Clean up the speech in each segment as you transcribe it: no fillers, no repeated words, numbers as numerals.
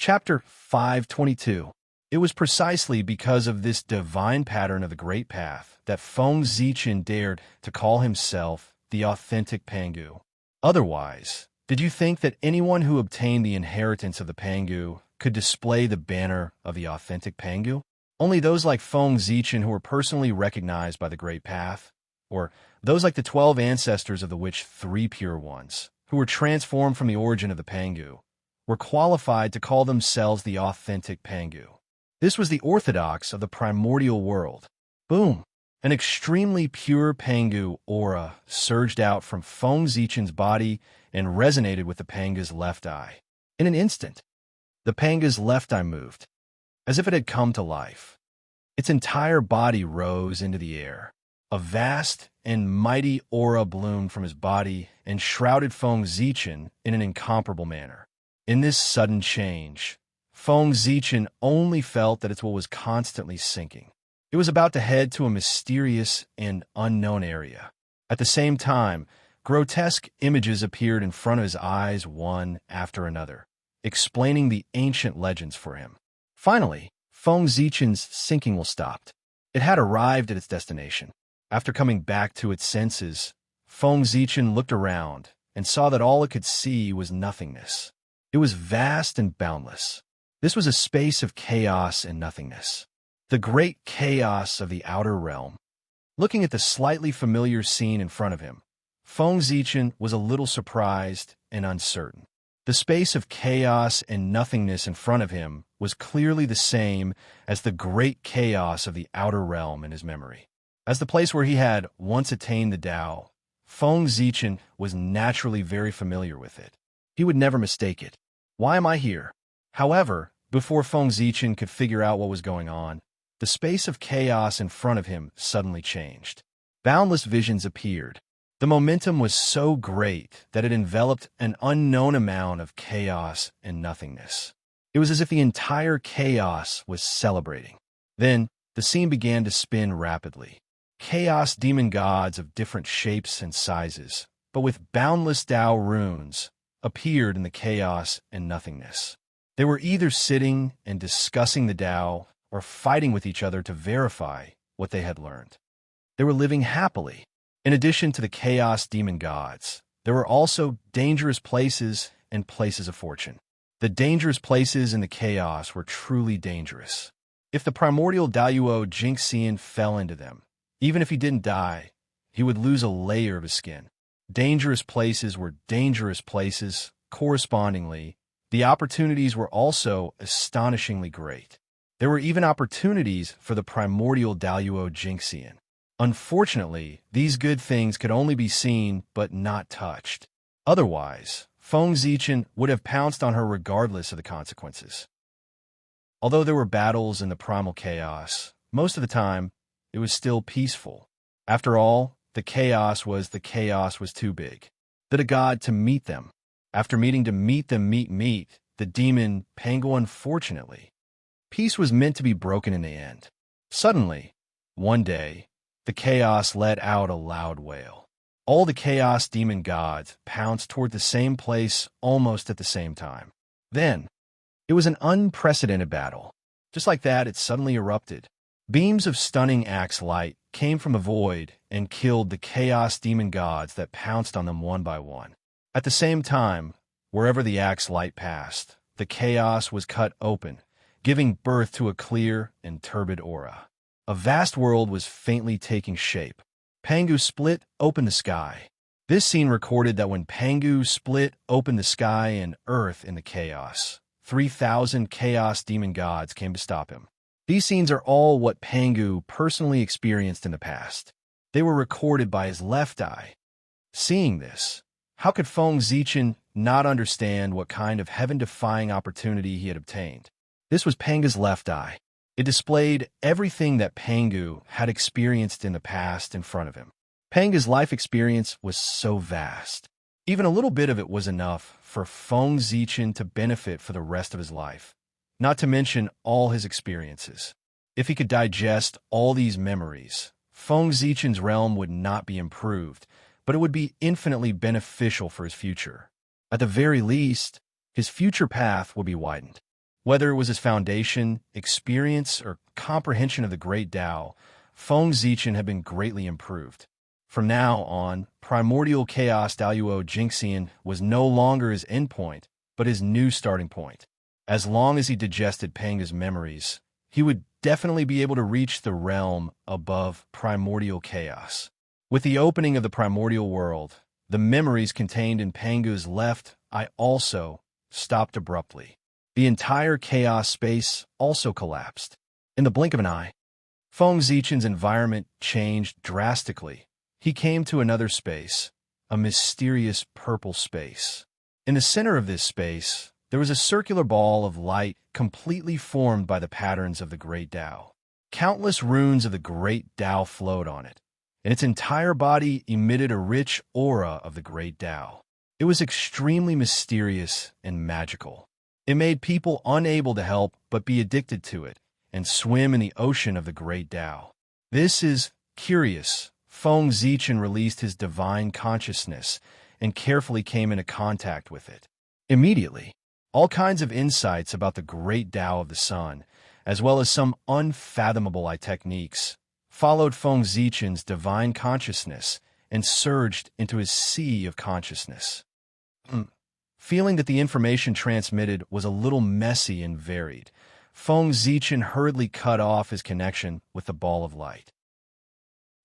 Chapter 522. It was precisely because of this divine pattern of the Great Path that Feng Zichen dared to call himself the authentic Pangu. Otherwise, did you think that anyone who obtained the inheritance of the Pangu could display the banner of the authentic Pangu? Only those like Feng Zichen who were personally recognized by the Great Path, or those like the 12 ancestors of the Witch Three Pure Ones, who were transformed from the origin of the Pangu, were qualified to call themselves the authentic Pangu. This was the orthodox of the primordial world. Boom! An extremely pure Pangu aura surged out from Feng Zichen's body and resonated with the Panga's left eye. In an instant, the Panga's left eye moved, as if it had come to life. Its entire body rose into the air. A vast and mighty aura bloomed from his body and shrouded Feng Zichen in an incomparable manner. In this sudden change, Feng Zichen only felt that its will was constantly sinking. It was about to head to a mysterious and unknown area. At the same time, grotesque images appeared in front of his eyes one after another, explaining the ancient legends for him. Finally, Feng Zichen's sinking will stopped. It had arrived at its destination. After coming back to its senses, Feng Zichen looked around and saw that all it could see was nothingness. It was vast and boundless. This was a space of chaos and nothingness. The great chaos of the outer realm. Looking at the slightly familiar scene in front of him, Feng Zichen was a little surprised and uncertain. The space of chaos and nothingness in front of him was clearly the same as the great chaos of the outer realm in his memory. As the place where he had once attained the Tao, Feng Zichen was naturally very familiar with it. He would never mistake it. Why am I here? However, before Feng Zichen could figure out what was going on, the space of chaos in front of him suddenly changed. Boundless visions appeared. The momentum was so great that it enveloped an unknown amount of chaos and nothingness. It was as if the entire chaos was celebrating. Then, the scene began to spin rapidly. Chaos demon gods of different shapes and sizes, but with boundless Tao runes, appeared in the chaos and nothingness. They were either sitting and discussing the Tao or fighting with each other to verify what they had learned. They were living happily. In addition to the chaos demon gods, there were also dangerous places and places of fortune. The dangerous places in the chaos were truly dangerous. If the primordial Daoyuo Jingxian fell into them, even if he didn't die, he would lose a layer of his skin. Dangerous places were dangerous places. Correspondingly, the opportunities were also astonishingly great. There were even opportunities for the primordial Daoyuo Jingxian. Unfortunately, these good things could only be seen but not touched. Otherwise, Feng Zichen would have pounced on her regardless of the consequences. Although there were battles in the primal chaos, most of the time, it was still peaceful. After all, the chaos was too big. That a god to meet them. After meeting to meet them meet, the demon Pangu unfortunately. Peace was meant to be broken in the end. Suddenly, one day, the chaos let out a loud wail. All the chaos demon gods pounced toward the same place almost at the same time. Then, it was an unprecedented battle. Just like that, it suddenly erupted. Beams of stunning axe light came from the void and killed the chaos demon gods that pounced on them one by one. At the same time, wherever the axe light passed, the chaos was cut open, giving birth to a clear and turbid aura. A vast world was faintly taking shape. Pangu split open the sky. This scene recorded that when Pangu split open the sky and earth in the chaos, 3,000 chaos demon gods came to stop him. These scenes are all what Pangu personally experienced in the past. They were recorded by his left eye. Seeing this, how could Feng Zichen not understand what kind of heaven-defying opportunity he had obtained? This was Pangu's left eye. It displayed everything that Pangu had experienced in the past in front of him. Pangu's life experience was so vast. Even a little bit of it was enough for Feng Zichen to benefit for the rest of his life, not to mention all his experiences. If he could digest all these memories, Feng Zichen's realm would not be improved, but it would be infinitely beneficial for his future. At the very least, his future path would be widened. Whether it was his foundation, experience, or comprehension of the great Tao, Feng Zichen had been greatly improved. From now on, primordial chaos Daoyuo Jingxian was no longer his endpoint, but his new starting point. As long as he digested Panga's memories, he would definitely be able to reach the realm above primordial chaos. With the opening of the primordial world, the memories contained in Pangu's left eye also stopped abruptly. The entire chaos space also collapsed. In the blink of an eye, Feng Zichen's environment changed drastically. He came to another space, a mysterious purple space. In the center of this space, there was a circular ball of light completely formed by the patterns of the Great Tao. Countless runes of the Great Tao flowed on it, and its entire body emitted a rich aura of the Great Tao. It was extremely mysterious and magical. It made people unable to help but be addicted to it and swim in the ocean of the Great Tao. This is curious. Feng Zichen released his divine consciousness and carefully came into contact with it. Immediately, all kinds of insights about the great Tao of the Sun, as well as some unfathomable techniques, followed Feng Zichen's divine consciousness and surged into his sea of consciousness. Feeling that the information transmitted was a little messy and varied, Feng Zichen hurriedly cut off his connection with the ball of light.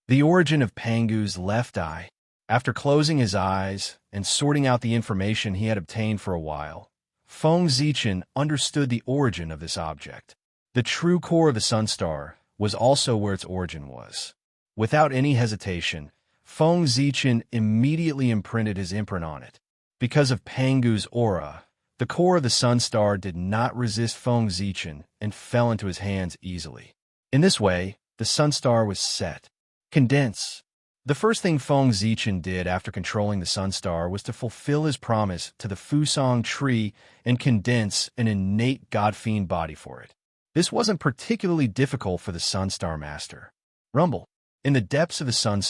The origin of Pangu's left eye. After closing his eyes and sorting out the information he had obtained for a while, Feng Zichen understood the origin of this object. The true core of the sun star was also where its origin was. Without any hesitation, Feng Zichen immediately imprinted his imprint on it. Because of Pangu's aura, the core of the sun star did not resist Feng Zichen and fell into his hands easily. In this way, the sun star was set. Condense. The first thing Feng Zichen did after controlling the sun star was to fulfill his promise to the Fusang tree and condense an innate god-fiend body for it. This wasn't particularly difficult for the sun star master. Rumble. In the depths of the sun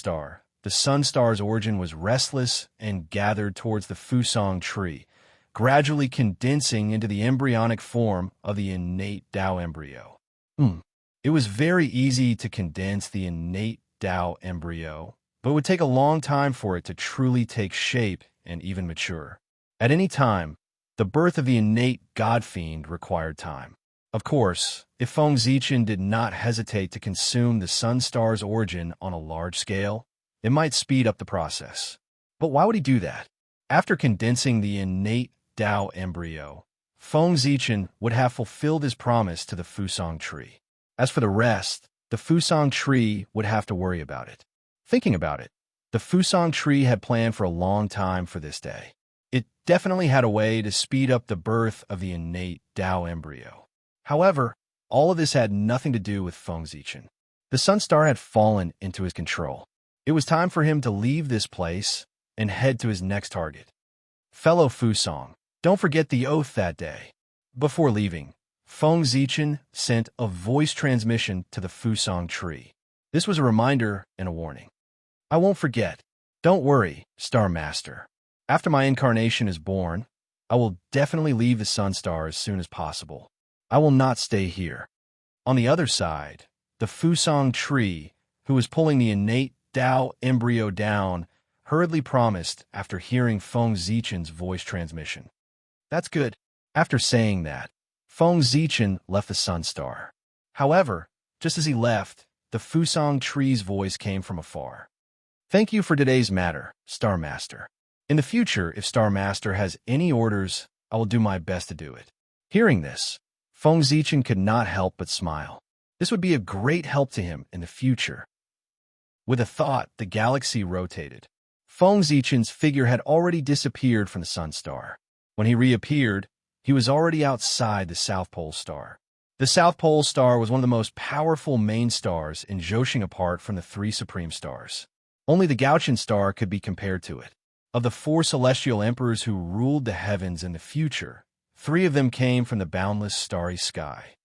star's origin was restless and gathered towards the Fusang tree, gradually condensing into the embryonic form of the innate Tao embryo. It was very easy to condense the innate Tao embryo, but it would take a long time for it to truly take shape and even mature. At any time, the birth of the innate god-fiend required time. Of course, if Feng Zichen did not hesitate to consume the sun star's origin on a large scale, it might speed up the process. But why would he do that? After condensing the innate Tao embryo, Feng Zichen would have fulfilled his promise to the Fusang tree. As for the rest, the Fusang tree would have to worry about it. Thinking about it, the Fusang tree had planned for a long time for this day. It definitely had a way to speed up the birth of the innate Tao embryo. However, all of this had nothing to do with Feng Zichen. The sun star had fallen into his control. It was time for him to leave this place and head to his next target. Fellow Fusang, don't forget the oath that day. Before leaving, Feng Zichen sent a voice transmission to the Fusang tree. This was a reminder and a warning. I won't forget. Don't worry, Star Master. After my incarnation is born, I will definitely leave the sun star as soon as possible. I will not stay here. On the other side, the Fusang tree, who was pulling the innate Tao embryo down, hurriedly promised after hearing Feng Zichen's voice transmission. That's good. After saying that, Feng Zichen left the sun star. However, just as he left, the Fusang tree's voice came from afar. Thank you for today's matter, Star Master. In the future, if Star Master has any orders, I will do my best to do it. Hearing this, Feng Zichen could not help but smile. This would be a great help to him in the future. With a thought, the galaxy rotated. Feng Zichen's figure had already disappeared from the sun star. When he reappeared, he was already outside the South Pole Star. The South Pole Star was one of the most powerful main stars in Zhousing apart from the three supreme stars. Only the Gauchan star could be compared to it. Of the four celestial emperors who ruled the heavens in the future, 3 of them came from the boundless starry sky.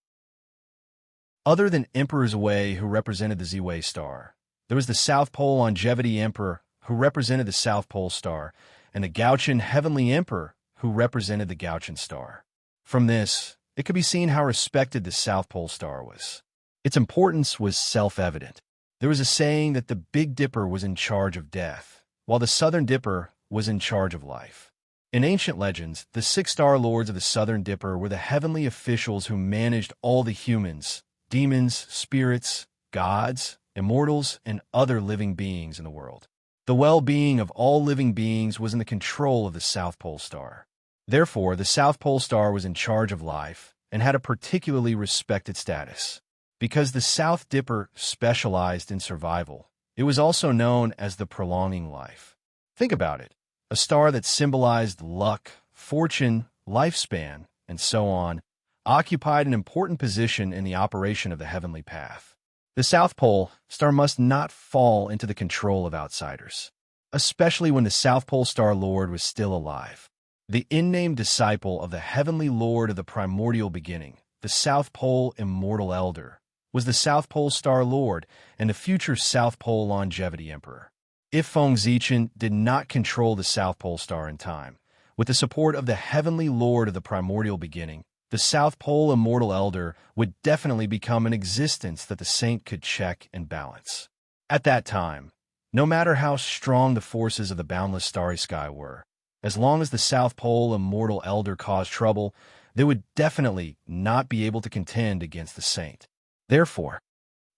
Other than Emperor Wei, who represented the Ziwei star, there was the South Pole Longevity Emperor, who represented the South Pole Star, and the Gauchan Heavenly Emperor, who represented the Gauchan star. From this, it could be seen how respected the South Pole Star was. Its importance was self-evident. There was a saying that the Big Dipper was in charge of death, while the Southern Dipper was in charge of life. In ancient legends, the 6 Star Lords of the Southern Dipper were the heavenly officials who managed all the humans, demons, spirits, gods, immortals, and other living beings in the world. The well-being of all living beings was in the control of the South Pole Star. Therefore, the South Pole Star was in charge of life and had a particularly respected status. Because the South Dipper specialized in survival, it was also known as the prolonging life. Think about it. A star that symbolized luck, fortune, lifespan, and so on, occupied an important position in the operation of the heavenly path. The South Pole Star must not fall into the control of outsiders, especially when the South Pole Star Lord was still alive. The unnamed disciple of the heavenly Lord of the primordial beginning, the South Pole Immortal Elder, was the South Pole Star Lord and the future South Pole Longevity Emperor. If Feng Zichen did not control the South Pole Star in time, with the support of the heavenly Lord of the primordial beginning, the South Pole Immortal Elder would definitely become an existence that the saint could check and balance. At that time, no matter how strong the forces of the boundless starry sky were, as long as the South Pole Immortal Elder caused trouble, they would definitely not be able to contend against the saint. Therefore,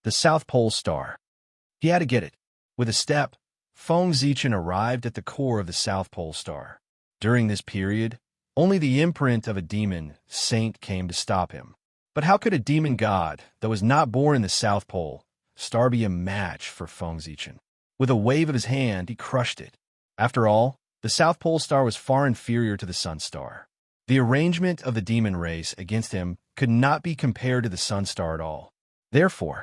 the South Pole Star. He had to get it. With a step, Feng Zichen arrived at the core of the South Pole Star. During this period, only the imprint of a demon saint came to stop him. But how could a demon god that was not born in the South Pole Star be a match for Feng Zichen? With a wave of his hand, he crushed it. After all, the South Pole Star was far inferior to the Sun Star. The arrangement of the demon race against him could not be compared to the Sun Star at all. Therefore,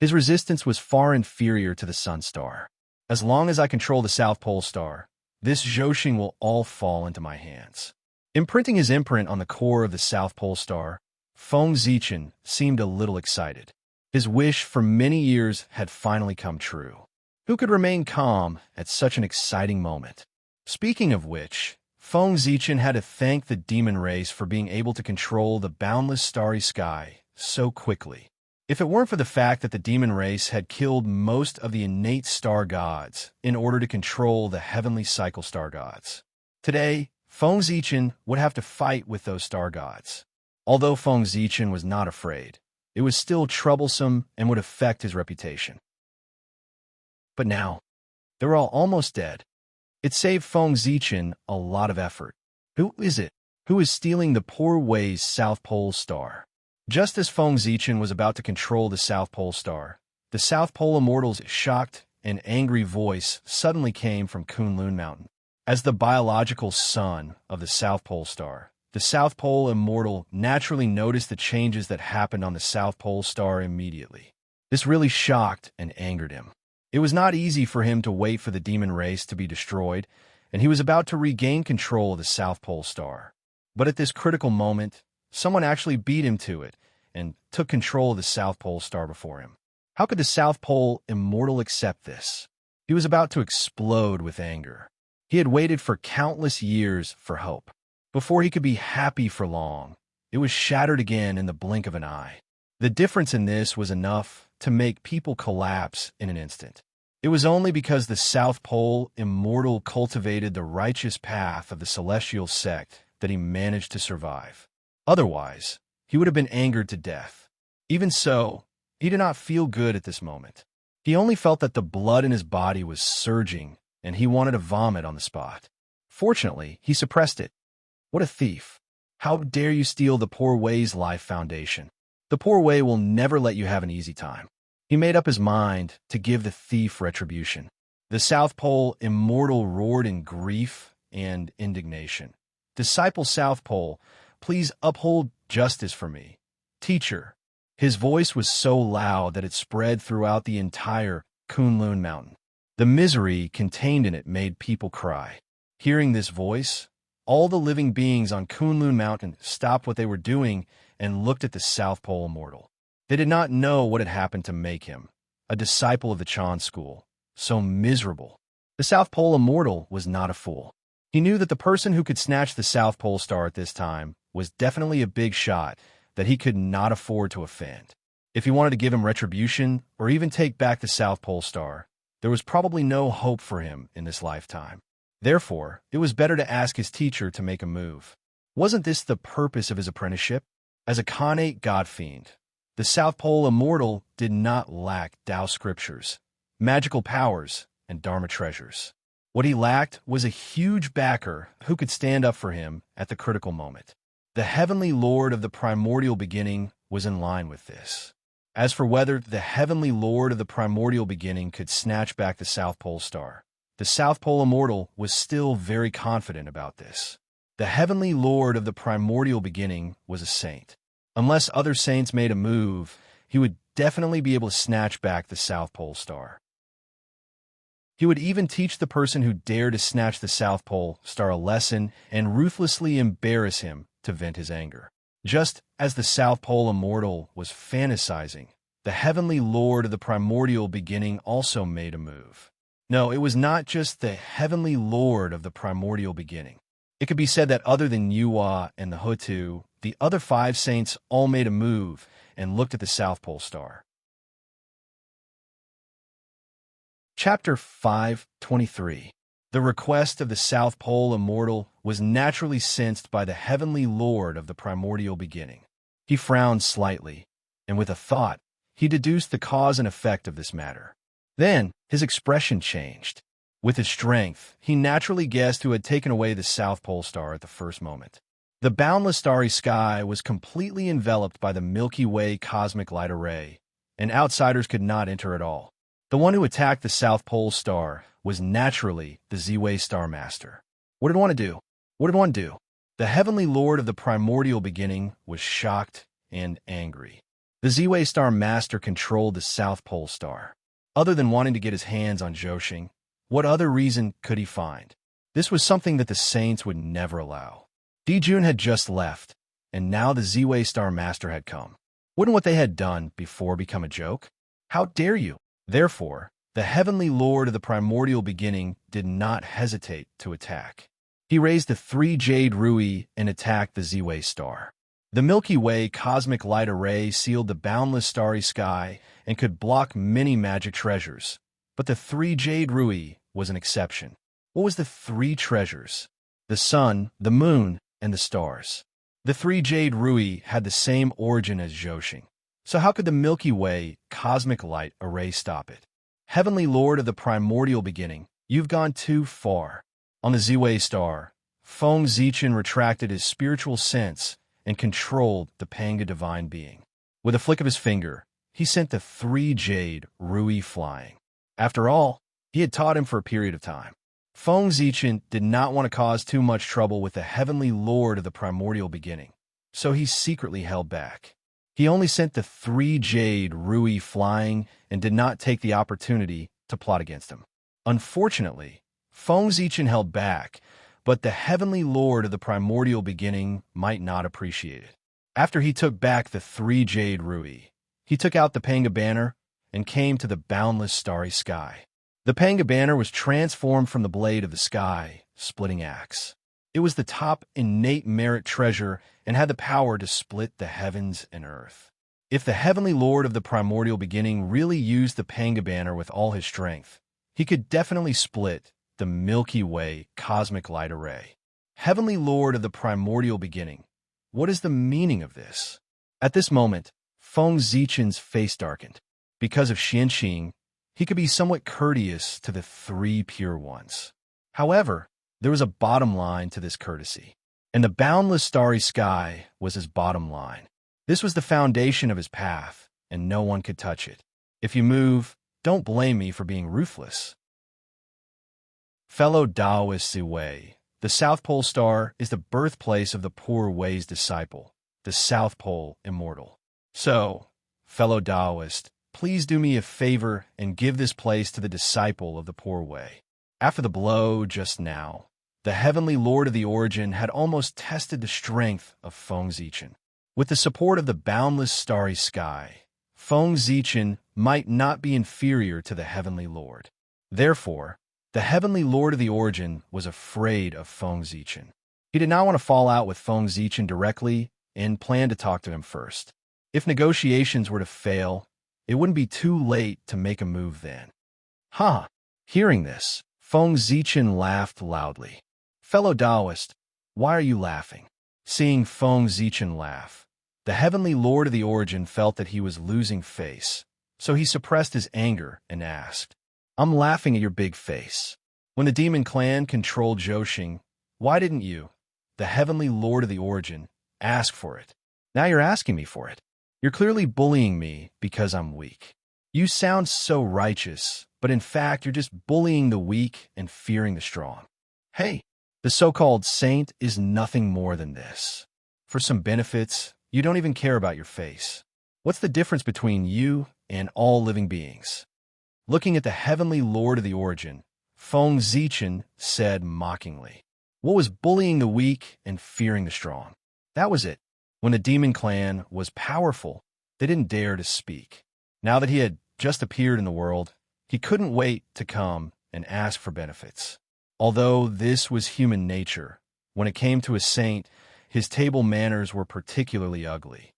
his resistance was far inferior to the Sun Star. As long as I control the South Pole Star, this Zhouxing will all fall into my hands. Imprinting his imprint on the core of the South Pole Star, Feng Zichen seemed a little excited. His wish for many years had finally come true. Who could remain calm at such an exciting moment? Speaking of which, Feng Zichen had to thank the demon race for being able to control the boundless starry sky so quickly. If it weren't for the fact that the demon race had killed most of the innate star gods in order to control the heavenly cycle star gods, today, Feng Zichen would have to fight with those star gods. Although Feng Zichen was not afraid, it was still troublesome and would affect his reputation. But now, they were all almost dead. It saved Feng Zichen a lot of effort. Who is it? Who is stealing the poor Wei's South Pole Star? Just as Feng Zichen was about to control the South Pole Star, the South Pole Immortal's shocked and angry voice suddenly came from Kunlun Mountain. As the biological son of the South Pole Star, the South Pole Immortal naturally noticed the changes that happened on the South Pole Star immediately. This really shocked and angered him. It was not easy for him to wait for the demon race to be destroyed, and he was about to regain control of the South Pole Star. But at this critical moment, someone actually beat him to it and took control of the South Pole Star before him. How could the South Pole Immortal accept this? He was about to explode with anger. He had waited for countless years for hope. Before he could be happy for long, it was shattered again in the blink of an eye. The difference in this was enough to make people collapse in an instant. It was only because the South Pole Immortal cultivated the righteous path of the celestial sect that he managed to survive. Otherwise, he would have been angered to death. Even so, he did not feel good at this moment. He only felt that the blood in his body was surging, and he wanted to vomit on the spot. Fortunately, he suppressed it. What a thief. How dare you steal the poor Wei's life foundation? The poor Wei will never let you have an easy time. He made up his mind to give the thief retribution. The South Pole Immortal roared in grief and indignation. Disciple South Pole, please uphold justice for me. Teacher. His voice was so loud that it spread throughout the entire Kunlun Mountain. The misery contained in it made people cry. Hearing this voice, all the living beings on Kunlun Mountain stopped what they were doing and looked at the South Pole Immortal. They did not know what had happened to make him, a disciple of the Chan school, so miserable. The South Pole Immortal was not a fool. He knew that the person who could snatch the South Pole Star at this time was definitely a big shot that he could not afford to offend. If he wanted to give him retribution or even take back the South Pole Star, there was probably no hope for him in this lifetime. Therefore, it was better to ask his teacher to make a move. Wasn't this the purpose of his apprenticeship? As a Khanate god fiend, the South Pole Immortal did not lack Tao scriptures, magical powers, and Dharma treasures. What he lacked was a huge backer who could stand up for him at the critical moment. The Heavenly Lord of the Primordial Beginning was in line with this. As for whether the Heavenly Lord of the Primordial Beginning could snatch back the South Pole Star, the South Pole Immortal was still very confident about this. The Heavenly Lord of the Primordial Beginning was a saint. Unless other saints made a move, he would definitely be able to snatch back the South Pole Star. He would even teach the person who dared to snatch the South Pole Star a lesson and ruthlessly embarrass him to vent his anger. Just as the South Pole Immortal was fantasizing, the Heavenly Lord of the Primordial Beginning also made a move. No, it was not just the Heavenly Lord of the Primordial Beginning. It could be said that other than Yuhua and the Hutu, the other 5 saints all made a move and looked at the South Pole Star. Chapter 5:23. The request of the South Pole Immortal was naturally sensed by the Heavenly Lord of the Primordial Beginning. He frowned slightly, and with a thought, he deduced the cause and effect of this matter. Then, his expression changed. With his strength, he naturally guessed who had taken away the South Pole Star at the first moment. The boundless starry sky was completely enveloped by the Milky Way cosmic light array, and outsiders could not enter at all. The one who attacked the South Pole Star was naturally the Z-Way Star Master. What did one do? What did one do? The Heavenly Lord of the Primordial Beginning was shocked and angry. The Z-Way Star Master controlled the South Pole Star. Other than wanting to get his hands on Zhou, what other reason could he find? This was something that the Saints would never allow. Dijun had just left, and now the Z-Way Star Master had come. Wouldn't what they had done before become a joke? How dare you? Therefore, the Heavenly Lord of the Primordial Beginning did not hesitate to attack. He raised the 3 Jade Rui and attacked the Z-Way Star. The Milky Way cosmic light array sealed the boundless starry sky and could block many magic treasures, but the 3 Jade Rui was an exception. What was the 3 treasures? The sun, the moon, and the stars. The 3 Jade Rui had the same origin as Zhou. So how could the Milky Way cosmic light array stop it? Heavenly Lord of the Primordial Beginning, you've gone too far. On the Z-Way Star, Feng Zichen retracted his spiritual sense and controlled the Panga Divine Being. With a flick of his finger, he sent the 3 Jade Rui flying. After all, he had taught him for a period of time. Feng Zichen did not want to cause too much trouble with the Heavenly Lord of the Primordial Beginning, so he secretly held back. He only sent the 3 Jade Rui flying and did not take the opportunity to plot against him. Unfortunately, Feng Zichen held back, but the Heavenly Lord of the Primordial Beginning might not appreciate it. After he took back the 3 Jade Rui, he took out the Panga Banner and came to the boundless starry sky. The Panga Banner was transformed from the blade of the sky, splitting axe. It was the top innate merit treasure and had the power to split the heavens and earth. If the Heavenly Lord of the Primordial Beginning really used the Panga Banner with all his strength, he could definitely split the Milky Way cosmic light array. Heavenly Lord of the Primordial Beginning, what is the meaning of this? At this moment, Feng Zichen's face darkened. Because of Xianqing, he could be somewhat courteous to the 3 pure ones. However, there was a bottom line to this courtesy, and the boundless starry sky was his bottom line. This was the foundation of his path, and no one could touch it. If you move, don't blame me for being ruthless. Fellow Taoist Ziwei, the South Pole Star is the birthplace of the Poor Wei's disciple, the South Pole Immortal. So, fellow Taoist, please do me a favor and give this place to the disciple of the Poor Wei. After the blow just now, the Heavenly Lord of the Origin had almost tested the strength of Feng Zichen. With the support of the boundless starry sky, Feng Zichen might not be inferior to the Heavenly Lord. Therefore, the Heavenly Lord of the Origin was afraid of Feng Zichen. He did not want to fall out with Feng Zichen directly and planned to talk to him first. If negotiations were to fail, it wouldn't be too late to make a move then. Huh. Hearing this, Feng Zichen laughed loudly. Fellow Taoist, why are you laughing? Seeing Feng Zichen laugh, the Heavenly Lord of the Origin felt that he was losing face, so he suppressed his anger and asked, I'm laughing at your big face. When the demon clan controlled Zhousing, why didn't you, the Heavenly Lord of the Origin, ask for it? Now you're asking me for it. You're clearly bullying me because I'm weak. You sound so righteous, but in fact you're just bullying the weak and fearing the strong. Hey, the so-called saint is nothing more than this. For some benefits, you don't even care about your face. What's the difference between you and all living beings? Looking at the Heavenly Lord of the Origin, Feng Zichen said mockingly, what was bullying the weak and fearing the strong? That was it. When the demon clan was powerful, they didn't dare to speak. Now that he had just appeared in the world, he couldn't wait to come and ask for benefits. Although this was human nature, when it came to a saint, his table manners were particularly ugly.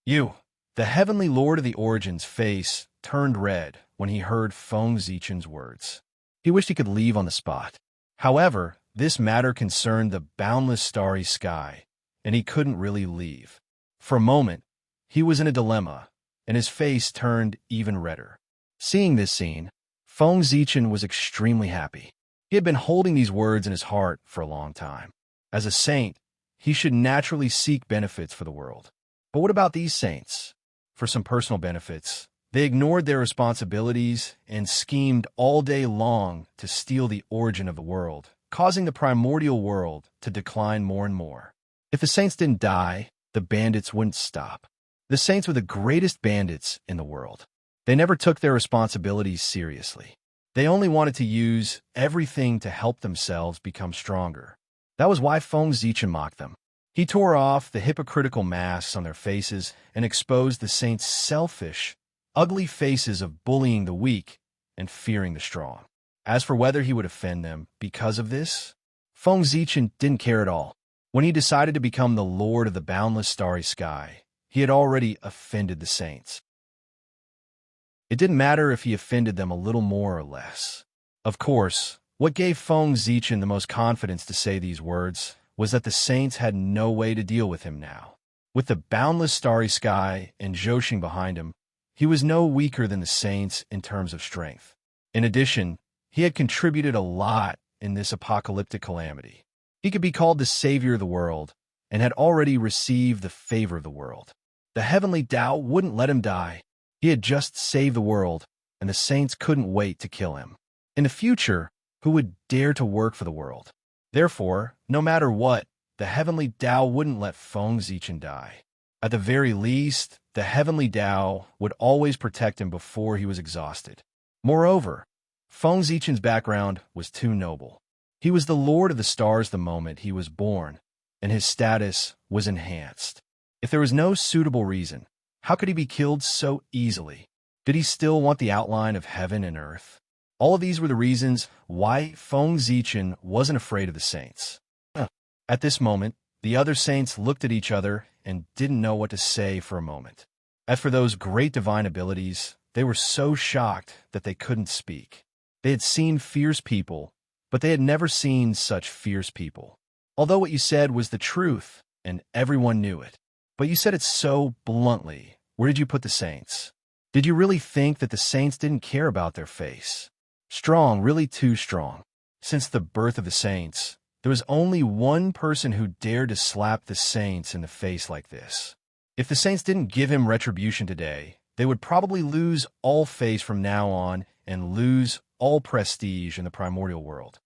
You, the Heavenly Lord of the Origin's face turned red when he heard Feng Zichen's words. He wished he could leave on the spot. However, this matter concerned the boundless starry sky, and he couldn't really leave. For a moment, he was in a dilemma, and his face turned even redder. Seeing this scene, Feng Zichen was extremely happy. He had been holding these words in his heart for a long time. As a saint, he should naturally seek benefits for the world. But what about these saints? For some personal benefits, they ignored their responsibilities and schemed all day long to steal the origin of the world, causing the primordial world to decline more and more. If the saints didn't die, the bandits wouldn't stop. The saints were the greatest bandits in the world. They never took their responsibilities seriously. They only wanted to use everything to help themselves become stronger. That was why Feng Zichen mocked them. He tore off the hypocritical masks on their faces and exposed the saints' selfish, ugly faces of bullying the weak and fearing the strong. As for whether he would offend them because of this, Feng Zichen didn't care at all. When he decided to become the Lord of the boundless starry sky, he had already offended the saints. It didn't matter if he offended them a little more or less. Of course, what gave Feng Zichen the most confidence to say these words was that the saints had no way to deal with him now. With the boundless starry sky and Zhousing behind him, he was no weaker than the saints in terms of strength. In addition, he had contributed a lot in this apocalyptic calamity. He could be called the savior of the world and had already received the favor of the world. The heavenly Tao wouldn't let him die. He had just saved the world, and the saints couldn't wait to kill him. In the future, who would dare to work for the world? Therefore, no matter what, the heavenly Tao wouldn't let Feng Zichen die. At the very least, the heavenly Tao would always protect him before he was exhausted. Moreover, Feng Zichen's background was too noble. He was the Lord of the Stars the moment he was born, and his status was enhanced. If there was no suitable reason, how could he be killed so easily? Did he still want the outline of heaven and earth? All of these were the reasons why Feng Zichen wasn't afraid of the saints. At this moment, the other saints looked at each other and didn't know what to say for a moment. As for those great divine abilities, they were so shocked that they couldn't speak. They had seen fierce people, but they had never seen such fierce people. Although what you said was the truth, and everyone knew it, but you said it so bluntly. Where did you put the saints? Did you really think that the saints didn't care about their face? Strong, really too strong. Since the birth of the saints, there was only one person who dared to slap the saints in the face like this. If the saints didn't give him retribution today, they would probably lose all face from now on and lose all prestige in the primordial world.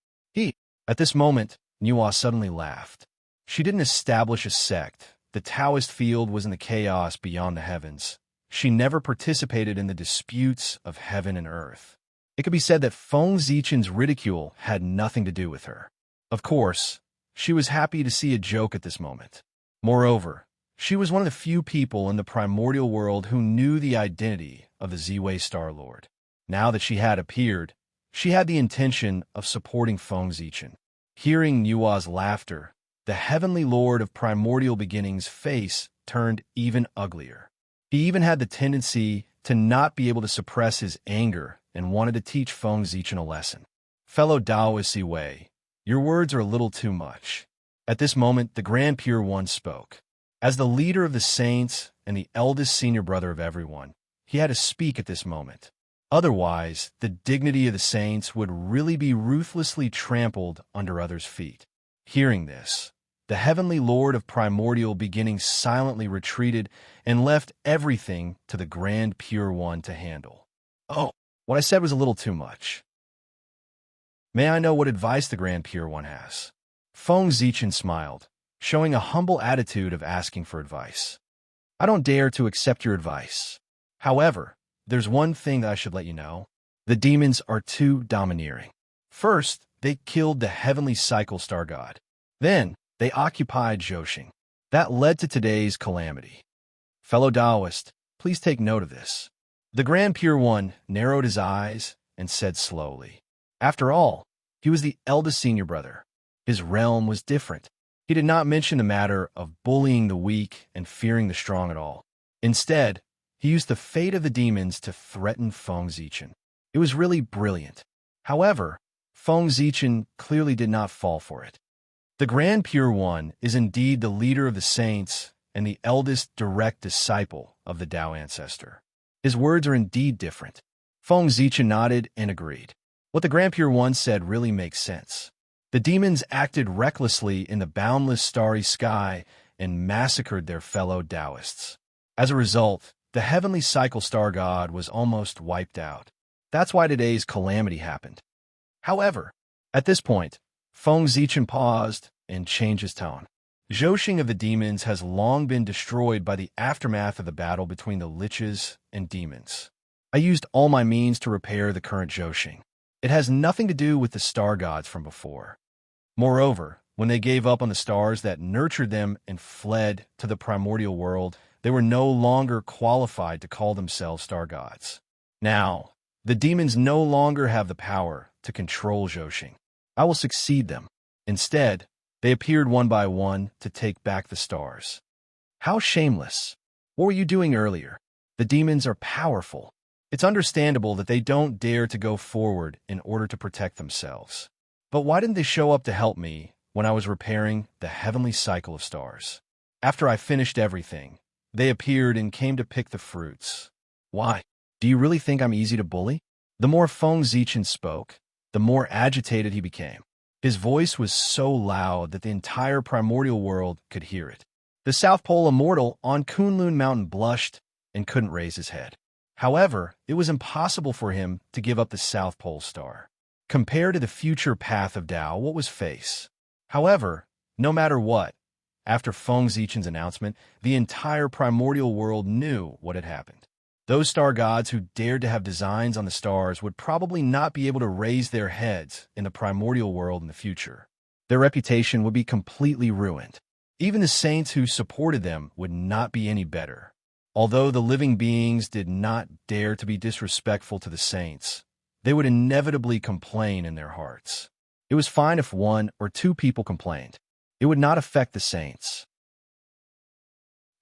At this moment, Nuwa suddenly laughed. She didn't establish a sect. The Taoist field was in the chaos beyond the heavens. She never participated in the disputes of heaven and earth. It could be said that Feng Zichen's ridicule had nothing to do with her. Of course, she was happy to see a joke at this moment. Moreover, she was one of the few people in the primordial world who knew the identity of the Ziwei Star Lord. Now that she had appeared, she had the intention of supporting Feng Zichen. Hearing Nua's laughter, the heavenly lord of primordial beginnings' face turned even uglier. He even had the tendency to not be able to suppress his anger and wanted to teach Feng Zichen a lesson. Fellow Taoist Wei, your words are a little too much. At this moment, the Grand Pure One spoke. As the leader of the saints and the eldest senior brother of everyone, he had to speak at this moment. Otherwise, the dignity of the saints would really be ruthlessly trampled under others' feet. Hearing this, the heavenly lord of primordial beginnings silently retreated and left everything to the Grand Pure One to handle. Oh, what I said was a little too much. May I know what advice the Grand Pure One has? Feng Zichen smiled, showing a humble attitude of asking for advice. I don't dare to accept your advice. However, there's one thing that I should let you know. The demons are too domineering. First, they killed the heavenly cycle star god. Then, they occupied Zhousing. That led to today's calamity. Fellow Taoist, please take note of this. The Grand Pure One narrowed his eyes and said slowly. After all, he was the eldest senior brother. His realm was different. He did not mention the matter of bullying the weak and fearing the strong at all. Instead, he used the fate of the demons to threaten Feng Zichen. It was really brilliant. However, Feng Zichen clearly did not fall for it. The Grand Pure One is indeed the leader of the saints and the eldest direct disciple of the Tao ancestor. His words are indeed different. Feng Zichen nodded and agreed. What the Grand Pure One said really makes sense. The demons acted recklessly in the boundless starry sky and massacred their fellow Taoists. As a result, the heavenly cycle star god was almost wiped out. That's why today's calamity happened. However, at this point, Feng Zichen paused and changed his tone. Zhousing of the demons has long been destroyed by the aftermath of the battle between the liches and demons. I used all my means to repair the current Zhousing. It has nothing to do with the star gods from before. Moreover, when they gave up on the stars that nurtured them and fled to the primordial world, they were no longer qualified to call themselves star gods. Now, the demons no longer have the power to control Zhousing. I will succeed them. Instead, they appeared one by one to take back the stars. How shameless. What were you doing earlier? The demons are powerful. It's understandable that they don't dare to go forward in order to protect themselves. But why didn't they show up to help me when I was repairing the heavenly cycle of stars? After I finished everything, they appeared and came to pick the fruits. Why? Do you really think I'm easy to bully? The more Feng Zichen spoke, the more agitated he became. His voice was so loud that the entire primordial world could hear it. The South Pole immortal on Kunlun Mountain blushed and couldn't raise his head. However, it was impossible for him to give up the South Pole star. Compared to the future path of Tao, what was face? However, no matter what, after Feng Zichen's announcement, the entire primordial world knew what had happened. Those star gods who dared to have designs on the stars would probably not be able to raise their heads in the primordial world in the future. Their reputation would be completely ruined. Even the saints who supported them would not be any better. Although the living beings did not dare to be disrespectful to the saints, they would inevitably complain in their hearts. It was fine if 1 or 2 people complained. It would not affect the saints.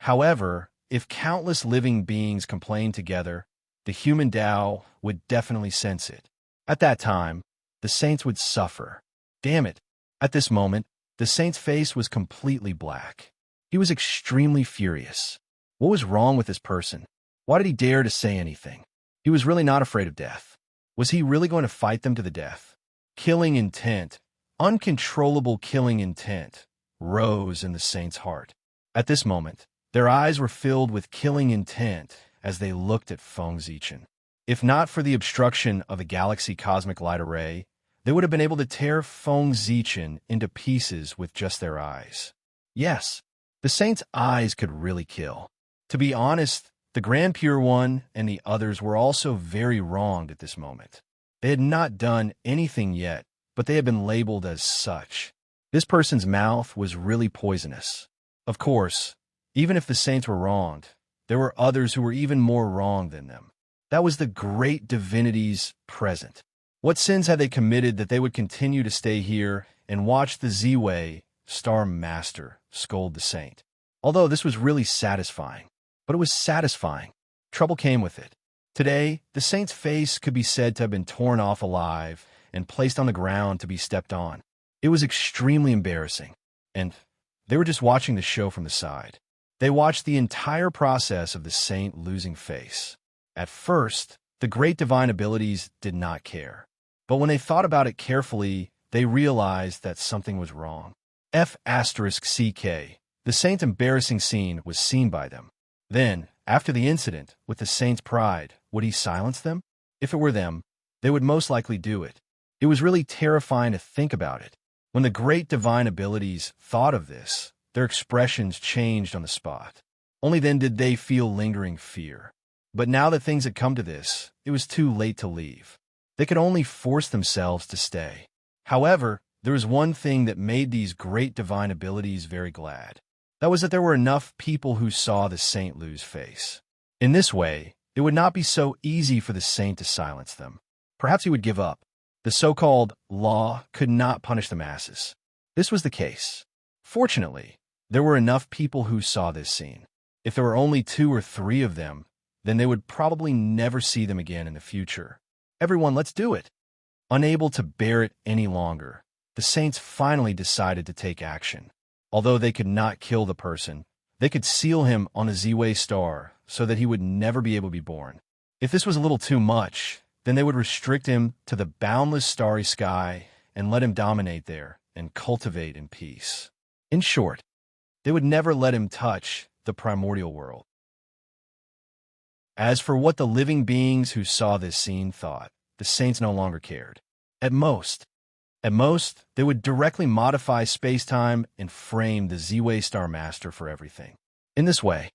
However, if countless living beings complained together, the human Tao would definitely sense it. At that time, the saints would suffer. Damn it. At this moment, the saint's face was completely black. He was extremely furious. What was wrong with this person? Why did he dare to say anything? He was really not afraid of death. Was he really going to fight them to the death? Killing intent, uncontrollable killing intent, rose in the saint's heart. At this moment, their eyes were filled with killing intent as they looked at Feng Zichen. If not for the obstruction of the galaxy cosmic light array, they would have been able to tear Feng Zichen into pieces with just their eyes. Yes, the saint's eyes could really kill. To be honest, the Grand Pure One and the others were also very wronged at this moment. They had not done anything yet, but they had been labeled as such. This person's mouth was really poisonous. Of course, even if the saints were wronged, there were others who were even more wrong than them. That was the great divinities present. What sins had they committed that they would continue to stay here and watch the Ziwei Star Master, scolded the saint. Although this was really satisfying. But it was satisfying. Trouble came with it. Today, the saint's face could be said to have been torn off alive and placed on the ground to be stepped on. It was extremely embarrassing. And they were just watching the show from the side. They watched the entire process of the saint losing face. At first, the great divine abilities did not care. But when they thought about it carefully, they realized that something was wrong. F***CK. The saint's embarrassing scene was seen by them. Then, after the incident, with the saint's pride, would he silence them? If it were them, they would most likely do it. It was really terrifying to think about it. When the great divine abilities thought of this, their expressions changed on the spot. Only then did they feel lingering fear. But now that things had come to this, it was too late to leave. They could only force themselves to stay. However, there was one thing that made these great divine abilities very glad. That was that there were enough people who saw the saint lose face. In this way, it would not be so easy for the saint to silence them. Perhaps he would give up. The so-called law could not punish the masses. This was the case. Fortunately, there were enough people who saw this scene. If there were only 2 or 3 of them, then they would probably never see them again in the future. Everyone, let's do it. Unable to bear it any longer, the saints finally decided to take action. Although they could not kill the person, they could seal him on a Z-Way star so that he would never be able to be born. If this was a little too much, then they would restrict him to the boundless starry sky and let him dominate there and cultivate in peace. In short, they would never let him touch the primordial world. As for what the living beings who saw this scene thought, the saints no longer cared. At most, they would directly modify space-time and frame the Z-Way Star Master for everything. In this way,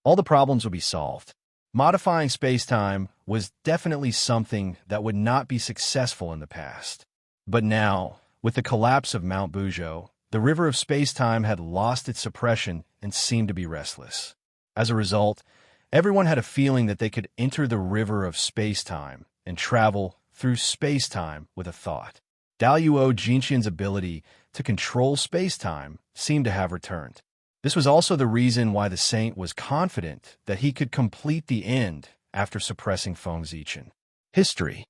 all the problems would be solved. Modifying space-time was definitely something that would not be successful in the past. But now, with the collapse of Mount Bujo, the river of space-time had lost its suppression and seemed to be restless. As a result, everyone had a feeling that they could enter the river of space-time and travel through space-time with a thought. Daluo Jinqian's ability to control space-time seemed to have returned. This was also the reason why the saint was confident that he could complete the end after suppressing Feng Zichen. History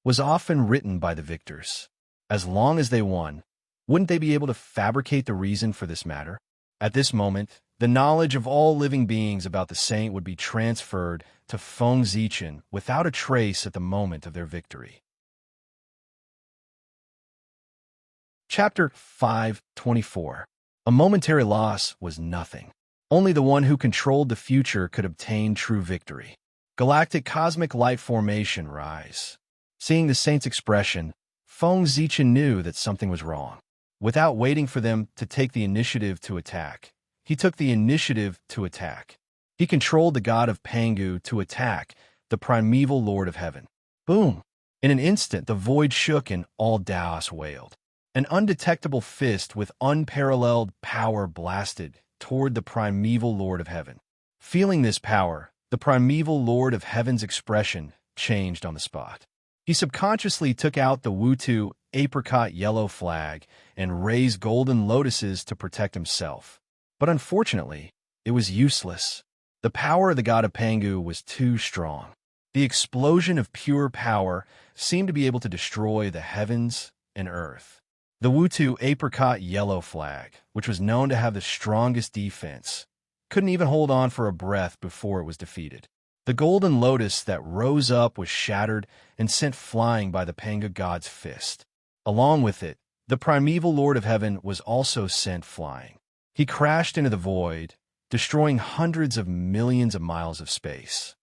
was often written by the victors. As long as they won, wouldn't they be able to fabricate the reason for this matter? At this moment, the knowledge of all living beings about the saint would be transferred to Feng Zichen without a trace at the moment of their victory. Chapter 5:24. A momentary loss was nothing. Only the one who controlled the future could obtain true victory. Galactic cosmic light formation rise. Seeing the saint's expression, Feng Zichen knew that something was wrong. Without waiting for them to take the initiative to attack, he took the initiative to attack. He controlled the god of Pangu to attack the primeval lord of heaven. Boom! In an instant, the void shook and all Daos wailed. An undetectable fist with unparalleled power blasted toward the primeval Lord of Heaven. Feeling this power, the primeval Lord of Heaven's expression changed on the spot. He subconsciously took out the Wutu apricot yellow flag and raised golden lotuses to protect himself. But unfortunately, it was useless. The power of the god of Pangu was too strong. The explosion of pure power seemed to be able to destroy the heavens and earth. The Wutu apricot yellow flag, which was known to have the strongest defense, couldn't even hold on for a breath before it was defeated. The golden lotus that rose up was shattered and sent flying by the Pangu god's fist. Along with it, the primeval Lord of Heaven was also sent flying. He crashed into the void, destroying hundreds of millions of miles of space.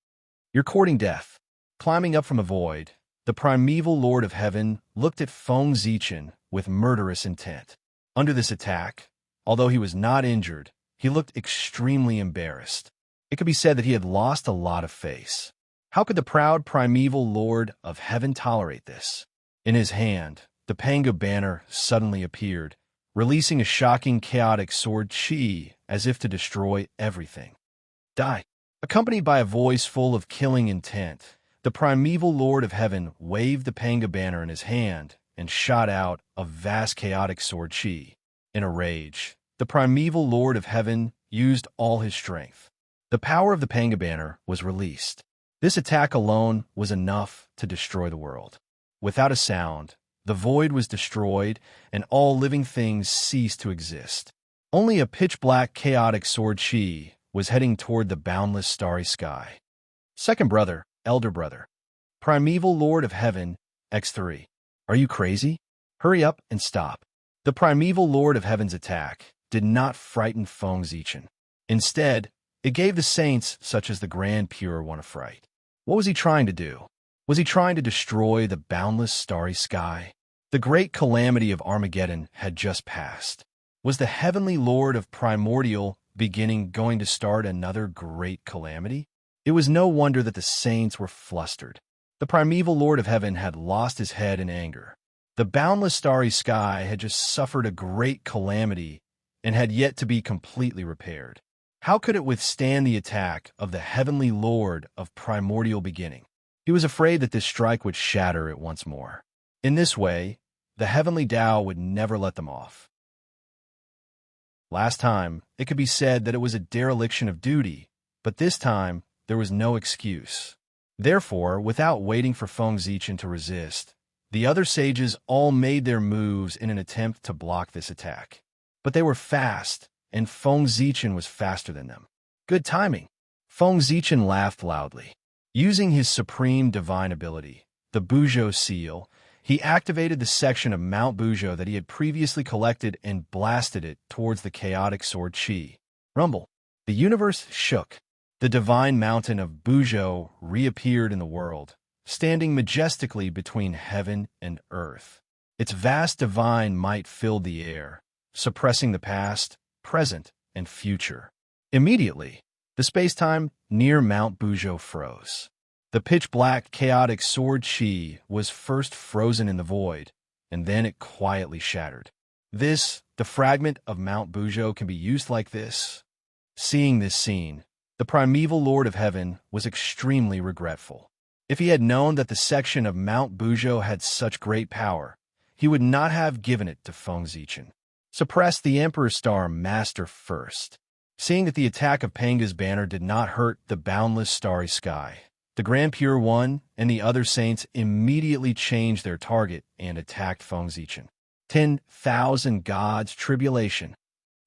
You're courting death. Climbing up from the void, the primeval Lord of Heaven looked at Feng Zichen with murderous intent. Under this attack, although he was not injured, he looked extremely embarrassed. It could be said that he had lost a lot of face. How could the proud primeval Lord of Heaven tolerate this? In his hand, the Pangu banner suddenly appeared, releasing a shocking chaotic sword chi as if to destroy everything. Die! Accompanied by a voice full of killing intent, the primeval Lord of Heaven waved the Pangu banner in his hand and shot out a vast chaotic sword chi. In a rage, the primeval Lord of Heaven used all his strength. The power of the Panga banner was released. This attack alone was enough to destroy the world. Without a sound, the void was destroyed, and all living things ceased to exist. Only a pitch-black, chaotic sword chi was heading toward the boundless starry sky. Second brother, elder brother. Primeval Lord of Heaven, X3. Are you crazy? Hurry up and stop. The primeval Lord of Heaven's attack did not frighten Feng Zichen. Instead, it gave the saints, such as the Grand Pure One, a fright. What was he trying to do? Was he trying to destroy the boundless starry sky? The great calamity of Armageddon had just passed. Was the heavenly Lord of primordial beginning going to start another great calamity? It was no wonder that the saints were flustered. The primeval Lord of Heaven had lost his head in anger. The boundless starry sky had just suffered a great calamity and had yet to be completely repaired. How could it withstand the attack of the heavenly Lord of primordial beginning? He was afraid that this strike would shatter it once more. In this way, the heavenly Tao would never let them off. Last time, it could be said that it was a dereliction of duty, but this time, there was no excuse. Therefore, without waiting for Feng Zichen to resist, the other sages all made their moves in an attempt to block this attack. But they were fast, and Feng Zichen was faster than them. Good timing. Feng Zichen laughed loudly. Using his supreme divine ability, the Buzhou Seal, he activated the section of Mount Buzhou that he had previously collected and blasted it towards the chaotic sword Qi. Rumble. The universe shook. The divine mountain of Buzhou reappeared in the world, standing majestically between heaven and earth. Its vast divine might filled the air, suppressing the past, present, and future. Immediately, the space-time near Mount Buzhou froze. The pitch-black, chaotic sword Qi was first frozen in the void, and then it quietly shattered. The fragment of Mount Buzhou, can be used like this. Seeing this scene, the primeval Lord of Heaven was extremely regretful. If he had known that the section of Mount Buzhou had such great power, he would not have given it to Feng Zichen. Suppress the Emperor Star Master first. Seeing that the attack of Panga's banner did not hurt the boundless starry sky, the Grand Pure One and the other saints immediately changed their target and attacked Feng Zichen. 10,000 gods tribulation.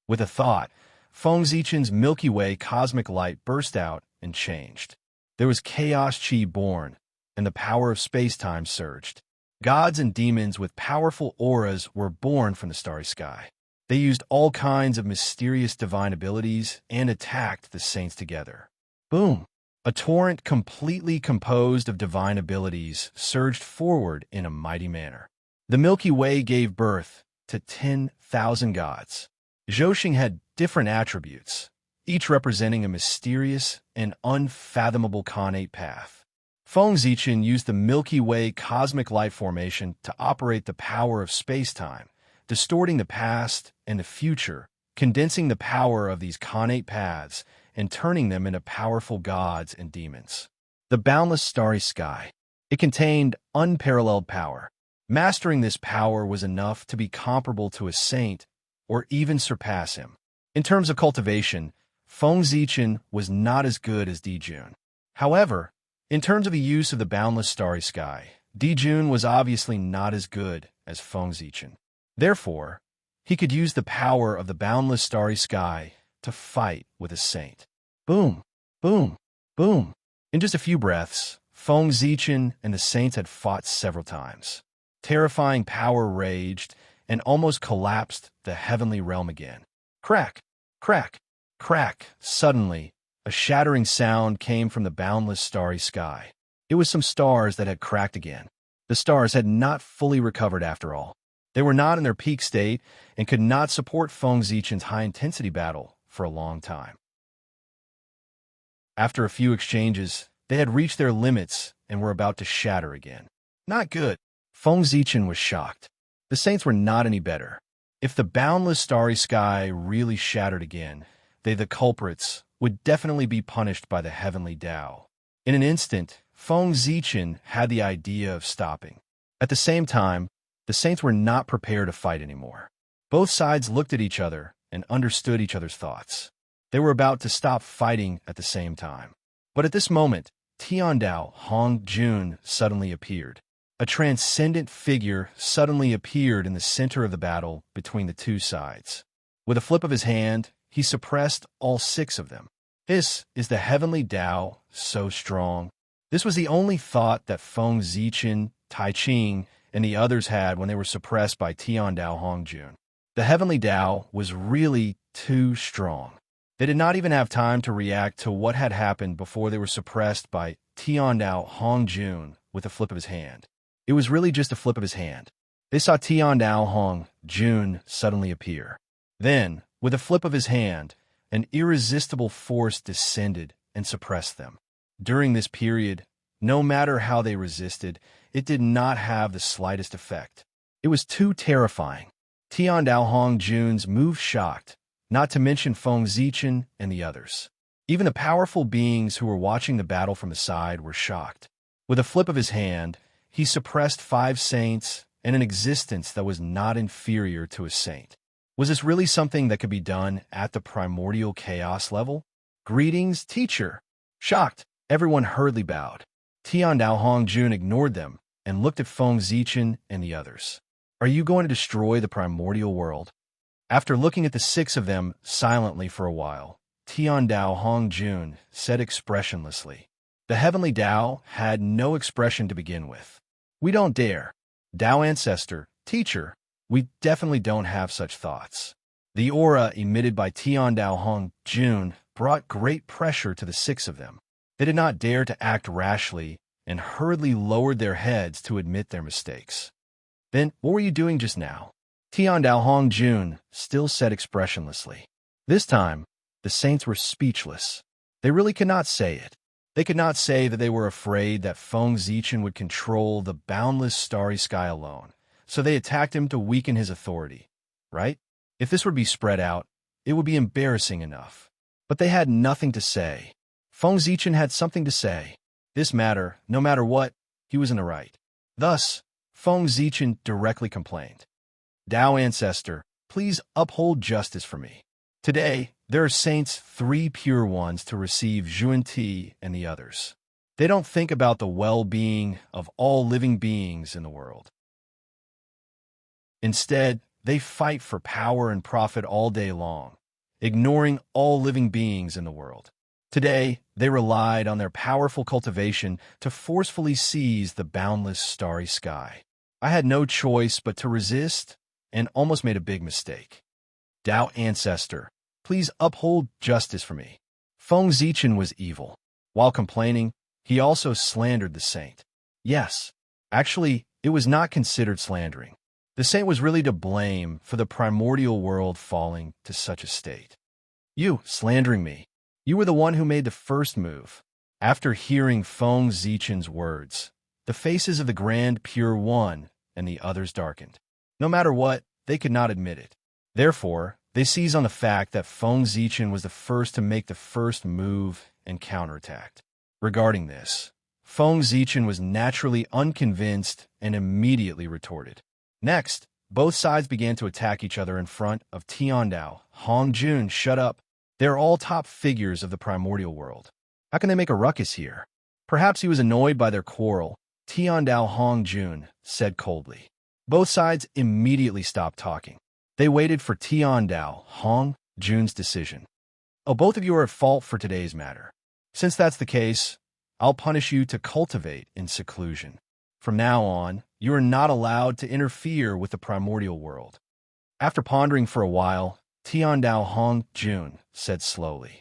With a thought, Feng Zichen's Milky Way cosmic light burst out and changed. There was chaos Qi born, and the power of space-time surged. Gods and demons with powerful auras were born from the starry sky. They used all kinds of mysterious divine abilities and attacked the saints together. Boom! A torrent completely composed of divine abilities surged forward in a mighty manner. The Milky Way gave birth to 10,000 gods. Zhouxing had different attributes, each representing a mysterious and unfathomable connate path. Feng Zichen used the Milky Way cosmic light formation to operate the power of space-time, distorting the past and the future, condensing the power of these connate paths and turning them into powerful gods and demons. The boundless starry sky. It contained unparalleled power. Mastering this power was enough to be comparable to a saint or even surpass him. In terms of cultivation, Feng Zichen was not as good as Dijun. However, in terms of the use of the boundless starry sky, Dijun was obviously not as good as Feng Zichen. Therefore, he could use the power of the boundless starry sky to fight with a saint. Boom, boom, boom. In just a few breaths, Feng Zichen and the saints had fought several times. Terrifying power raged and almost collapsed the heavenly realm again. Crack, crack, crack. Suddenly, a shattering sound came from the boundless starry sky. It was some stars that had cracked again. The stars had not fully recovered after all. They were not in their peak state and could not support Feng Zichen's high-intensity battle for a long time. After a few exchanges, they had reached their limits and were about to shatter again. Not good. Feng Zichen was shocked. The saints were not any better. If the boundless starry sky really shattered again, they, the culprits, would definitely be punished by the heavenly Tao. In an instant, Feng Zichen had the idea of stopping. At the same time, the saints were not prepared to fight anymore. Both sides looked at each other and understood each other's thoughts. They were about to stop fighting at the same time. But at this moment, Tiandao Hongjun suddenly appeared. A transcendent figure suddenly appeared in the center of the battle between the two sides. With a flip of his hand, he suppressed all 6 of them. This is the heavenly Tao, so strong. This was the only thought that Feng Zichen, Tai Ching, and the others had when they were suppressed by Tiandao Hongjun. The heavenly Tao was really too strong. They did not even have time to react to what had happened before they were suppressed by Tiandao Hongjun with a flip of his hand. It was really just a flip of his hand. They saw Tiandao Hongjun suddenly appear. Then, with a flip of his hand, an irresistible force descended and suppressed them. During this period, no matter how they resisted, it did not have the slightest effect. It was too terrifying. Tiandao Hongjun's move shocked, not to mention Feng Zichen and the others. Even the powerful beings who were watching the battle from the side were shocked. With a flip of his hand, he suppressed 5 saints and an existence that was not inferior to a saint. Was this really something that could be done at the primordial chaos level? Greetings, teacher. Shocked, everyone hurriedly bowed. Tiandao Hongjun ignored them and looked at Feng Zichen and the others. Are you going to destroy the primordial world? After looking at the 6 of them silently for a while, Tiandao Hongjun said expressionlessly. The heavenly Tao had no expression to begin with. We don't dare. Tao ancestor, teacher, we definitely don't have such thoughts. The aura emitted by Tiandao Hongjun brought great pressure to the 6 of them. They did not dare to act rashly and hurriedly lowered their heads to admit their mistakes. Then, what were you doing just now? Tiandao Hongjun still said expressionlessly. This time, the saints were speechless. They really could not say it. They could not say that they were afraid that Feng Zichen would control the boundless starry sky alone, so they attacked him to weaken his authority, right? If this would be spread out, it would be embarrassing enough. But they had nothing to say. Feng Zichen had something to say. This matter, no matter what, he was in the right. Thus, Feng Zichen directly complained. Tao ancestor, please uphold justice for me. Today, there are saints 3 pure ones to receive Zhuan-Ti and the others. They don't think about the well-being of all living beings in the world. Instead, they fight for power and profit all day long, ignoring all living beings in the world. Today, they relied on their powerful cultivation to forcefully seize the boundless starry sky. I had no choice but to resist and almost made a big mistake. Tao ancestor, please uphold justice for me. Feng Zichen was evil. While complaining, he also slandered the saint. Yes, actually, it was not considered slandering. The saint was really to blame for the primordial world falling to such a state. You, slandering me. You were the one who made the first move. After hearing Feng Zichen's words, the faces of the Grand Pure One and the others darkened. No matter what, they could not admit it. Therefore, they seized on the fact that Feng Zichen was the first to make the first move and counterattacked. Regarding this, Feng Zichen was naturally unconvinced and immediately retorted. Next, both sides began to attack each other in front of Tiandao Hongjun. Shut up. They're all top figures of the primordial world. How can they make a ruckus here? Perhaps he was annoyed by their quarrel. Tiandao Hongjun said coldly. Both sides immediately stopped talking. They waited for Tiandao Hongjun's decision. Oh, both of you are at fault for today's matter. Since that's the case, I'll punish you to cultivate in seclusion. From now on, you are not allowed to interfere with the primordial world. After pondering for a while, Tiandao Hongjun said slowly,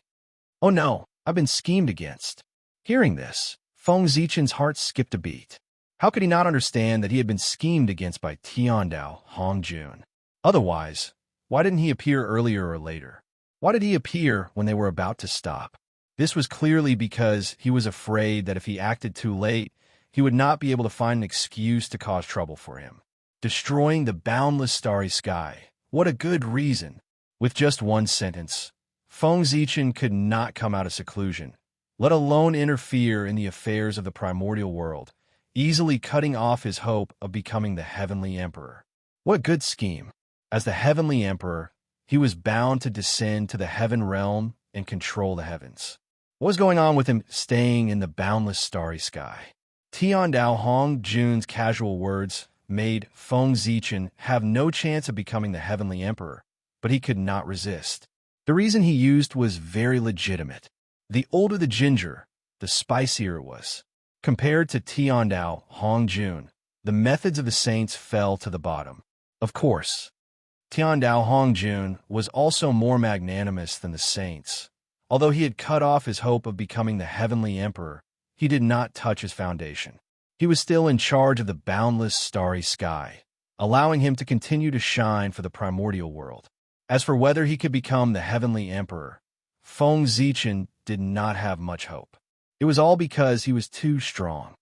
Oh no, I've been schemed against. Hearing this, Feng Zichen's heart skipped a beat. How could he not understand that he had been schemed against by Tiandao Hongjun? Otherwise, why didn't he appear earlier or later? Why did he appear when they were about to stop? This was clearly because he was afraid that if he acted too late, he would not be able to find an excuse to cause trouble for him. Destroying the boundless starry sky. What a good reason. With just one sentence, Feng Zichen could not come out of seclusion, let alone interfere in the affairs of the primordial world, easily cutting off his hope of becoming the heavenly emperor. What good scheme. As the heavenly emperor, he was bound to descend to the heaven realm and control the heavens. What was going on with him staying in the boundless starry sky? Tiandao Hongjun's casual words made Feng Zichen have no chance of becoming the heavenly emperor, but he could not resist. The reason he used was very legitimate. The older the ginger, the spicier it was. Compared to Tiandao Hongjun, the methods of the saints fell to the bottom. Of course, Tiandao Hongjun was also more magnanimous than the saints. Although he had cut off his hope of becoming the heavenly emperor, he did not touch his foundation. He was still in charge of the boundless starry sky, allowing him to continue to shine for the primordial world. As for whether he could become the heavenly emperor, Feng Zichen did not have much hope. It was all because he was too strong.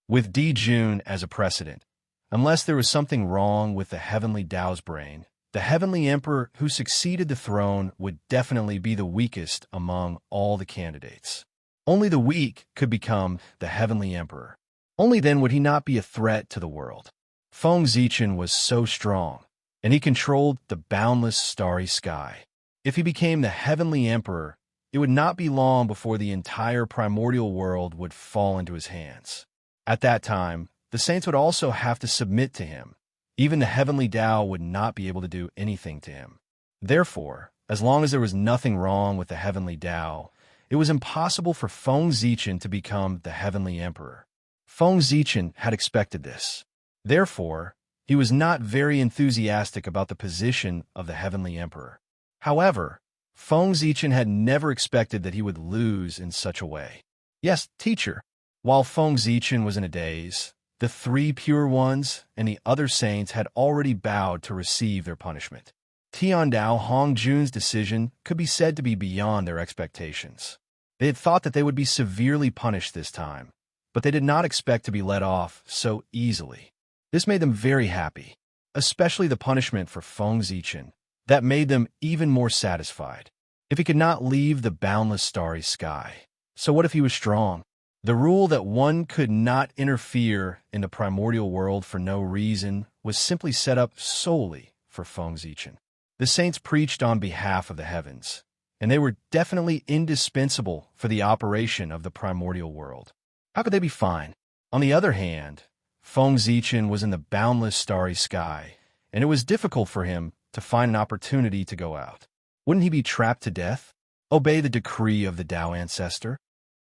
With Di Jun as a precedent, unless there was something wrong with the heavenly Tao's brain, the heavenly emperor who succeeded the throne would definitely be the weakest among all the candidates. Only the weak could become the heavenly emperor. Only then would he not be a threat to the world. Feng Zichen was so strong, and he controlled the boundless starry sky. If he became the heavenly emperor, it would not be long before the entire primordial world would fall into his hands. At that time, the saints would also have to submit to him. Even the heavenly Tao would not be able to do anything to him. Therefore, as long as there was nothing wrong with the heavenly Tao, it was impossible for Feng Zichen to become the heavenly emperor. Feng Zichen had expected this. Therefore, he was not very enthusiastic about the position of the heavenly emperor. However, Feng Zichen had never expected that he would lose in such a way. Yes, teacher. While Feng Zichen was in a daze, the three pure ones and the other saints had already bowed to receive their punishment. Tiandao Hongjun's decision could be said to be beyond their expectations. They had thought that they would be severely punished this time, but they did not expect to be let off so easily. This made them very happy, especially the punishment for Feng Zichen. That made them even more satisfied. If he could not leave the boundless starry sky, so what if he was strong? The rule that one could not interfere in the primordial world for no reason was simply set up solely for Feng Zichen. The saints preached on behalf of the heavens, and they were definitely indispensable for the operation of the primordial world. How could they be fine? On the other hand, Feng Zichen was in the boundless starry sky, and it was difficult for him to find an opportunity to go out. Wouldn't he be trapped to death? Obey the decree of the Tao ancestor?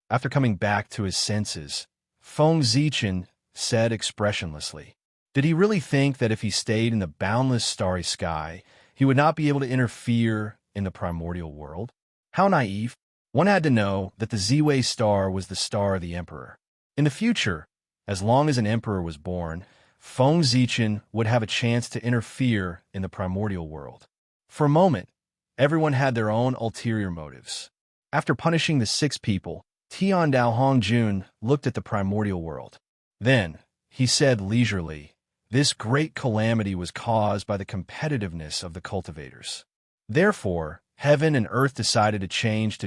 After coming back to his senses, Feng Zichen said expressionlessly, did he really think that if he stayed in the boundless starry sky, he would not be able to interfere in the primordial world? How naive. One had to know that the Ziwei star was the star of the emperor. In the future, as long as an emperor was born, Feng Zichen would have a chance to interfere in the primordial world. For a moment, everyone had their own ulterior motives. After punishing the 6 people, Tiandao Hongjun looked at the primordial world. Then, he said leisurely, this great calamity was caused by the competitiveness of the cultivators. Therefore, heaven and earth decided to change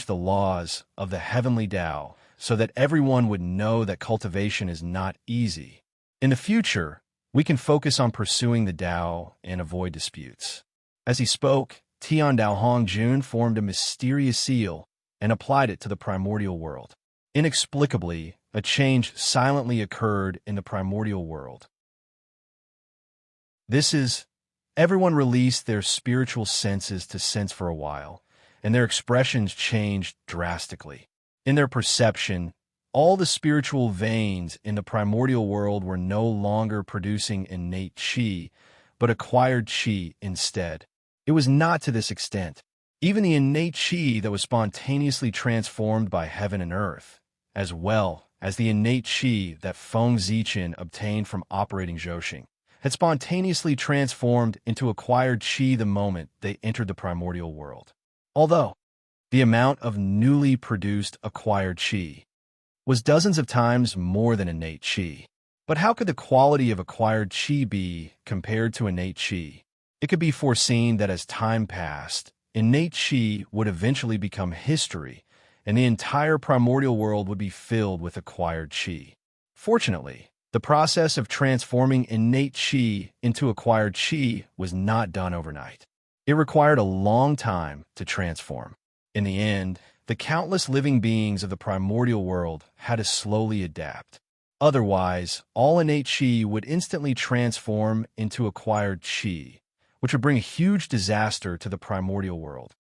the laws of the heavenly Tao so that everyone would know that cultivation is not easy. In the future, we can focus on pursuing the Tao and avoid disputes. As he spoke, Tiandao Hongjun formed a mysterious seal and applied it to the primordial world. Inexplicably, a change silently occurred in the primordial world. Everyone released their spiritual senses to sense for a while, and their expressions changed drastically. In their perception, all the spiritual veins in the primordial world were no longer producing innate qi, but acquired qi instead. It was not to this extent. Even the innate qi that was spontaneously transformed by heaven and earth, as well as the innate qi that Feng Zichen obtained from operating Zhouxing, had spontaneously transformed into acquired qi the moment they entered the primordial world. Although the amount of newly produced acquired qi was dozens of times more than innate qi. But how could the quality of acquired qi be compared to innate qi? It could be foreseen that as time passed, innate qi would eventually become history, and the entire primordial world would be filled with acquired qi. Fortunately, The process of transforming innate qi into acquired qi was not done overnight. It required a long time to transform. In the end, the countless living beings of the primordial world had to slowly adapt. Otherwise, all innate qi would instantly transform into acquired qi, which would bring a huge disaster to the primordial world.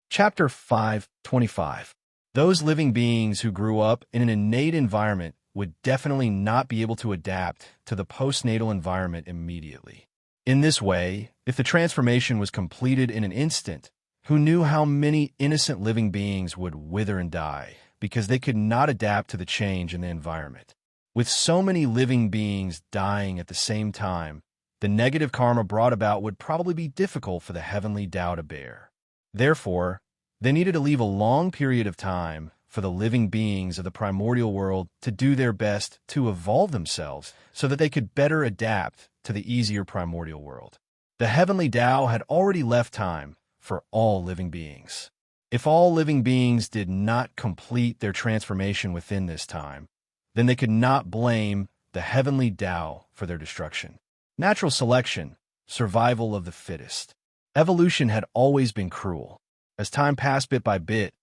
Chapter 5:25. Those living beings who grew up in an innate environment would definitely not be able to adapt to the postnatal environment immediately. In this way, if the transformation was completed in an instant, who knew how many innocent living beings would wither and die because they could not adapt to the change in the environment? With so many living beings dying at the same time, the negative karma brought about would probably be difficult for the heavenly Tao to bear. Therefore, they needed to leave a long period of time for the living beings of the primordial world to do their best to evolve themselves so that they could better adapt to the easier primordial world. The heavenly Tao had already left time for all living beings. If all living beings did not complete their transformation within this time, then they could not blame the heavenly Tao for their destruction. Natural selection, survival of the fittest. Evolution had always been cruel. As time passed bit by bit,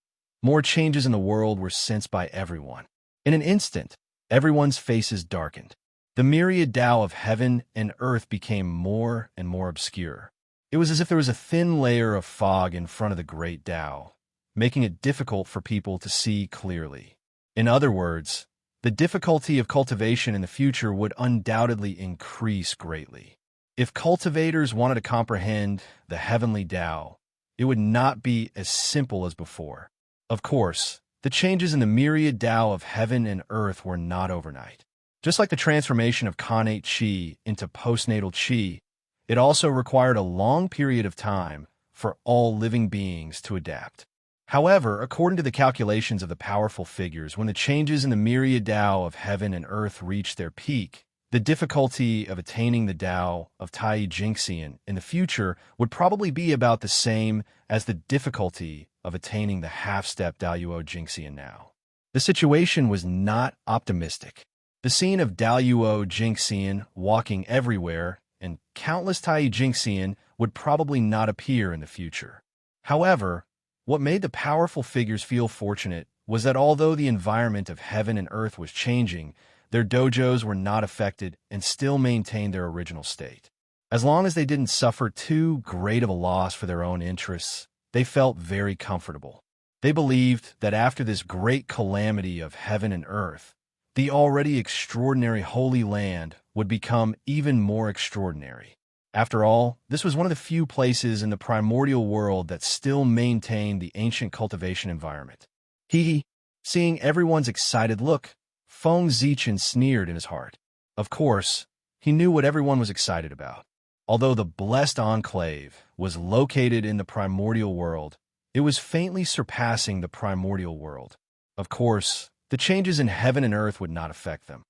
more changes in the world were sensed by everyone. In an instant, everyone's faces darkened. The myriad Tao of heaven and earth became more and more obscure. It was as if there was a thin layer of fog in front of the great Tao, making it difficult for people to see clearly. In other words, the difficulty of cultivation in the future would undoubtedly increase greatly. If cultivators wanted to comprehend the heavenly Tao, it would not be as simple as before. Of course, the changes in the myriad Tao of heaven and earth were not overnight. Just like the transformation of connate qi into postnatal qi, it also required a long period of time for all living beings to adapt. However, according to the calculations of the powerful figures, when the changes in the myriad Tao of heaven and earth reached their peak, the difficulty of attaining the Tao of Tai Jingxian in the future would probably be about the same as the difficulty of attaining the half-step Daoyuo Jingxian now. The situation was not optimistic. The scene of Daoyuo Jingxian walking everywhere and countless Tai Jingxian would probably not appear in the future. However, what made the powerful figures feel fortunate was that although the environment of heaven and earth was changing, their dojos were not affected and still maintained their original state. As long as they didn't suffer too great of a loss for their own interests, they felt very comfortable. They believed that after this great calamity of heaven and earth, the already extraordinary Holy Land would become even more extraordinary. After all, this was one of the few places in the primordial world that still maintained the ancient cultivation environment. Seeing everyone's excited look, Feng Zichen sneered in his heart. Of course, he knew what everyone was excited about. Although the blessed enclave was located in the primordial world, it was faintly surpassing the primordial world. Of course, the changes in heaven and earth would not affect them.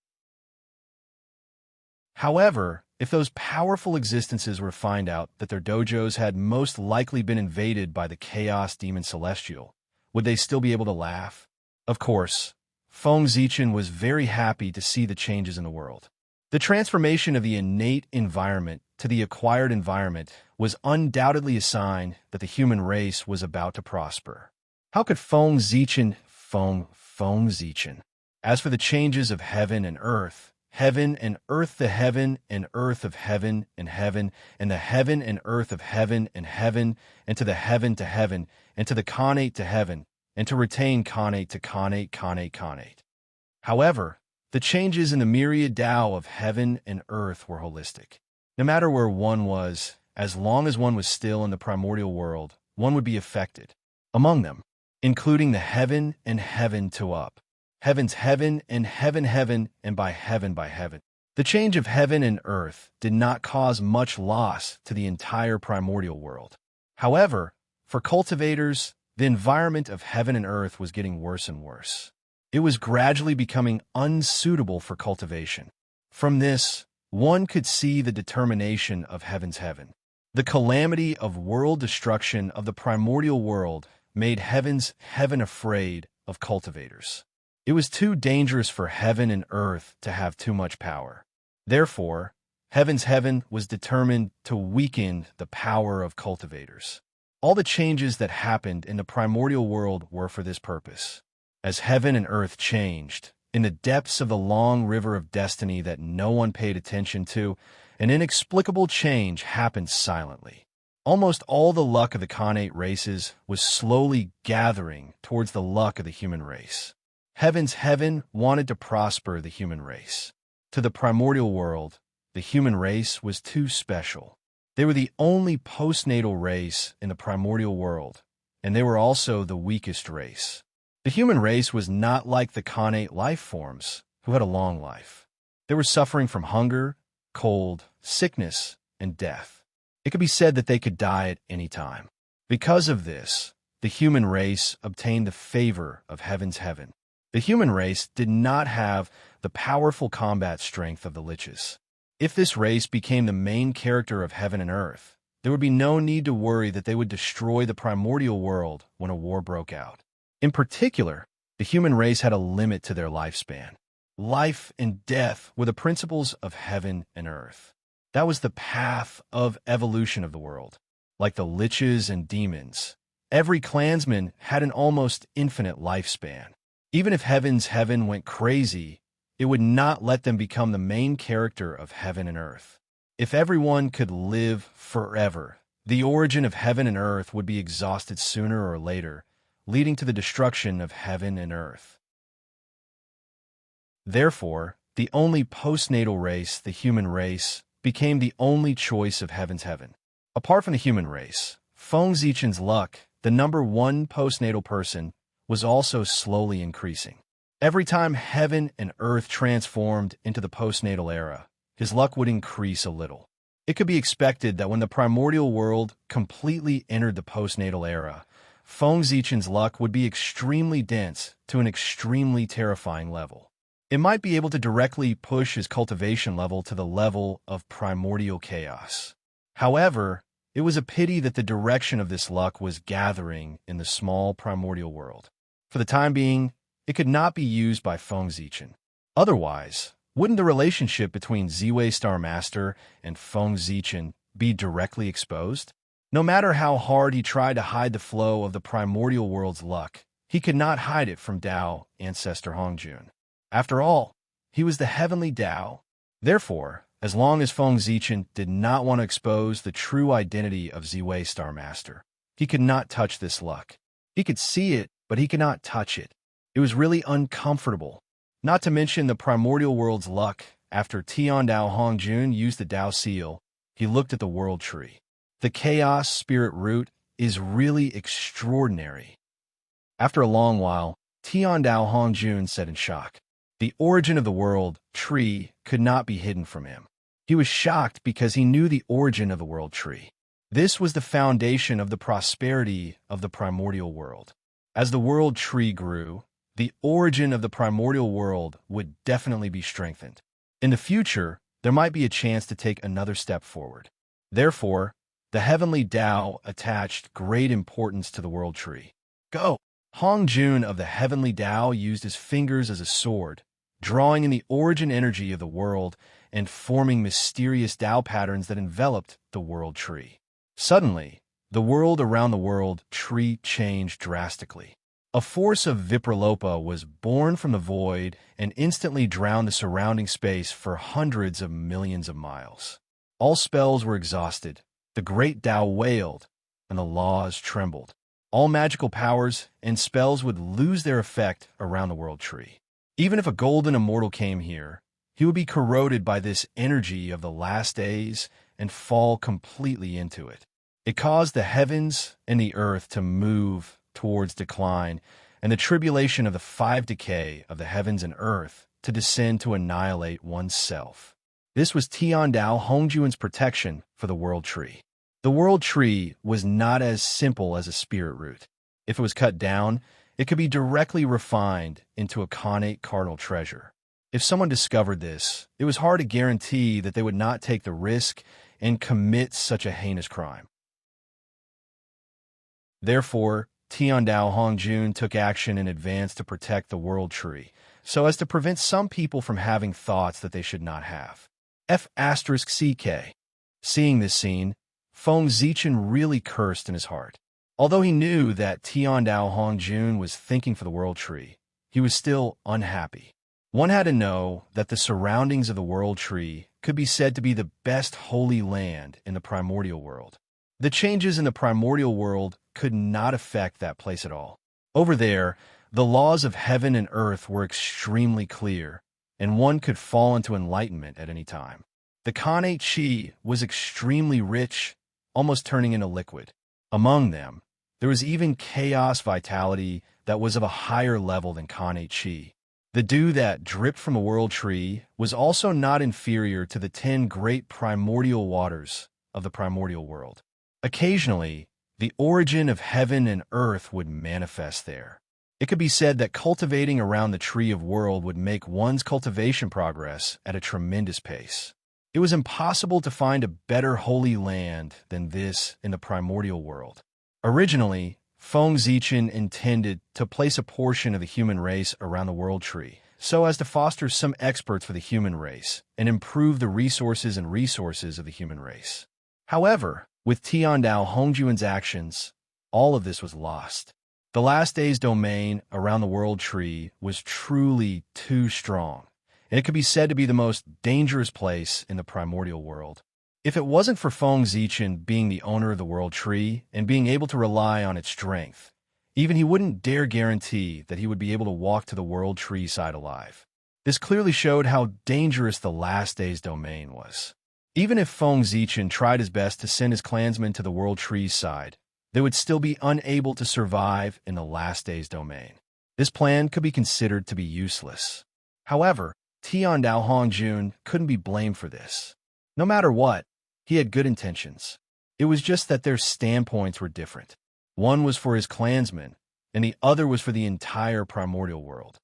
However, if those powerful existences were to find out that their dojos had most likely been invaded by the Chaos Demon Celestial, would they still be able to laugh? Of course, Feng Zichen was very happy to see the changes in the world. The transformation of the innate environment to the acquired environment was undoubtedly a sign that the human race was about to prosper. How could Feng Zichen? As for the changes of heaven and earth, the heaven and earth of heaven, and the heaven and earth of heaven, and to the heaven to heaven, and to the connate to heaven, and to retain connate to connate. However, the changes in the myriad Tao of heaven and earth were holistic. No matter where one was, as long as one was still in the primordial world, one would be affected. Among them, including the heaven and heaven to up, heaven's heaven and heaven, and by heaven. The change of heaven and earth did not cause much loss to the entire primordial world. However, for cultivators, the environment of heaven and earth was getting worse and worse. It was gradually becoming unsuitable for cultivation. From this, one could see the determination of heaven's heaven. The calamity of world destruction of the primordial world made heaven's heaven afraid of cultivators. It was too dangerous for heaven and earth to have too much power. Therefore, heaven's heaven was determined to weaken the power of cultivators. All the changes that happened in the primordial world were for this purpose. As heaven and earth changed, in the depths of the long river of destiny that no one paid attention to, an inexplicable change happened silently. Almost all the luck of the Khanate races was slowly gathering towards the luck of the human race. Heaven's heaven wanted to prosper the human race. To the primordial world, the human race was too special. They were the only postnatal race in the primordial world, and they were also the weakest race. The human race was not like the Khanate life forms, who had a long life. They were suffering from hunger, cold, sickness, and death. It could be said that they could die at any time. Because of this, the human race obtained the favor of heaven's heaven. The human race did not have the powerful combat strength of the liches. If this race became the main character of heaven and earth, there would be no need to worry that they would destroy the primordial world when a war broke out. In particular, the human race had a limit to their lifespan. Life and death were the principles of heaven and earth. That was the path of evolution of the world. Like the liches and demons, every clansman had an almost infinite lifespan. Even if heaven's heaven went crazy, it would not let them become the main character of heaven and earth. If everyone could live forever, the origin of heaven and earth would be exhausted sooner or later, leading to the destruction of heaven and earth. Therefore, the only postnatal race, the human race, became the only choice of heaven's heaven. Apart from the human race, Feng Zichen's luck, the number one postnatal person, was also slowly increasing. Every time heaven and earth transformed into the postnatal era, his luck would increase a little. It could be expected that when the primordial world completely entered the postnatal era, Feng Zichen's luck would be extremely dense to an extremely terrifying level. It might be able to directly push his cultivation level to the level of primordial chaos. However, it was a pity that the direction of this luck was gathering in the small primordial world. For the time being, it could not be used by Feng Zichen. Otherwise, wouldn't the relationship between Ziwei Star Master and Feng Zichen be directly exposed? No matter how hard he tried to hide the flow of the primordial world's luck, he could not hide it from Dao Ancestor Hongjun. After all, he was the heavenly Dao. Therefore, as long as Feng Zichen did not want to expose the true identity of Ziwei Star Master, he could not touch this luck. He could see it, but he could not touch it. It was really uncomfortable. Not to mention the primordial world's luck. After Tian Dao Hongjun used the Dao Seal, he looked at the world tree. The chaos spirit root is really extraordinary. After a long while, Tian Dao Hongjun said in shock, "The origin of the world tree could not be hidden from him." He was shocked because he knew the origin of the world tree. This was the foundation of the prosperity of the primordial world. As the world tree grew, the origin of the primordial world would definitely be strengthened. In the future, there might be a chance to take another step forward. Therefore, the heavenly Tao attached great importance to the world tree. Go! Hongjun of the heavenly Tao used his fingers as a sword, drawing in the origin energy of the world and forming mysterious Tao patterns that enveloped the world tree. Suddenly, the world around the world tree changed drastically. A force of Vipralopa was born from the void and instantly drowned the surrounding space for hundreds of millions of miles. All spells were exhausted, the great Tao wailed, and the laws trembled. All magical powers and spells would lose their effect around the world tree. Even if a golden immortal came here, he would be corroded by this energy of the last days and fall completely into it. It caused the heavens and the earth to move towards decline, and the tribulation of the five decay of the heavens and earth to descend to annihilate oneself. This was Tian Dao Hongjun's protection for the world tree. The world tree was not as simple as a spirit root. If it was cut down, it could be directly refined into a Khanate cardinal treasure. If someone discovered this, it was hard to guarantee that they would not take the risk and commit such a heinous crime. Therefore, Tiandao Hongjun took action in advance to protect the world tree, so as to prevent some people from having thoughts that they should not have. F***CK. Seeing this scene, Feng Zichen really cursed in his heart. Although he knew that Tiandao Hongjun was thinking for the world tree, he was still unhappy. One had to know that the surroundings of the world tree could be said to be the best holy land in the primordial world. The changes in the primordial world could not affect that place at all. Over there, the laws of heaven and earth were extremely clear, and one could fall into enlightenment at any time. The Kane Chi was extremely rich, almost turning into liquid. Among them, there was even chaos vitality that was of a higher level than Kane Chi. The dew that dripped from the world tree was also not inferior to the 10 great primordial waters of the primordial world. Occasionally, the origin of heaven and earth would manifest there. It could be said that cultivating around the tree of world would make one's cultivation progress at a tremendous pace. It was impossible to find a better holy land than this in the primordial world. Originally, Feng Zichen intended to place a portion of the human race around the world tree, so as to foster some experts for the human race and improve the resources of the human race. However, with Tiandao Hongjun's actions, all of this was lost. The last day's domain around the world tree was truly too strong, and it could be said to be the most dangerous place in the primordial world. If it wasn't for Feng Zichen being the owner of the world tree and being able to rely on its strength, even he wouldn't dare guarantee that he would be able to walk to the world tree side alive. This clearly showed how dangerous the last day's domain was. Even if Feng Zichen tried his best to send his clansmen to the world tree's side, they would still be unable to survive in the last day's domain. This plan could be considered to be useless. However, Tiandao Hongjun couldn't be blamed for this. No matter what, he had good intentions. It was just that their standpoints were different. One was for his clansmen, and the other was for the entire primordial world.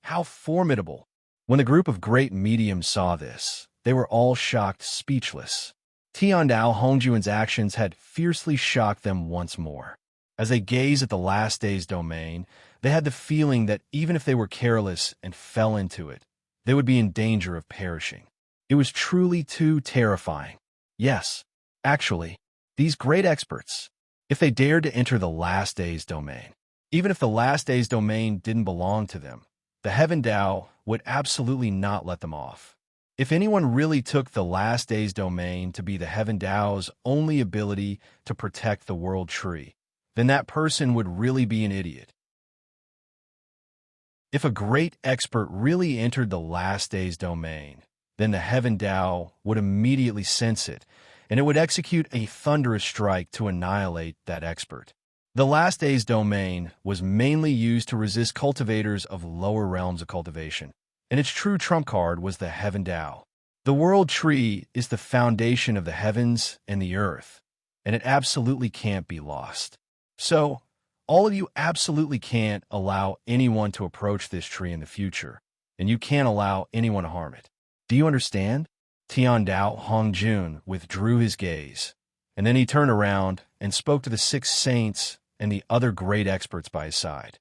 How formidable! When the group of great mediums saw this, they were all shocked speechless. Tiandao Hongjun's actions had fiercely shocked them once more. As they gazed at the last day's domain, they had the feeling that even if they were careless and fell into it, they would be in danger of perishing. It was truly too terrifying. Yes, actually, these great experts, if they dared to enter the last day's domain, even if the last day's domain didn't belong to them, the Heaven Tao would absolutely not let them off. If anyone really took the last day's domain to be the Heaven Tao's only ability to protect the world tree, then that person would really be an idiot. If a great expert really entered the last day's domain, then the Heaven Tao would immediately sense it, and it would execute a thunderous strike to annihilate that expert. The last day's domain was mainly used to resist cultivators of lower realms of cultivation, and its true trump card was the Heaven Tao. The world tree is the foundation of the heavens and the earth, and it absolutely can't be lost. So, all of you absolutely can't allow anyone to approach this tree in the future, and you can't allow anyone to harm it. Do you understand? Tiandao Hongjun withdrew his gaze, and then he turned around and spoke to the 6 saints and the other great experts by his side.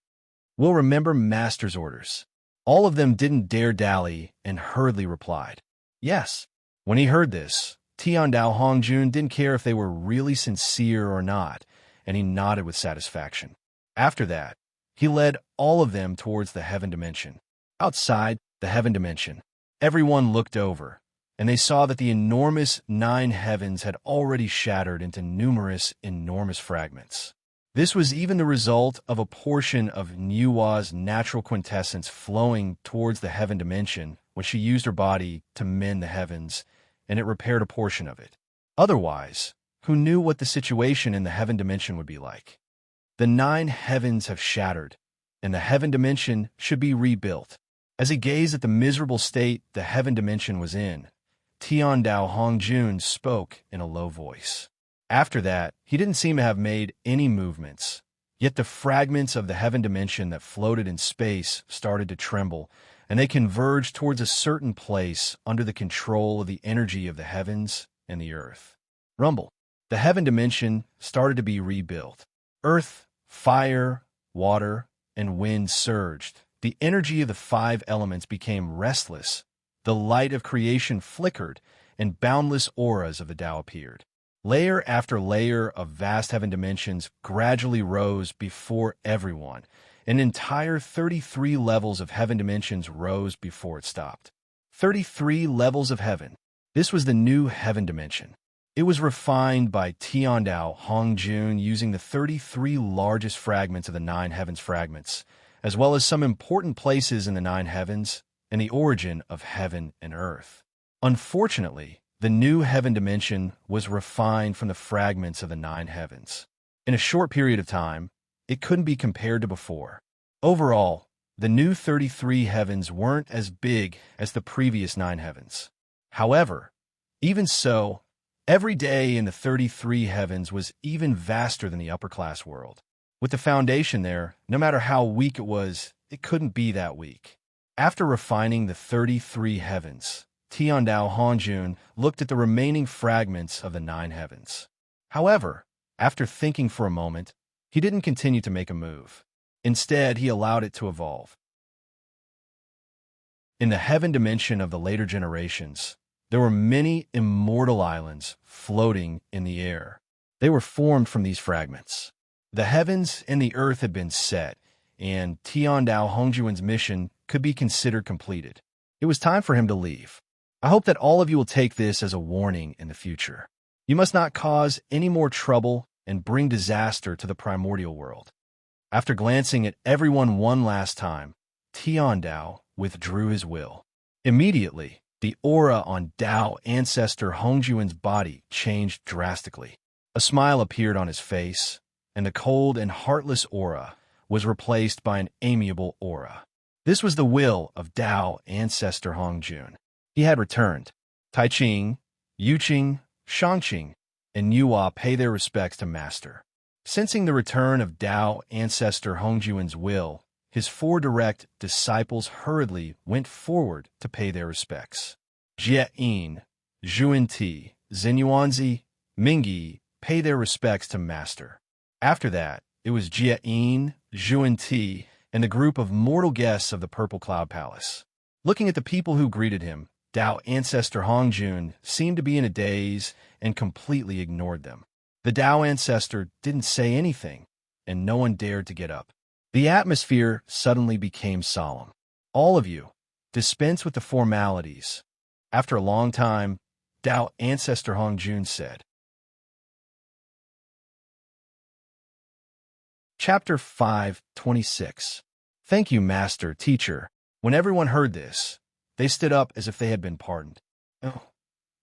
We'll remember Master's orders. All of them didn't dare dally and hurriedly replied, yes. When he heard this, Tiandao Hongjun didn't care if they were really sincere or not, and he nodded with satisfaction. After that, he led all of them towards the heaven dimension. Outside the heaven dimension, everyone looked over, and they saw that the enormous 9 heavens had already shattered into numerous enormous fragments. This was even the result of a portion of Nuwa's natural quintessence flowing towards the heaven dimension when she used her body to mend the heavens, and it repaired a portion of it. Otherwise, who knew what the situation in the heaven dimension would be like? The 9 heavens have shattered, and the heaven dimension should be rebuilt. As he gazed at the miserable state the heaven dimension was in, Tiandao Hongjun spoke in a low voice. After that, he didn't seem to have made any movements, yet the fragments of the heaven dimension that floated in space started to tremble, and they converged towards a certain place under the control of the energy of the heavens and the earth. Rumble. The heaven dimension started to be rebuilt. Earth Fire, water, and wind surged. The energy of the five elements became restless. The light of creation flickered, and boundless auras of the Tao appeared. Layer after layer of vast heaven dimensions gradually rose before everyone. An entire 33 levels of heaven dimensions rose before it stopped. 33 levels of heaven. This was the new heaven dimension. It was refined by Tiandao Hongjun using the 33 largest fragments of the nine heavens fragments, as well as some important places in the nine heavens and the origin of heaven and earth. Unfortunately, the new heaven dimension was refined from the fragments of the nine heavens. In a short period of time, it couldn't be compared to before. Overall, the new 33 heavens weren't as big as the previous 9 heavens. However, even so, every day in the 33 heavens was even vaster than the upper-class world. With the foundation there, no matter how weak it was, it couldn't be that weak. After refining the 33 heavens, Tiandao Hongjun looked at the remaining fragments of the 9 heavens. However, after thinking for a moment, he didn't continue to make a move. Instead, he allowed it to evolve. In the heaven dimension of the later generations, there were many immortal islands floating in the air. They were formed from these fragments. The heavens and the earth had been set, and Tiandao Hongjun's mission could be considered completed. It was time for him to leave. I hope that all of you will take this as a warning in the future. You must not cause any more trouble and bring disaster to the primordial world. After glancing at everyone one last time, Tiandao withdrew his will. Immediately, the aura on Tao ancestor Hongjun's body changed drastically. A smile appeared on his face, and the cold and heartless aura was replaced by an amiable aura. This was the will of Tao ancestor Hongjun. He had returned. Taiqing, Yuqing, Shangqing, and Yuhua pay their respects to Master. Sensing the return of Tao ancestor Hongjun's will, his 4 direct disciples hurriedly went forward to pay their respects. Jie-in, Zhuan-Ti, Zenyuanzi, Mingyi pay their respects to Master. After that, it was Jie-in, Zhuan-Ti, and the group of mortal guests of the Purple Cloud Palace. Looking at the people who greeted him, Tao ancestor Hongjun seemed to be in a daze and completely ignored them. The Tao ancestor didn't say anything, and no one dared to get up. The atmosphere suddenly became solemn. All of you, dispense with the formalities. After a long time, Tao ancestor Hongjun said. Chapter 5:26. Thank you, Master, Teacher. When everyone heard this, they stood up as if they had been pardoned. Oh,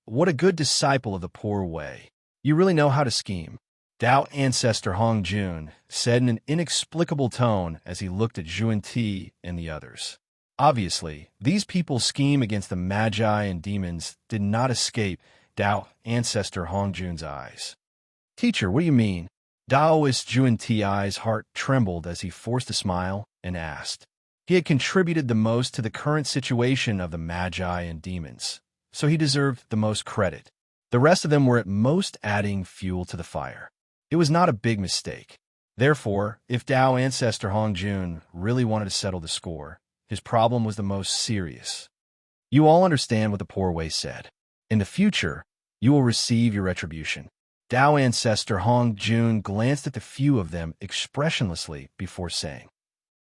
what a good disciple of the poor way. You really know how to scheme. Tao ancestor Hongjun said in an inexplicable tone as he looked at Zhuan-Ti and the others. Obviously, these people's scheme against the Magi and demons did not escape Tao ancestor Hongjun's eyes. Teacher, what do you mean? Daoist Zhuan-Ti's heart trembled as he forced a smile and asked. He had contributed the most to the current situation of the Magi and demons, so he deserved the most credit. The rest of them were at most adding fuel to the fire. It was not a big mistake. Therefore, if Tao ancestor Hongjun really wanted to settle the score, his problem was the most serious. You all understand what the poor way said. In the future, you will receive your retribution. Tao ancestor Hongjun glanced at the few of them expressionlessly before saying,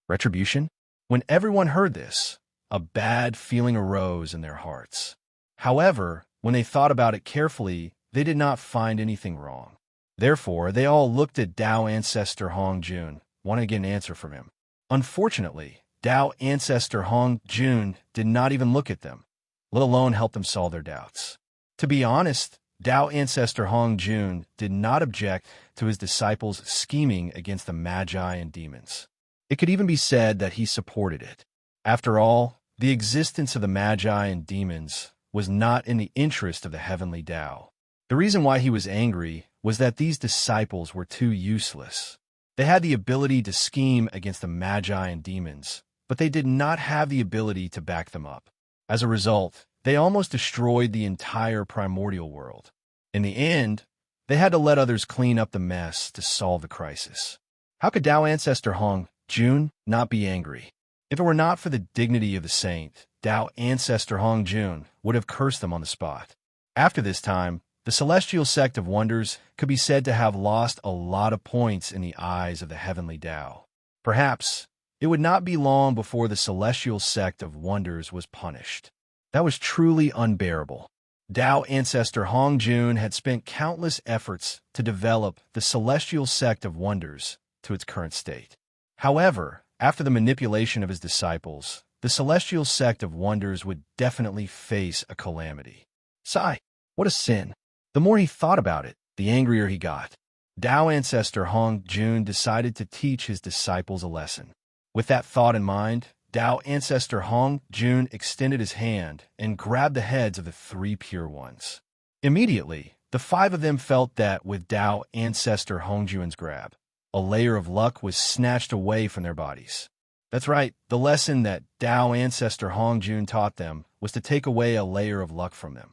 Retribution? When everyone heard this, a bad feeling arose in their hearts. However, when they thought about it carefully, they did not find anything wrong. Therefore, they all looked at Tao ancestor Hongjun, wanting to get an answer from him. Unfortunately, Tao ancestor Hongjun did not even look at them, let alone help them solve their doubts. To be honest, Tao ancestor Hongjun did not object to his disciples scheming against the Magi and demons. It could even be said that he supported it. After all, the existence of the Magi and demons was not in the interest of the heavenly Tao. The reason why he was angry was that these disciples were too useless. They had the ability to scheme against the Magi and demons, but they did not have the ability to back them up. As a result, they almost destroyed the entire primordial world. In the end, they had to let others clean up the mess to solve the crisis. How could Tao ancestor Hong Jun not be angry? If it were not for the dignity of the saint, Tao ancestor Hong Jun would have cursed them on the spot. After this time, the celestial sect of wonders could be said to have lost a lot of points in the eyes of the heavenly Tao. Perhaps it would not be long before the celestial sect of wonders was punished. That was truly unbearable. Tao ancestor Hong Jun had spent countless efforts to develop the celestial sect of wonders to its current state. However, after the manipulation of his disciples, the celestial sect of wonders would definitely face a calamity. Sigh, what a sin. The more he thought about it, the angrier he got. Tao ancestor Hong Jun decided to teach his disciples a lesson. With that thought in mind, Tao ancestor Hong Jun extended his hand and grabbed the heads of the 3 pure ones. Immediately, the 5 of them felt that with Tao ancestor Hong Jun's grab, a layer of luck was snatched away from their bodies. That's right, the lesson that Tao ancestor Hong Jun taught them was to take away a layer of luck from them.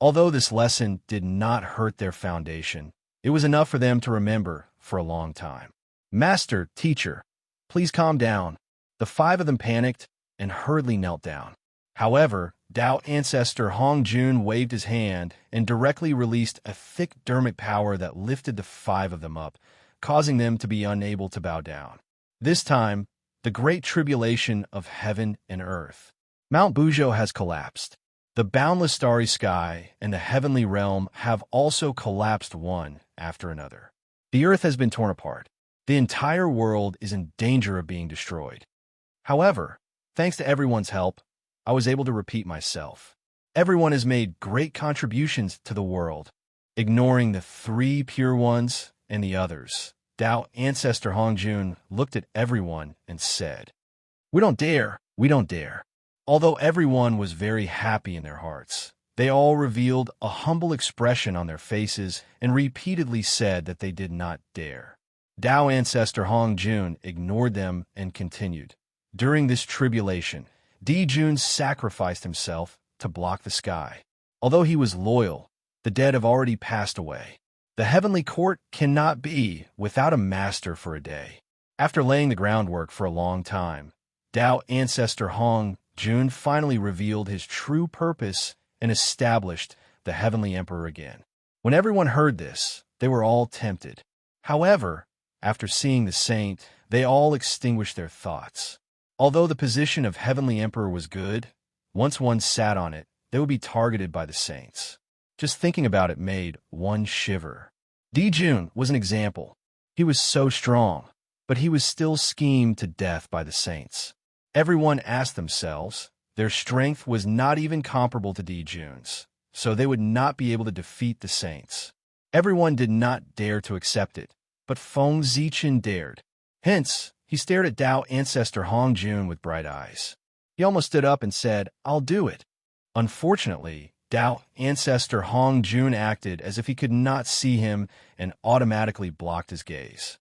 Although this lesson did not hurt their foundation, it was enough for them to remember for a long time. Master, teacher, please calm down. The 5 of them panicked and hurriedly knelt down. However, Tao ancestor Hong Jun waved his hand and directly released a thick dermic power that lifted the 5 of them up, causing them to be unable to bow down. This time, the great tribulation of heaven and earth. Mount Bujo has collapsed. The boundless starry sky and the heavenly realm have also collapsed one after another. The earth has been torn apart. The entire world is in danger of being destroyed. However, thanks to everyone's help, I was able to repeat myself. Everyone has made great contributions to the world, ignoring the 3 pure ones and the others. Tao ancestor Hong Jun looked at everyone and said, "We don't dare, we don't dare." Although everyone was very happy in their hearts, they all revealed a humble expression on their faces and repeatedly said that they did not dare. Tao ancestor Hong Jun ignored them and continued. During this tribulation, Di Jun sacrificed himself to block the sky. Although he was loyal, the dead have already passed away. The heavenly court cannot be without a master for a day. After laying the groundwork for a long time, Tao ancestor Hong Jun finally revealed his true purpose and established the heavenly emperor again. When everyone heard this, they were all tempted. However, after seeing the saint, they all extinguished their thoughts. Although the position of heavenly emperor was good, once one sat on it, they would be targeted by the saints. Just thinking about it made one shiver. Di Jun was an example. He was so strong, but he was still schemed to death by the saints. Everyone asked themselves, their strength was not even comparable to Di Jun's, so they would not be able to defeat the saints. Everyone did not dare to accept it, but Feng Zichen dared. Hence, he stared at Tao ancestor Hong Jun with bright eyes. He almost stood up and said, "I'll do it." Unfortunately, Tao ancestor Hong Jun acted as if he could not see him and automatically blocked his gaze.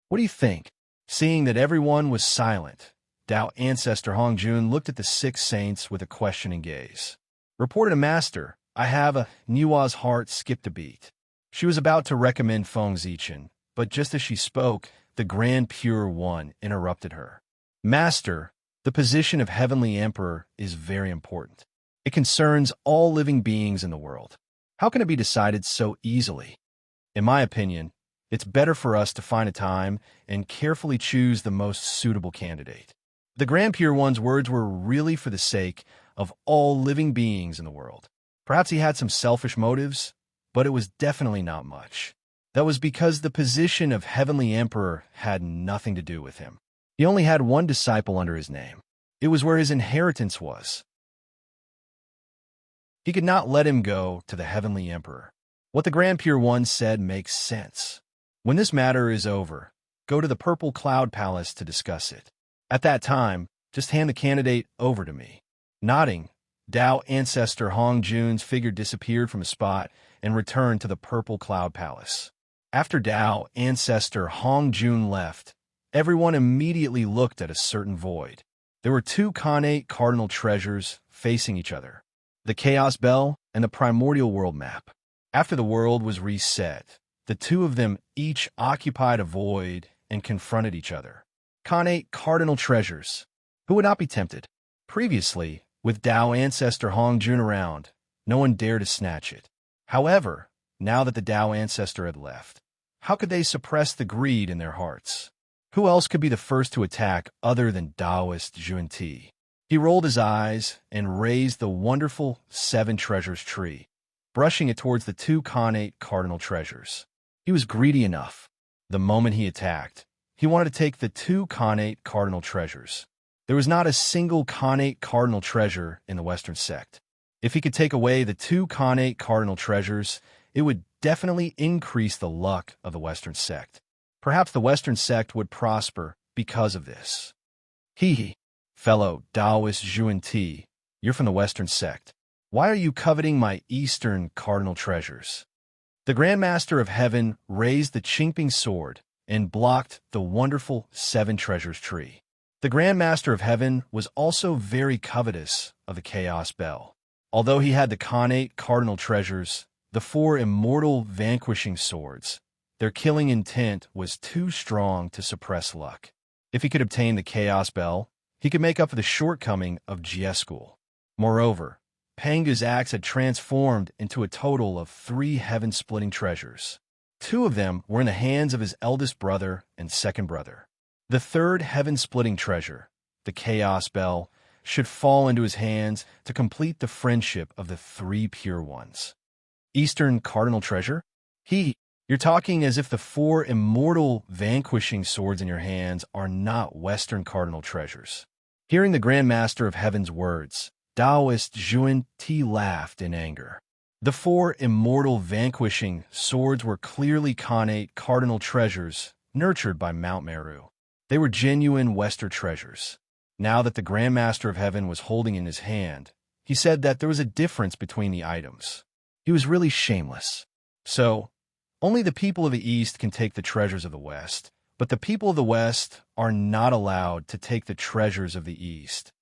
What do you think? Seeing that everyone was silent, Tao ancestor Hong Jun looked at the 6 saints with a questioning gaze. Reported a master, "I have a Nua's heart skipped a beat." She was about to recommend Feng Zichen, but just as she spoke, the Grand Pure One interrupted her. "Master, the position of Heavenly Emperor is very important. It concerns all living beings in the world. How can it be decided so easily? In my opinion, it's better for us to find a time and carefully choose the most suitable candidate." The Grand Pure One's words were really for the sake of all living beings in the world. Perhaps he had some selfish motives, but it was definitely not much. That was because the position of Heavenly Emperor had nothing to do with him. He only had one disciple under his name. It was where his inheritance was. He could not let him go to the Heavenly Emperor. What the Grand Pure One said makes sense. When this matter is over, go to the Purple Cloud Palace to discuss it. At that time, just hand the candidate over to me. Nodding, Tao ancestor Hong Jun's figure disappeared from a spot and returned to the Purple Cloud Palace. After Tao ancestor Hong Jun left, everyone immediately looked at a certain void. There were 2 connate cardinal treasures facing each other, the Chaos Bell and the Primordial World Map. After the world was reset, the two of them each occupied a void and confronted each other. Khanate cardinal treasures. Who would not be tempted? Previously, with Tao ancestor Hong Jun around, no one dared to snatch it. However, now that the Tao ancestor had left, how could they suppress the greed in their hearts? Who else could be the first to attack other than Taoist Junti? He rolled his eyes and raised the wonderful 7 treasures tree, brushing it towards the 2 Khanate cardinal treasures. He was greedy enough. The moment he attacked, he wanted to take the 2 Khanate cardinal treasures. There was not a single Khanate cardinal treasure in the Western sect. If he could take away the 2 Khanate cardinal treasures, it would definitely increase the luck of the Western sect. Perhaps the Western sect would prosper because of this. Hee, fellow Taoist Junti, you're from the Western sect. Why are you coveting my Eastern cardinal treasures? The Grand Master of Heaven raised the Qingping sword and blocked the wonderful 7 treasures tree. The Grand Master of Heaven was also very covetous of the Chaos Bell. Although he had the Khanate cardinal treasures, the 4 immortal vanquishing swords, their killing intent was too strong to suppress luck. If he could obtain the Chaos Bell, he could make up for the shortcoming of Jieskul. Moreover, Pangu's axe had transformed into a total of 3 heaven-splitting treasures. 2 of them were in the hands of his eldest brother and second brother. The 3rd heaven-splitting treasure, the Chaos Bell, should fall into his hands to complete the friendship of the 3 pure ones. Eastern cardinal treasure? You're talking as if the 4 immortal vanquishing swords in your hands are not Western cardinal treasures. Hearing the Grand Master of Heaven's words, Taoist Zhuan Ti laughed in anger. The 4 immortal vanquishing swords were clearly Khanate cardinal treasures nurtured by Mount Meru. They were genuine Western treasures. Now that the Grand Master of Heaven was holding in his hand, he said that there was a difference between the items. He was really shameless. So, only the people of the East can take the treasures of the West, but the people of the West are not allowed to take the treasures of the East.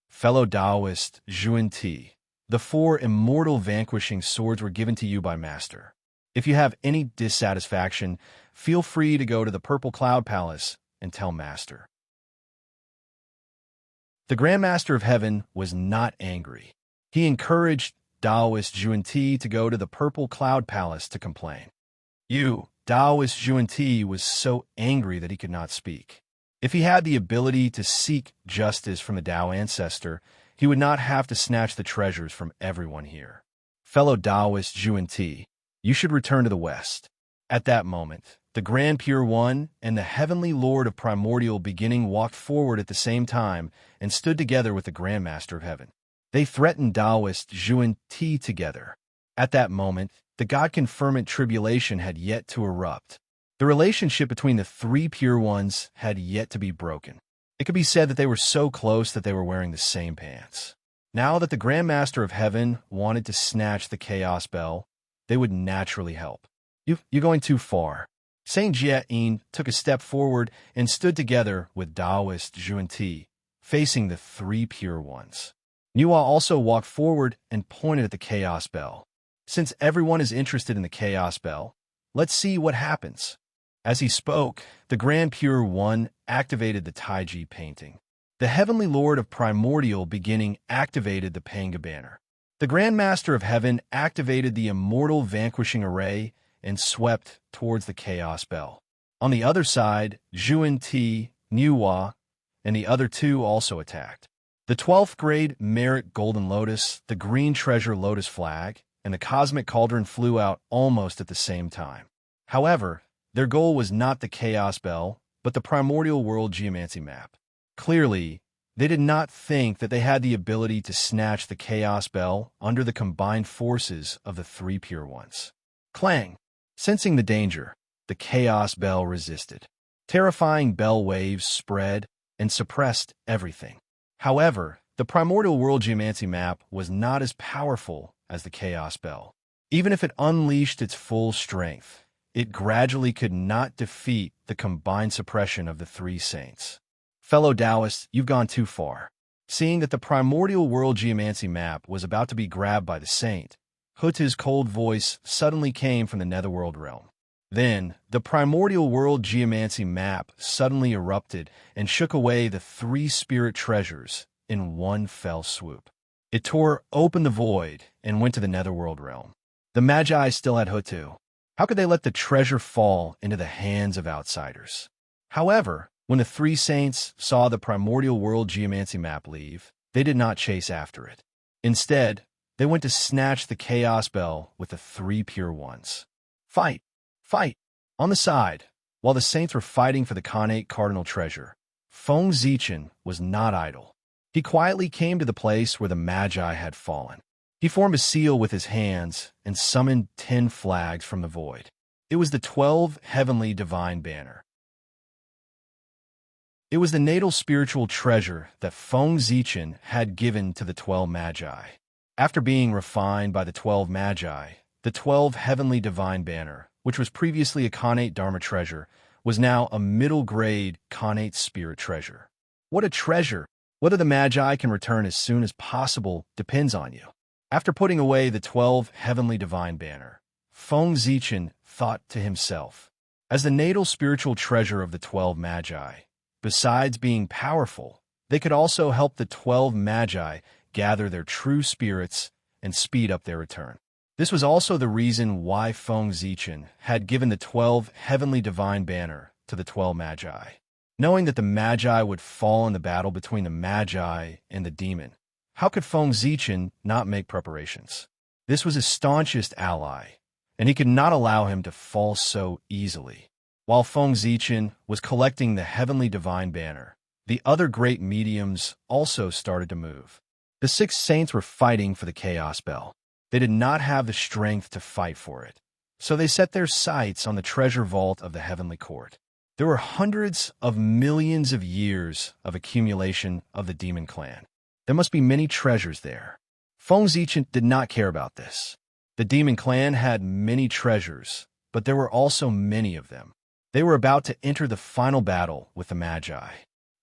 Fellow Taoist Junti, the 4 immortal vanquishing swords were given to you by Master. If you have any dissatisfaction, feel free to go to the Purple Cloud Palace and tell Master. The Grand Master of Heaven was not angry. He encouraged Taoist Junti to go to the Purple Cloud Palace to complain. Taoist Junti was so angry that he could not speak. If he had the ability to seek justice from the Tao ancestor, he would not have to snatch the treasures from everyone here. Fellow Taoist Junti, you should return to the West. At that moment, the Grand Pure One and the Heavenly Lord of Primordial Beginning walked forward at the same time and stood together with the Grand Master of Heaven. They threatened Taoist Junti together. At that moment, the God-confirmant tribulation had yet to erupt. The relationship between the 3 pure ones had yet to be broken. It could be said that they were so close that they were wearing the same pants. Now that the Grand Master of Heaven wanted to snatch the Chaos Bell, they would naturally help. You're going too far. Saint Jia-in took a step forward and stood together with Taoist Junti, facing the 3 pure ones. Nuwa also walked forward and pointed at the Chaos Bell. Since everyone is interested in the Chaos Bell, let's see what happens. As he spoke, the Grand Pure One activated the Taiji painting. The Heavenly Lord of Primordial Beginning activated the Panga banner. The Grand Master of Heaven activated the Immortal Vanquishing Array and swept towards the Chaos Bell. On the other side, Zhuan Ti, Nuwa, and the other 2 also attacked. The 12th grade Merit Golden Lotus, the Green Treasure Lotus Flag, and the Cosmic Cauldron flew out almost at the same time. However, their goal was not the Chaos Bell, but the Primordial World Geomancy map. Clearly, they did not think that they had the ability to snatch the Chaos Bell under the combined forces of the 3 pure ones. Clang! Sensing the danger, the Chaos Bell resisted. Terrifying bell waves spread and suppressed everything. However, the Primordial World Geomancy map was not as powerful as the Chaos Bell. Even if it unleashed its full strength, it gradually could not defeat the combined suppression of the 3 saints. Fellow Taoists, you've gone too far. Seeing that the Primordial World Geomancy map was about to be grabbed by the saint, Huta's cold voice suddenly came from the Netherworld realm. Then, the primordial world geomancy map suddenly erupted and shook away the three spirit treasures in one fell swoop. It tore open the void and went to the netherworld realm. The Magi still had Hutu. How could they let the treasure fall into the hands of outsiders? However, when the three saints saw the primordial world geomancy map leave, they did not chase after it. Instead, they went to snatch the chaos bell with the three pure ones. Fight! Fight! On the side, while the saints were fighting for the Khanate cardinal treasure, Feng Zichen was not idle. He quietly came to the place where the Magi had fallen. He formed a seal with his hands and summoned 10 flags from the void. It was the 12 heavenly divine banner. It was the natal spiritual treasure that Feng Zichen had given to the 12 Magi. After being refined by the 12 Magi, the 12 heavenly divine banner, which was previously a Khanate Dharma treasure, was now a middle-grade Khanate spirit treasure. What a treasure! Whether the Magi can return as soon as possible depends on you. After putting away the 12 heavenly divine banner, Feng Zichen thought to himself, as the natal spiritual treasure of the 12 Magi, besides being powerful, they could also help the 12 Magi gather their true spirits and speed up their return. This was also the reason why Feng Zichen had given the 12 heavenly divine banner to the 12 Magi. Knowing that the Magi would fall in the battle between the Magi and the demon, how could Feng Zichen not make preparations? This was his staunchest ally, and he could not allow him to fall so easily. While Feng Zichen was collecting the heavenly divine banner, the other great mediums also started to move. The 6 saints were fighting for the chaos bell. They did not have the strength to fight for it, so they set their sights on the treasure vault of the heavenly court. There were hundreds of millions of years of accumulation of the demon clan. There must be many treasures there. Feng Zichen did not care about this. The demon clan had many treasures, but there were also many of them. They were about to enter the final battle with the Magi.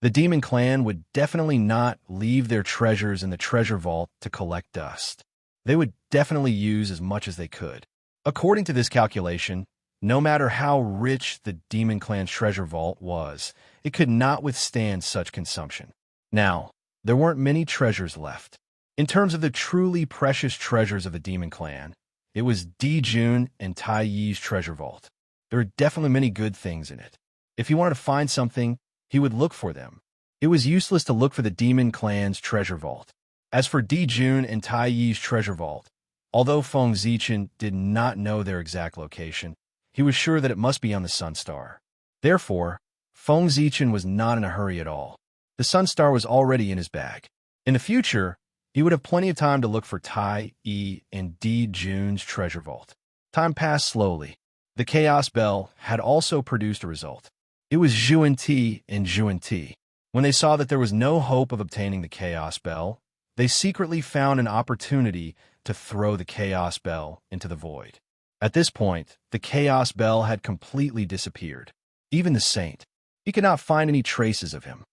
The demon clan would definitely not leave their treasures in the treasure vault to collect dust. They would definitely use as much as they could. According to this calculation, no matter how rich the demon clan's treasure vault was, it could not withstand such consumption. Now, there weren't many treasures left. In terms of the truly precious treasures of the demon clan, it was Di Jun and Tai Yi's treasure vault. There were definitely many good things in it. If he wanted to find something, he would look for them. It was useless to look for the demon clan's treasure vault. As for Di Jun and Tai Yi's treasure vault, although Feng Zichen did not know their exact location, he was sure that it must be on the Sun Star. Therefore, Feng Zichen was not in a hurry at all. The Sun Star was already in his bag. In the future, he would have plenty of time to look for Tai Yi and Di Jun's treasure vault. Time passed slowly. The Chaos Bell had also produced a result. It was Zhuan Ti and Zhuan Ti. When they saw that there was no hope of obtaining the Chaos Bell, they secretly found an opportunity to throw the Chaos Bell into the void. At this point, the Chaos Bell had completely disappeared. Even the saint. He could not find any traces of him.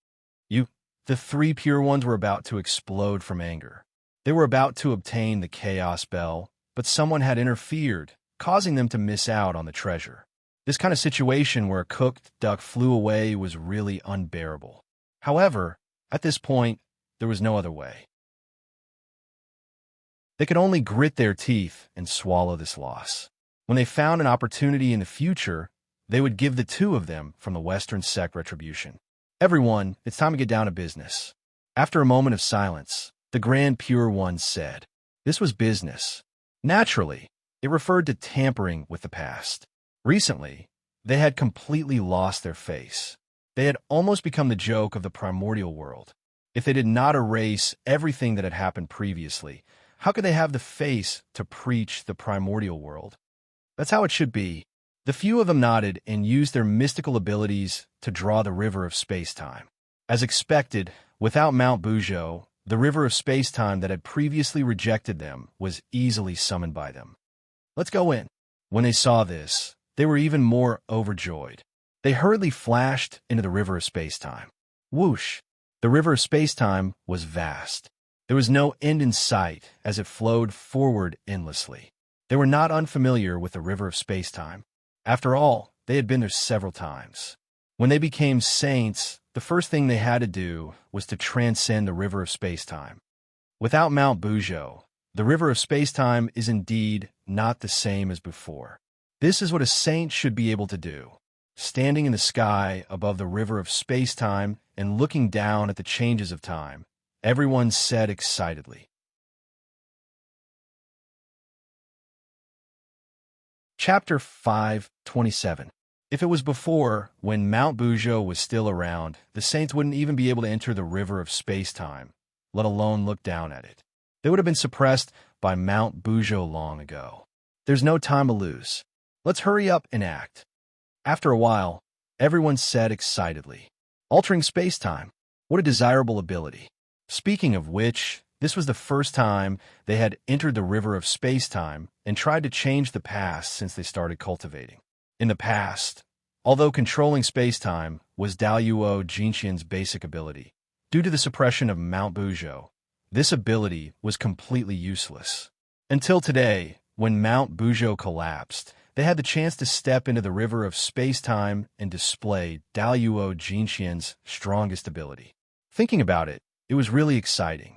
The 3 pure ones were about to explode from anger. They were about to obtain the Chaos Bell, but someone had interfered, causing them to miss out on the treasure. This kind of situation where a cooked duck flew away was really unbearable. However, at this point, there was no other way. They could only grit their teeth and swallow this loss. When they found an opportunity in the future, they would give the 2 of them from the Western sect retribution. Everyone, it's time to get down to business. After a moment of silence, the Grand Pure One said, this was business. Naturally, it referred to tampering with the past. Recently, they had completely lost their face. They had almost become the joke of the primordial world. If they did not erase everything that had happened previously, how could they have the face to preach the primordial world? That's how it should be. The few of them nodded and used their mystical abilities to draw the river of space-time. As expected, without Mount Bujo, the river of space-time that had previously rejected them was easily summoned by them. Let's go in. When they saw this, they were even more overjoyed. They hurriedly flashed into the river of space-time. Whoosh! The river of space-time was vast. There was no end in sight as it flowed forward endlessly. They were not unfamiliar with the river of space-time. After all, they had been there several times. When they became saints, the first thing they had to do was to transcend the river of space-time. Without Mount Bujo, the river of space-time is indeed not the same as before. This is what a saint should be able to do. Standing in the sky above the river of space-time and looking down at the changes of time, everyone said excitedly. Chapter 5:27. If it was before, when Mount Bujo was still around, the saints wouldn't even be able to enter the river of space-time, let alone look down at it. They would have been suppressed by Mount Bujo long ago. There's no time to lose. Let's hurry up and act. After a while, everyone said excitedly, altering space-time. What a desirable ability. Speaking of which, this was the first time they had entered the river of space-time and tried to change the past since they started cultivating. In the past, although controlling space-time was Daluo Jinxian's basic ability, due to the suppression of Mount Bujo, this ability was completely useless. Until today, when Mount Bujo collapsed, they had the chance to step into the river of space-time and display Daluo Jinxian's strongest ability. Thinking about it, it was really exciting.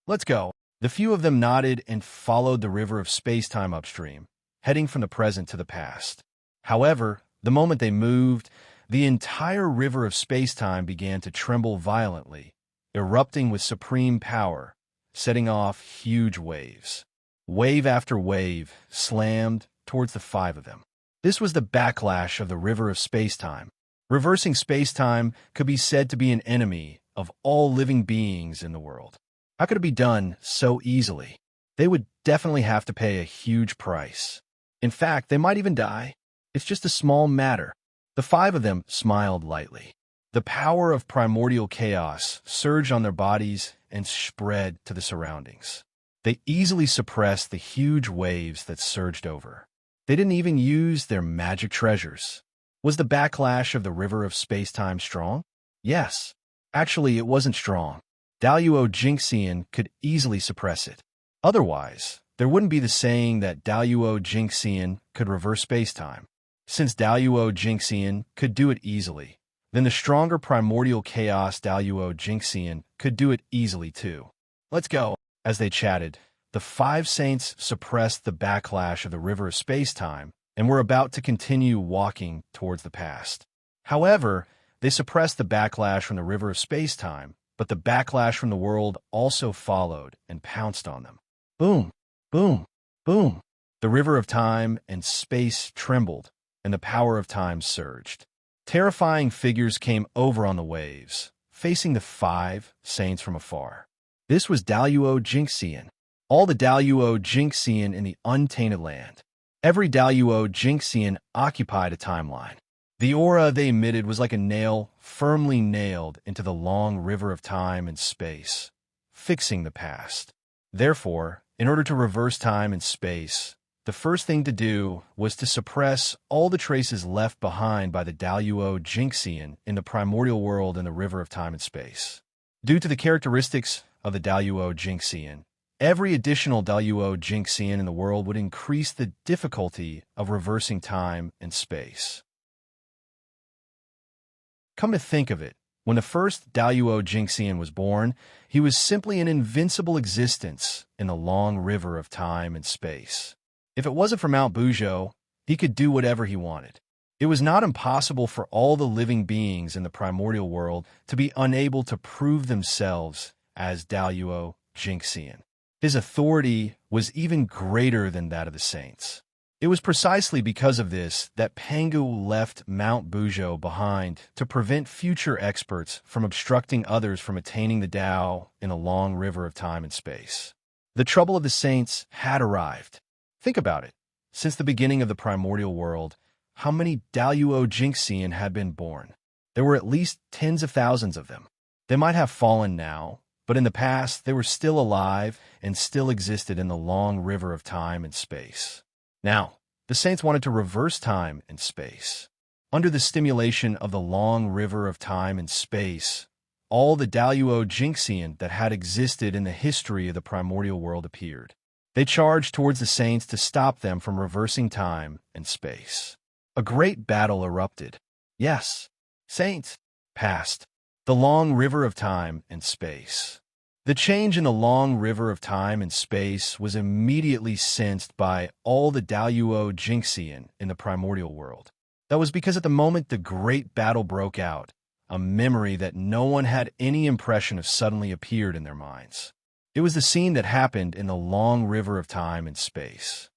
Let's go. The few of them nodded and followed the river of space-time upstream, heading from the present to the past. However, the moment they moved, the entire river of space-time began to tremble violently, erupting with supreme power, setting off huge waves. Wave after wave slammed towards the five of them. This was the backlash of the river of space-time. Reversing space-time could be said to be an enemy of all living beings in the world. How could it be done so easily? They would definitely have to pay a huge price. In fact, they might even die. It's just a small matter. The five of them smiled lightly. The power of primordial chaos surged on their bodies and spread to the surroundings. They easily suppressed the huge waves that surged over. They didn't even use their magic treasures. Was the backlash of the river of space-time strong? Yes. Actually, it wasn't strong. Daluo Jinxian could easily suppress it. Otherwise, there wouldn't be the saying that Daluo Jinxian could reverse space-time. Since Daluo Jinxian could do it easily, then the stronger primordial chaos Daluo Jinxian could do it easily too. Let's go. As they chatted, the five saints suppressed the backlash of the river of space-time and were about to continue walking towards the past. However, they suppressed the backlash from the river of space-time, but the backlash from the world also followed and pounced on them. Boom, boom, boom. The river of time and space trembled, and the power of time surged. Terrifying figures came over on the waves, facing the five saints from afar. This was Daluo Jinxian, all the Daluo Jinxian in the untainted land. Every Daluo Jinxian occupied a timeline. The aura they emitted was like a nail firmly nailed into the long river of time and space, fixing the past. Therefore, in order to reverse time and space, the first thing to do was to suppress all the traces left behind by the Daluo Jinxian in the primordial world and the river of time and space. Due to the characteristics of the Daluo Jinxian, every additional Daluo Jinxian in the world would increase the difficulty of reversing time and space. Come to think of it, when the first Daluo Jinxian was born, he was simply an invincible existence in the long river of time and space. If it wasn't for Mount Bujo, he could do whatever he wanted. It was not impossible for all the living beings in the primordial world to be unable to prove themselves as Daluo Jinxian. His authority was even greater than that of the saints. It was precisely because of this that Pangu left Mount Bujo behind to prevent future experts from obstructing others from attaining the Tao in a long river of time and space. The trouble of the saints had arrived. Think about it. Since the beginning of the primordial world, how many Daluo Jinxian had been born? There were at least tens of thousands of them. They might have fallen now, but in the past they were still alive and still existed in the long river of time and space. Now, the saints wanted to reverse time and space. Under the stimulation of the long river of time and space, all the Daluo Jinxian that had existed in the history of the primordial world appeared. They charged towards the saints to stop them from reversing time and space. A great battle erupted. Yes, saints passed the long river of time and space. The change in the long river of time and space was immediately sensed by all the Daluo Jinxian in the primordial world. That was because at the moment the great battle broke out, a memory that no one had any impression of suddenly appeared in their minds. It was the scene that happened in the long river of time and space.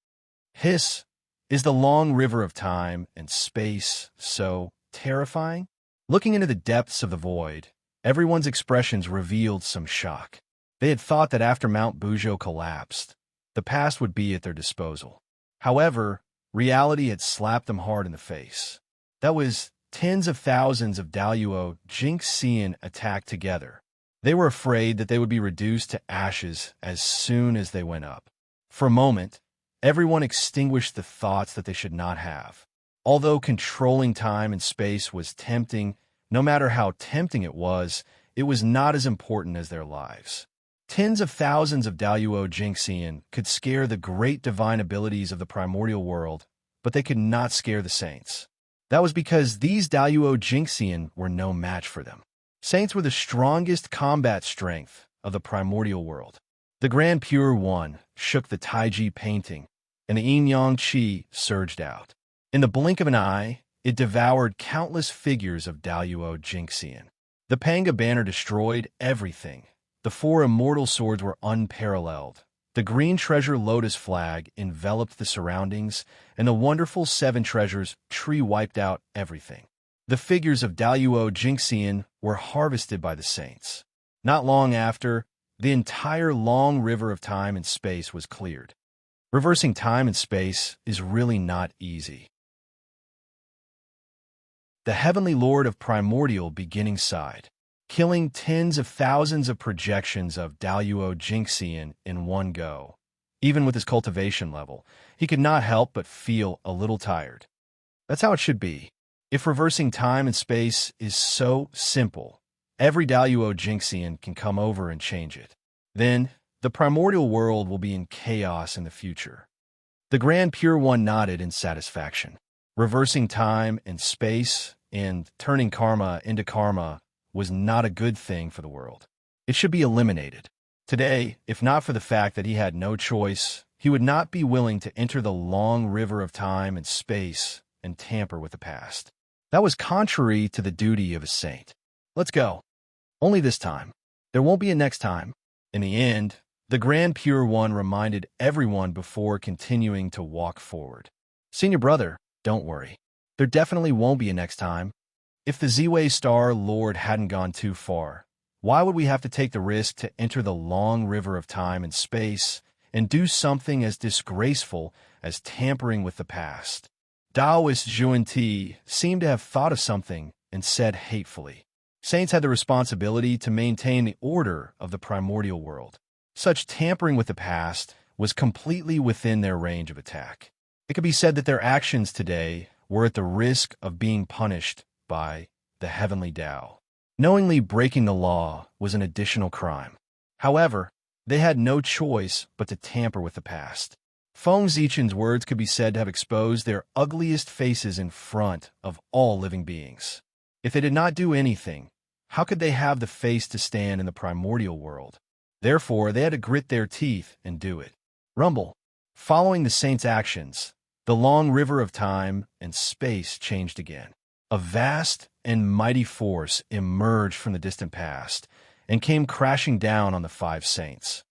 Hiss, is the long river of time and space so terrifying? Looking into the depths of the void, everyone's expressions revealed some shock. They had thought that after Mount Bujo collapsed, the past would be at their disposal. However, reality had slapped them hard in the face. That was tens of thousands of Daluo Jinxian attacked together. They were afraid that they would be reduced to ashes as soon as they went up. For a moment, everyone extinguished the thoughts that they should not have. Although controlling time and space was tempting, no matter how tempting it was not as important as their lives. Tens of thousands of Daluo Jinxian could scare the great divine abilities of the primordial world, but they could not scare the saints. That was because these Daluo Jinxian were no match for them. Saints were the strongest combat strength of the primordial world. The Grand Pure One shook the Taiji painting, and the Yin-Yang Qi surged out. In the blink of an eye, it devoured countless figures of Daluo Jinxian. The Panga banner destroyed everything. The 4 immortal swords were unparalleled. The green treasure lotus flag enveloped the surroundings, and the wonderful 7 treasures tree wiped out everything. The figures of Daluo Jinxian were harvested by the saints. Not long after, the entire long river of time and space was cleared. Reversing time and space is really not easy. The Heavenly Lord of Primordial Beginning sighed, killing tens of thousands of projections of Daluo Jinxian in one go. Even with his cultivation level, he could not help but feel a little tired. That's how it should be. If reversing time and space is so simple, every Daluo Jinxian can come over and change it. Then, the primordial world will be in chaos in the future. The Grand Pure One nodded in satisfaction. Reversing time and space and turning karma into karma was not a good thing for the world. It should be eliminated. Today, if not for the fact that he had no choice, he would not be willing to enter the long river of time and space and tamper with the past. That was contrary to the duty of a saint. Let's go. Only this time. There won't be a next time. In the end, the Grand Pure One reminded everyone before continuing to walk forward. Senior brother, don't worry. There definitely won't be a next time. If the Ziwei Star Lord hadn't gone too far, why would we have to take the risk to enter the long river of time and space and do something as disgraceful as tampering with the past? Taoist Zhuan-Ti seemed to have thought of something and said hatefully, Saints had the responsibility to maintain the order of the primordial world. Such tampering with the past was completely within their range of attack. It could be said that their actions today were at the risk of being punished by the heavenly Tao. Knowingly breaking the law was an additional crime. However, they had no choice but to tamper with the past. Feng Zichen's words could be said to have exposed their ugliest faces in front of all living beings. If they did not do anything, how could they have the face to stand in the primordial world? Therefore, they had to grit their teeth and do it. Rumble. Following the saints' actions, the long river of time and space changed again. A vast and mighty force emerged from the distant past and came crashing down on the 5 saints.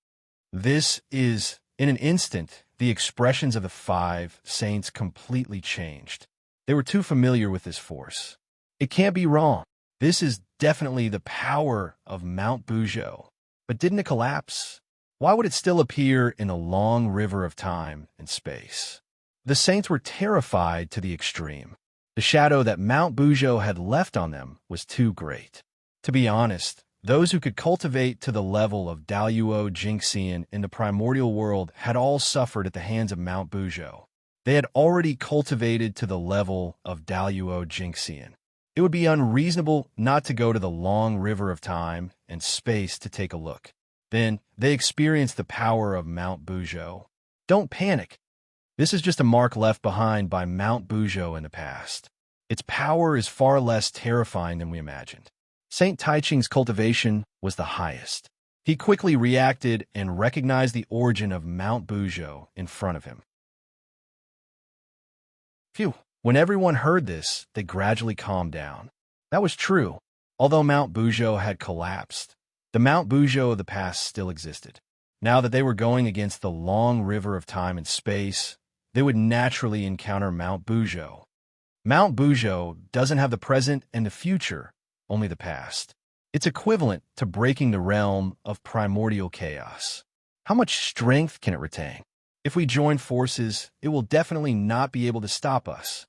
In an instant, the expressions of the 5 saints completely changed. They were too familiar with this force. It can't be wrong. This is definitely the power of Mount Bujo. But didn't it collapse? Why would it still appear in the long river of time and space? The saints were terrified to the extreme. The shadow that Mount Bujo had left on them was too great. To be honest, those who could cultivate to the level of Daluo Jinxian in the primordial world had all suffered at the hands of Mount Bujo. They had already cultivated to the level of Daluo Jinxian. It would be unreasonable not to go to the long river of time and space to take a look. Then they experienced the power of Mount Bujo. Don't panic. This is just a mark left behind by Mount Buzhou in the past. Its power is far less terrifying than we imagined. Saint Taiching's cultivation was the highest. He quickly reacted and recognized the origin of Mount Buzhou in front of him. Phew! When everyone heard this, they gradually calmed down. That was true. Although Mount Buzhou had collapsed, the Mount Buzhou of the past still existed. Now that they were going against the long river of time and space, they would naturally encounter Mount Buzhou. Mount Buzhou doesn't have the present and the future, only the past. It's equivalent to breaking the realm of primordial chaos. How much strength can it retain? If we join forces, it will definitely not be able to stop us.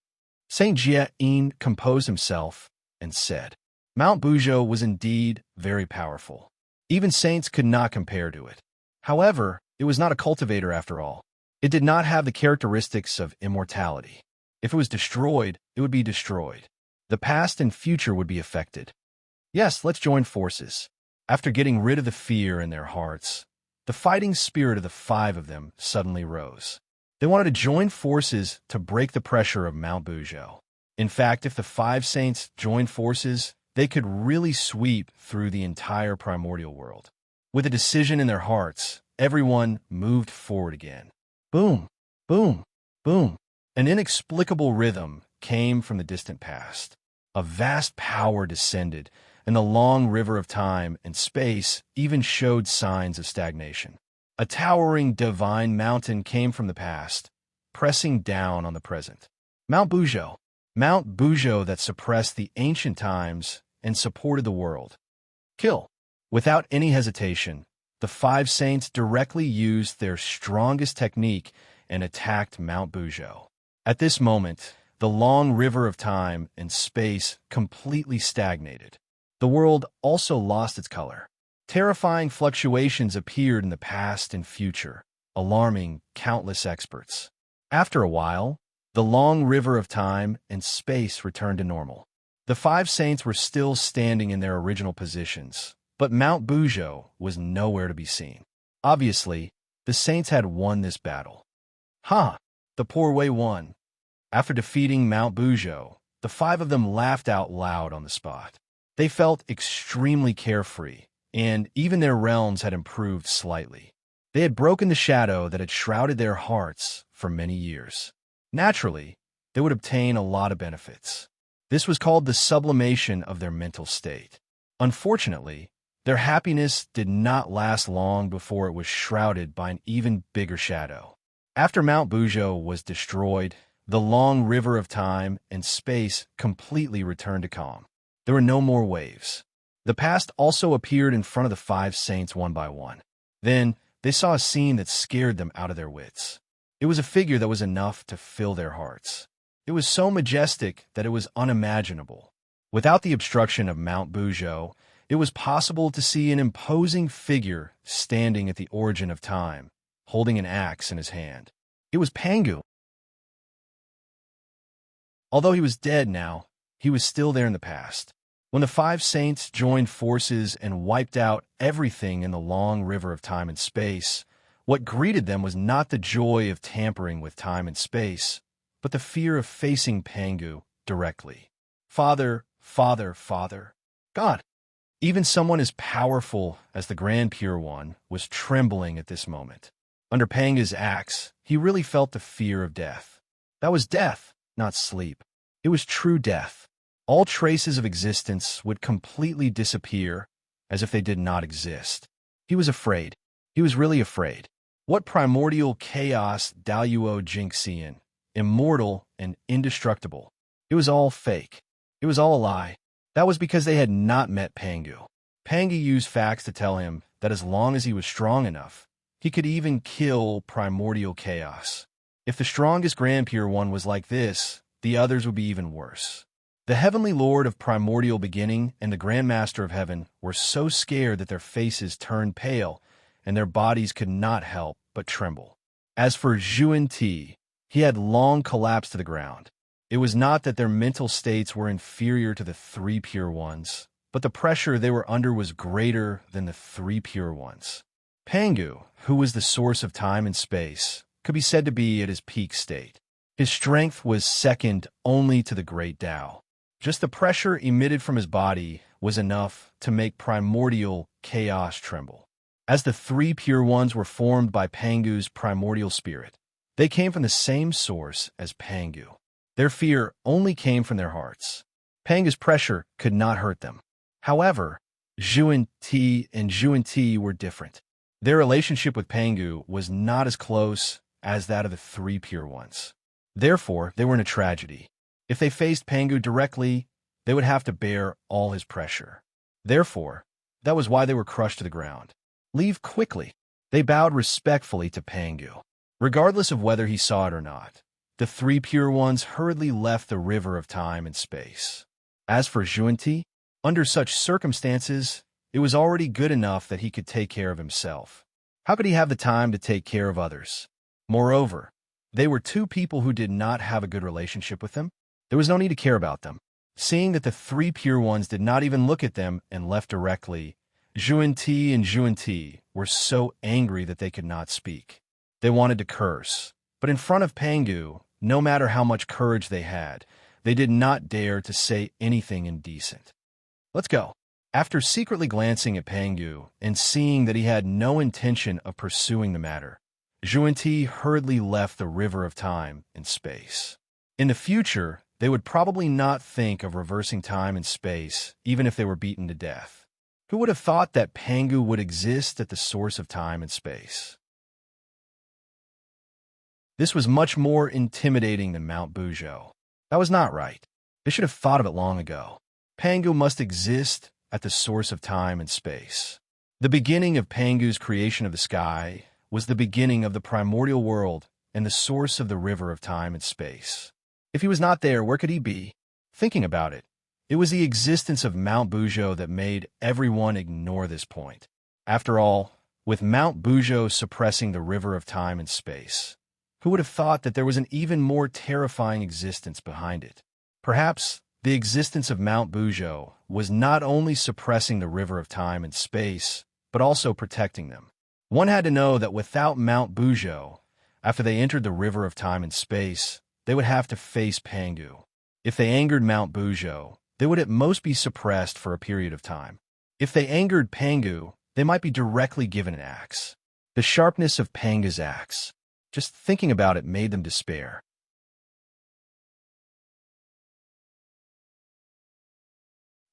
Saint Jie-in composed himself and said, Mount Buzhou was indeed very powerful. Even saints could not compare to it. However, it was not a cultivator after all. It did not have the characteristics of immortality. If it was destroyed, it would be destroyed. The past and future would be affected. Yes, let's join forces. After getting rid of the fear in their hearts, the fighting spirit of the five of them suddenly rose. They wanted to join forces to break the pressure of Mount Buzhou. In fact, if the five saints joined forces, they could really sweep through the entire primordial world. With a decision in their hearts, everyone moved forward again. Boom, boom, boom. An inexplicable rhythm came from the distant past. A vast power descended, and the long river of time and space even showed signs of stagnation. A towering divine mountain came from the past, pressing down on the present. Mount Buzhou that suppressed the ancient times and supported the world. Kill. Without any hesitation, the five saints directly used their strongest technique and attacked Mount Buzhou. At this moment, the long river of time and space completely stagnated. The world also lost its color. Terrifying fluctuations appeared in the past and future, alarming countless experts. After a while, the long river of time and space returned to normal. The five saints were still standing in their original positions, but Mount Buzhou was nowhere to be seen. Obviously, the saints had won this battle. The poor way won. After defeating Mount Buzhou, the five of them laughed out loud on the spot. They felt extremely carefree, and even their realms had improved slightly. They had broken the shadow that had shrouded their hearts for many years. Naturally, they would obtain a lot of benefits. This was called the sublimation of their mental state. Unfortunately, their happiness did not last long before it was shrouded by an even bigger shadow. After Mount Buzhou was destroyed, the long river of time and space completely returned to calm. There were no more waves. The past also appeared in front of the five saints one by one. Then, they saw a scene that scared them out of their wits. It was a figure that was enough to fill their hearts. It was so majestic that it was unimaginable. Without the obstruction of Mount Buzhou, it was possible to see an imposing figure standing at the origin of time, holding an axe in his hand. It was Pangu. Although he was dead now, he was still there in the past. When the five saints joined forces and wiped out everything in the long river of time and space, what greeted them was not the joy of tampering with time and space, but the fear of facing Pangu directly. Father, Father, Father, God. Even someone as powerful as the Grand Pure One was trembling at this moment. Under Pangu's axe, he really felt the fear of death. That was death, not sleep. It was true death. All traces of existence would completely disappear as if they did not exist. He was afraid. He was really afraid. What primordial chaos Daluo Jinxian, immortal and indestructible. It was all fake. It was all a lie. That was because they had not met Pangu. Pangu used facts to tell him that as long as he was strong enough, he could even kill primordial chaos. If the strongest Grand Pure One was like this, the others would be even worse. The Heavenly Lord of Primordial Beginning and the Grand Master of Heaven were so scared that their faces turned pale and their bodies could not help but tremble. As for Zhuan Ti, he had long collapsed to the ground. It was not that their mental states were inferior to the three Pure Ones, but the pressure they were under was greater than the three Pure Ones. Pangu, who was the source of time and space, could be said to be at his peak state. His strength was second only to the great Tao. Just the pressure emitted from his body was enough to make primordial chaos tremble. As the three pure ones were formed by Pangu's primordial spirit, they came from the same source as Pangu. Their fear only came from their hearts. Pangu's pressure could not hurt them. However, Zhuan-Ti and Zhuan-Ti were different. Their relationship with Pangu was not as close as that of the three pure ones. Therefore, they were in a tragedy. If they faced Pangu directly, they would have to bear all his pressure. Therefore, that was why they were crushed to the ground. Leave quickly. They bowed respectfully to Pangu. Regardless of whether he saw it or not, the three pure ones hurriedly left the river of time and space. As for Zhuan-Ti, under such circumstances, it was already good enough that he could take care of himself. How could he have the time to take care of others? Moreover, they were two people who did not have a good relationship with them. There was no need to care about them. Seeing that the three pure ones did not even look at them and left directly, Zhuan-Ti and Zhuan-Ti were so angry that they could not speak. They wanted to curse, but in front of Pangu, no matter how much courage they had, they did not dare to say anything indecent. Let's go. After secretly glancing at Pangu and seeing that he had no intention of pursuing the matter, Zhuan-Ti hurriedly left the river of time and space. In the future, they would probably not think of reversing time and space, even if they were beaten to death. Who would have thought that Pangu would exist at the source of time and space? This was much more intimidating than Mount Buzhou. That was not right. They should have thought of it long ago. Pangu must exist at the source of time and space. The beginning of Pangu's creation of the sky was the beginning of the primordial world and the source of the river of time and space. If he was not there, where could he be? Thinking about it, it was the existence of Mount Buzhou that made everyone ignore this point. After all, with Mount Buzhou suppressing the river of time and space, who would have thought that there was an even more terrifying existence behind it? Perhaps the existence of Mount Buzhou was not only suppressing the river of time and space, but also protecting them. One had to know that without Mount Buzhou, after they entered the river of time and space, they would have to face Pangu. If they angered Mount Buzhou, they would at most be suppressed for a period of time. If they angered Pangu, they might be directly given an axe. The sharpness of Pangu's axe, just thinking about it, made them despair.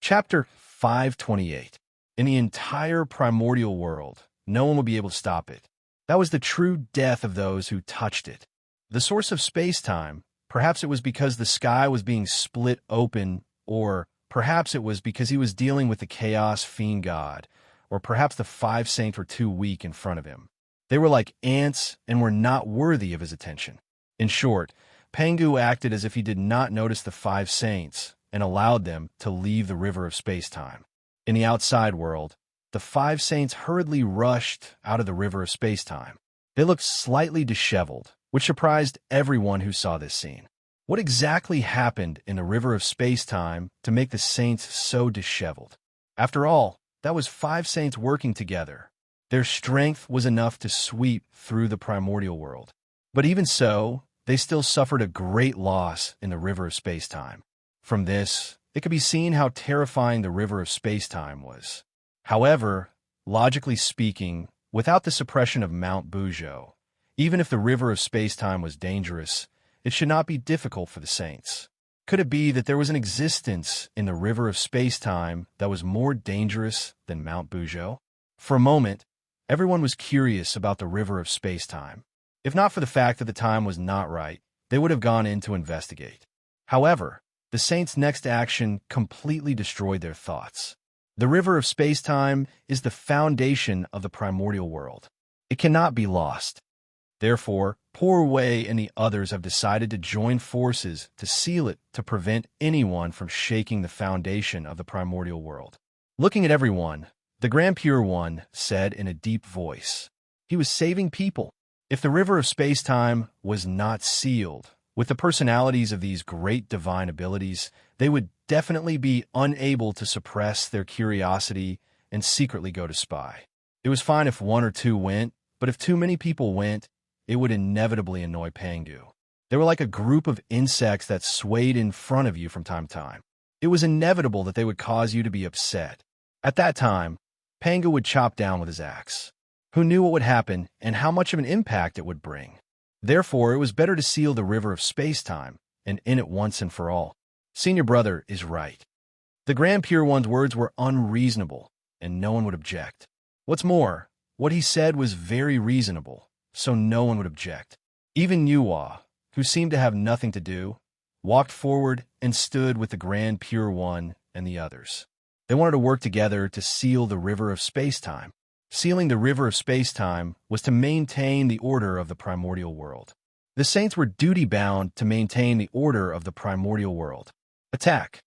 Chapter 528. In the entire primordial world, no one would be able to stop it. That was the true death of those who touched it. The source of space-time, perhaps it was because the sky was being split open, or perhaps it was because he was dealing with the chaos fiend god, or perhaps the five saints were too weak in front of him. They were like ants and were not worthy of his attention. In short, Pangu acted as if he did not notice the five saints and allowed them to leave the river of space-time. In the outside world, the five saints hurriedly rushed out of the river of space-time. They looked slightly disheveled, which surprised everyone who saw this scene. What exactly happened in the river of space-time to make the saints so disheveled? After all, that was five saints working together. Their strength was enough to sweep through the primordial world. But even so, they still suffered a great loss in the river of space-time. From this, it could be seen how terrifying the river of space-time was. However, logically speaking, without the suppression of Mount Buzhou, even if the river of space-time was dangerous, it should not be difficult for the saints. Could it be that there was an existence in the river of space-time that was more dangerous than Mount Buzhou? For a moment, everyone was curious about the river of space-time. If not for the fact that the time was not right, they would have gone in to investigate. However, the saints' next action completely destroyed their thoughts. The river of space-time is the foundation of the primordial world. It cannot be lost. Therefore, Poor Wei and the others have decided to join forces to seal it to prevent anyone from shaking the foundation of the primordial world. Looking at everyone, the Grand Pure One said in a deep voice, he was saving people. If the river of space-time was not sealed, with the personalities of these great divine abilities, they would definitely be unable to suppress their curiosity and secretly go to spy. It was fine if one or two went, but if too many people went, it would inevitably annoy Pangu. They were like a group of insects that swayed in front of you from time to time. It was inevitable that they would cause you to be upset. At that time, Pangu would chop down with his axe. Who knew what would happen and how much of an impact it would bring? Therefore, it was better to seal the river of space-time and end it once and for all. Senior brother is right. The Grand Pure One's words were unreasonable, and no one would object. What's more, what he said was very reasonable, so no one would object. Even Yuhua, who seemed to have nothing to do, walked forward and stood with the Grand Pure One and the others. They wanted to work together to seal the river of space-time. Sealing the river of space-time was to maintain the order of the primordial world. The saints were duty-bound to maintain the order of the primordial world. Attack!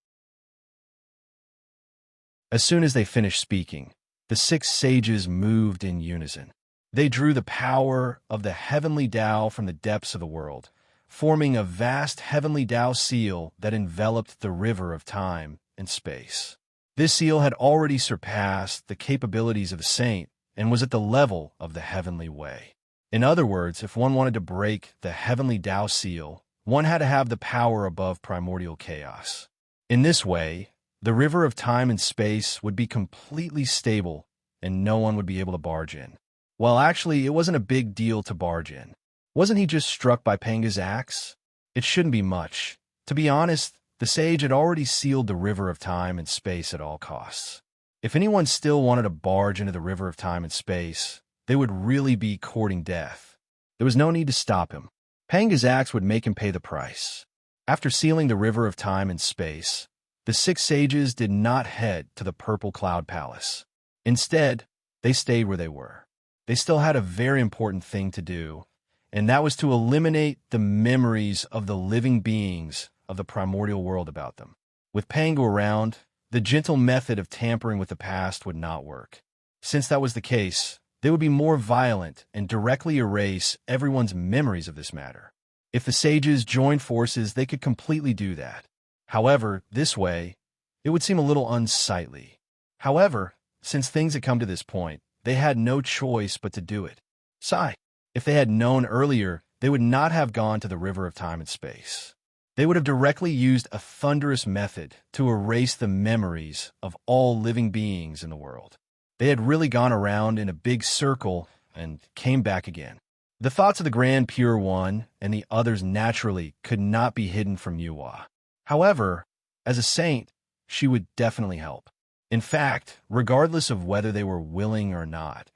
As soon as they finished speaking, the 6 sages moved in unison. They drew the power of the heavenly Tao from the depths of the world, forming a vast heavenly Tao seal that enveloped the river of time and space. This seal had already surpassed the capabilities of a saint and was at the level of the heavenly way. In other words, if one wanted to break the heavenly Tao seal, one had to have the power above primordial chaos. In this way, the river of time and space would be completely stable and no one would be able to barge in. Well, actually, it wasn't a big deal to barge in. Wasn't he just struck by Panga's axe? It shouldn't be much. To be honest, the sage had already sealed the river of time and space at all costs. If anyone still wanted to barge into the river of time and space, they would really be courting death. There was no need to stop him. Panga's axe would make him pay the price. After sealing the river of time and space, the 6 sages did not head to the Purple Cloud Palace. Instead, they stayed where they were. They still had a very important thing to do, and that was to eliminate the memories of the living beings of the primordial world about them. With Pangu around, the gentle method of tampering with the past would not work. Since that was the case, they would be more violent and directly erase everyone's memories of this matter. If the sages joined forces, they could completely do that. However, this way, it would seem a little unsightly. However, since things had come to this point, they had no choice but to do it. Sigh. If they had known earlier, they would not have gone to the river of time and space. They would have directly used a thunderous method to erase the memories of all living beings in the world. They had really gone around in a big circle and came back again. The thoughts of the Grand Pure One and the others naturally could not be hidden from Yuhua. However, as a saint, she would definitely help. In fact, regardless of whether they were willing or not,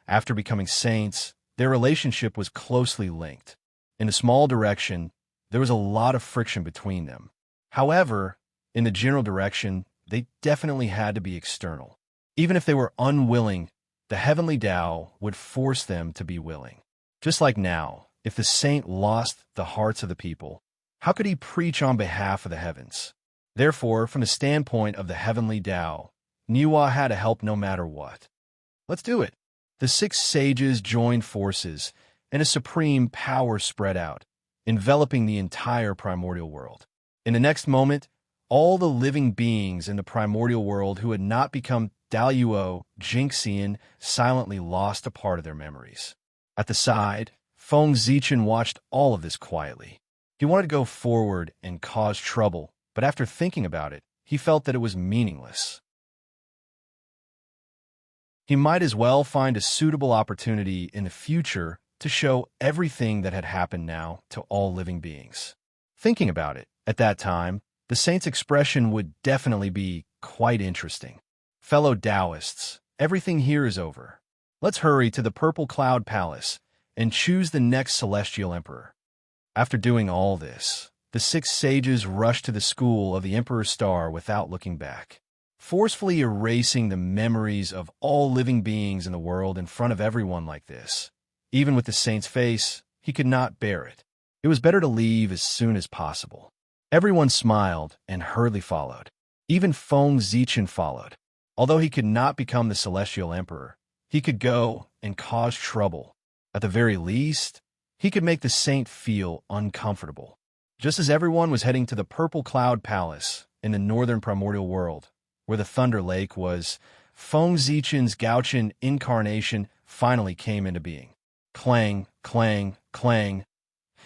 after becoming saints, their relationship was closely linked. In a small direction, there was a lot of friction between them. However, in the general direction, they definitely had to be external. Even if they were unwilling, the heavenly Tao would force them to be willing. Just like now, if the saint lost the hearts of the people, how could he preach on behalf of the heavens? Therefore, from the standpoint of the heavenly Tao, Niwa had to help no matter what. Let's do it. The 6 sages joined forces, and a supreme power spread out, enveloping the entire primordial world. In the next moment, all the living beings in the primordial world who had not become Daluo, Jinxian, silently lost a part of their memories. At the side, Feng Zichen watched all of this quietly. He wanted to go forward and cause trouble, but after thinking about it, he felt that it was meaningless. He might as well find a suitable opportunity in the future to show everything that had happened now to all living beings. Thinking about it, at that time, the saint's expression would definitely be quite interesting. Fellow Taoists, everything here is over. Let's hurry to the Purple Cloud Palace and choose the next celestial emperor. After doing all this, the 6 sages rushed to the school of the Emperor's Star without looking back, forcefully erasing the memories of all living beings in the world in front of everyone like this. Even with the saint's face, he could not bear it. It was better to leave as soon as possible. Everyone smiled and hurriedly followed. Even Feng Zichen followed. Although he could not become the celestial emperor, he could go and cause trouble. At the very least, he could make the saint feel uncomfortable. Just as everyone was heading to the Purple Cloud Palace in the northern primordial world, where the Thunder Lake was, Feng Zichen's Gauchan incarnation finally came into being. Clang, clang, clang.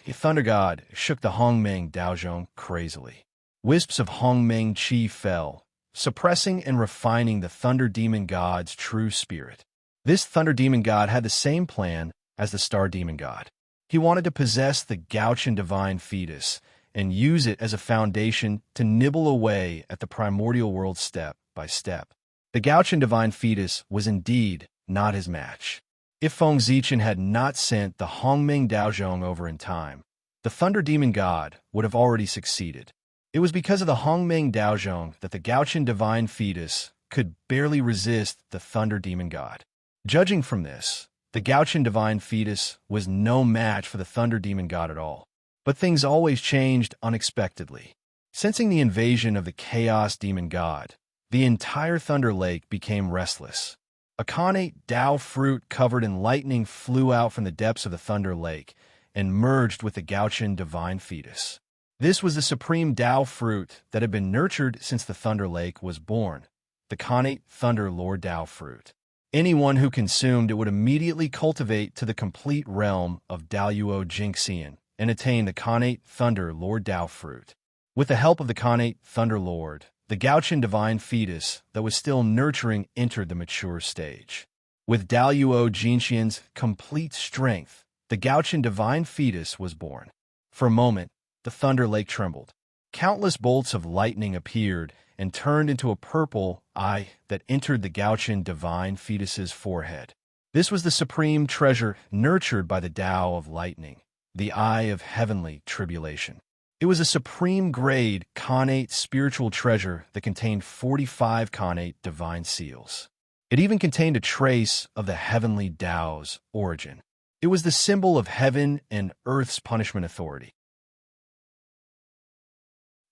The thunder god shook the Hongmeng Daozhong crazily. Wisps of Hongmeng chi fell, suppressing and refining the thunder demon god's true spirit. This thunder demon god had the same plan as the star demon god. He wanted to possess the Gaotian divine fetus and use it as a foundation to nibble away at the primordial world step by step. The Gaotian divine fetus was indeed not his match. If Feng Zichen had not sent the Hongmeng Daozhong over in time, the thunder demon god would have already succeeded. It was because of the Hongmeng Daozhong that the Gaotian divine fetus could barely resist the thunder demon god. Judging from this, the Gaotian divine fetus was no match for the thunder demon god at all. But things always changed unexpectedly. Sensing the invasion of the chaos demon god, the entire Thunder Lake became restless. A connate Dao fruit covered in lightning flew out from the depths of the Thunder Lake and merged with the Gaotian divine fetus. This was the supreme Dao fruit that had been nurtured since the Thunder Lake was born, the connate Thunder Lord Dao fruit. Anyone who consumed it would immediately cultivate to the complete realm of Daoyuo Jingxian and attain the connate Thunder Lord Dao fruit. With the help of the connate Thunder Lord, the Gaotian divine fetus that was still nurturing entered the mature stage. With Daoyuo Jingxian's complete strength, the Gaotian divine fetus was born. For a moment, the Thunder Lake trembled. Countless bolts of lightning appeared and turned into a purple eye that entered the Gaotian divine fetus's forehead. This was the supreme treasure nurtured by the Tao of lightning, the eye of heavenly tribulation. It was a supreme grade connate spiritual treasure that contained 45 connate divine seals. It even contained a trace of the heavenly Tao's origin. It was the symbol of heaven and earth's punishment authority.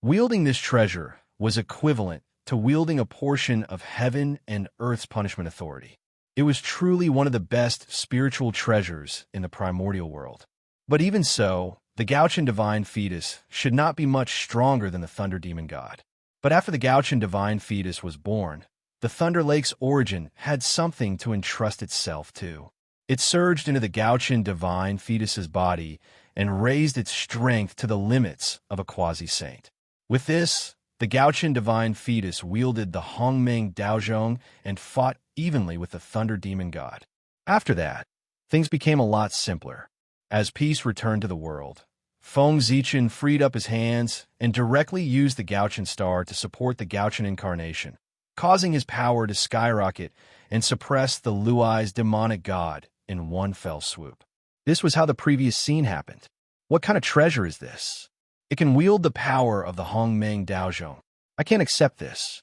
Wielding this treasure was equivalent to wielding a portion of heaven and earth's punishment authority. It was truly one of the best spiritual treasures in the primordial world. But even so, the Gaotian divine fetus should not be much stronger than the thunder demon god. But after the Gaotian divine fetus was born, the Thunder Lake's origin had something to entrust itself to. It surged into the Gaotian divine fetus's body and raised its strength to the limits of a quasi-saint. With this, the Gaotian divine fetus wielded the Hongmeng Daozhong and fought evenly with the thunder demon god. After that, things became a lot simpler. As peace returned to the world, Feng Zichen freed up his hands and directly used the Gaotian star to support the Gaotian incarnation, causing his power to skyrocket and suppress the Luai's demonic god in one fell swoop. This was how the previous scene happened. What kind of treasure is this? It can wield the power of the Hongmeng Daozhong. I can't accept this.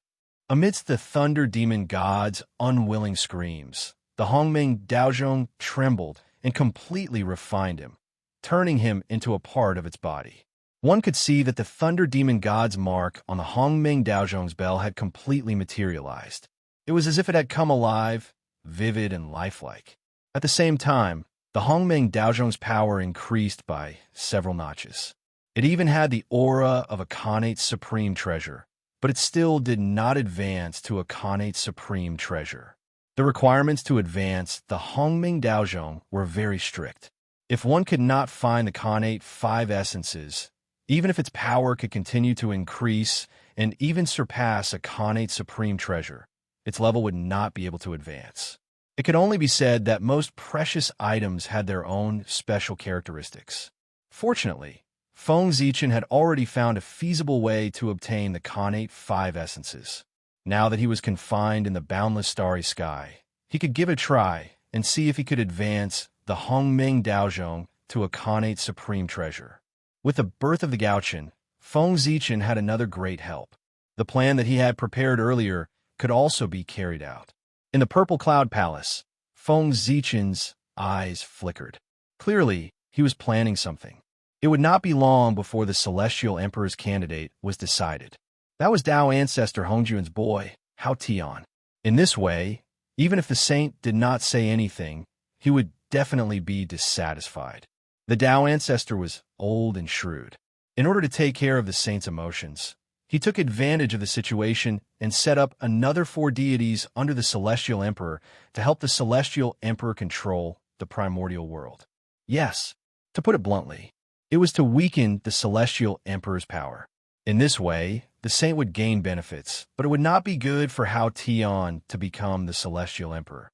Amidst the thunder demon god's unwilling screams, the Hongmeng Daozhong trembled and completely refined him, turning him into a part of its body. One could see that the thunder demon god's mark on the Hongmeng Daozhong's bell had completely materialized. It was as if it had come alive, vivid and lifelike. At the same time, the Hongmeng Daozhong's power increased by several notches. It even had the aura of a connate supreme treasure, but it still did not advance to a connate supreme treasure. The requirements to advance the Hongmeng Daozhong were very strict. If one could not find the connate 5 essences, even if its power could continue to increase and even surpass a connate supreme treasure, its level would not be able to advance. It could only be said that most precious items had their own special characteristics. Fortunately, Feng Zichen had already found a feasible way to obtain the connate 5 essences. Now that he was confined in the boundless starry sky, he could give a try and see if he could advance the Hongmeng Daozhong to a connate supreme treasure. With the birth of the Gaotian, Feng Zichen had another great help. The plan that he had prepared earlier could also be carried out. In the Purple Cloud Palace, Feng Zichen's eyes flickered. Clearly, he was planning something. It would not be long before the Celestial Emperor's candidate was decided. That was Dao ancestor Hongjuan's boy, Hao Tian. In this way, even if the saint did not say anything, he would definitely be dissatisfied. The Dao ancestor was old and shrewd. In order to take care of the saint's emotions, he took advantage of the situation and set up another 4 deities under the Celestial Emperor to help the Celestial Emperor control the primordial world. Yes, to put it bluntly, it was to weaken the celestial emperor's power. In this way, the saint would gain benefits, but it would not be good for Hao Tian to become the celestial emperor.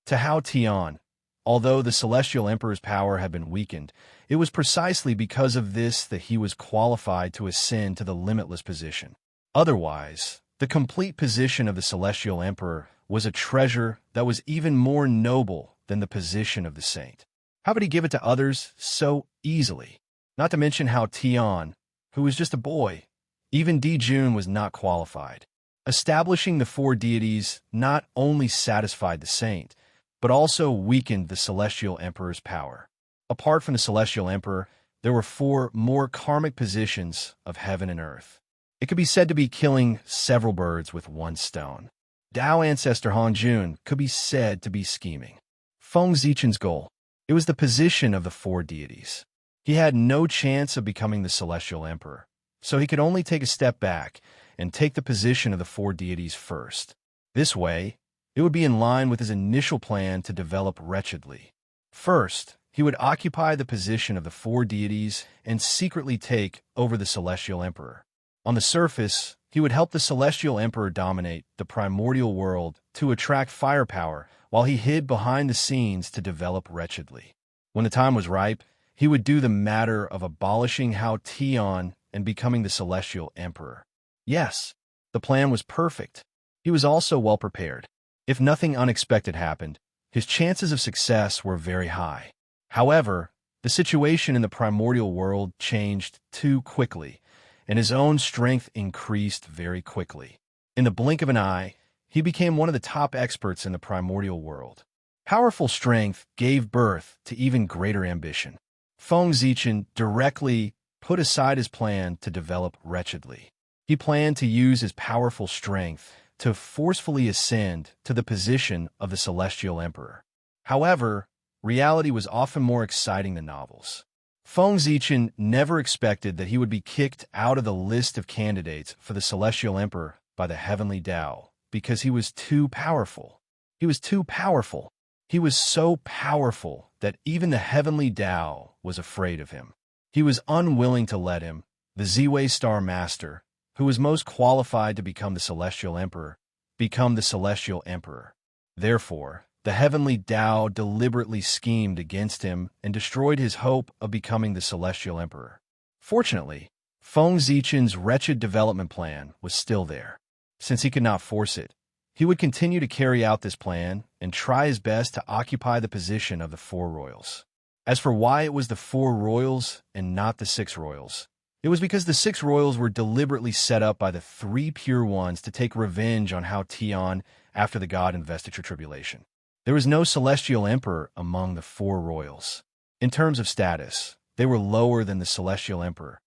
To Hao Tian, although the celestial emperor's power had been weakened, it was precisely because of this that he was qualified to ascend to the limitless position. Otherwise, the complete position of the celestial emperor was a treasure that was even more noble than the position of the saint. How could he give it to others so easily? Not to mention Hao Tian, who was just a boy. Even Di Jun was not qualified. Establishing the four deities not only satisfied the saint, but also weakened the celestial emperor's power. Apart from the celestial emperor, there were four more karmic positions of heaven and earth. It could be said to be killing several birds with one stone. Dao ancestor Han Jun could be said to be scheming. Feng Zichen's goal. It was the position of the four deities. He had no chance of becoming the celestial emperor, so he could only take a step back and take the position of the four deities first. This way, it would be in line with his initial plan to develop wretchedly. First, he would occupy the position of the four deities and secretly take over the celestial emperor. On the surface, he would help the celestial emperor dominate the primordial world to attract firepower while he hid behind the scenes to develop wretchedly. When the time was ripe, he would do the matter of abolishing Hao Tian and becoming the celestial emperor. Yes, the plan was perfect. He was also well prepared. If nothing unexpected happened, his chances of success were very high. However, the situation in the primordial world changed too quickly, and his own strength increased very quickly. In the blink of an eye, he became one of the top experts in the primordial world. Powerful strength gave birth to even greater ambition. Feng Zichen directly put aside his plan to develop wretchedly. He planned to use his powerful strength to forcefully ascend to the position of the celestial emperor. However, reality was often more exciting than novels. Feng Zichen never expected that he would be kicked out of the list of candidates for the celestial emperor by the heavenly Tao because he was too powerful. He was too powerful. He was so powerful that even the heavenly Tao was afraid of him. He was unwilling to let him, the Ziwei Star Master, who was most qualified to become the celestial emperor, become the celestial emperor. Therefore, the heavenly Tao deliberately schemed against him and destroyed his hope of becoming the celestial emperor. Fortunately, Feng Zichen's wretched development plan was still there. Since he could not force it, he would continue to carry out this plan and try his best to occupy the position of the four royals. As for why it was the four royals and not the six royals, it was because the six royals were deliberately set up by the three pure ones to take revenge on Hao Tian after the god investiture tribulation. There was no celestial emperor among the four royals. In terms of status, they were lower than the celestial emperor.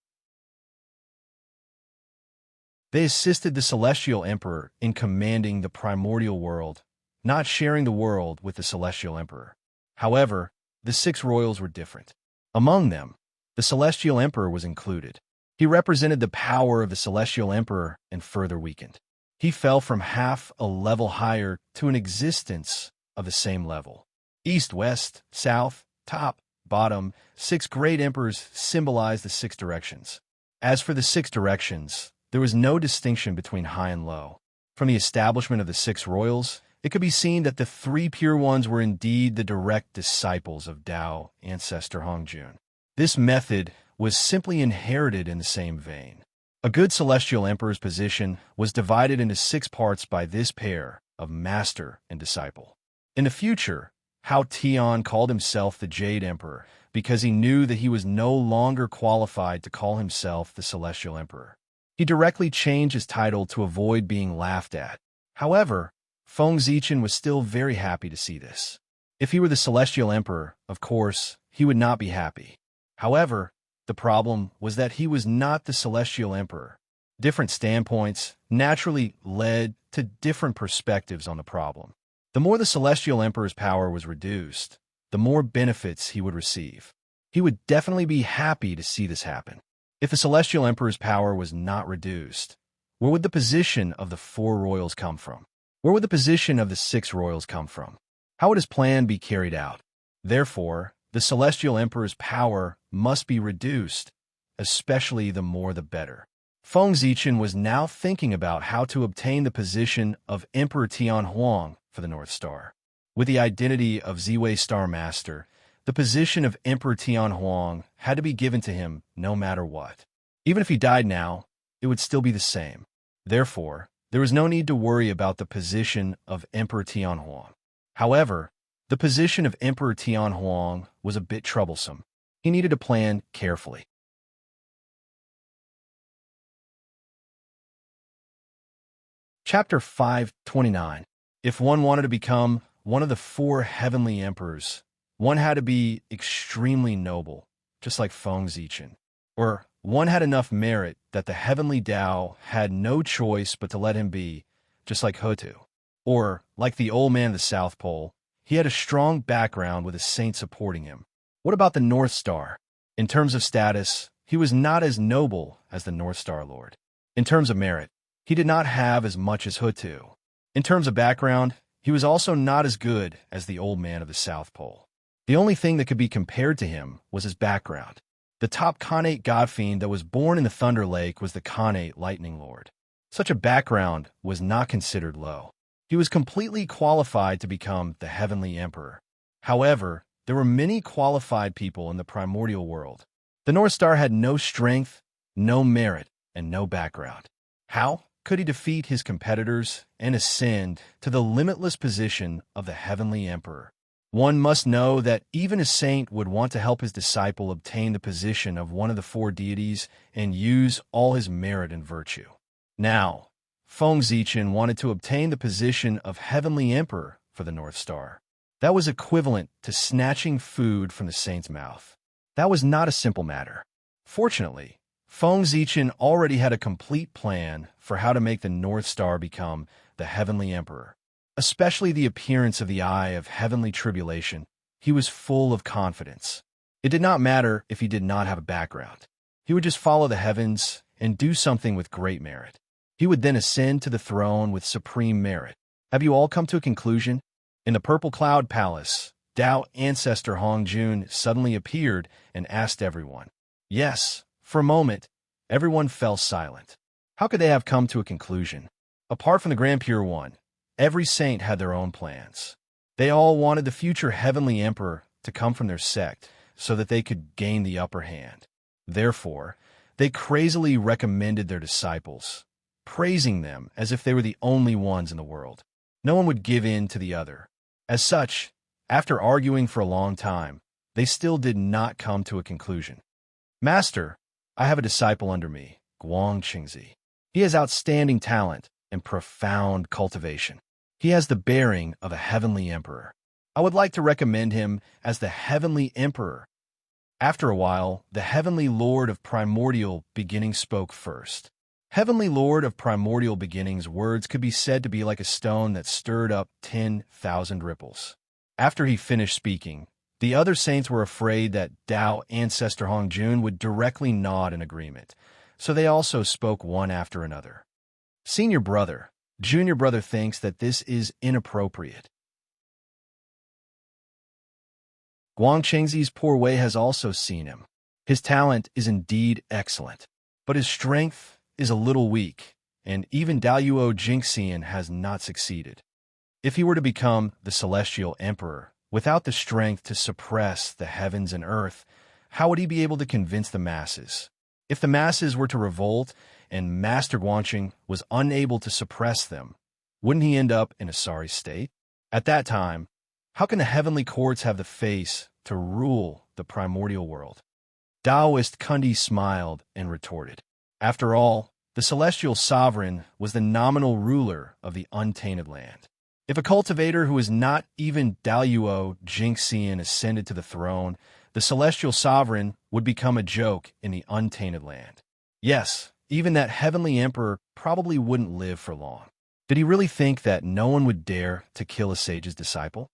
They assisted the celestial emperor in commanding the primordial world, not sharing the world with the celestial emperor. However, the six royals were different. Among them, the celestial emperor was included. He represented the power of the celestial emperor and further weakened. He fell from half a level higher to an existence of the same level. East, west, south, top, bottom, six great emperors symbolize the six directions. As for the six directions, there was no distinction between high and low. From the establishment of the six royals, it could be seen that the three pure ones were indeed the direct disciples of Tao ancestor Hongjun. This method was simply inherited in the same vein. A good celestial emperor's position was divided into 6 parts by this pair of master and disciple. In the future, Hao Tian called himself the Jade Emperor because he knew that he was no longer qualified to call himself the Celestial Emperor. He directly changed his title to avoid being laughed at. However, Feng Zichen was still very happy to see this. If he were the Celestial Emperor, of course, he would not be happy. However, the problem was that he was not the Celestial Emperor. Different standpoints naturally led to different perspectives on the problem. The more the Celestial Emperor's power was reduced, the more benefits he would receive. He would definitely be happy to see this happen. If the Celestial Emperor's power was not reduced, where would the position of the 4 royals come from? Where would the position of the 6 royals come from? How would his plan be carried out? Therefore, the celestial emperor's power must be reduced, especially the more the better. Feng Zichen was now thinking about how to obtain the position of Emperor Tian Huang for the North Star. With the identity of Ziwei Star Master, the position of Emperor Tian Huang had to be given to him no matter what. Even if he died now, it would still be the same. Therefore, there was no need to worry about the position of Emperor Tian Huang. However, the position of Emperor Tian Huang was a bit troublesome. He needed to plan carefully. Chapter 529. If one wanted to become one of the 4 heavenly emperors, one had to be extremely noble, just like Feng Zichen. Or one had enough merit that the heavenly Tao had no choice but to let him be, just like Hutu. Or, like the old man of the South Pole, he had a strong background with a saint supporting him. What about the North Star? In terms of status, he was not as noble as the North Star Lord. In terms of merit, he did not have as much as Hutu. In terms of background, he was also not as good as the old man of the South Pole. The only thing that could be compared to him was his background. The top Khanate godfiend that was born in the Thunder Lake was the Khanate Lightning Lord. Such a background was not considered low. He was completely qualified to become the Heavenly Emperor. However, there were many qualified people in the primordial world. The North Star had no strength, no merit, and no background. How could he defeat his competitors and ascend to the limitless position of the Heavenly Emperor? One must know that even a saint would want to help his disciple obtain the position of one of the 4 deities and use all his merit and virtue. Now, Feng Zichen wanted to obtain the position of Heavenly Emperor for the North Star. That was equivalent to snatching food from the saint's mouth. That was not a simple matter. Fortunately, Feng Zichen already had a complete plan for how to make the North Star become the Heavenly Emperor. Especially the appearance of the Eye of Heavenly Tribulation, he was full of confidence. It did not matter if he did not have a background. He would just follow the heavens and do something with great merit. He would then ascend to the throne with supreme merit. Have you all come to a conclusion? In the Purple Cloud Palace, Tao Ancestor Hongjun suddenly appeared and asked everyone. Yes, for a moment, everyone fell silent. How could they have come to a conclusion? Apart from the Grand Pure One, every saint had their own plans. They all wanted the future Heavenly Emperor to come from their sect so that they could gain the upper hand. Therefore, they crazily recommended their disciples, praising them as if they were the only ones in the world. No one would give in to the other. As such, after arguing for a long time, they still did not come to a conclusion. Master, I have a disciple under me, Guang Qingzi. He has outstanding talent and profound cultivation. He has the bearing of a heavenly emperor. I would like to recommend him as the heavenly emperor. After a while, the heavenly lord of primordial beginnings spoke first. Heavenly Lord of primordial beginnings' words could be said to be like a stone that stirred up 10,000 ripples. After he finished speaking, the other saints were afraid that Tao Ancestor Hongjun would directly nod in agreement, so they also spoke one after another. Senior brother, junior brother thinks that this is inappropriate. Guang Qingzi's poor way has also seen him. His talent is indeed excellent, but his strength is a little weak, and even Daluo Jingxian has not succeeded. If he were to become the Celestial Emperor, without the strength to suppress the heavens and earth, how would he be able to convince the masses? If the masses were to revolt and Master Guangqing was unable to suppress them, wouldn't he end up in a sorry state? At that time, how can the heavenly courts have the face to rule the primordial world? Taoist Kundi smiled and retorted. After all, the celestial sovereign was the nominal ruler of the untainted land. If a cultivator who is not even Daluo Jingxian ascended to the throne, the celestial sovereign would become a joke in the untainted land. Yes, even that heavenly emperor probably wouldn't live for long. Did he really think that no one would dare to kill a sage's disciple?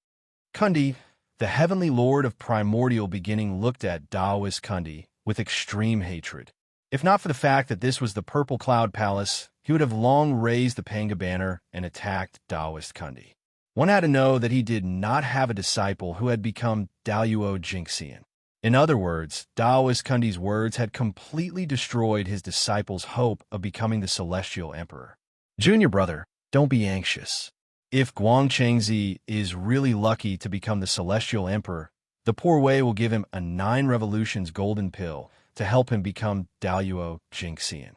Kundi, the heavenly lord of primordial beginning, looked at Taoist Kundi with extreme hatred. If not for the fact that this was the Purple Cloud Palace, he would have long raised the Panga banner and attacked Taoist Kundi. One had to know that he did not have a disciple who had become Daluo Jinxian. In other words, Daoist Kundi's words had completely destroyed his disciple's hope of becoming the Celestial Emperor. Junior brother, don't be anxious. If Guangchengzi is really lucky to become the Celestial Emperor, the poor Wei will give him a 9 revolutions golden pill to help him become Daluo Jinxian.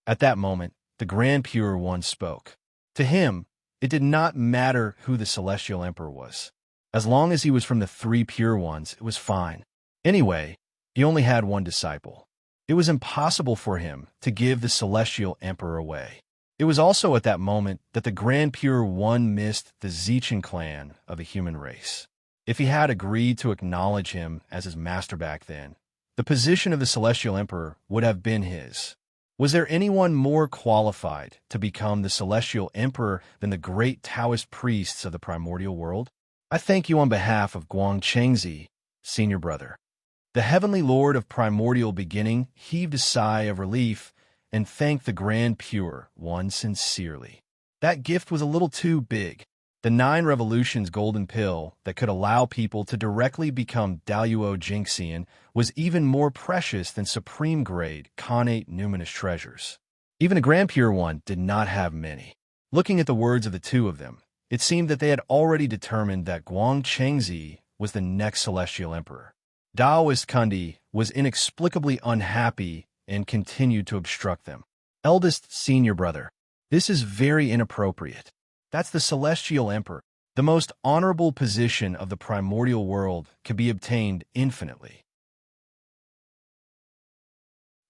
At that moment, the Grand Pure One spoke. To him, it did not matter who the Celestial Emperor was. As long as he was from the 3 Pure Ones, it was fine. Anyway, he only had one disciple. It was impossible for him to give the Celestial Emperor away. It was also at that moment that the Grand Pure One missed the Zichin clan of the human race. If he had agreed to acknowledge him as his master back then, the position of the Celestial Emperor would have been his. Was there anyone more qualified to become the Celestial Emperor than the great Taoist priests of the primordial world? I thank you on behalf of Guangchengzi, senior brother. The Heavenly Lord of Primordial Beginning heaved a sigh of relief and thanked the Grand Pure One sincerely. That gift was a little too big. The 9 revolutions golden pill that could allow people to directly become Daluo Jinxian was even more precious than supreme-grade Khanate numinous treasures. Even a Grand Pure One did not have many. Looking at the words of the two of them, it seemed that they had already determined that Guangchengzi was the next Celestial Emperor. Daoist Kundi was inexplicably unhappy and continued to obstruct them. Eldest senior brother, this is very inappropriate. That's the Celestial Emperor. The most honorable position of the primordial world can be obtained infinitely.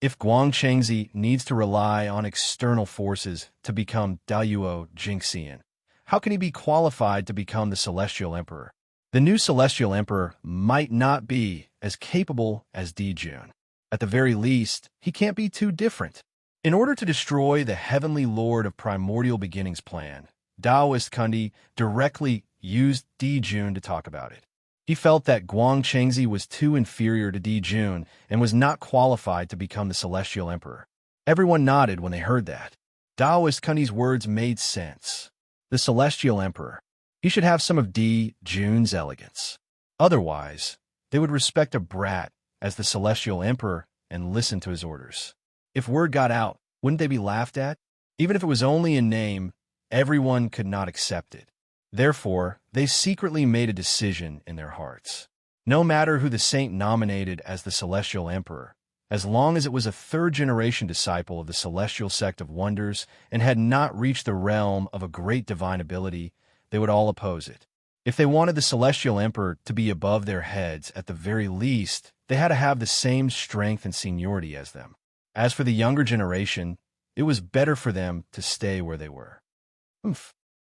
If Guangchengzi needs to rely on external forces to become Daluo Jinxian, how can he be qualified to become the Celestial Emperor? The new Celestial Emperor might not be as capable as Dijun. At the very least, he can't be too different. In order to destroy the Heavenly Lord of Primordial Beginnings plan, Daoist Kundi directly used Dijun to talk about it. He felt that Guangchengzi was too inferior to Dijun and was not qualified to become the Celestial Emperor. Everyone nodded when they heard that. Daoist Kundi's words made sense. The Celestial Emperor. He should have some of Dijun's elegance. Otherwise, they would respect a brat as the Celestial Emperor and listen to his orders. If word got out, wouldn't they be laughed at? Even if it was only in name, everyone could not accept it. Therefore, they secretly made a decision in their hearts. No matter who the saint nominated as the Celestial Emperor, as long as it was a 3rd-generation disciple of the Celestial Sect of Wonders and had not reached the realm of a great divine ability, they would all oppose it. If they wanted the Celestial Emperor to be above their heads at the very least, they had to have the same strength and seniority as them. As for the younger generation, it was better for them to stay where they were.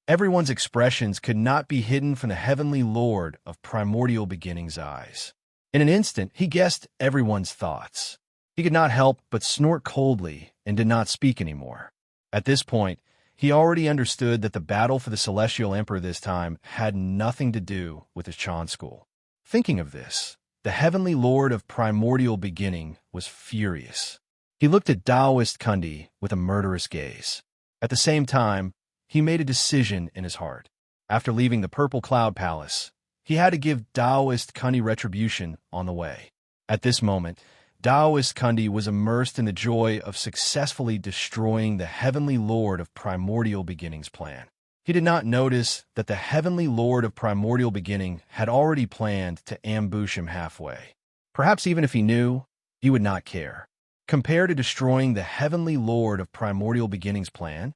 Everyone's expressions could not be hidden from the Heavenly Lord of Primordial Beginnings' eyes. In an instant, he guessed everyone's thoughts. He could not help but snort coldly and did not speak anymore. At this point, he already understood that the battle for the Celestial Emperor this time had nothing to do with his Chan school. Thinking of this, the Heavenly Lord of Primordial Beginning was furious. He looked at Daoist Kundi with a murderous gaze. At the same time, he made a decision in his heart. After leaving the Purple Cloud Palace, he had to give Daoist Kundi retribution on the way. At this moment, Daoist Kundi was immersed in the joy of successfully destroying the Heavenly Lord of Primordial Beginnings' plan. He did not notice that the Heavenly Lord of Primordial Beginning had already planned to ambush him halfway. Perhaps even if he knew, he would not care. Compared to destroying the Heavenly Lord of Primordial Beginnings' plan,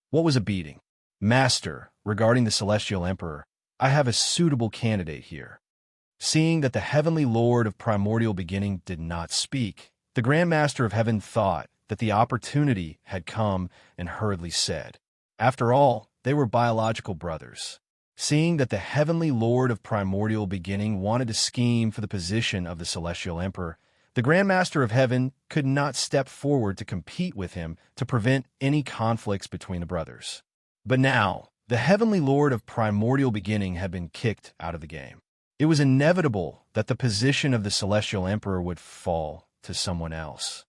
what was a beating? Master, regarding the Celestial Emperor, I have a suitable candidate here. Seeing that the Heavenly Lord of Primordial Beginning did not speak, the Grand Master of Heaven thought that the opportunity had come and hurriedly said, after all, they were biological brothers. Seeing that the Heavenly Lord of Primordial Beginning wanted to scheme for the position of the Celestial Emperor, the Grand Master of Heaven could not step forward to compete with him to prevent any conflicts between the brothers. But now, the Heavenly Lord of Primordial Beginning had been kicked out of the game. It was inevitable that the position of the Celestial Emperor would fall to someone else.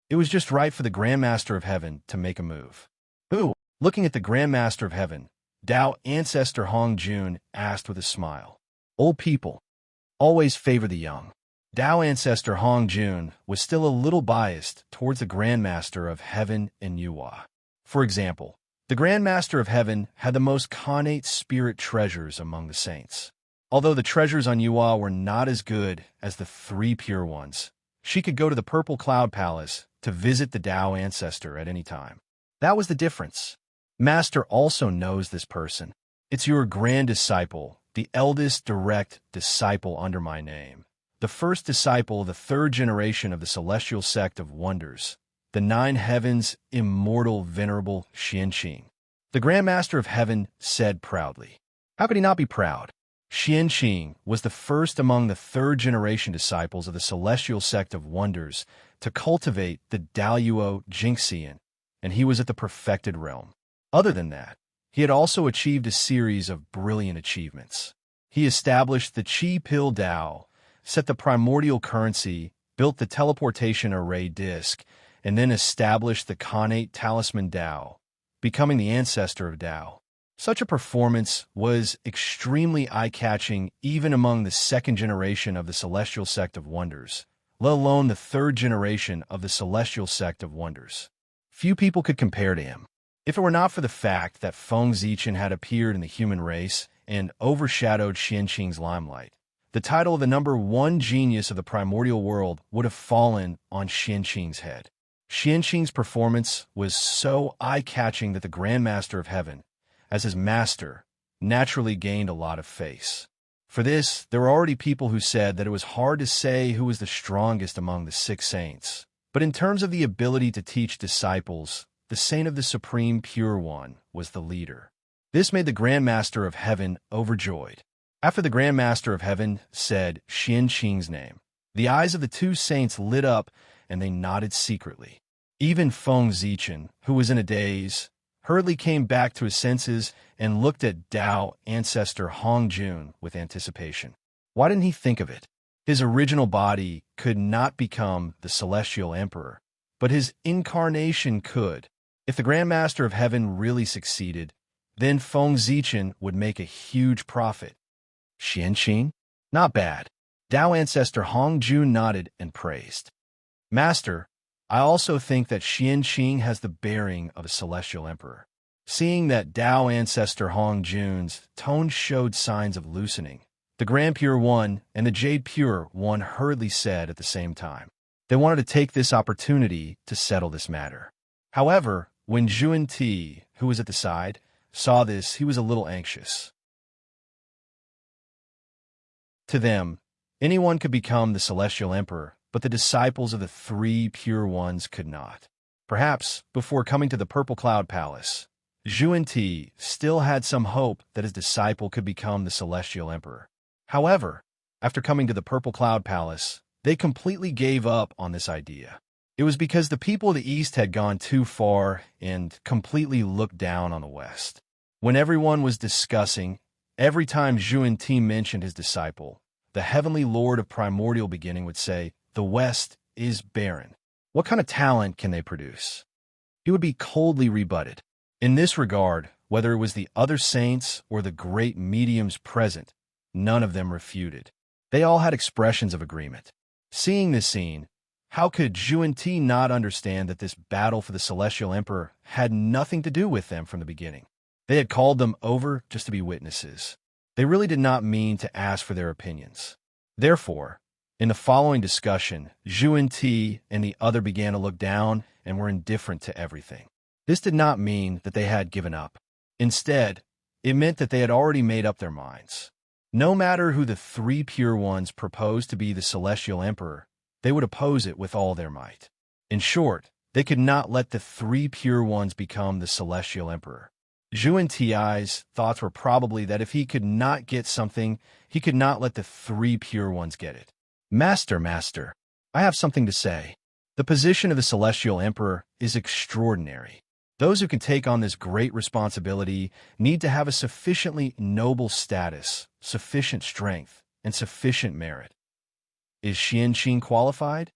It was just right for the Grand Master of Heaven to make a move. Who? Looking at the Grand Master of Heaven, Tao Ancestor Hong Jun asked with a smile. Old people always favor the young. Tao Ancestor Hong Jun was still a little biased towards the Grand Master of Heaven and Yuhua. For example, the Grand Master of Heaven had the most connate spirit treasures among the saints. Although the treasures on Yuhua were not as good as the three pure ones, she could go to the Purple Cloud Palace to visit the Tao Ancestor at any time. That was the difference. Master also knows this person. It's your grand disciple, the eldest direct disciple under my name. The first disciple of the third generation of the celestial sect of wonders, the nine heavens' immortal venerable Xianqing. The Grand Master of Heaven said proudly. How could he not be proud? Xianqing was the first among the third generation disciples of the celestial sect of wonders to cultivate the Daoyuo Jingxian, and he was at the perfected realm. Other than that, he had also achieved a series of brilliant achievements. He established the Qi Pill Dao, set the primordial currency, built the teleportation array disk, and then established the connate talisman Dao, becoming the ancestor of Dao. Such a performance was extremely eye-catching even among the second generation of the celestial sect of wonders, let alone the third generation of the celestial sect of wonders. Few people could compare to him. If it were not for the fact that Feng Zichen had appeared in the human race and overshadowed Xianqing's limelight, the title of the #1 genius of the primordial world would have fallen on Xianqing's head. Xianqing's performance was so eye-catching that the Grand Master of Heaven, as his master, naturally gained a lot of face. For this, there were already people who said that it was hard to say who was the strongest among the six saints. But in terms of the ability to teach disciples, the Saint of the Supreme Pure One was the leader. This made the Grand Master of Heaven overjoyed. After the Grand Master of Heaven said Xianqing's name, the eyes of the two saints lit up and they nodded secretly. Even Feng Zichen, who was in a daze, hurriedly came back to his senses and looked at Tao Ancestor Hong Jun with anticipation. Why didn't he think of it? His original body could not become the Celestial Emperor, but his incarnation could. If the Grand Master of Heaven really succeeded, then Feng Zichen would make a huge profit. Xianqing? Not bad. Tao Ancestor Hong Jun nodded and praised. Master, I also think that Xianqing has the bearing of a Celestial Emperor. Seeing that Tao Ancestor Hong Jun's tone showed signs of loosening, the Grand Pure One and the Jade Pure One hurriedly said at the same time. They wanted to take this opportunity to settle this matter. However, when Zhuan Ti, who was at the side, saw this, he was a little anxious. To them, anyone could become the Celestial Emperor, but the disciples of the three pure ones could not. Perhaps, before coming to the Purple Cloud Palace, Zhuan Ti still had some hope that his disciple could become the Celestial Emperor. However, after coming to the Purple Cloud Palace, they completely gave up on this idea. It was because the people of the East had gone too far and completely looked down on the West. When everyone was discussing, every time Zhuan Ti mentioned his disciple, the Heavenly Lord of Primordial Beginning would say, "The West is barren. What kind of talent can they produce?" He would be coldly rebutted. In this regard, whether it was the other saints or the great mediums present, none of them refuted. They all had expressions of agreement. Seeing this scene, how could Zhuan Ti not understand that this battle for the Celestial Emperor had nothing to do with them from the beginning? They had called them over just to be witnesses. They really did not mean to ask for their opinions. Therefore, in the following discussion, Zhuan Ti and the other began to look down and were indifferent to everything. This did not mean that they had given up. Instead, it meant that they had already made up their minds. No matter who the three pure ones proposed to be the Celestial Emperor, they would oppose it with all their might. In short, they could not let the three pure ones become the Celestial Emperor. Zhuan Ti's thoughts were probably that if he could not get something, he could not let the three pure ones get it. Master, I have something to say. The position of the Celestial Emperor is extraordinary. Those who can take on this great responsibility need to have a sufficiently noble status, sufficient strength, and sufficient merit. Is Xianqing qualified?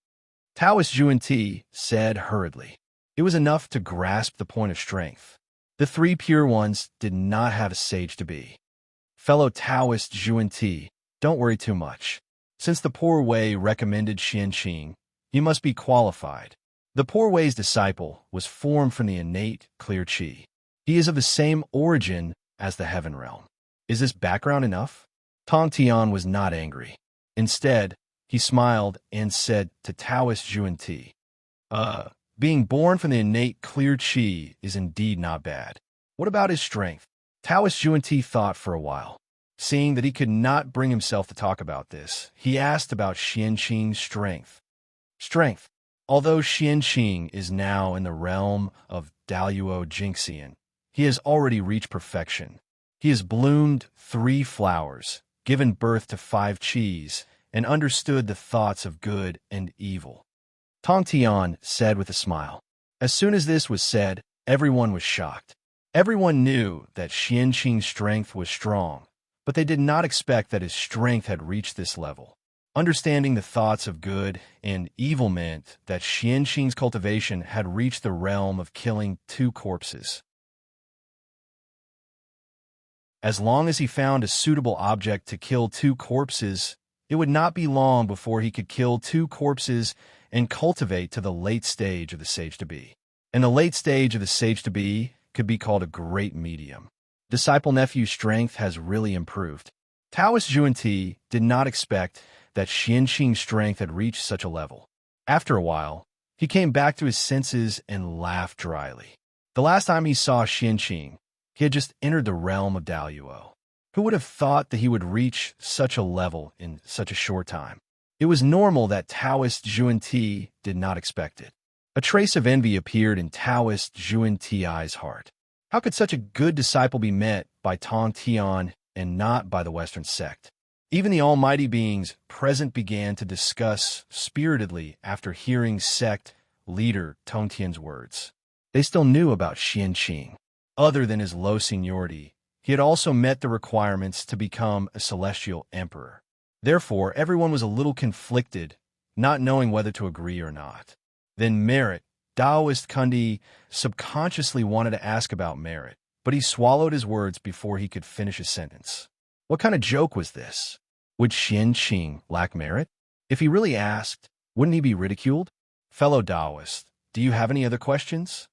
Taoist Zhuan Ti said hurriedly. It was enough to grasp the point of strength. The three pure ones did not have a sage-to-be. Fellow Taoist Zhuan, don't worry too much. Since the Poor Wei recommended Xianqing, you must be qualified. The Poor Wei's disciple was formed from the innate clear qi. He is of the same origin as the heaven realm. Is this background enough? Tong Tian was not angry. Instead, he smiled and said to Taoist Zhuan, being born from the innate clear qi is indeed not bad. What about his strength? Taoist Zhuan thought for a while. Seeing that he could not bring himself to talk about this, he asked about Xianqing's strength. Strength. Although Xianqing is now in the realm of Daluo Jingxian, he has already reached perfection. He has bloomed 3 flowers, given birth to 5 qis, and understood the thoughts of good and evil. Tong Tian said with a smile. As soon as this was said, everyone was shocked. Everyone knew that Xianqing's strength was strong, but they did not expect that his strength had reached this level. Understanding the thoughts of good and evil meant that Xianqing's cultivation had reached the realm of killing 2 corpses. As long as he found a suitable object to kill 2 corpses, it would not be long before he could kill 2 corpses and cultivate to the late stage of the sage-to-be. And the late stage of the sage-to-be could be called a great medium. Disciple Nephew's strength has really improved. Taoist Zhuan did not expect that Xianqing's strength had reached such a level. After a while, he came back to his senses and laughed dryly. The last time he saw Xianqing, he had just entered the realm of Daluo. Who would have thought that he would reach such a level in such a short time? It was normal that Taoist Zhuan did not expect it. A trace of envy appeared in Taoist Zhuan-Ti's heart. How could such a good disciple be met by Tong Tian and not by the Western sect? Even the almighty beings present began to discuss spiritedly after hearing sect leader Tong Tian's words. They still knew about Xianqing. Other than his low seniority, he had also met the requirements to become a celestial emperor. Therefore, everyone was a little conflicted, not knowing whether to agree or not. Then merit. Taoist Kundi subconsciously wanted to ask about merit, but he swallowed his words before he could finish his sentence. What kind of joke was this? Would Xianqing lack merit? If he really asked, wouldn't he be ridiculed? Fellow Taoist, do you have any other questions?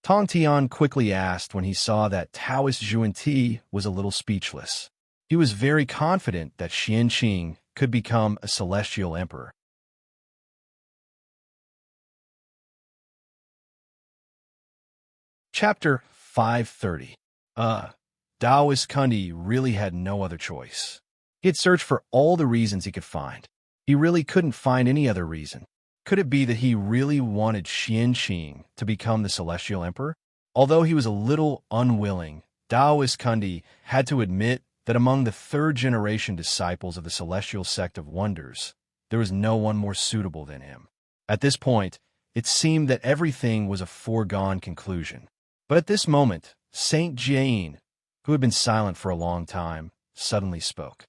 Tong Tian quickly asked when he saw that Taoist Zhuan was a little speechless. He was very confident that Xianqing could become a celestial emperor. Chapter 530. Taoist Kundi really had no other choice. He had searched for all the reasons he could find. He really couldn't find any other reason. Could it be that he really wanted Xianqing to become the celestial emperor? Although he was a little unwilling, Taoist Kundi had to admit that among the 3rd-generation disciples of the celestial sect of wonders, there was no one more suitable than him. At this point, it seemed that everything was a foregone conclusion. But at this moment, Saint Jane, who had been silent for a long time, suddenly spoke.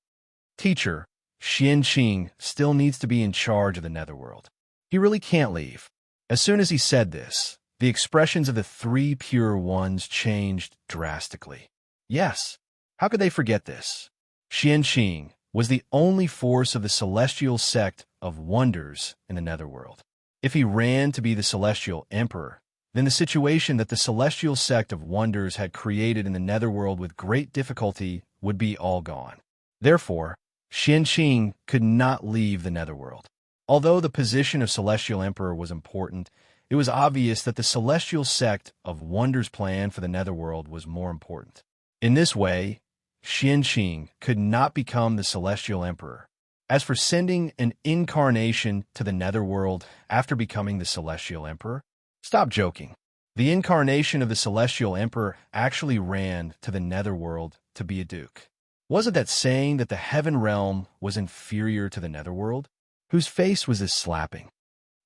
Teacher, Xianqing still needs to be in charge of the netherworld. He really can't leave. As soon as he said this, the expressions of the 3 pure ones changed drastically. Yes, how could they forget this? Xianqing was the only force of the celestial sect of wonders in the netherworld. If he ran to be the celestial emperor, then the situation that the celestial sect of wonders had created in the netherworld with great difficulty would be all gone. Therefore, Xianqing could not leave the netherworld. Although the position of celestial emperor was important, it was obvious that the celestial sect of wonders' plan for the netherworld was more important. In this way, Xianqing could not become the celestial emperor. As for sending an incarnation to the netherworld after becoming the celestial emperor, stop joking. The incarnation of the celestial emperor actually ran to the netherworld to be a duke. Wasn't that saying that the heaven realm was inferior to the netherworld? Whose face was this slapping?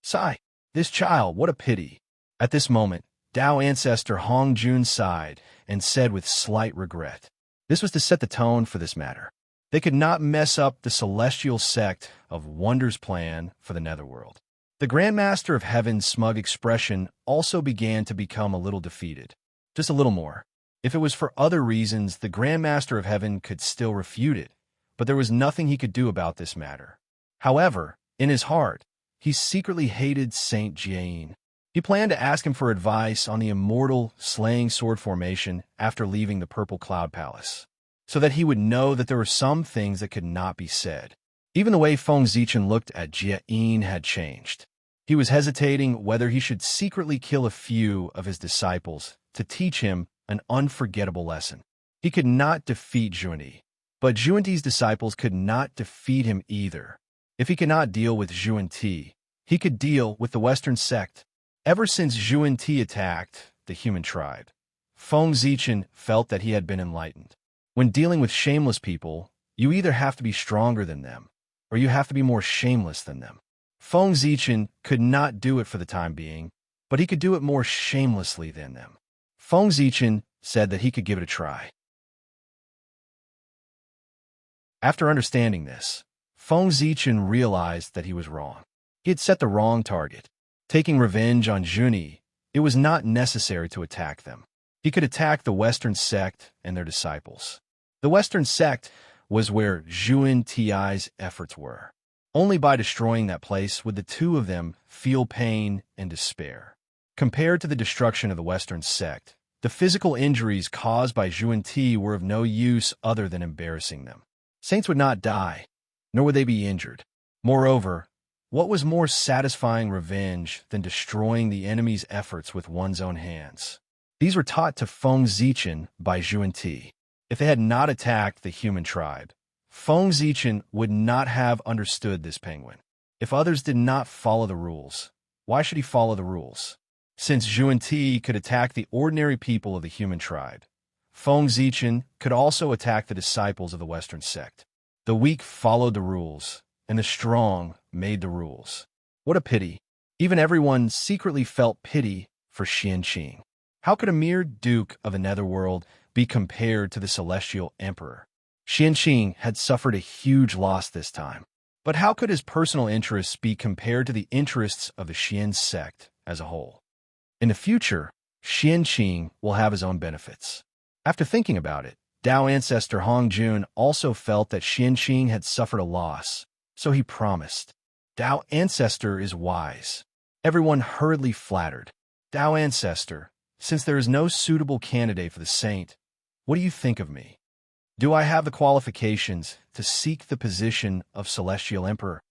Sigh, this child, what a pity. At this moment, Tao ancestor Hong Jun sighed and said with slight regret. This was to set the tone for this matter. They could not mess up the celestial sect of wonders' plan for the netherworld. The Grand Master of Heaven's smug expression also began to become a little defeated. Just a little more. If it was for other reasons, the Grand Master of Heaven could still refute it, but there was nothing he could do about this matter. However, in his heart, he secretly hated Saint Jiayin. He planned to ask him for advice on the immortal slaying sword formation after leaving the Purple Cloud Palace, so that he would know that there were some things that could not be said. Even the way Feng Zichen looked at Jiayin had changed. He was hesitating whether he should secretly kill a few of his disciples to teach him an unforgettable lesson. He could not defeat Zhuan, but Zhuan-Ti's disciples could not defeat him either. If he could not deal with Zhuan-Ti, he could deal with the Western sect. Ever since Zhuan-Ti attacked the human tribe, Feng Zichen felt that he had been enlightened. When dealing with shameless people, you either have to be stronger than them, or you have to be more shameless than them. Feng Zichen could not do it for the time being, but he could do it more shamelessly than them. Feng Zichen said that he could give it a try. After understanding this, Feng Zichen realized that he was wrong. He had set the wrong target. Taking revenge on Zhuan, it was not necessary to attack them. He could attack the Western sect and their disciples. The Western sect was where Zhuan-Ti's efforts were. Only by destroying that place would the two of them feel pain and despair. Compared to the destruction of the Western sect, the physical injuries caused by Zhuan-Ti were of no use other than embarrassing them. Saints would not die, nor would they be injured. Moreover, what was more satisfying revenge than destroying the enemy's efforts with one's own hands? These were taught to Feng Zichen by Zhuan-Ti. If they had not attacked the human tribe, Feng Zichen would not have understood this penguin. If others did not follow the rules, why should he follow the rules? Since Zhuan-Ti could attack the ordinary people of the human tribe, Feng Zichen could also attack the disciples of the Western sect. The weak followed the rules, and the strong made the rules. What a pity. Even everyone secretly felt pity for Qianqing. How could a mere duke of the netherworld be compared to the celestial emperor? Qianqing had suffered a huge loss this time. But how could his personal interests be compared to the interests of the Qian sect as a whole? In the future, Qianqing will have his own benefits. After thinking about it, Dao ancestor Hongjun also felt that Qianqing had suffered a loss, so he promised. Dao ancestor is wise. Everyone hurriedly flattered. Dao ancestor, since there is no suitable candidate for the saint, what do you think of me? Do I have the qualifications to seek the position of celestial emperor?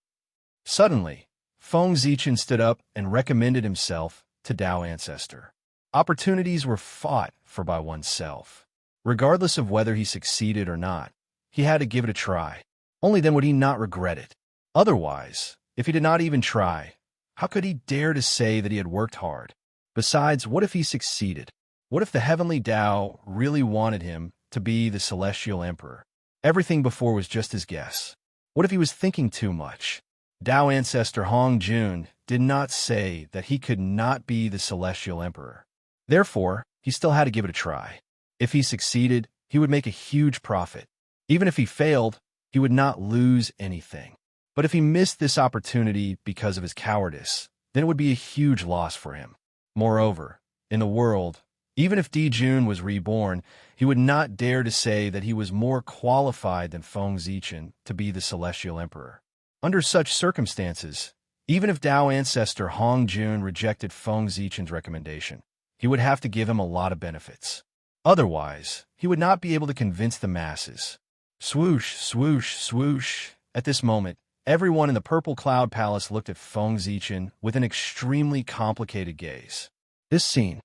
Suddenly, Feng Zichen stood up and recommended himself to Dao ancestor. Opportunities were fought for by oneself. Regardless of whether he succeeded or not, he had to give it a try. Only then would he not regret it. Otherwise, if he did not even try, how could he dare to say that he had worked hard? Besides, what if he succeeded? What if the heavenly Dao really wanted him to be the celestial emperor? Everything before was just his guess. What if he was thinking too much? Dao ancestor Hongjun did not say that he could not be the celestial emperor. Therefore, he still had to give it a try. If he succeeded, he would make a huge profit. Even if he failed, he would not lose anything. But if he missed this opportunity because of his cowardice, then it would be a huge loss for him. Moreover, in the world, even if Dijun was reborn, he would not dare to say that he was more qualified than Feng Zichen to be the celestial emperor. Under such circumstances, even if Dao ancestor Hongjun rejected Feng Zichen's recommendation, he would have to give him a lot of benefits. Otherwise, he would not be able to convince the masses. Swoosh, swoosh, swoosh. At this moment, everyone in the Purple Cloud Palace looked at Feng Zichen with an extremely complicated gaze. This scene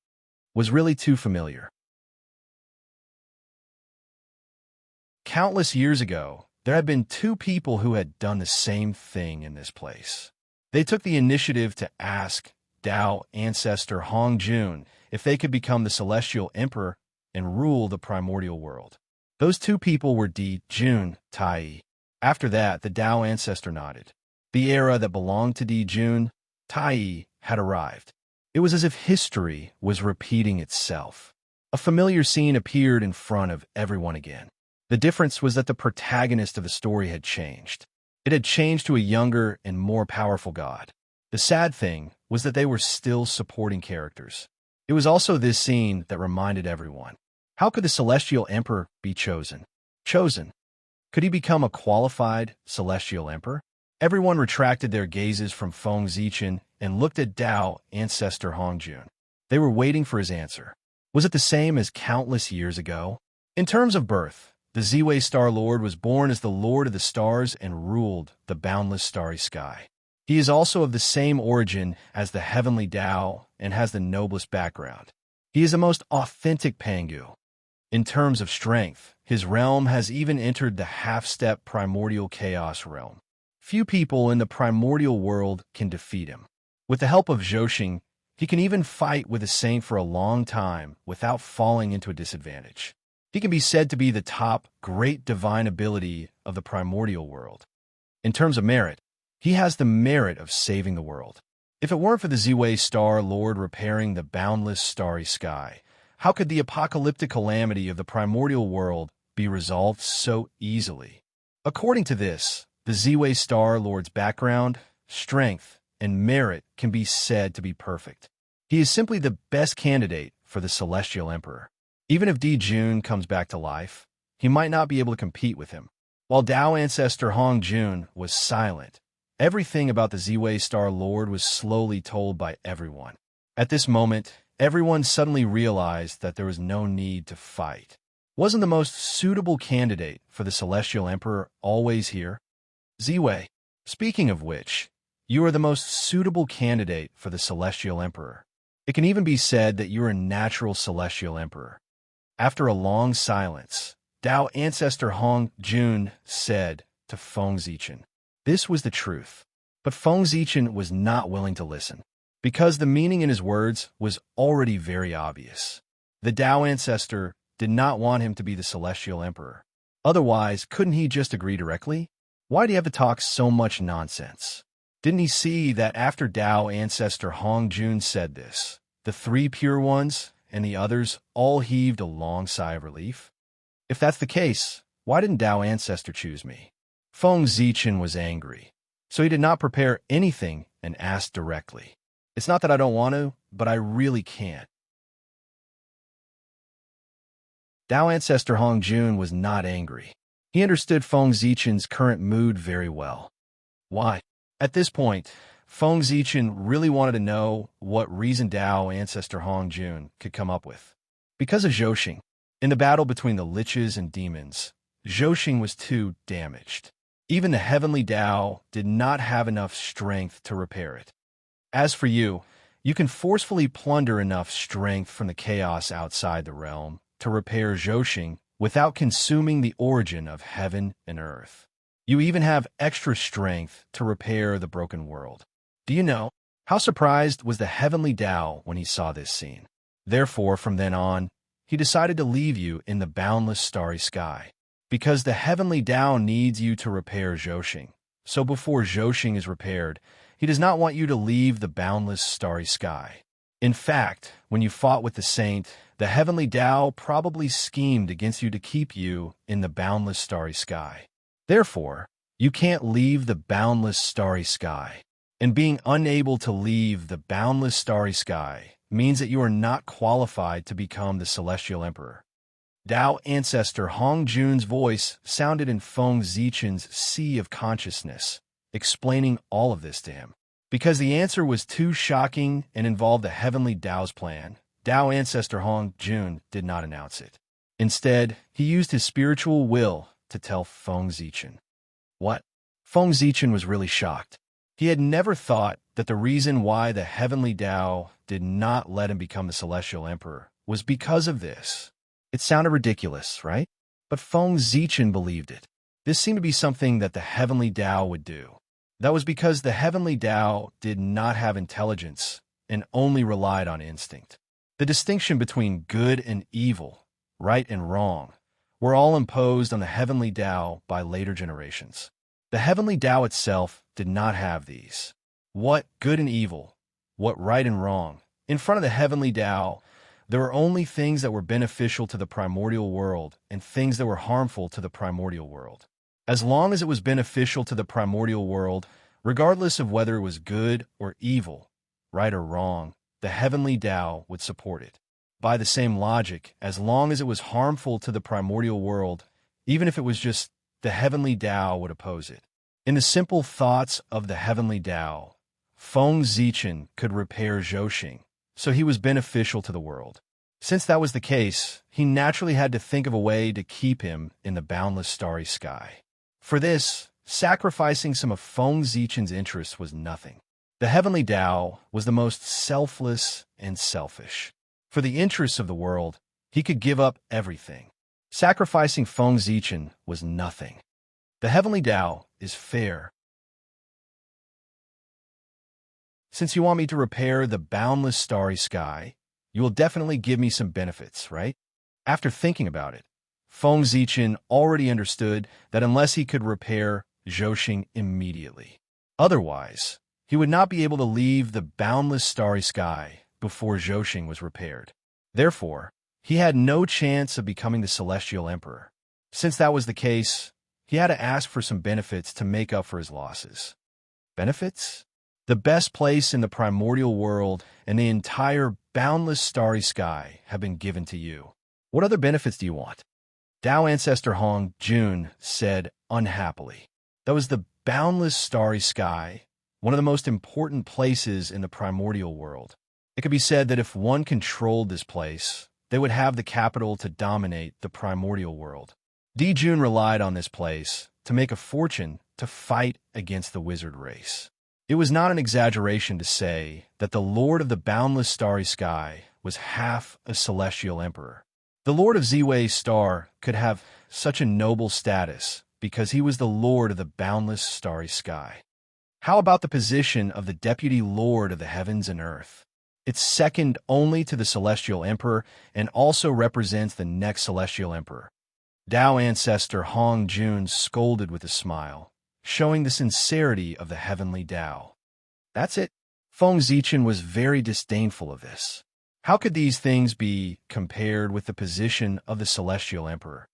was really too familiar. Countless years ago, there had been two people who had done the same thing in this place. They took the initiative to ask Dao ancestor Hongjun if they could become the celestial emperor and rule the primordial world. Those two people were Dijun Tai. After that, the Dao ancestor nodded. The era that belonged to Dijun Tai had arrived. It was as if history was repeating itself. A familiar scene appeared in front of everyone again. The difference was that the protagonist of the story had changed. It had changed to a younger and more powerful god. The sad thing was that they were still supporting characters. It was also this scene that reminded everyone. How could the celestial emperor be chosen? Chosen? Could he become a qualified celestial emperor? Everyone retracted their gazes from Feng Zichen and looked at Dao ancestor Hongjun. They were waiting for his answer. Was it the same as countless years ago? In terms of birth, the Ziwei Star Lord was born as the Lord of the Stars and ruled the boundless starry sky. He is also of the same origin as the heavenly Dao and has the noblest background. He is the most authentic Pangu. In terms of strength, his realm has even entered the half-step primordial chaos realm. Few people in the primordial world can defeat him. With the help of Zhoxing, he can even fight with a saint for a long time without falling into a disadvantage. He can be said to be the top great divine ability of the primordial world. In terms of merit, he has the merit of saving the world. If it weren't for the Ziwei Star Lord repairing the boundless starry sky, how could the apocalyptic calamity of the primordial world be resolved so easily? According to this, the Ziwei Star Lord's background, strength, and merit can be said to be perfect. He is simply the best candidate for the Celestial Emperor. Even if Di Jun comes back to life, he might not be able to compete with him. While Dao ancestor Hong Jun was silent, everything about the Ziwei Star Lord was slowly told by everyone. At this moment, everyone suddenly realized that there was no need to fight. Wasn't the most suitable candidate for the Celestial Emperor always here? Ziwei, speaking of which, you are the most suitable candidate for the Celestial Emperor. It can even be said that you are a natural Celestial Emperor. After a long silence, Dao ancestor Hong Jun said to Feng Zichen. This was the truth. But Feng Zichen was not willing to listen, because the meaning in his words was already very obvious. The Dao ancestor did not want him to be the Celestial Emperor. Otherwise, couldn't he just agree directly? Why do you have to talk so much nonsense? Didn't he see that after Dao ancestor Hong Jun said this, the three pure ones and the others all heaved a long sigh of relief? If that's the case, why didn't Dao ancestor choose me? Feng Zichen was angry, so he did not prepare anything and asked directly. It's not that I don't want to, but I really can't. Dao ancestor Hong Jun was not angry. He understood Feng Zichen's current mood very well. Why? At this point, Feng Zichen really wanted to know what reason Dao ancestor Hong Jun could come up with. Because of Zhoxing. In the battle between the liches and demons, Zhoxing was too damaged. Even the heavenly Dao did not have enough strength to repair it. As for you, you can forcefully plunder enough strength from the chaos outside the realm to repair Zhoxing without consuming the origin of heaven and earth. You even have extra strength to repair the broken world. Do you know? How surprised was the heavenly Dao when he saw this scene? Therefore, from then on, he decided to leave you in the boundless starry sky. Because the heavenly Dao needs you to repair Zhoxing. So before Zhoxing is repaired, he does not want you to leave the boundless starry sky. In fact, when you fought with the saint, the heavenly Dao probably schemed against you to keep you in the boundless starry sky. Therefore, you can't leave the boundless starry sky. And being unable to leave the boundless starry sky means that you are not qualified to become the Celestial Emperor. Dao ancestor Hong Jun's voice sounded in Feng Zichen's sea of consciousness, explaining all of this to him. Because the answer was too shocking and involved the heavenly Dao's plan, Dao ancestor Hong Jun did not announce it. Instead, he used his spiritual will to tell Feng Zichen. What? Feng Zichen was really shocked. He had never thought that the reason why the heavenly Dao did not let him become the Celestial Emperor was because of this. It sounded ridiculous, right? But Feng Zichen believed it. This seemed to be something that the heavenly Dao would do. That was because the heavenly Dao did not have intelligence and only relied on instinct. The distinction between good and evil, right and wrong, were all imposed on the heavenly Dao by later generations. The heavenly Dao itself did not have these. What good and evil, what right and wrong? In front of the heavenly Dao, there were only things that were beneficial to the primordial world and things that were harmful to the primordial world. As long as it was beneficial to the primordial world, regardless of whether it was good or evil, right or wrong, the heavenly Dao would support it. By the same logic, as long as it was harmful to the primordial world, even if it was just the heavenly Tao would oppose it. In the simple thoughts of the heavenly Tao, Feng Zichen could repair Zhouxing, so he was beneficial to the world. Since that was the case, he naturally had to think of a way to keep him in the boundless starry sky. For this, sacrificing some of Feng Zichen's interests was nothing. The heavenly Tao was the most selfless and selfish. For the interests of the world, he could give up everything. Sacrificing Feng Zichen was nothing. The heavenly Tao is fair. Since you want me to repair the boundless starry sky, you will definitely give me some benefits, right? After thinking about it, Feng Zichen already understood that unless he could repair Zhouxing immediately, otherwise, he would not be able to leave the boundless starry sky before Zhouxing was repaired. Therefore, he had no chance of becoming the Celestial Emperor. Since that was the case, he had to ask for some benefits to make up for his losses. Benefits? The best place in the primordial world and the entire boundless starry sky have been given to you. What other benefits do you want? Tao Ancestor Hong Jun said unhappily. That was the boundless starry sky, one of the most important places in the primordial world. It could be said that if one controlled this place, they would have the capital to dominate the primordial world. Di Jun relied on this place to make a fortune to fight against the wizard race. It was not an exaggeration to say that the Lord of the boundless starry sky was half a celestial emperor. The Lord of Ziwei's star could have such a noble status because he was the Lord of the boundless starry sky. How about the position of the Deputy Lord of the heavens and earth? It's second only to the Celestial Emperor and also represents the next Celestial Emperor. Tao Ancestor Hong Jun scolded with a smile, showing the sincerity of the heavenly Tao. That's it. Feng Zichen was very disdainful of this. How could these things be compared with the position of the Celestial Emperor?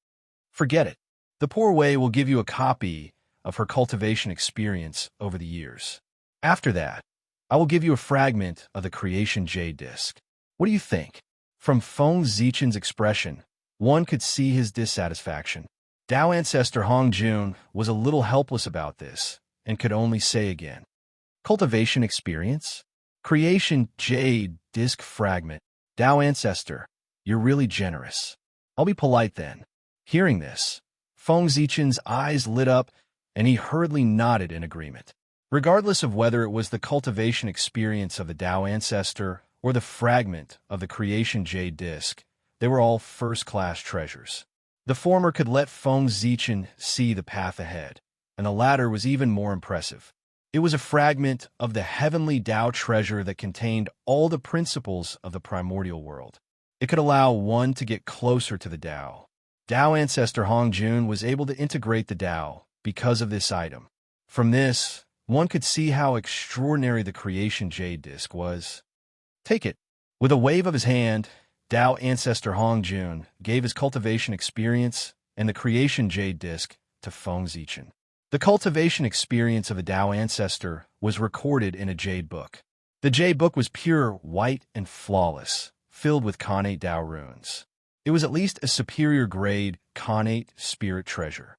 Forget it. The poor Wei will give you a copy of her cultivation experience over the years. After that, I will give you a fragment of the Creation Jade Disc. What do you think? From Feng Zichen's expression, one could see his dissatisfaction. Tao Ancestor Hong Jun was a little helpless about this and could only say again. Cultivation experience? Creation Jade Disc Fragment. Tao Ancestor, you're really generous. I'll be polite then. Hearing this, Feng Zichen's eyes lit up and he hurriedly nodded in agreement. Regardless of whether it was the cultivation experience of the Tao Ancestor or the fragment of the Creation Jade Disc, they were all first-class treasures. The former could let Feng Zichen see the path ahead, and the latter was even more impressive. It was a fragment of the heavenly Tao treasure that contained all the principles of the primordial world. It could allow one to get closer to the Tao. Tao Ancestor Hong Jun was able to integrate the Tao because of this item. From this, one could see how extraordinary the Creation Jade Disc was. Take it. With a wave of his hand, Tao Ancestor Hong Jun gave his cultivation experience and the Creation Jade Disc to Feng Zichen. The cultivation experience of the Tao Ancestor was recorded in a jade book. The jade book was pure, white, and flawless, filled with Khanate Tao runes. It was at least a superior grade Khanate spirit treasure.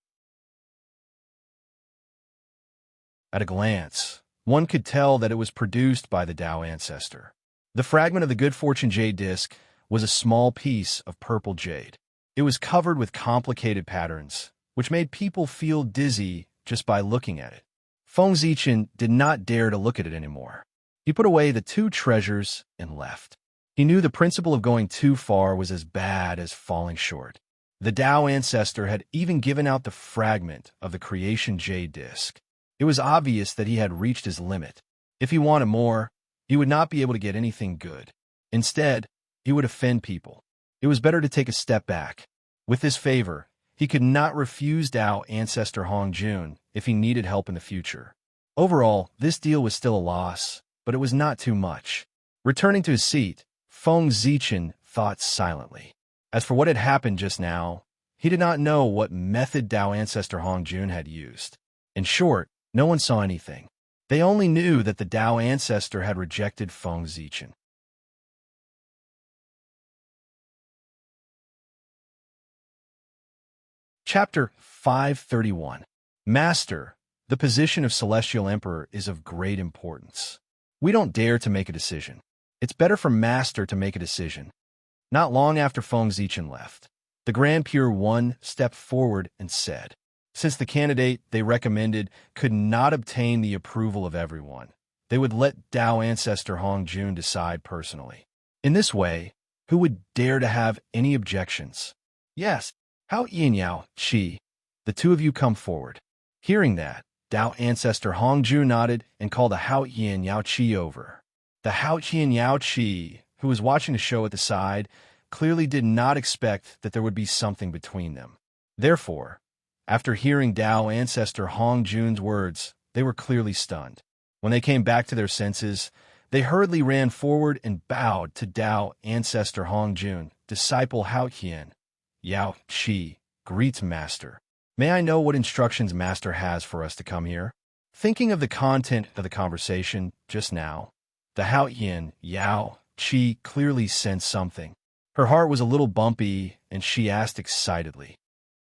At a glance, one could tell that it was produced by the Tao Ancestor. The fragment of the Good Fortune Jade Disc was a small piece of purple jade. It was covered with complicated patterns, which made people feel dizzy just by looking at it. Feng Zichen did not dare to look at it anymore. He put away the two treasures and left. He knew the principle of going too far was as bad as falling short. The Tao Ancestor had even given out the fragment of the Creation Jade Disc. It was obvious that he had reached his limit. If he wanted more, he would not be able to get anything good. Instead, he would offend people. It was better to take a step back. With this favor, he could not refuse Tao Ancestor Hong Jun if he needed help in the future. Overall, this deal was still a loss, but it was not too much. Returning to his seat, Feng Zichen thought silently. As for what had happened just now, he did not know what method Tao Ancestor Hong Jun had used. In short, no one saw anything. They only knew that the Tao Ancestor had rejected Feng Zichen. Chapter 531. Master, the position of Celestial Emperor is of great importance. We don't dare to make a decision. It's better for Master to make a decision. Not long after Feng Zichen left, the Grand Pure One stepped forward and said, since the candidate they recommended could not obtain the approval of everyone, they would let Dao Ancestor Hongjun decide personally. In this way, who would dare to have any objections? Yes, Hao Yin Yao, Qi, the two of you come forward. Hearing that, Dao Ancestor Hongjun nodded and called the Hao Yin Yao Qi over. The Hao Yin Yao Qi, who was watching the show at the side, clearly did not expect that there would be something between them. Therefore, after hearing Dao Ancestor Hongjun's words, they were clearly stunned. When they came back to their senses, they hurriedly ran forward and bowed to Dao Ancestor Hongjun, disciple Hao Yin Yao Qi, greets Master. May I know what instructions Master has for us to come here? Thinking of the content of the conversation just now, the Hao Yin Yao Qi clearly sensed something. Her heart was a little bumpy, and she asked excitedly,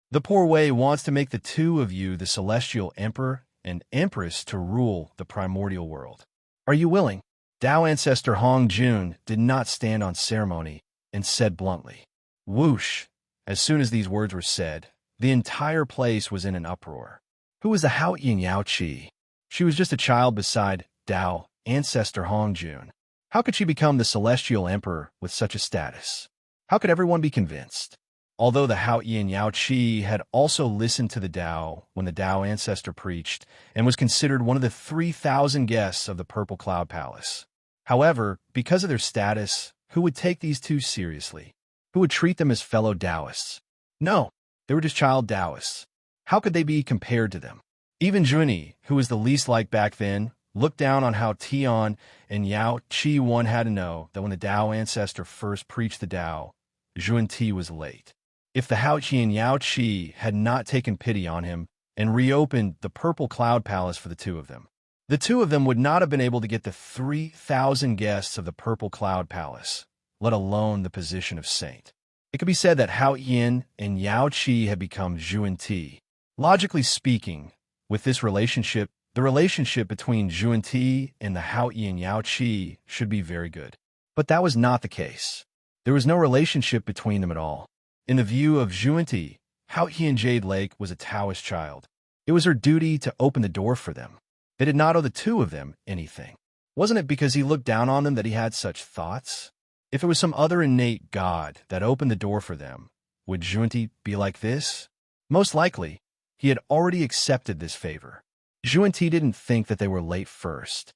the poor Wei wants to make the two of you the Celestial Emperor and Empress to rule the primordial world. Are you willing? Dao Ancestor Hongjun did not stand on ceremony and said bluntly. Whoosh! As soon as these words were said, the entire place was in an uproar. Who was the Hao Yin Yao Qi? She was just a child beside Dao Ancestor Hongjun. How could she become the Celestial Emperor with such a status? How could everyone be convinced? Although the Hao Yin Yao Qi had also listened to the Dao when the Dao Ancestor preached and was considered one of the 3,000 guests of the Purple Cloud Palace. However, because of their status, who would take these two seriously? Who would treat them as fellow Taoists? No, they were just child Taoists. How could they be compared to them? Even Junyi, who was the least liked back then, looked down on how Tian and Yao Qi one had to know that when the Dao Ancestor first preached the Dao, Junyi was late. If the Hao Yin Yao Qi had not taken pity on him and reopened the Purple Cloud Palace for the two of them would not have been able to get the 3,000 guests of the Purple Cloud Palace, let alone the position of saint. It could be said that Hao Yin and Yao Qi had become Junyi. Logically speaking, with this relationship, the relationship between Junyi and the Hao Yin Yao Qi should be very good. But that was not the case. There was no relationship between them at all. In the view of Junyi, Hao Yin Jade Lake was a Taoist child. It was her duty to open the door for them. They did not owe the two of them anything. Wasn't it because he looked down on them that he had such thoughts? If it was some other innate god that opened the door for them, would Junyi be like this? Most likely, he had already accepted this favor. Junyi didn't think that they were late first.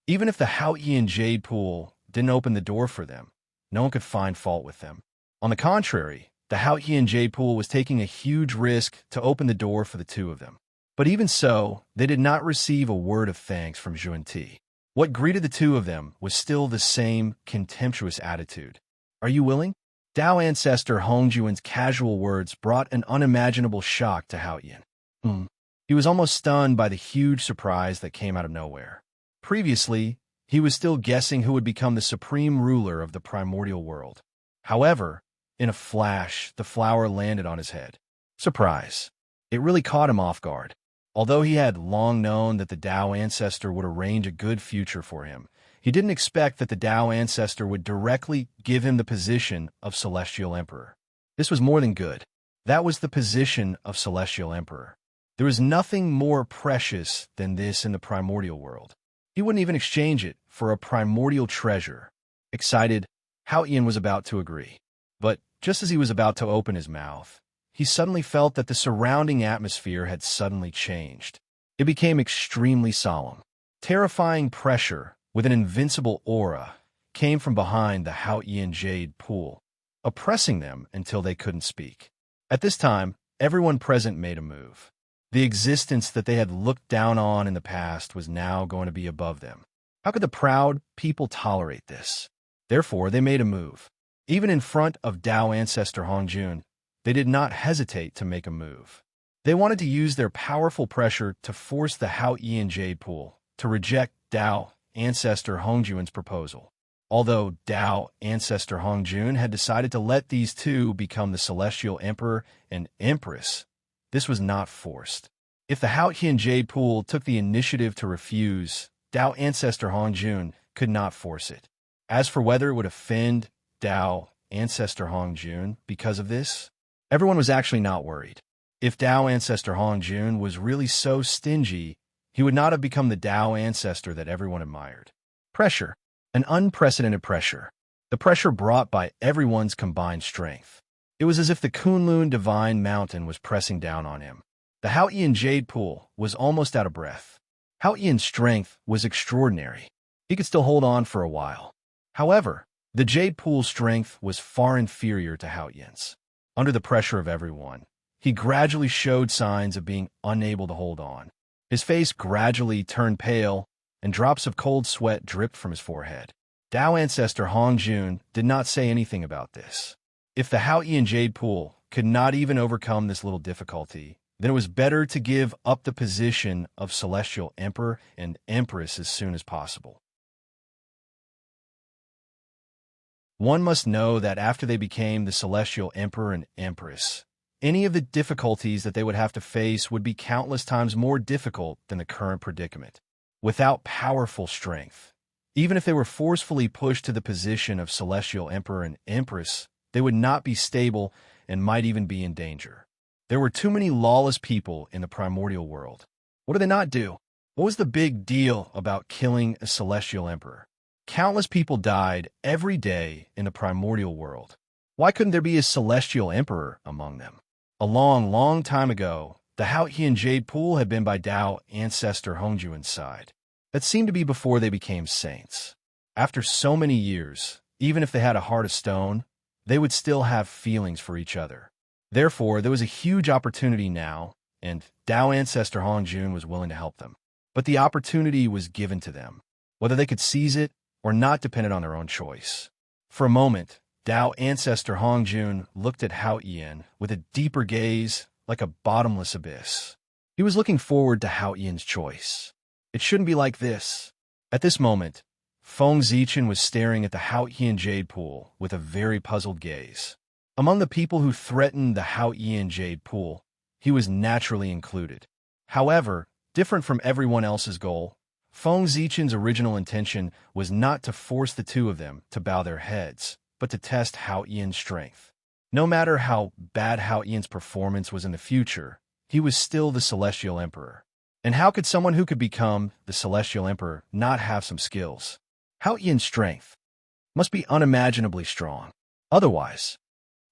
Even if the Hao Yin Jade Pool didn't open the door for them, no one could find fault with them. On the contrary, the Hao Yin Jade Pool was taking a huge risk to open the door for the two of them. But even so, they did not receive a word of thanks from Junyi. What greeted the two of them was still the same contemptuous attitude. Are you willing? Dao Ancestor Hongjun's casual words brought an unimaginable shock to Hao Yin. He was almost stunned by the huge surprise that came out of nowhere. Previously, he was still guessing who would become the supreme ruler of the primordial world. However, in a flash, the flower landed on his head. Surprise. It really caught him off guard. Although he had long known that the Dao Ancestor would arrange a good future for him, he didn't expect that the Dao Ancestor would directly give him the position of Celestial Emperor. This was more than good. That was the position of Celestial Emperor. There was nothing more precious than this in the primordial world. He wouldn't even exchange it for a primordial treasure. Excited, Hao Yin was about to agree. But just as he was about to open his mouth, he suddenly felt that the surrounding atmosphere had suddenly changed. It became extremely solemn. Terrifying pressure with an invincible aura came from behind the Hao Yin Jade Pool, oppressing them until they couldn't speak. At this time, everyone present made a move. The existence that they had looked down on in the past was now going to be above them. How could the proud people tolerate this? Therefore, they made a move. Even in front of Dao Ancestor Hongjun, they did not hesitate to make a move. They wanted to use their powerful pressure to force the Hao Yin Jade Pool to reject Dao Ancestor Hongjun's proposal. Although Tao ancestor Hongjun had decided to let these two become the Celestial Emperor and Empress, this was not forced. If the Haotian Jade Pool took the initiative to refuse, Tao ancestor Hongjun could not force it. As for whether it would offend Tao ancestor Hongjun because of this, everyone was actually not worried. If Tao ancestor Hongjun was really so stingy, he would not have become the Tao ancestor that everyone admired. Pressure. An unprecedented pressure. The pressure brought by everyone's combined strength. It was as if the Kunlun Divine Mountain was pressing down on him. The Haotian Jade Pool was almost out of breath. Haotian's strength was extraordinary. He could still hold on for a while. However, the Jade Pool's strength was far inferior to Haotian's. Under the pressure of everyone, he gradually showed signs of being unable to hold on. His face gradually turned pale, and drops of cold sweat dripped from his forehead. Tao ancestor Hongjun did not say anything about this. If the Haotian Jade Pool could not even overcome this little difficulty, then it was better to give up the position of Celestial Emperor and Empress as soon as possible. One must know that after they became the Celestial Emperor and Empress, any of the difficulties that they would have to face would be countless times more difficult than the current predicament. Without powerful strength, even if they were forcefully pushed to the position of Celestial Emperor and Empress, they would not be stable and might even be in danger. There were too many lawless people in the primordial world. What did they not do? What was the big deal about killing a Celestial Emperor? Countless people died every day in the primordial world. Why couldn't there be a Celestial Emperor among them? A long, long time ago, the Haotian Jade Pool had been by Tao ancestor Hongjuan's side. That seemed to be before they became saints. After so many years, even if they had a heart of stone, they would still have feelings for each other. Therefore, there was a huge opportunity now, and Tao ancestor Hongjun was willing to help them. But the opportunity was given to them. Whether they could seize it or not depended on their own choice. For a moment, Tao ancestor Hongjun looked at Haotian with a deeper gaze, like a bottomless abyss. He was looking forward to Haotian's choice. It shouldn't be like this. At this moment, Feng Zichen was staring at the Haotian Jade Pool with a very puzzled gaze. Among the people who threatened the Haotian Jade Pool, he was naturally included. However, different from everyone else's goal, Feng Zichen's original intention was not to force the two of them to bow their heads, but to test Haotian's strength. No matter how bad Haotian's performance was in the future, he was still the Celestial Emperor. And how could someone who could become the Celestial Emperor not have some skills? Haotian's strength must be unimaginably strong. Otherwise,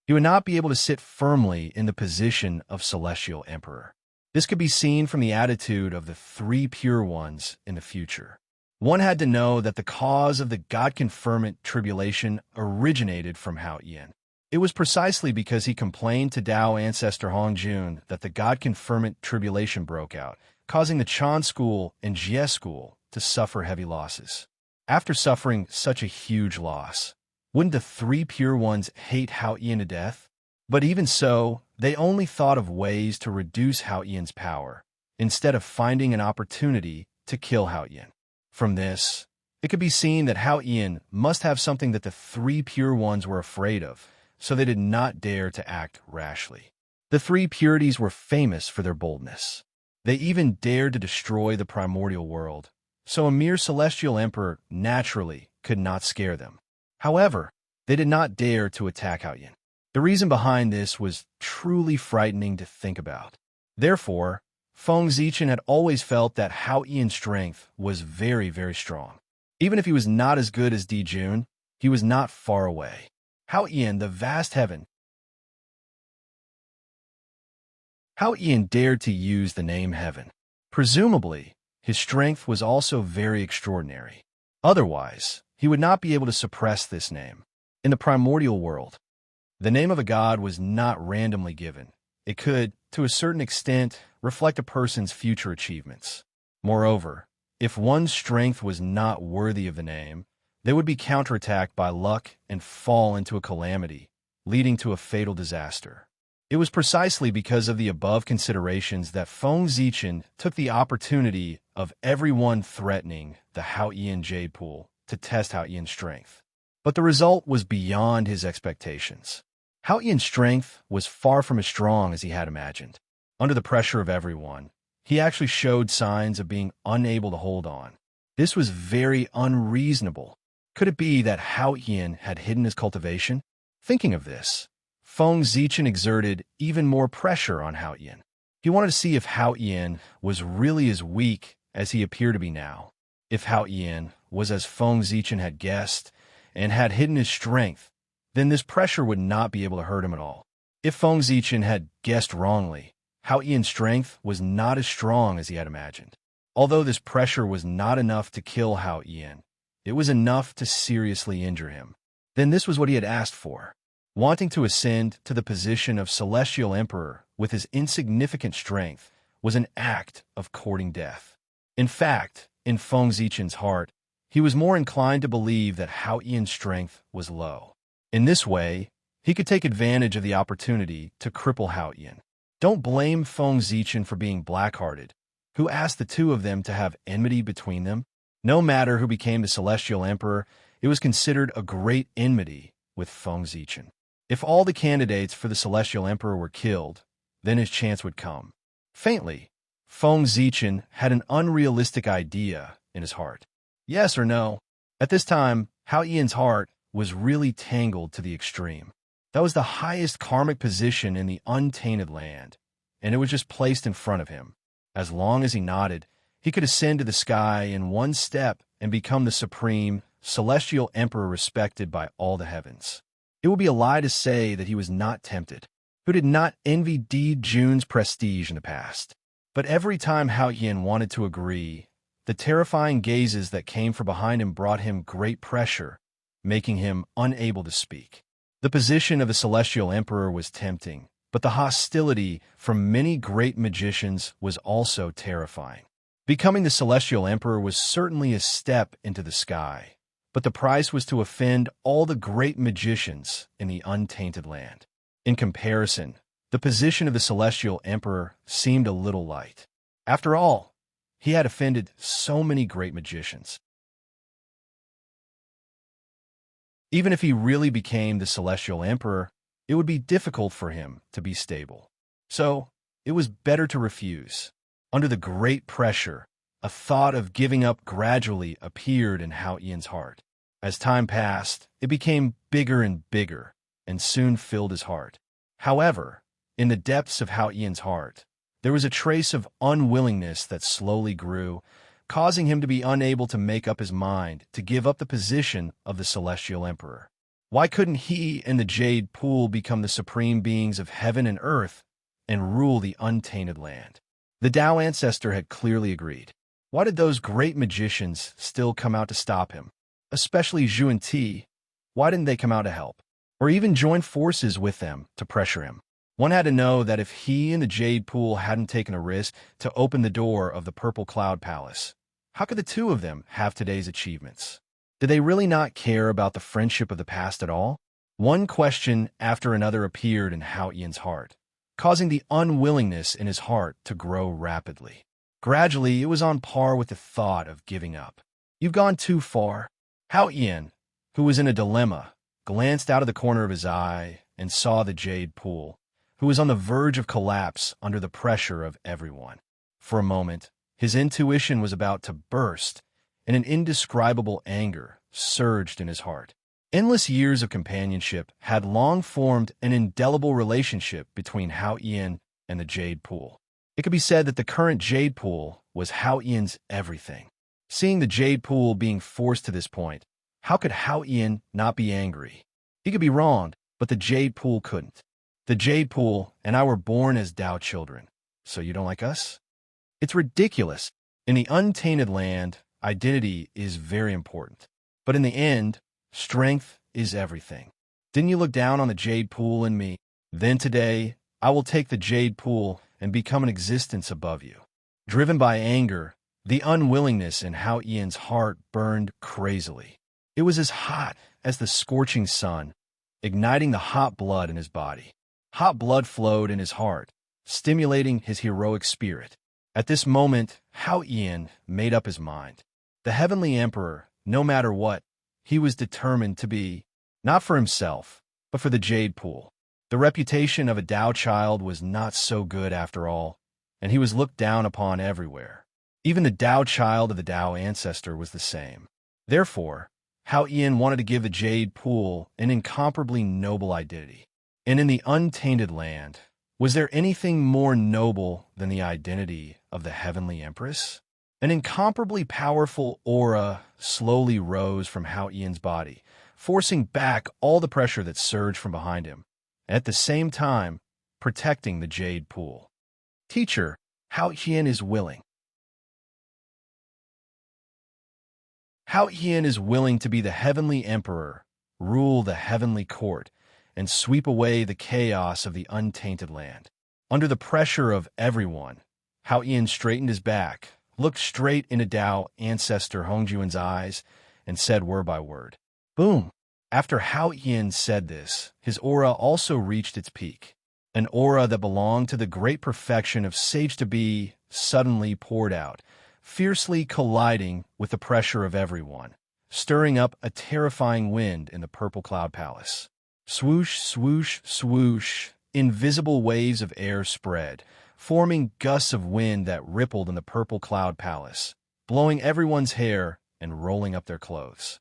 he would not be able to sit firmly in the position of Celestial Emperor. This could be seen from the attitude of the three pure ones in the future. One had to know that the cause of the God-confirmant tribulation originated from Haotian. It was precisely because he complained to Tao ancestor Hongjun that the God-confirmant tribulation broke out, causing the Chan school and Jie school to suffer heavy losses. After suffering such a huge loss, wouldn't the three pure ones hate Haotian to death? But even so, they only thought of ways to reduce Haotian's power, instead of finding an opportunity to kill Haotian. From this, it could be seen that Haotian must have something that the three pure ones were afraid of, so they did not dare to act rashly. The three purities were famous for their boldness. They even dared to destroy the primordial world, so a mere Celestial Emperor naturally could not scare them. However, they did not dare to attack Haotian. The reason behind this was truly frightening to think about. Therefore, Feng Zichen had always felt that Haotian's strength was very, very strong. Even if he was not as good as Dijun, he was not far away. Haotian, the vast heaven. Haotian dared to use the name heaven. Presumably, his strength was also very extraordinary. Otherwise, he would not be able to suppress this name. In the primordial world, the name of a god was not randomly given. It could, to a certain extent, reflect a person's future achievements. Moreover, if one's strength was not worthy of the name, they would be counterattacked by luck and fall into a calamity, leading to a fatal disaster. It was precisely because of the above considerations that Feng Zichen took the opportunity of everyone threatening the Haotian Jade Pool to test Haotian's strength. But the result was beyond his expectations. Hao Ian's strength was far from as strong as he had imagined. Under the pressure of everyone, he actually showed signs of being unable to hold on. This was very unreasonable. Could it be that Hao Ian had hidden his cultivation? Thinking of this, Feng Zichen exerted even more pressure on Hao Ian. He wanted to see if Hao Ian was really as weak as he appeared to be now. If Hao Ian was as Feng Zichen had guessed and had hidden his strength, then this pressure would not be able to hurt him at all. If Feng Zichen had guessed wrongly, Hao Ian's strength was not as strong as he had imagined. Although this pressure was not enough to kill Hao Ian, it was enough to seriously injure him. Then this was what he had asked for. Wanting to ascend to the position of Celestial Emperor with his insignificant strength was an act of courting death. In fact, in Feng Zichen's heart, he was more inclined to believe that Hao Ian's strength was low. In this way, he could take advantage of the opportunity to cripple Hao Ian. Don't blame Feng Zichen for being black-hearted. Who asked the two of them to have enmity between them? No matter who became the Celestial Emperor, it was considered a great enmity with Feng Zichen. If all the candidates for the Celestial Emperor were killed, then his chance would come. Faintly, Feng Zichen had an unrealistic idea in his heart. Yes or no? At this time, Hao Ian's heart was really tangled to the extreme. That was the highest karmic position in the untainted land, and it was just placed in front of him. As long as he nodded, he could ascend to the sky in one step and become the supreme, celestial emperor respected by all the heavens. It would be a lie to say that he was not tempted. Who did not envy Di Jun's prestige in the past? But every time Hao Ian wanted to agree, the terrifying gazes that came from behind him brought him great pressure, making him unable to speak. The position of the Celestial Emperor was tempting, but the hostility from many great magicians was also terrifying. Becoming the Celestial Emperor was certainly a step into the sky, but the price was to offend all the great magicians in the untainted land. In comparison, the position of the Celestial Emperor seemed a little light. After all, he had offended so many great magicians. Even if he really became the Celestial Emperor, it would be difficult for him to be stable. So, it was better to refuse. Under the great pressure, a thought of giving up gradually appeared in Hao Ian's heart. As time passed, it became bigger and bigger, and soon filled his heart. However, in the depths of Hao Ian's heart, there was a trace of unwillingness that slowly grew, causing him to be unable to make up his mind to give up the position of the Celestial Emperor. Why couldn't he and the Jade Pool become the supreme beings of heaven and earth and rule the untainted land? The Tao ancestor had clearly agreed. Why did those great magicians still come out to stop him? Especially Zhu and Ti, why didn't they come out to help? Or even join forces with them to pressure him? One had to know that if he and the Jade Pool hadn't taken a risk to open the door of the Purple Cloud Palace, how could the two of them have today's achievements? Did they really not care about the friendship of the past at all? One question after another appeared in Hao Ian's heart, causing the unwillingness in his heart to grow rapidly. Gradually, it was on par with the thought of giving up. You've gone too far. Hao Ian, who was in a dilemma, glanced out of the corner of his eye and saw the Jade Pool, who was on the verge of collapse under the pressure of everyone. For a moment, his intuition was about to burst, and an indescribable anger surged in his heart. Endless years of companionship had long formed an indelible relationship between Hao Ian and the Jade Pool. It could be said that the current Jade Pool was Hao Ian's everything. Seeing the Jade Pool being forced to this point, how could Hao Ian not be angry? He could be wronged, but the Jade Pool couldn't. The Jade Pool and I were born as Tao children, so you don't like us? It's ridiculous. In the untainted land, identity is very important. But in the end, strength is everything. Didn't you look down on the Jade Pool and me? Then today, I will take the Jade Pool and become an existence above you. Driven by anger, the unwillingness in Hao Ian's heart burned crazily. It was as hot as the scorching sun, igniting the hot blood in his body. Hot blood flowed in his heart, stimulating his heroic spirit. At this moment, Hao Ian made up his mind. The Heavenly Emperor, no matter what, he was determined to be, not for himself, but for the Jade Pool. The reputation of a Tao child was not so good after all, and he was looked down upon everywhere. Even the Tao child of the Tao ancestor was the same. Therefore, Hao Yin wanted to give the Jade Pool an incomparably noble identity. And in the untainted land, was there anything more noble than the identity of the Heavenly Empress? An incomparably powerful aura slowly rose from Hao Yin's body, forcing back all the pressure that surged from behind him, at the same time protecting the Jade Pool. Teacher, Hao Yin is willing. Hao Yin is willing to be the Heavenly Emperor, rule the Heavenly Court, and sweep away the chaos of the untainted land. Under the pressure of everyone, Hao Yin straightened his back, looked straight into Tao ancestor Hongjuan's eyes, and said word by word, "Boom." After Hao Yin said this, his aura also reached its peak. An aura that belonged to the great perfection of Sage-to-be suddenly poured out, fiercely colliding with the pressure of everyone, stirring up a terrifying wind in the Purple Cloud Palace. Swoosh, swoosh, swoosh, invisible waves of air spread, forming gusts of wind that rippled in the Purple Cloud Palace, blowing everyone's hair and rolling up their clothes.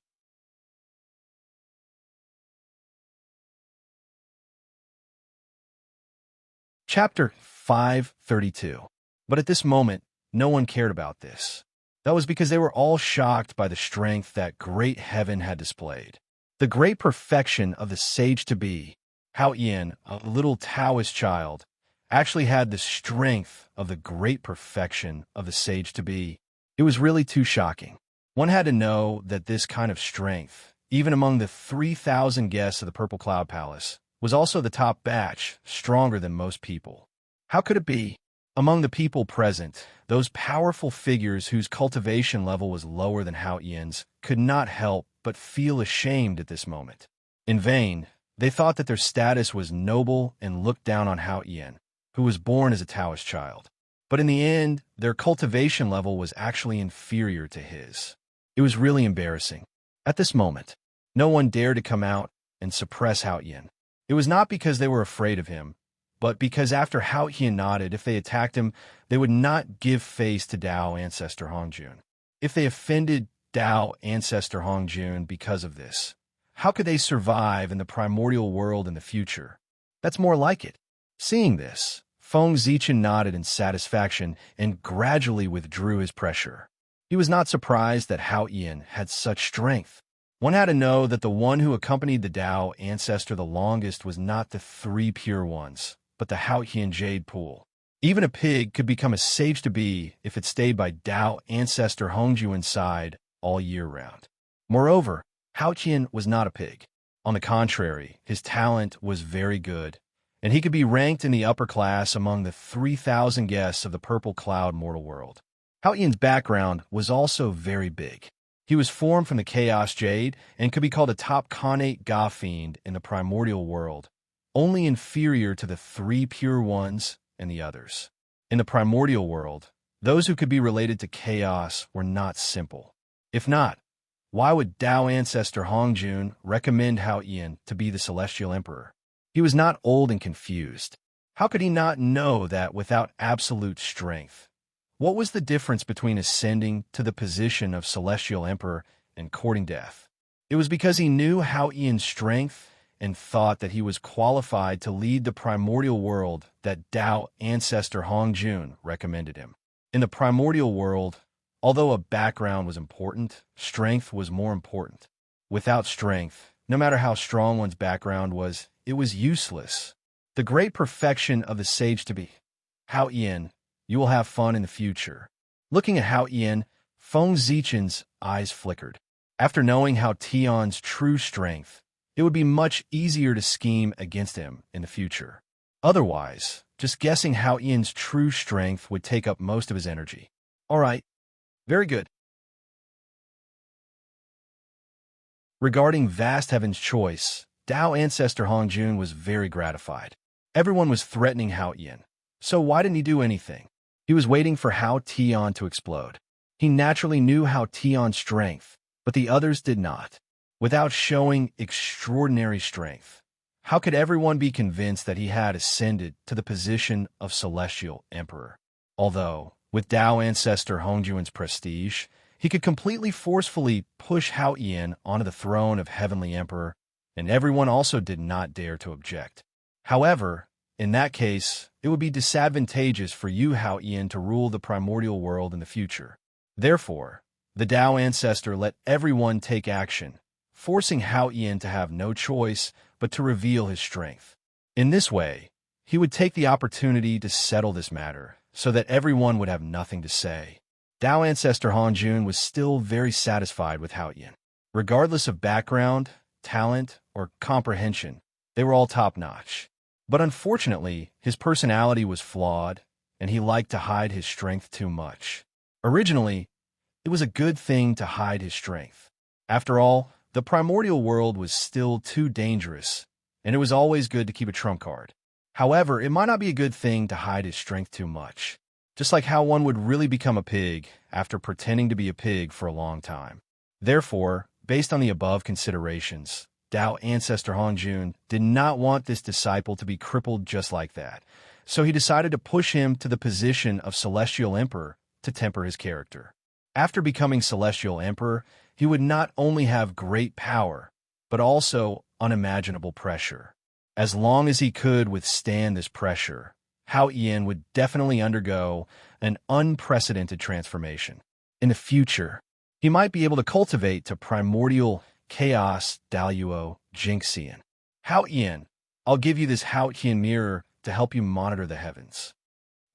Chapter 532. But at this moment, no one cared about this. That was because they were all shocked by the strength that great heaven had displayed. The great perfection of the Sage-to-be, Hao Yin, a little Taoist child, actually had the strength of the great perfection of the Sage-to-be. It was really too shocking. One had to know that this kind of strength, even among the 3,000 guests of the Purple Cloud Palace, was also the top batch, stronger than most people. How could it be? Among the people present, those powerful figures whose cultivation level was lower than Hao Yin's could not help but feel ashamed at this moment. In vain, they thought that their status was noble and looked down on Hao Yin, who was born as a Taoist child. But in the end, their cultivation level was actually inferior to his. It was really embarrassing. At this moment, no one dared to come out and suppress Hao Yin. It was not because they were afraid of him, but because after Hao Yin nodded, if they attacked him, they would not give face to Tao ancestor Hongjun. If they offended Tao ancestor Hongjun because of this, how could they survive in the primordial world in the future? That's more like it. Seeing this, Feng Zichen nodded in satisfaction and gradually withdrew his pressure. He was not surprised that Hao Yin had such strength. One had to know that the one who accompanied the Tao ancestor the longest was not the three pure ones, but the Hao Yin Jade Pool. Even a pig could become a Sage-to-be if it stayed by Tao ancestor Hongjuan's side all year round. Moreover, Hao Yin was not a pig. On the contrary, his talent was very good, and he could be ranked in the upper class among the 3,000 guests of the Purple Cloud mortal world. Hao Yin's background was also very big. He was formed from the Chaos Jade and could be called a top Khanate Ga fiend in the primordial world, only inferior to the three pure ones and the others. In the primordial world, those who could be related to chaos were not simple. If not, why would Tao ancestor Hongjun recommend Hao Yin to be the celestial emperor? He was not old and confused. How could he not know that without absolute strength? What was the difference between ascending to the position of celestial emperor and courting death? It was because he knew Hao Yin's strength and thought that he was qualified to lead the primordial world that Tao ancestor Hongjun recommended him. In the primordial world, although a background was important, strength was more important. Without strength, no matter how strong one's background was, it was useless. The great perfection of the Sage-to-be, Hao Yin, you will have fun in the future. Looking at Hao Yin, Feng Zichen's eyes flickered. After knowing Hao Tian's true strength, it would be much easier to scheme against him in the future. Otherwise, just guessing Hao Yin's true strength would take up most of his energy. All right, very good. Regarding Vast Heaven's choice, Tao ancestor Hongjun was very gratified. Everyone was threatening Hao Yin, so why didn't he do anything? He was waiting for Hao Tian to explode. He naturally knew Hao Tian's strength, but the others did not. without showing extraordinary strength. How could everyone be convinced that he had ascended to the position of Celestial Emperor? Although, with Tao ancestor Hongjuan's prestige, he could completely forcefully push Hao Yin onto the throne of Heavenly Emperor, and everyone also did not dare to object. However, in that case, it would be disadvantageous for you, Hao Yin, to rule the primordial world in the future. Therefore, the Tao ancestor let everyone take action, forcing Hao Yin to have no choice but to reveal his strength. In this way, he would take the opportunity to settle this matter, so that everyone would have nothing to say. Tao ancestor Hongjun was still very satisfied with Hao Yin. Regardless of background, talent, or comprehension, they were all top-notch. But unfortunately, his personality was flawed, and he liked to hide his strength too much. Originally, it was a good thing to hide his strength. After all, the primordial world was still too dangerous, and it was always good to keep a trump card. However, it might not be a good thing to hide his strength too much, just like how one would really become a pig after pretending to be a pig for a long time. Therefore, based on the above considerations, Tao ancestor Hongjun did not want this disciple to be crippled just like that, so he decided to push him to the position of Celestial Emperor to temper his character. After becoming Celestial Emperor, he would not only have great power, but also unimaginable pressure. As long as he could withstand this pressure, Hao Yin would definitely undergo an unprecedented transformation. In the future, he might be able to cultivate to primordial chaos Daluo Jinxian. Hao Yin, I'll give you this Hao Yin mirror to help you monitor the heavens.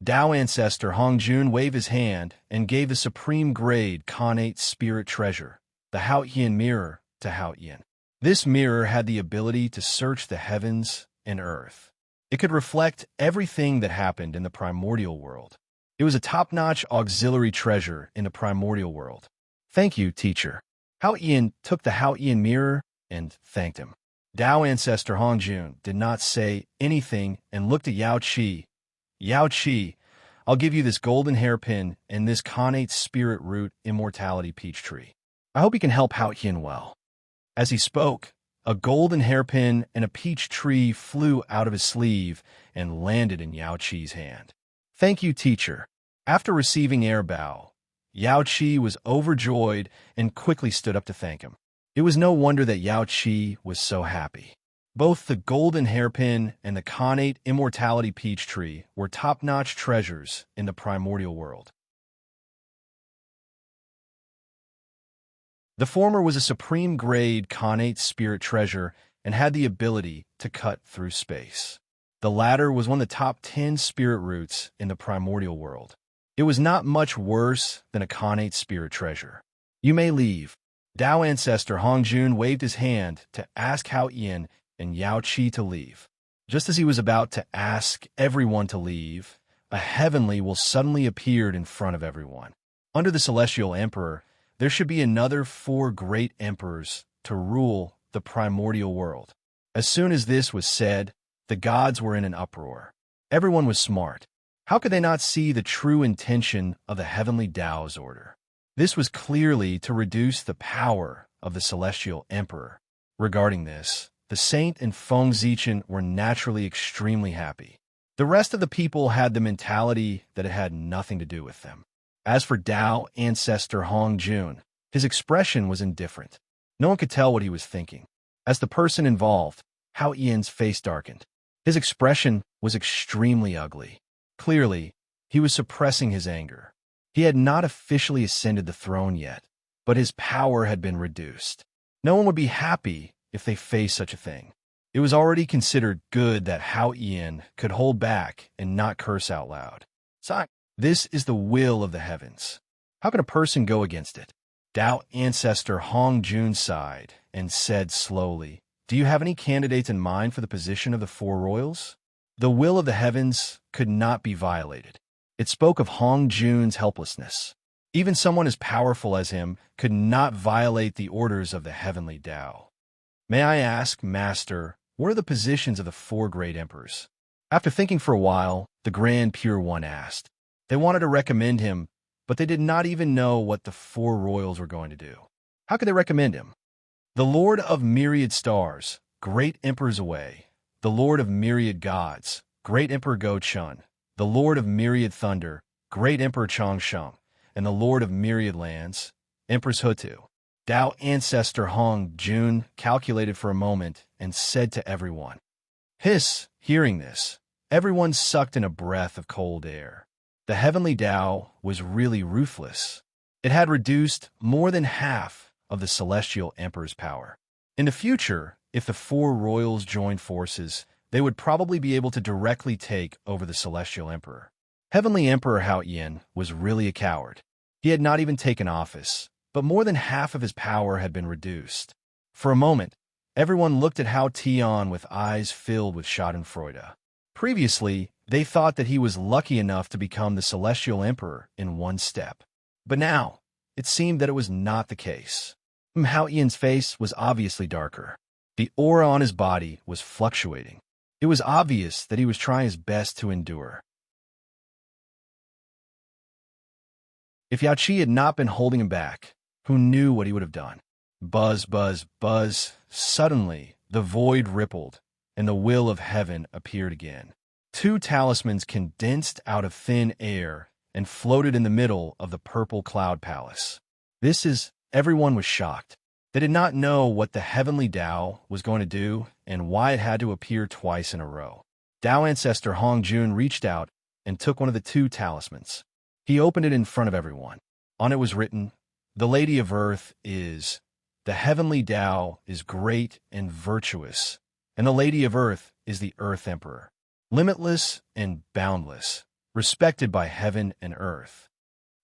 Tao ancestor Hongjun waved his hand and gave the supreme grade Khanate spirit treasure, the Hao Yin mirror, to Hao Yin. This mirror had the ability to search the heavens and earth. It could reflect everything that happened in the primordial world. It was a top-notch auxiliary treasure in the primordial world. Thank you, teacher. Hao Yin took the Hao Yin mirror and thanked him. Tao ancestor Hongjun did not say anything and looked at Yao Qi. Yao Qi, I'll give you this golden hairpin and this Khanate spirit root immortality peach tree. I hope you can help Hao Yin well. As he spoke, a golden hairpin and a peach tree flew out of his sleeve and landed in Yao Qi's hand. Thank you, teacher. After receiving air bow, Yao Qi was overjoyed and quickly stood up to thank him. It was no wonder that Yao Qi was so happy. Both the golden hairpin and the Khanate immortality peach tree were top-notch treasures in the primordial world. The former was a supreme-grade Khanate spirit treasure and had the ability to cut through space. The latter was one of the top 10 spirit roots in the primordial world. It was not much worse than a Khanate spirit treasure. You may leave. Tao ancestor Hongjun waved his hand to ask Hao Yin and Yao Qi to leave. Just as he was about to ask everyone to leave, a heavenly will suddenly appeared in front of everyone. Under the Celestial Emperor, there should be another 4 great emperors to rule the primordial world. As soon as this was said, the gods were in an uproar. Everyone was smart. How could they not see the true intention of the heavenly Tao's order? This was clearly to reduce the power of the Celestial Emperor. Regarding this, the Saint and Feng Zichen were naturally extremely happy. The rest of the people had the mentality that it had nothing to do with them. As for Tao ancestor Hongjun, his expression was indifferent. No one could tell what he was thinking. As the person involved, Hao Yin's face darkened. His expression was extremely ugly. Clearly, he was suppressing his anger. He had not officially ascended the throne yet, but his power had been reduced. No one would be happy if they faced such a thing. It was already considered good that Hao Yin could hold back and not curse out loud. This is the will of the heavens. How can a person go against it? Tao ancestor Hongjun sighed and said slowly, Do you have any candidates in mind for the position of the 4 royals? The will of the heavens could not be violated. It spoke of Hongjun's helplessness. Even someone as powerful as him could not violate the orders of the heavenly Tao. May I ask, Master, what are the positions of the 4 great emperors? After thinking for a while, the Grand Pure One asked. They wanted to recommend him, but they did not even know what the 4 royals were going to do. How could they recommend him? The Lord of myriad stars, great emperors away. The Lord of myriad gods, great Emperor Go Chun. The Lord of myriad thunder, great Emperor Chong Sheng. And the Lord of myriad lands, Empress Hutu. Tao ancestor Hong Jun calculated for a moment and said to everyone. Hiss, hearing this, everyone sucked in a breath of cold air. The heavenly Tao was really ruthless. It had reduced more than half of the celestial emperor's power. In the future, if the four royals joined forces, they would probably be able to directly take over the celestial emperor. Heavenly Emperor Hao Yin was really a coward. He had not even taken office, but more than half of his power had been reduced. For a moment, everyone looked at Hao Tian with eyes filled with schadenfreude. Previously, they thought that he was lucky enough to become the celestial emperor in one step. But now, it seemed that it was not the case. Hao Yan's face was obviously darker. The aura on his body was fluctuating. It was obvious that he was trying his best to endure. If Yao Qi had not been holding him back, who knew what he would have done? Buzz, buzz, buzz. Suddenly, the void rippled, and the will of heaven appeared again. Two talismans condensed out of thin air and floated in the middle of the purple cloud palace. Everyone was shocked. They did not know what the heavenly Tao was going to do and why it had to appear twice in a row. Tao ancestor Hong Jun reached out and took one of the two talismans. He opened it in front of everyone. On it was written, "The Lady of Earth is, the heavenly Tao is great and virtuous, and the Lady of Earth is the Earth Emperor, limitless and boundless, respected by heaven and earth."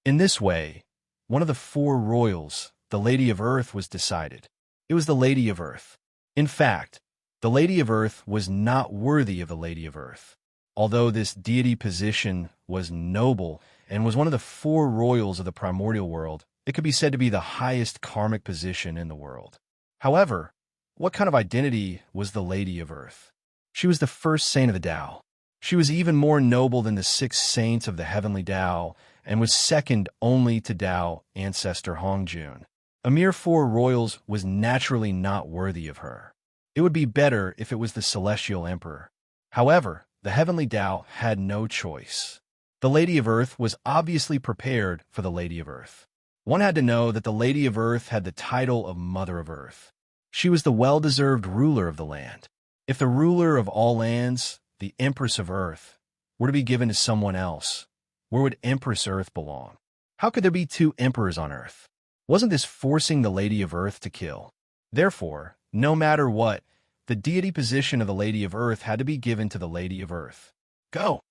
In this way, one of the four royals, the Lady of Earth, was decided. It was the Lady of Earth. In fact, the Lady of Earth was not worthy of the Lady of Earth. Although this deity position was noble and was one of the four royals of the primordial world, it could be said to be the highest karmic position in the world. However, what kind of identity was the Lady of Earth? She was the first saint of the Tao. She was even more noble than the 6 saints of the heavenly Tao and was second only to Tao ancestor Hong Jun. A mere 4 royals was naturally not worthy of her. It would be better if it was the celestial emperor. However, the heavenly Tao had no choice. The Lady of Earth was obviously prepared for the Lady of Earth. One had to know that the Lady of Earth had the title of Mother of Earth. She was the well-deserved ruler of the land. If the ruler of all lands, the Empress of Earth, were to be given to someone else, where would Empress Earth belong? How could there be 2 emperors on Earth? Wasn't this forcing the Lady of Earth to kill? Therefore, no matter what, the deity position of the Lady of Earth had to be given to the Lady of Earth. Go!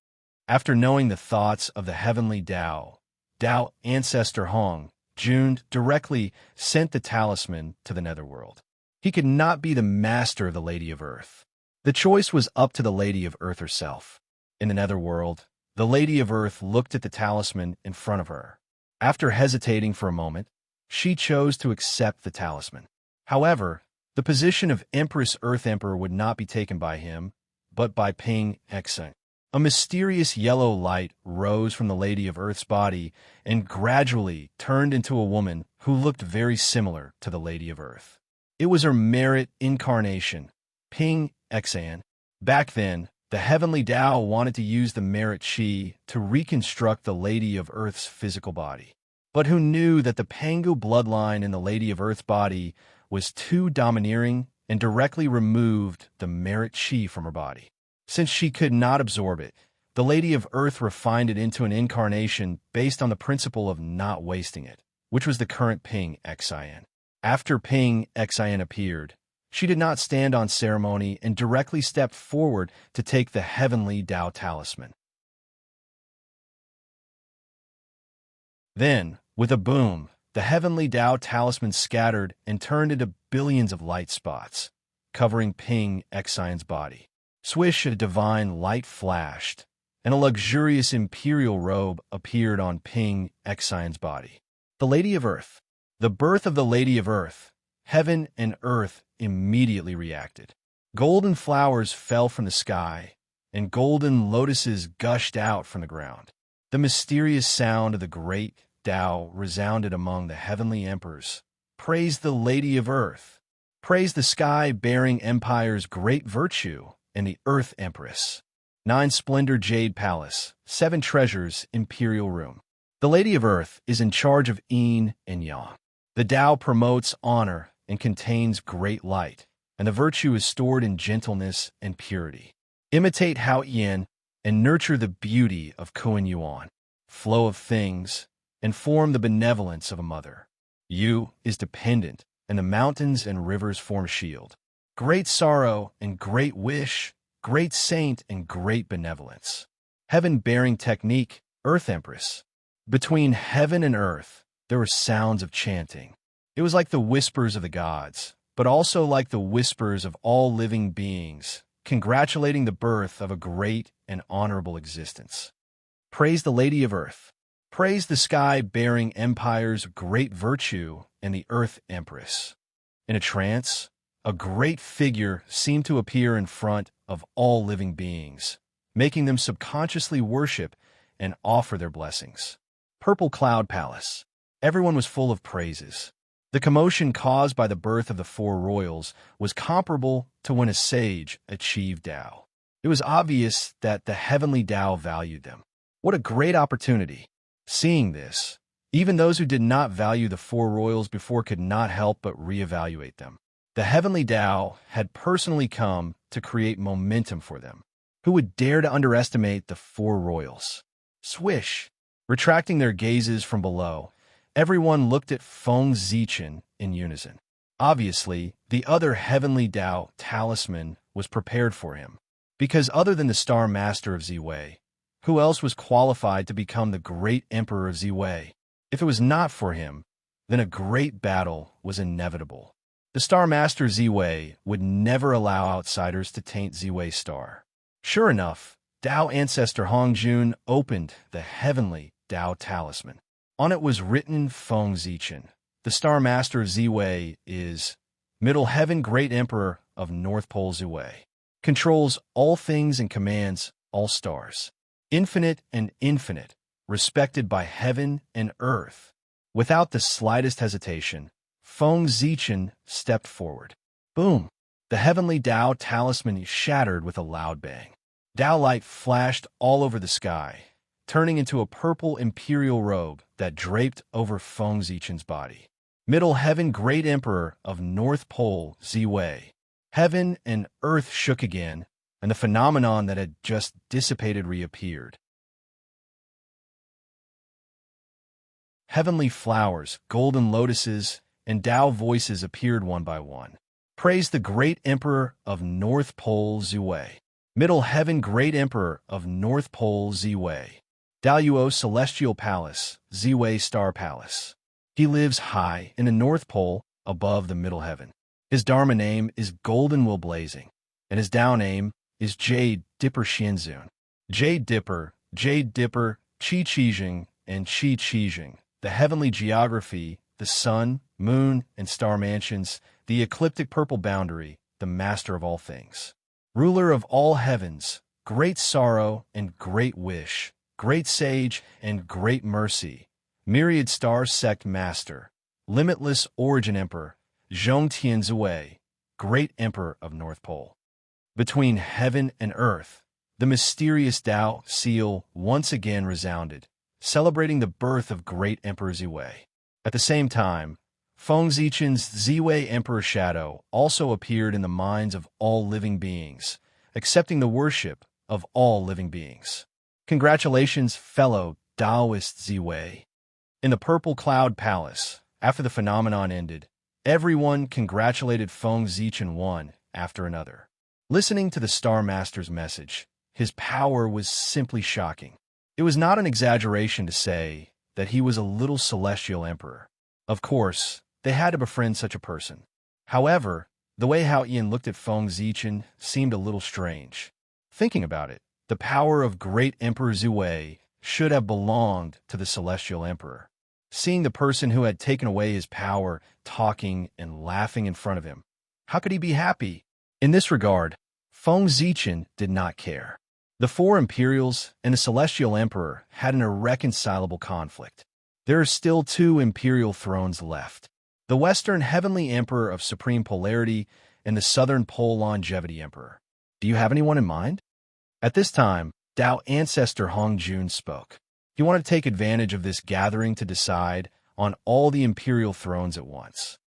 After knowing the thoughts of the heavenly Tao, Tao ancestor Hong Jun directly sent the talisman to the netherworld. He could not be the master of the Lady of Earth. The choice was up to the Lady of Earth herself. In the netherworld, the Lady of Earth looked at the talisman in front of her. After hesitating for a moment, she chose to accept the talisman. However, the position of Empress Earth Emperor would not be taken by him, but by Ping Xing. A mysterious yellow light rose from the Lady of Earth's body and gradually turned into a woman who looked very similar to the Lady of Earth. It was her merit incarnation, Ping Xing. Back then, the heavenly Tao wanted to use the merit chi to reconstruct the Lady of Earth's physical body. But who knew that the Pangu bloodline in the Lady of Earth's body was too domineering and directly removed the merit chi from her body. Since she could not absorb it, the Lady of Earth refined it into an incarnation based on the principle of not wasting it, which was the current Ping Xing. After Ping Xing appeared, she did not stand on ceremony and directly stepped forward to take the heavenly Tao talisman. Then, with a boom, the heavenly Tao talisman scattered and turned into billions of light spots, covering Ping Xing's body. Swish, a divine light flashed, and a luxurious imperial robe appeared on Ping Xing's body. The Lady of Earth. The birth of the Lady of Earth. Heaven and earth immediately reacted. Golden flowers fell from the sky, and golden lotuses gushed out from the ground. The mysterious sound of the great Tao resounded among the heavenly emperors. Praise the Lady of Earth. Praise the sky-bearing empire's great virtue and the earth empress. 9 Splendor Jade Palace, 7 Treasures Imperial Room. The Lady of Earth is in charge of yin and yang. The Tao promotes honor and contains great light, and the virtue is stored in gentleness and purity. Imitate Hao Yin and nurture the beauty of Kuan Yuan, flow of things, and form the benevolence of a mother. Yu is dependent, and the mountains and rivers form a shield. Great sorrow and great wish, great saint and great benevolence. Heaven-bearing technique, Earth Empress. Between heaven and earth, there were sounds of chanting. It was like the whispers of the gods, but also like the whispers of all living beings, congratulating the birth of a great and honorable existence. Praise the Lady of Earth. Praise the sky-bearing empire's great virtue and the Earth Empress. In a trance, a great figure seemed to appear in front of all living beings, making them subconsciously worship and offer their blessings. Purple Cloud Palace. Everyone was full of praises. The commotion caused by the birth of the 4 royals was comparable to when a sage achieved Tao. It was obvious that the heavenly Tao valued them. What a great opportunity! Seeing this, even those who did not value the 4 royals before could not help but reevaluate them. The heavenly Tao had personally come to create momentum for them. Who would dare to underestimate the 4 royals? Swish! Retracting their gazes from below, everyone looked at Feng Zichen in unison. Obviously, the other heavenly Tao talisman was prepared for him, because other than the Star Master of Ziwei, who else was qualified to become the great Emperor of Ziwei? If it was not for him, then a great battle was inevitable. The Star Master Ziwei would never allow outsiders to taint Ziwei's star. Sure enough, Tao Ancestor Hongjun opened the heavenly Tao talisman. On it was written Feng Zichen. The Star Master of Ziwei is Middle Heaven Great Emperor of North Pole Ziwei. Controls all things and commands all stars. Infinite and infinite, respected by heaven and earth. Without the slightest hesitation, Feng Zichen stepped forward. Boom! The heavenly Tao talisman shattered with a loud bang. Tao light flashed all over the sky, turning into a purple imperial robe that draped over Feng Zichen's body. Middle Heaven Great Emperor of North Pole Ziwei. Heaven and earth shook again, and the phenomenon that had just dissipated reappeared. Heavenly flowers, golden lotuses, and Tao voices appeared one by one. Praise the Great Emperor of North Pole Ziwei. Middle Heaven Great Emperor of North Pole Ziwei. Daluo Celestial Palace, Ziwei Star Palace. He lives high in the North Pole, above the Middle Heaven. His Dharma name is Golden Will Blazing, and his Tao name is Jade Dipper Xianzun. Jade Dipper, Qi Qijing, and Qi Qijing, the heavenly geography, the sun, moon, and star mansions, the ecliptic purple boundary, the master of all things. Ruler of all heavens, great sorrow and great wish, great sage and great mercy, myriad star sect master, limitless origin emperor, Zhong Tianzui, great emperor of North Pole. Between heaven and earth, the mysterious Tao seal once again resounded, celebrating the birth of great Emperor Ziwei. At the same time, Feng Zichen's Ziwei Emperor Shadow also appeared in the minds of all living beings, accepting the worship of all living beings. Congratulations, fellow Taoist Ziwei. In the Purple Cloud Palace, after the phenomenon ended, everyone congratulated Feng Zichen one after another. Listening to the Star Master's message, his power was simply shocking. It was not an exaggeration to say that he was a little celestial emperor. Of course, they had to befriend such a person. However, the way Hao Yin looked at Feng Zichen seemed a little strange. Thinking about it, the power of great Emperor Ziwei should have belonged to the celestial emperor. Seeing the person who had taken away his power talking and laughing in front of him, how could he be happy? In this regard, Feng Zichen did not care. The 4 Imperials and the Celestial Emperor had an irreconcilable conflict. There are still 2 Imperial thrones left. the Western Heavenly Emperor of Supreme Polarity, and the Southern Pole Longevity Emperor. Do you have anyone in mind? At this time, Tao ancestor Hong Jun spoke. He wanted to take advantage of this gathering to decide on all the imperial thrones at once.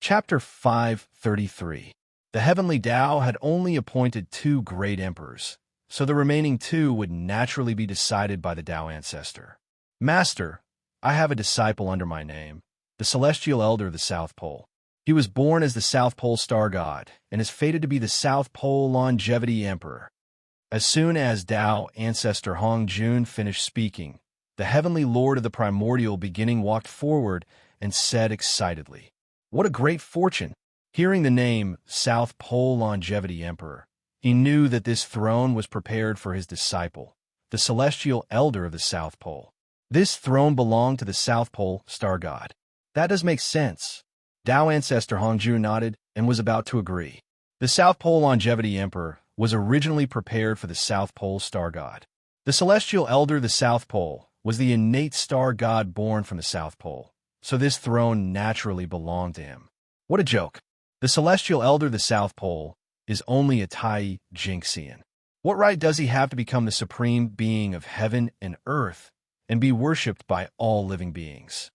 Chapter 533. The Heavenly Tao had only appointed 2 great emperors, so the remaining 2 would naturally be decided by the Tao ancestor. Master, I have a disciple under my name, the Celestial Elder of the South Pole. He was born as the South Pole Star God and is fated to be the South Pole Longevity Emperor. As soon as Tao ancestor Hong Jun finished speaking, the Heavenly Lord of the Primordial Beginning walked forward and said excitedly, "What a great fortune!" Hearing the name South Pole Longevity Emperor, he knew that this throne was prepared for his disciple, the Celestial Elder of the South Pole. This throne belonged to the South Pole Star God. That does make sense. Tao ancestor Hong Jun nodded and was about to agree. The South Pole Longevity Emperor was originally prepared for the South Pole Star God. The Celestial Elder of the South Pole was the innate star god born from the South Pole, so this throne naturally belonged to him. What a joke. The Celestial Elder of the South Pole is only a Tai Jinxian. What right does he have to become the supreme being of heaven and earth and be worshipped by all living beings?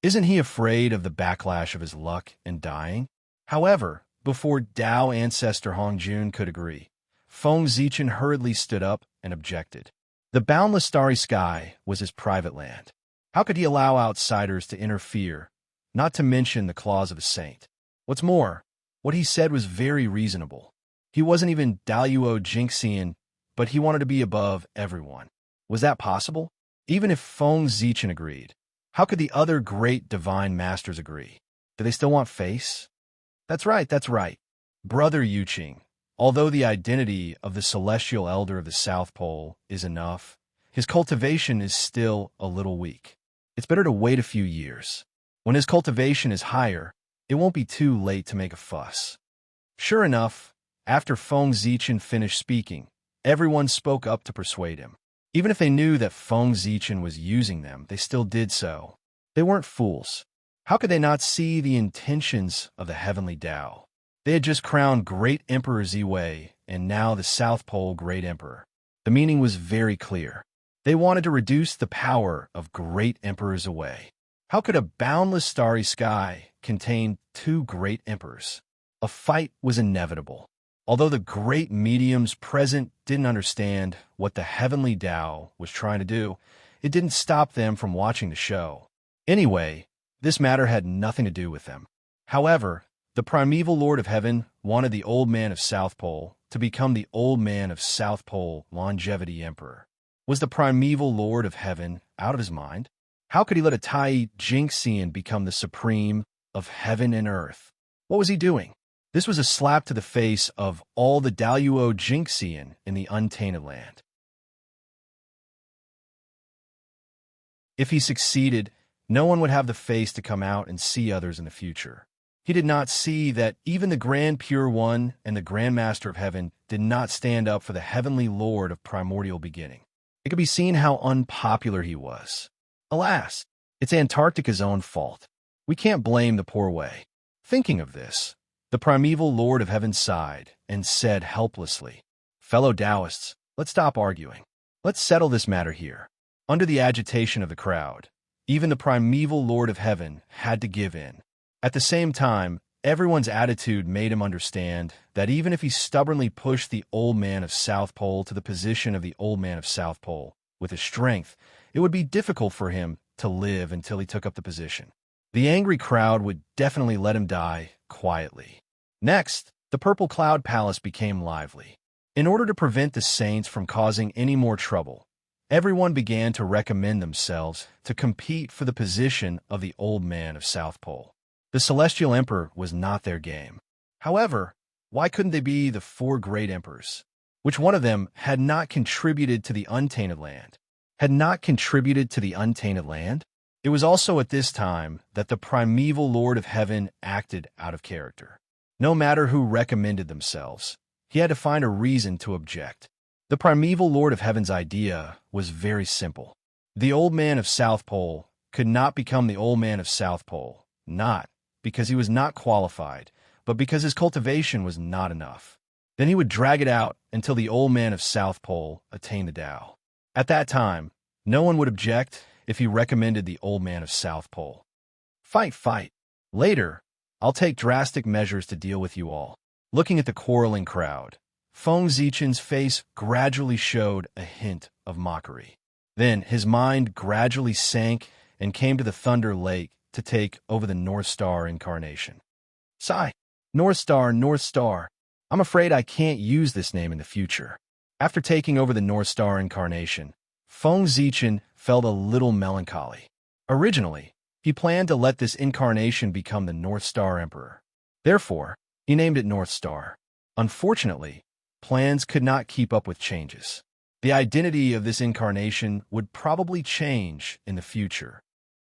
Isn't he afraid of the backlash of his luck and dying? However, before Tao ancestor Hong Jun could agree, Feng Zichen hurriedly stood up and objected. The boundless starry sky was his private land. How could he allow outsiders to interfere, not to mention the claws of a saint? What's more, what he said was very reasonable. He wasn't even Daluo Jinxian, but he wanted to be above everyone. Was that possible? Even if Feng Zichen agreed, how could the other great divine masters agree? Do they still want face? That's right. Brother Yuqing, although the identity of the Celestial Elder of the South Pole is enough, his cultivation is still a little weak. It's better to wait a few years. When his cultivation is higher, it won't be too late to make a fuss. Sure enough, after Feng Zichen finished speaking, everyone spoke up to persuade him. Even if they knew that Feng Zichen was using them, they still did so. They weren't fools. How could they not see the intentions of the Heavenly Tao? They had just crowned Great Emperor Ziwei and now the South Pole Great Emperor. The meaning was very clear. They wanted to reduce the power of Great Emperors away. How could a boundless starry sky contain 2 great emperors? A fight was inevitable. Although the great mediums present didn't understand what the Heavenly Tao was trying to do, it didn't stop them from watching the show. Anyway, this matter had nothing to do with them. However, the primeval Lord of Heaven wanted the Old Man of South Pole to become the Old Man of South Pole Longevity Emperor. Was the primeval Lord of Heaven out of his mind? How could he let a Tai Jinxian become the supreme of heaven and earth? What was he doing? This was a slap to the face of all the Daluo Jinxian in the Untainted Land. If he succeeded, no one would have the face to come out and see others in the future. He did not see that even the Grand Pure One and the Grand Master of Heaven did not stand up for the Heavenly Lord of Primordial Beginning. It could be seen how unpopular he was. Alas, it's Antarctica's own fault. We can't blame the poor way. Thinking of this, the primeval Lord of Heaven sighed and said helplessly, "Fellow Taoists, let's stop arguing. Let's settle this matter here." Under the agitation of the crowd, even the primeval Lord of Heaven had to give in. At the same time, everyone's attitude made him understand that even if he stubbornly pushed the Old Man of South Pole to the position of the Old Man of South Pole with his strength, it would be difficult for him to live until he took up the position. The angry crowd would definitely let him die quietly. Next, the Purple Cloud Palace became lively. In order to prevent the saints from causing any more trouble, everyone began to recommend themselves to compete for the position of the Old Man of South Pole. The Celestial Emperor was not their game. However, why couldn't they be the 4 great emperors? Which one of them had not contributed to the Untainted Land? It was also at this time that the primeval Lord of Heaven acted out of character. No matter who recommended themselves, he had to find a reason to object. The primeval Lord of Heaven's idea was very simple. The Old Man of South Pole could not become the Old Man of South Pole, not because he was not qualified, but because his cultivation was not enough. Then he would drag it out until the Old Man of South Pole attained the Tao. At that time, no one would object if he recommended the Old Man of South Pole. Fight, fight. Later, I'll take drastic measures to deal with you all. Looking at the quarreling crowd, Feng Zichen's face gradually showed a hint of mockery. Then his mind gradually sank and came to the Thunder Lake to take over the North Star incarnation. Sigh. North Star, North Star. I'm afraid I can't use this name in the future. After taking over the North Star incarnation, Feng Zichen felt a little melancholy. Originally, he planned to let this incarnation become the North Star Emperor. Therefore, he named it North Star. Unfortunately, plans could not keep up with changes. The identity of this incarnation would probably change in the future.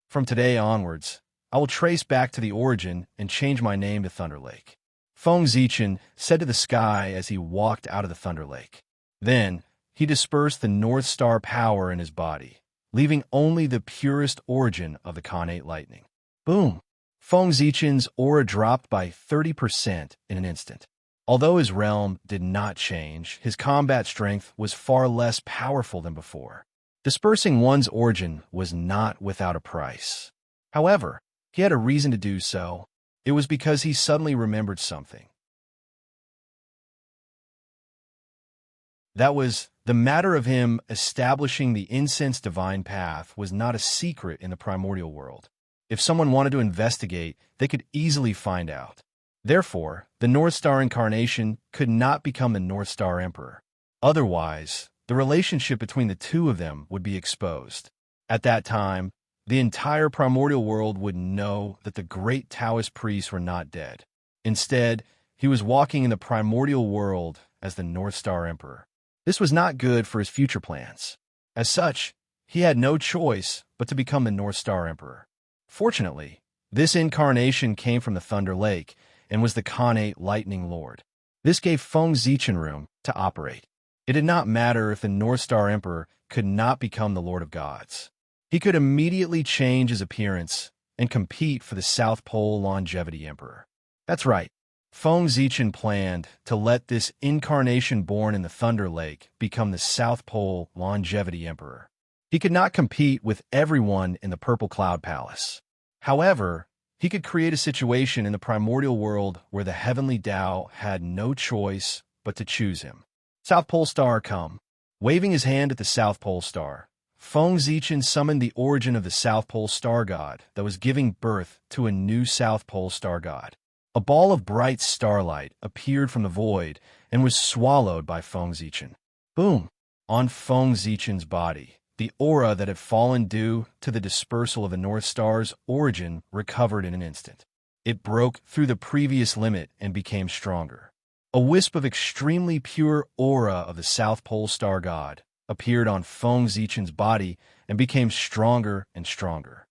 From today onwards, I will trace back to the origin and change my name to Thunder Lake. Feng Zichen said to the sky as he walked out of the Thunder Lake. Then, he dispersed the North Star power in his body, leaving only the purest origin of the Khanate lightning. Boom! Feng Zichen's aura dropped by 30% in an instant. Although his realm did not change, his combat strength was far less powerful than before. Dispersing one's origin was not without a price. However, he had a reason to do so. It was because he suddenly remembered something. That was, the matter of him establishing the incense divine path was not a secret in the primordial world. If someone wanted to investigate, they could easily find out. Therefore, the North Star incarnation could not become the North Star Emperor. Otherwise, the relationship between the two of them would be exposed. At that time, the entire primordial world would know that the great Taoist priests were not dead. Instead, he was walking in the primordial world as the North Star Emperor. This was not good for his future plans. As such, he had no choice but to become the North Star Emperor. Fortunately, this incarnation came from the Thunder Lake and was the Khanate Lightning Lord. This gave Feng Zichen room to operate. It did not matter if the North Star Emperor could not become the Lord of Gods. He could immediately change his appearance and compete for the South Pole Longevity Emperor. That's right. Feng Zichen planned to let this incarnation born in the Thunder Lake become the South Pole Longevity Emperor. He could not compete with everyone in the Purple Cloud Palace. However, he could create a situation in the primordial world where the heavenly Tao had no choice but to choose him. South Pole Star, come. Waving his hand at the South Pole Star, Feng Zichen summoned the origin of the South Pole Star God that was giving birth to a new South Pole Star God. A ball of bright starlight appeared from the void and was swallowed by Feng Zichen. Boom! On Feng Zichen's body, the aura that had fallen due to the dispersal of the North Star's origin recovered in an instant. It broke through the previous limit and became stronger. A wisp of extremely pure aura of the South Pole Star God appeared on Feng Zichen's body and became stronger and stronger.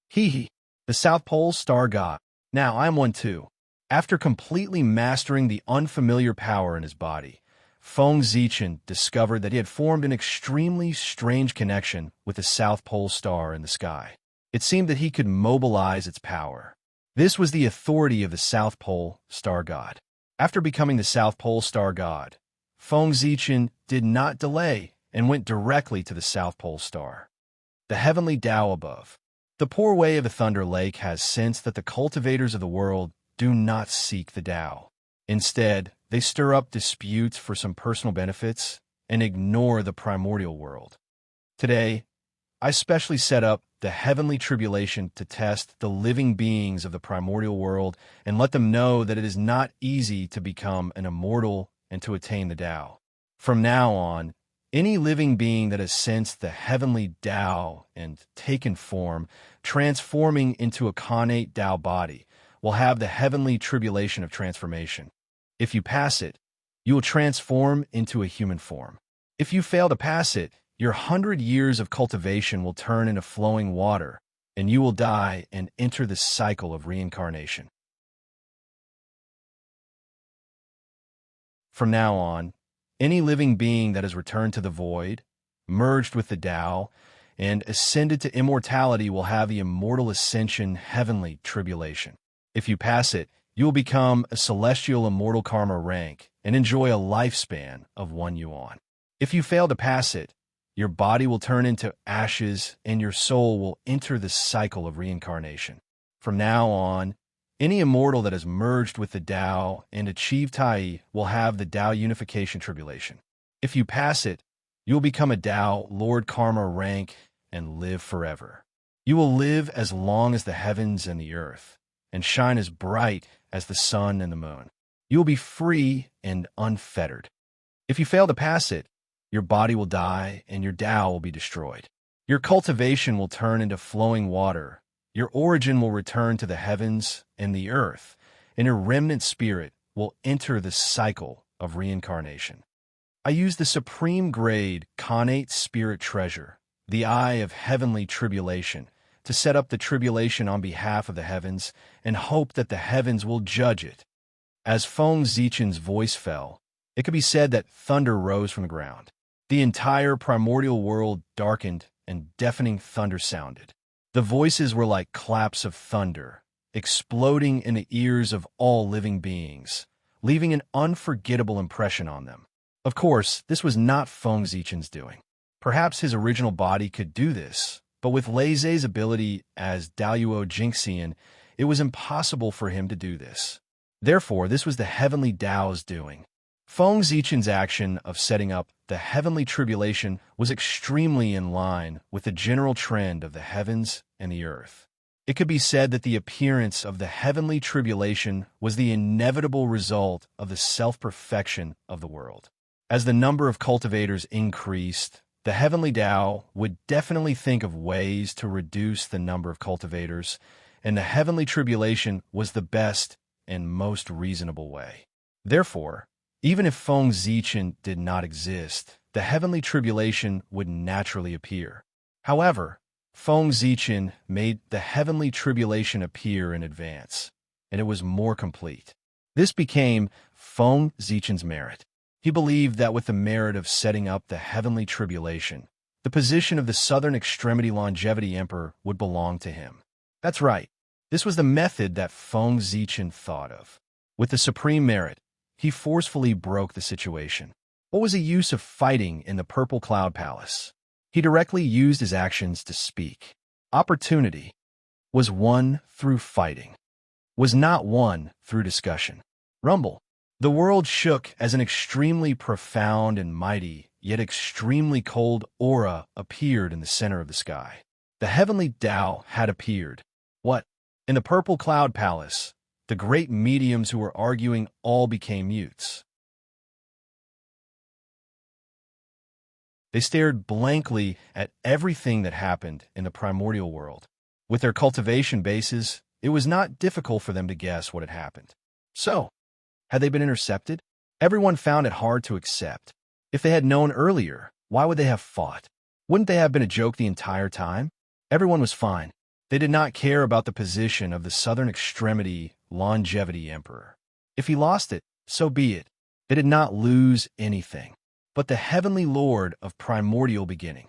Hee, the South Pole Star God. Now I am one too. After completely mastering the unfamiliar power in his body, Feng Zichen discovered that he had formed an extremely strange connection with the South Pole Star in the sky. It seemed that he could mobilize its power. This was the authority of the South Pole Star God. After becoming the South Pole Star God, Feng Zichen did not delay and went directly to the South Pole Star. The heavenly Tao above. The poor way of the Thunder Lake has sensed that the cultivators of the world do not seek the Tao. Instead, they stir up disputes for some personal benefits and ignore the primordial world. Today, I specially set up the heavenly tribulation to test the living beings of the primordial world and let them know that it is not easy to become an immortal and to attain the Tao. From now on, any living being that has sensed the heavenly Tao and taken form, transforming into a Khanate Tao body, will have the heavenly tribulation of transformation. If you pass it, you will transform into a human form. If you fail to pass it, your 100 years of cultivation will turn into flowing water, and you will die and enter the cycle of reincarnation. From now on, Any living being that has returned to the void, merged with the Tao, and ascended to immortality will have the immortal ascension heavenly tribulation. If you pass it, you will become a celestial immortal karma rank and enjoy a lifespan of 1 yuan. If you fail to pass it, your body will turn into ashes and your soul will enter the cycle of reincarnation. From now on, any immortal that has merged with the Tao and achieved Tai will have the Tao unification tribulation. If you pass it, you will become a Tao Lord Karma rank and live forever. You will live as long as the heavens and the earth, and shine as bright as the sun and the moon. You will be free and unfettered. If you fail to pass it, your body will die and your Tao will be destroyed. Your cultivation will turn into flowing water. Your origin will return to the heavens and the earth, and your remnant spirit will enter the cycle of reincarnation. I use the supreme grade connate spirit treasure, the eye of heavenly tribulation, to set up the tribulation on behalf of the heavens and hope that the heavens will judge it. As Feng Zichen's voice fell, it could be said that thunder rose from the ground. The entire primordial world darkened and deafening thunder sounded. The voices were like claps of thunder, exploding in the ears of all living beings, leaving an unforgettable impression on them. Of course, this was not Feng Zichen's doing. Perhaps his original body could do this, but with Lei Zhe's ability as Daoyuo Jinxian, it was impossible for him to do this. Therefore, this was the heavenly Tao's doing. Feng Zichen's action of setting up the heavenly tribulation was extremely in line with the general trend of the heavens and the earth. It could be said that the appearance of the heavenly tribulation was the inevitable result of the self-perfection of the world. As the number of cultivators increased, the heavenly Tao would definitely think of ways to reduce the number of cultivators, and the heavenly tribulation was the best and most reasonable way. Therefore, even if Feng Zichen did not exist, the heavenly tribulation would naturally appear. However, Feng Zichen made the heavenly tribulation appear in advance, and it was more complete. This became Feng Zichen's merit. He believed that with the merit of setting up the heavenly tribulation, the position of the Southern Extremity Longevity Emperor would belong to him. That's right. This was the method that Feng Zichen thought of. With the supreme merit, he forcefully broke the situation. What was the use of fighting in the Purple Cloud Palace? He directly used his actions to speak. Opportunity was won through fighting, was not won through discussion. Rumble. The world shook as an extremely profound and mighty, yet extremely cold aura appeared in the center of the sky. The heavenly Tao had appeared. What? In the Purple Cloud Palace, the great mediums who were arguing all became mutes. They stared blankly at everything that happened in the primordial world. With their cultivation bases, it was not difficult for them to guess what had happened. So, had they been intercepted? Everyone found it hard to accept. If they had known earlier, why would they have fought? Wouldn't they have been a joke the entire time? Everyone was fine. They did not care about the position of the Southern Extremity Longevity Emperor. If he lost it, so be it. They did not lose anything. But the Heavenly Lord of Primordial Beginning.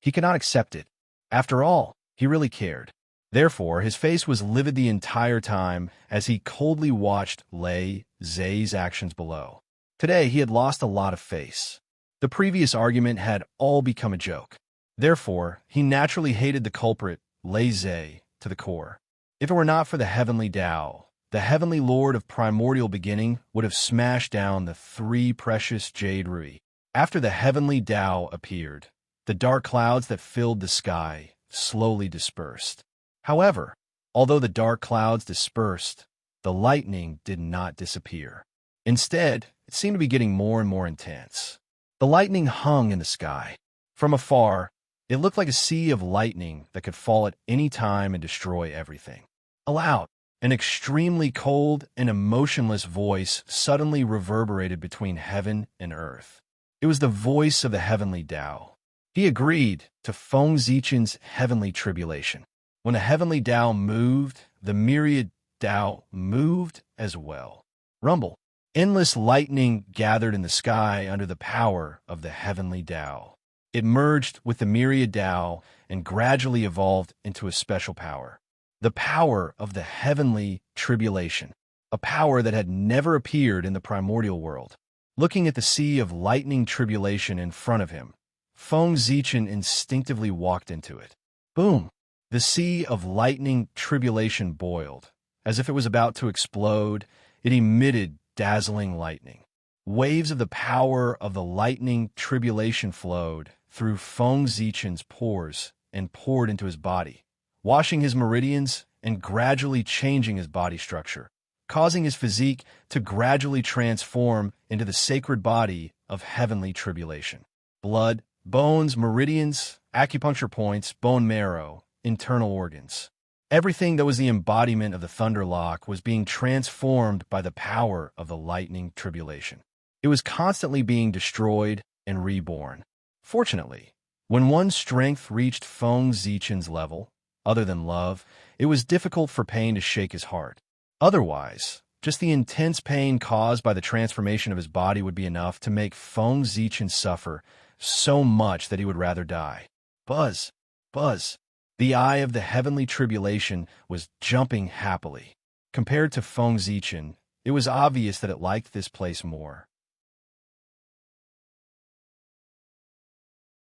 He could not accept it. After all, he really cared. Therefore, his face was livid the entire time as he coldly watched Lei Zhe's actions below. Today, he had lost a lot of face. The previous argument had all become a joke. Therefore, he naturally hated the culprit, Lei Zhe, to the core. If it were not for the Heavenly Tao, the Heavenly Lord of Primordial Beginning would have smashed down the 3 precious jade rui. After the Heavenly Tao appeared, the dark clouds that filled the sky slowly dispersed. However, although the dark clouds dispersed, the lightning did not disappear. Instead, it seemed to be getting more and more intense. The lightning hung in the sky. From afar, it looked like a sea of lightning that could fall at any time and destroy everything. Aloud, an extremely cold and emotionless voice suddenly reverberated between heaven and earth. It was the voice of the Heavenly Tao. He agreed to Feng Zichen's heavenly tribulation. When the Heavenly Tao moved, the myriad Tao moved as well. Rumble. Endless lightning gathered in the sky under the power of the heavenly Tao. It merged with the myriad Tao and gradually evolved into a special power. The power of the heavenly tribulation, a power that had never appeared in the primordial world. Looking at the sea of lightning tribulation in front of him, Feng Zichen instinctively walked into it. Boom! The sea of lightning tribulation boiled. As if it was about to explode, it emitted dazzling lightning. Waves of the power of the lightning tribulation flowed through Feng Zichen's pores and poured into his body, washing his meridians and gradually changing his body structure, causing his physique to gradually transform into the sacred body of heavenly tribulation. Blood, bones, meridians, acupuncture points, bone marrow, internal organs. Everything that was the embodiment of the Thunderlock was being transformed by the power of the lightning tribulation. It was constantly being destroyed and reborn. Fortunately, when one's strength reached Feng Zichen's level, other than love, it was difficult for pain to shake his heart. Otherwise, just the intense pain caused by the transformation of his body would be enough to make Feng Zichen suffer so much that he would rather die. Buzz! Buzz! The eye of the heavenly tribulation was jumping happily. Compared to Feng Zichen, it was obvious that it liked this place more.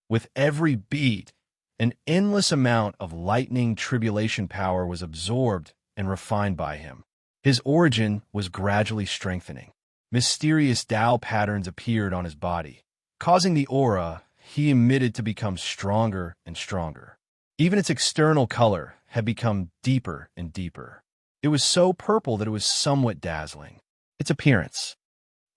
With every beat, an endless amount of lightning tribulation power was absorbed and refined by him. His origin was gradually strengthening. Mysterious Tao patterns appeared on his body, causing the aura he emitted to become stronger and stronger. Even its external color had become deeper and deeper. It was so purple that it was somewhat dazzling. Its appearance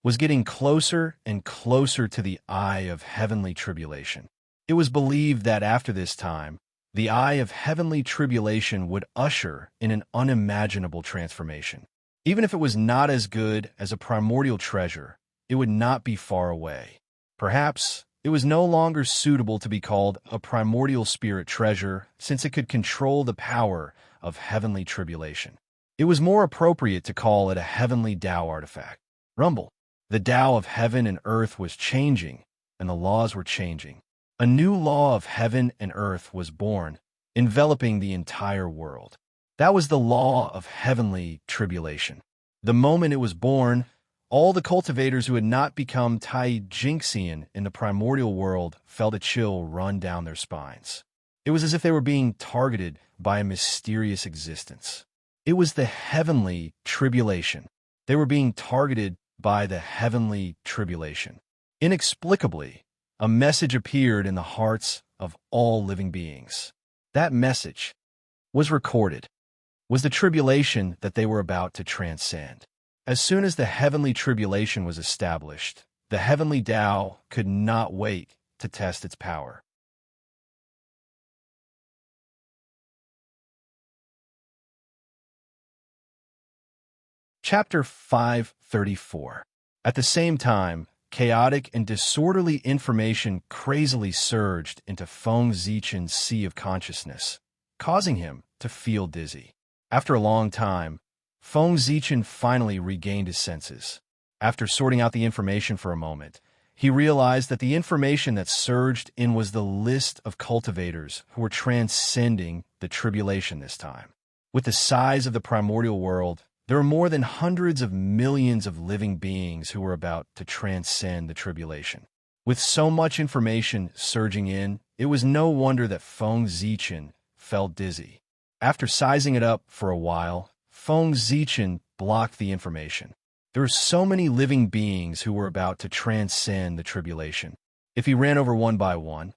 was getting closer and closer to the eye of heavenly tribulation. It was believed that after this time, the eye of heavenly tribulation would usher in an unimaginable transformation. Even if it was not as good as a primordial treasure, it would not be far away. Perhaps it was no longer suitable to be called a primordial spirit treasure, since it could control the power of heavenly tribulation. It was more appropriate to call it a heavenly Tao artifact. Rumble. The Tao of heaven and earth was changing, and the laws were changing. A new law of heaven and earth was born, enveloping the entire world. That was the law of heavenly tribulation. The moment it was born, all the cultivators who had not become Tai Jinxian in the primordial world felt a chill run down their spines. It was as if they were being targeted by a mysterious existence. It was the heavenly tribulation. They were being targeted by the heavenly tribulation. Inexplicably, a message appeared in the hearts of all living beings. That message was recorded, was the tribulation that they were about to transcend. As soon as the heavenly tribulation was established, the heavenly Tao could not wait to test its power. Chapter 534. At the same time, chaotic and disorderly information crazily surged into Feng Zichen's sea of consciousness, causing him to feel dizzy. After a long time, Feng Zichen finally regained his senses. After sorting out the information for a moment, he realized that the information that surged in was the list of cultivators who were transcending the tribulation this time. With the size of the primordial world, there were more than hundreds of millions of living beings who were about to transcend the tribulation. With so much information surging in, it was no wonder that Feng Zichen felt dizzy. After sizing it up for a while, Feng Zichen blocked the information. There were so many living beings who were about to transcend the tribulation. If he ran over one by one,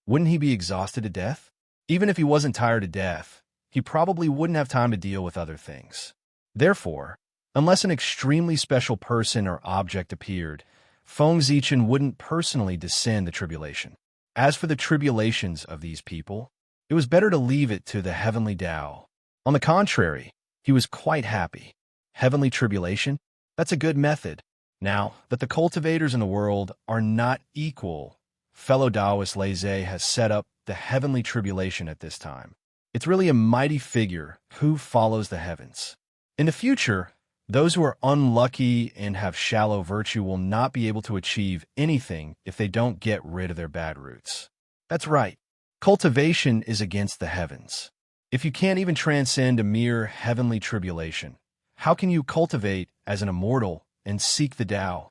wouldn't he be exhausted to death? Even if he wasn't tired to death, he probably wouldn't have time to deal with other things. Therefore, unless an extremely special person or object appeared, Feng Zichen wouldn't personally descend the tribulation. As for the tribulations of these people, it was better to leave it to the heavenly Tao. On the contrary, he was quite happy. Heavenly tribulation? That's a good method. Now that the cultivators in the world are not equal, fellow Taoist Laissez has set up the heavenly tribulation at this time. It's really a mighty figure who follows the heavens. In the future, Those who are unlucky and have shallow virtue will not be able to achieve anything if they don't get rid of their bad roots. That's right. Cultivation is against the heavens. If you can't even transcend a mere heavenly tribulation, how can you cultivate as an immortal and seek the Tao?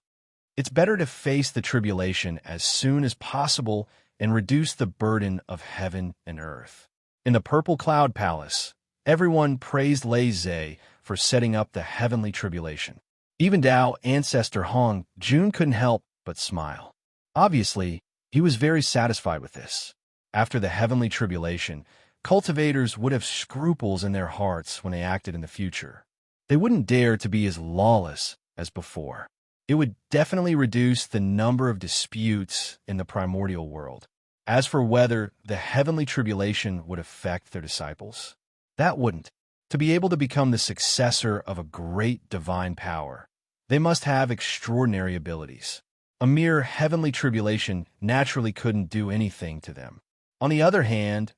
It's better to face the tribulation as soon as possible and reduce the burden of heaven and earth. In the Purple Cloud Palace, everyone praised Lei Zhe for setting up the heavenly tribulation. Even Tao ancestor Hong Jun couldn't help but smile. Obviously, he was very satisfied with this. After the heavenly tribulation, cultivators would have scruples in their hearts when they acted in the future. They wouldn't dare to be as lawless as before. It would definitely reduce the number of disputes in the primordial world. As for whether the heavenly tribulation would affect their disciples, that wouldn't. To be able to become the successor of a great divine power, they must have extraordinary abilities. A mere heavenly tribulation naturally couldn't do anything to them. On the other hand,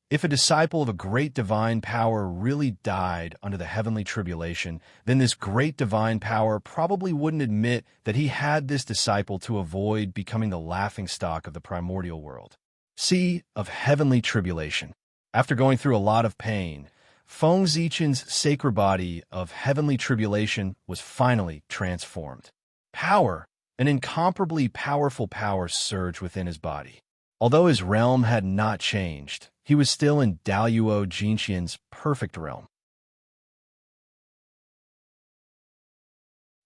if a disciple of a great divine power really died under the heavenly tribulation, then this great divine power probably wouldn't admit that he had this disciple to avoid becoming the laughingstock of the primordial world. Sea of heavenly tribulation. After going through a lot of pain, Feng Zichen's sacred body of heavenly tribulation was finally transformed. Power, an incomparably powerful power, surged within his body. Although his realm had not changed, he was still in Daluo Jinqian's perfect realm.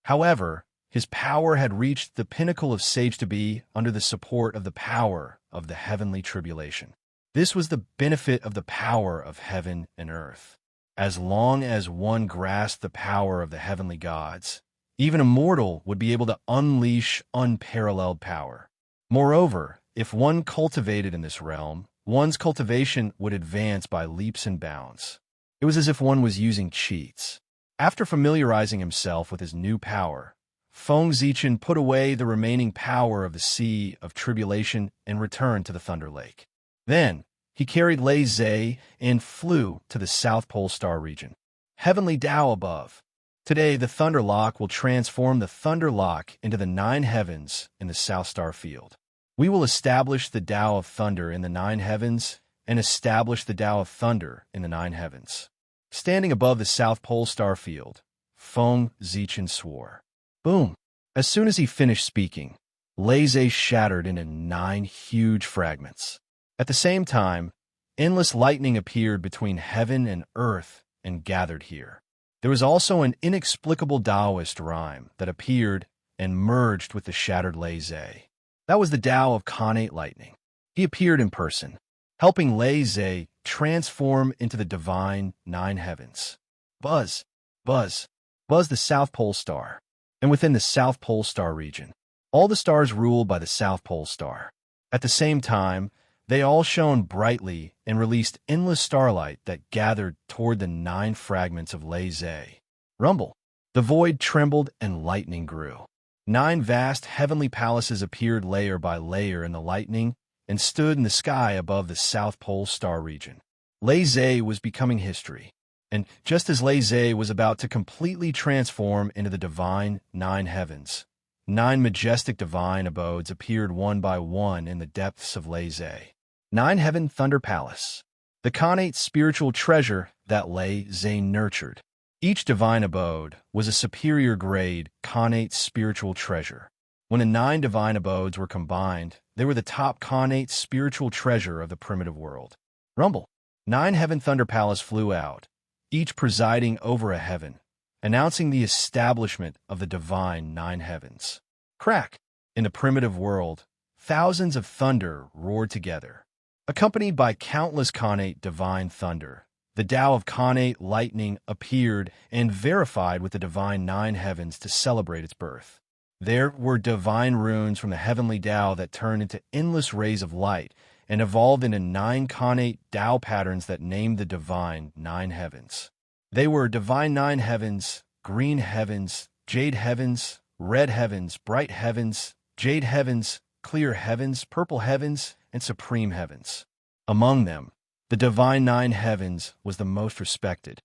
However, his power had reached the pinnacle of sage to be under the support of the power of the heavenly tribulation. This was the benefit of the power of heaven and earth. As long as one grasped the power of the heavenly gods, even a mortal would be able to unleash unparalleled power. Moreover, if one cultivated in this realm, one's cultivation would advance by leaps and bounds. It was as if one was using cheats. After familiarizing himself with his new power, Feng Zichen put away the remaining power of the Sea of Tribulation and returned to the Thunder Lake. Then, he carried Lei Zhe and flew to the South Pole Star region. Heavenly Tao above. Today, the Thunder Lock will transform the Thunder Lock into the 9 heavens in the South Star Field. We will establish the Tao of Thunder in the 9 heavens and establish the Tao of Thunder in the 9 heavens. Standing above the South Pole Star Field, Feng Zichen swore. Boom! As soon as he finished speaking, Lei Zhe shattered into 9 huge fragments. At the same time, endless lightning appeared between heaven and earth and gathered here. There was also an inexplicable Taoist rhyme that appeared and merged with the shattered Lei Zhe. That was the Tao of Khanate lightning. He appeared in person, helping Lei Zhe transform into the divine 9 heavens. Buzz, buzz, buzz the South Pole Star. And within the South Pole Star region, all the stars ruled by the South Pole Star. At the same time, they all shone brightly and released endless starlight that gathered toward the 9 fragments of Lei Zhe. Rumble. The void trembled and lightning grew. 9 vast heavenly palaces appeared layer by layer in the lightning and stood in the sky above the South Pole Star region. Lei Zhe was becoming history, and just as Lei Zhe was about to completely transform into the divine 9 heavens, 9 majestic divine abodes appeared one by one in the depths of Lei Zhe. 9 Heaven Thunder Palace, the Khanate spiritual treasure that Lei Zhe nurtured. Each divine abode was a superior grade Khanate spiritual treasure. When the 9 divine abodes were combined, they were the top Khanate spiritual treasure of the primitive world. Rumble. 9 Heaven Thunder Palace flew out, each presiding over a heaven, announcing the establishment of the divine 9 heavens. Crack. In the primitive world, thousands of thunder roared together. Accompanied by countless Khanate divine thunder, the Tao of Khanate lightning appeared and verified with the divine 9 heavens to celebrate its birth. There were divine runes from the heavenly Tao that turned into endless rays of light and evolved into 9 Khanate Tao patterns that named the divine 9 heavens. They were divine 9 heavens, green heavens, jade heavens, red heavens, bright heavens, jade heavens, clear heavens, purple heavens, and supreme heavens. Among them, the divine 9 heavens was the most respected.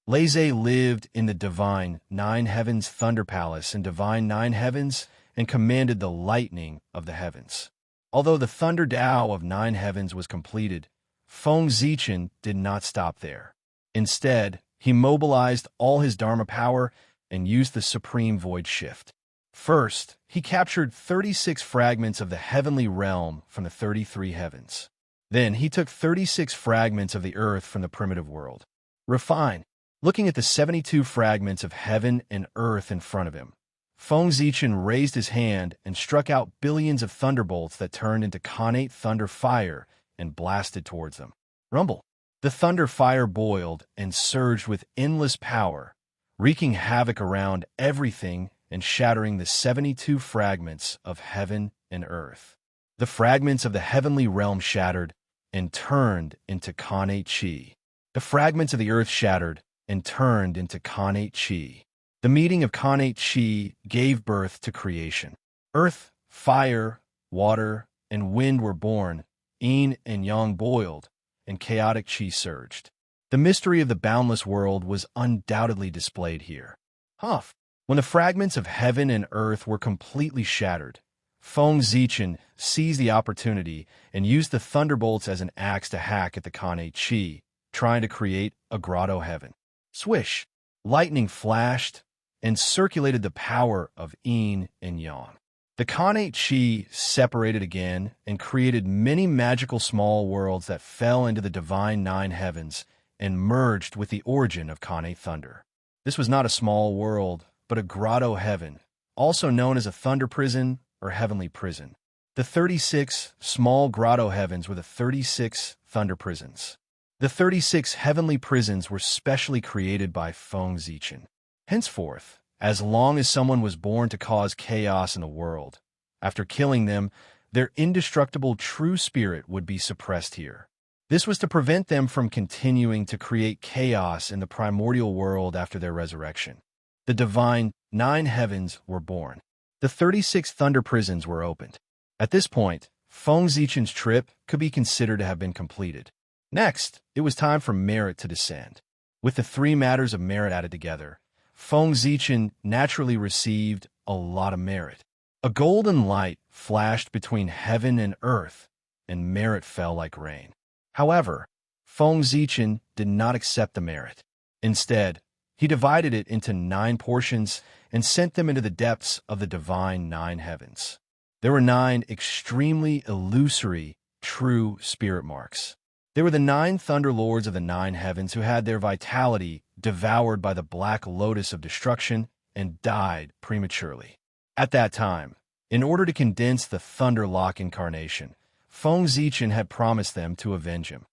Leze lived in the divine Nine Heavens Thunder Palace in divine Nine Heavens and commanded the lightning of the heavens. Although the Thunder Tao of Nine Heavens was completed, Feng Zichen did not stop there. Instead, he mobilized all his Dharma power and used the Supreme Void Shift. First, he captured 36 fragments of the heavenly realm from the 33 heavens. Then he took 36 fragments of the earth from the primitive world. Refine. Looking at the 72 fragments of heaven and earth in front of him, Feng Zichen raised his hand and struck out billions of thunderbolts that turned into Khanate thunder fire and blasted towards them. Rumble. The thunder fire boiled and surged with endless power, wreaking havoc around everything and shattering the 72 fragments of heaven and earth. The fragments of the heavenly realm shattered and turned into Khanate chi. The fragments of the earth shattered and turned into Khanate chi. The meeting of Khanate chi gave birth to creation. Earth, fire, water, and wind were born, yin and yang boiled, and chaotic chi surged. The mystery of the boundless world was undoubtedly displayed here. Huff. When the fragments of heaven and earth were completely shattered, Feng Zichen seized the opportunity and used the thunderbolts as an axe to hack at the Khanate chi, trying to create a grotto heaven. Swish! Lightning flashed and circulated the power of yin and yang. The Khanate chi separated again and created many magical small worlds that fell into the divine Nine Heavens and merged with the origin of Khanate thunder. This was not a small world, but a grotto heaven, also known as a thunder prison or heavenly prison. The 36 small grotto heavens were the 36 thunder prisons. The 36 heavenly prisons were specially created by Feng Zichen. Henceforth, as long as someone was born to cause chaos in the world, after killing them, their indestructible true spirit would be suppressed here. This was to prevent them from continuing to create chaos in the primordial world after their resurrection. The divine Nine Heavens were born. The 36 thunder prisons were opened. At this point, Feng Zichen's trip could be considered to have been completed. Next, it was time for merit to descend. With the three matters of merit added together, Feng Zichen naturally received a lot of merit. A golden light flashed between heaven and earth, and merit fell like rain. However, Feng Zichen did not accept the merit. Instead, he divided it into 9 portions and sent them into the depths of the divine Nine Heavens. There were 9 extremely illusory, true spirit marks. They were the 9 Thunder Lords of the Nine Heavens who had their vitality devoured by the Black Lotus of Destruction and died prematurely. At that time, in order to condense the Thunder Lock incarnation, Feng Zichen had promised them to avenge him.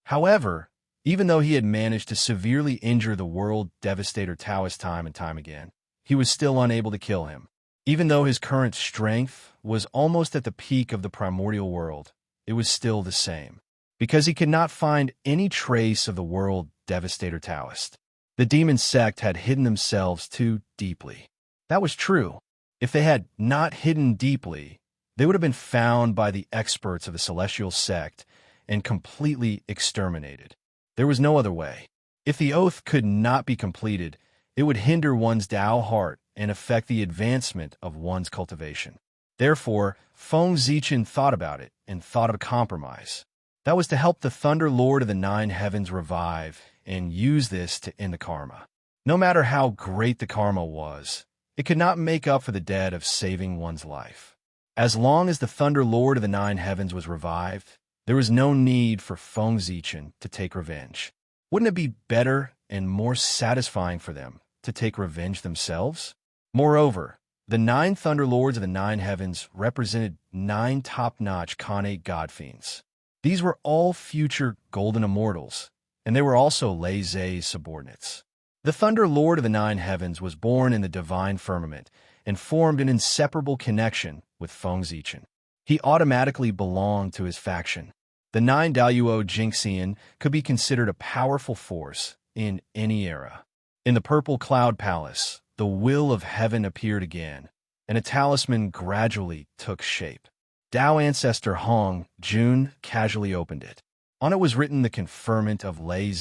However, even though he had managed to severely injure the World Devastator Taoist time and time again, he was still unable to kill him. Even though his current strength was almost at the peak of the primordial world, it was still the same, because he could not find any trace of the World Devastator Taoist. The demon sect had hidden themselves too deeply. That was true. If they had not hidden deeply, they would have been found by the experts of the celestial sect and completely exterminated. There was no other way. If the oath could not be completed, it would hinder one's Tao heart and affect the advancement of one's cultivation. Therefore, Feng Zichen thought about it and thought of a compromise. That was to help the Thunder Lord of the Nine Heavens revive and use this to end the karma. No matter how great the karma was, it could not make up for the debt of saving one's life. As long as the Thunder Lord of the Nine Heavens was revived, there was no need for Feng Zichen to take revenge. Wouldn't it be better and more satisfying for them to take revenge themselves? Moreover, the 9 Thunder Lords of the Nine Heavens represented 9 top-notch Khanate god fiends. These were all future golden immortals, and they were also Lei Zei's subordinates. The Thunder Lord of the Nine Heavens was born in the divine firmament and formed an inseparable connection with Feng Zichen. He automatically belonged to his faction. The 9 Daluo Jinxian could be considered a powerful force in any era. In the Purple Cloud Palace, the will of heaven appeared again, and a talisman gradually took shape. Tao ancestor Hong Jun casually opened it. On it was written the conferment of Lei.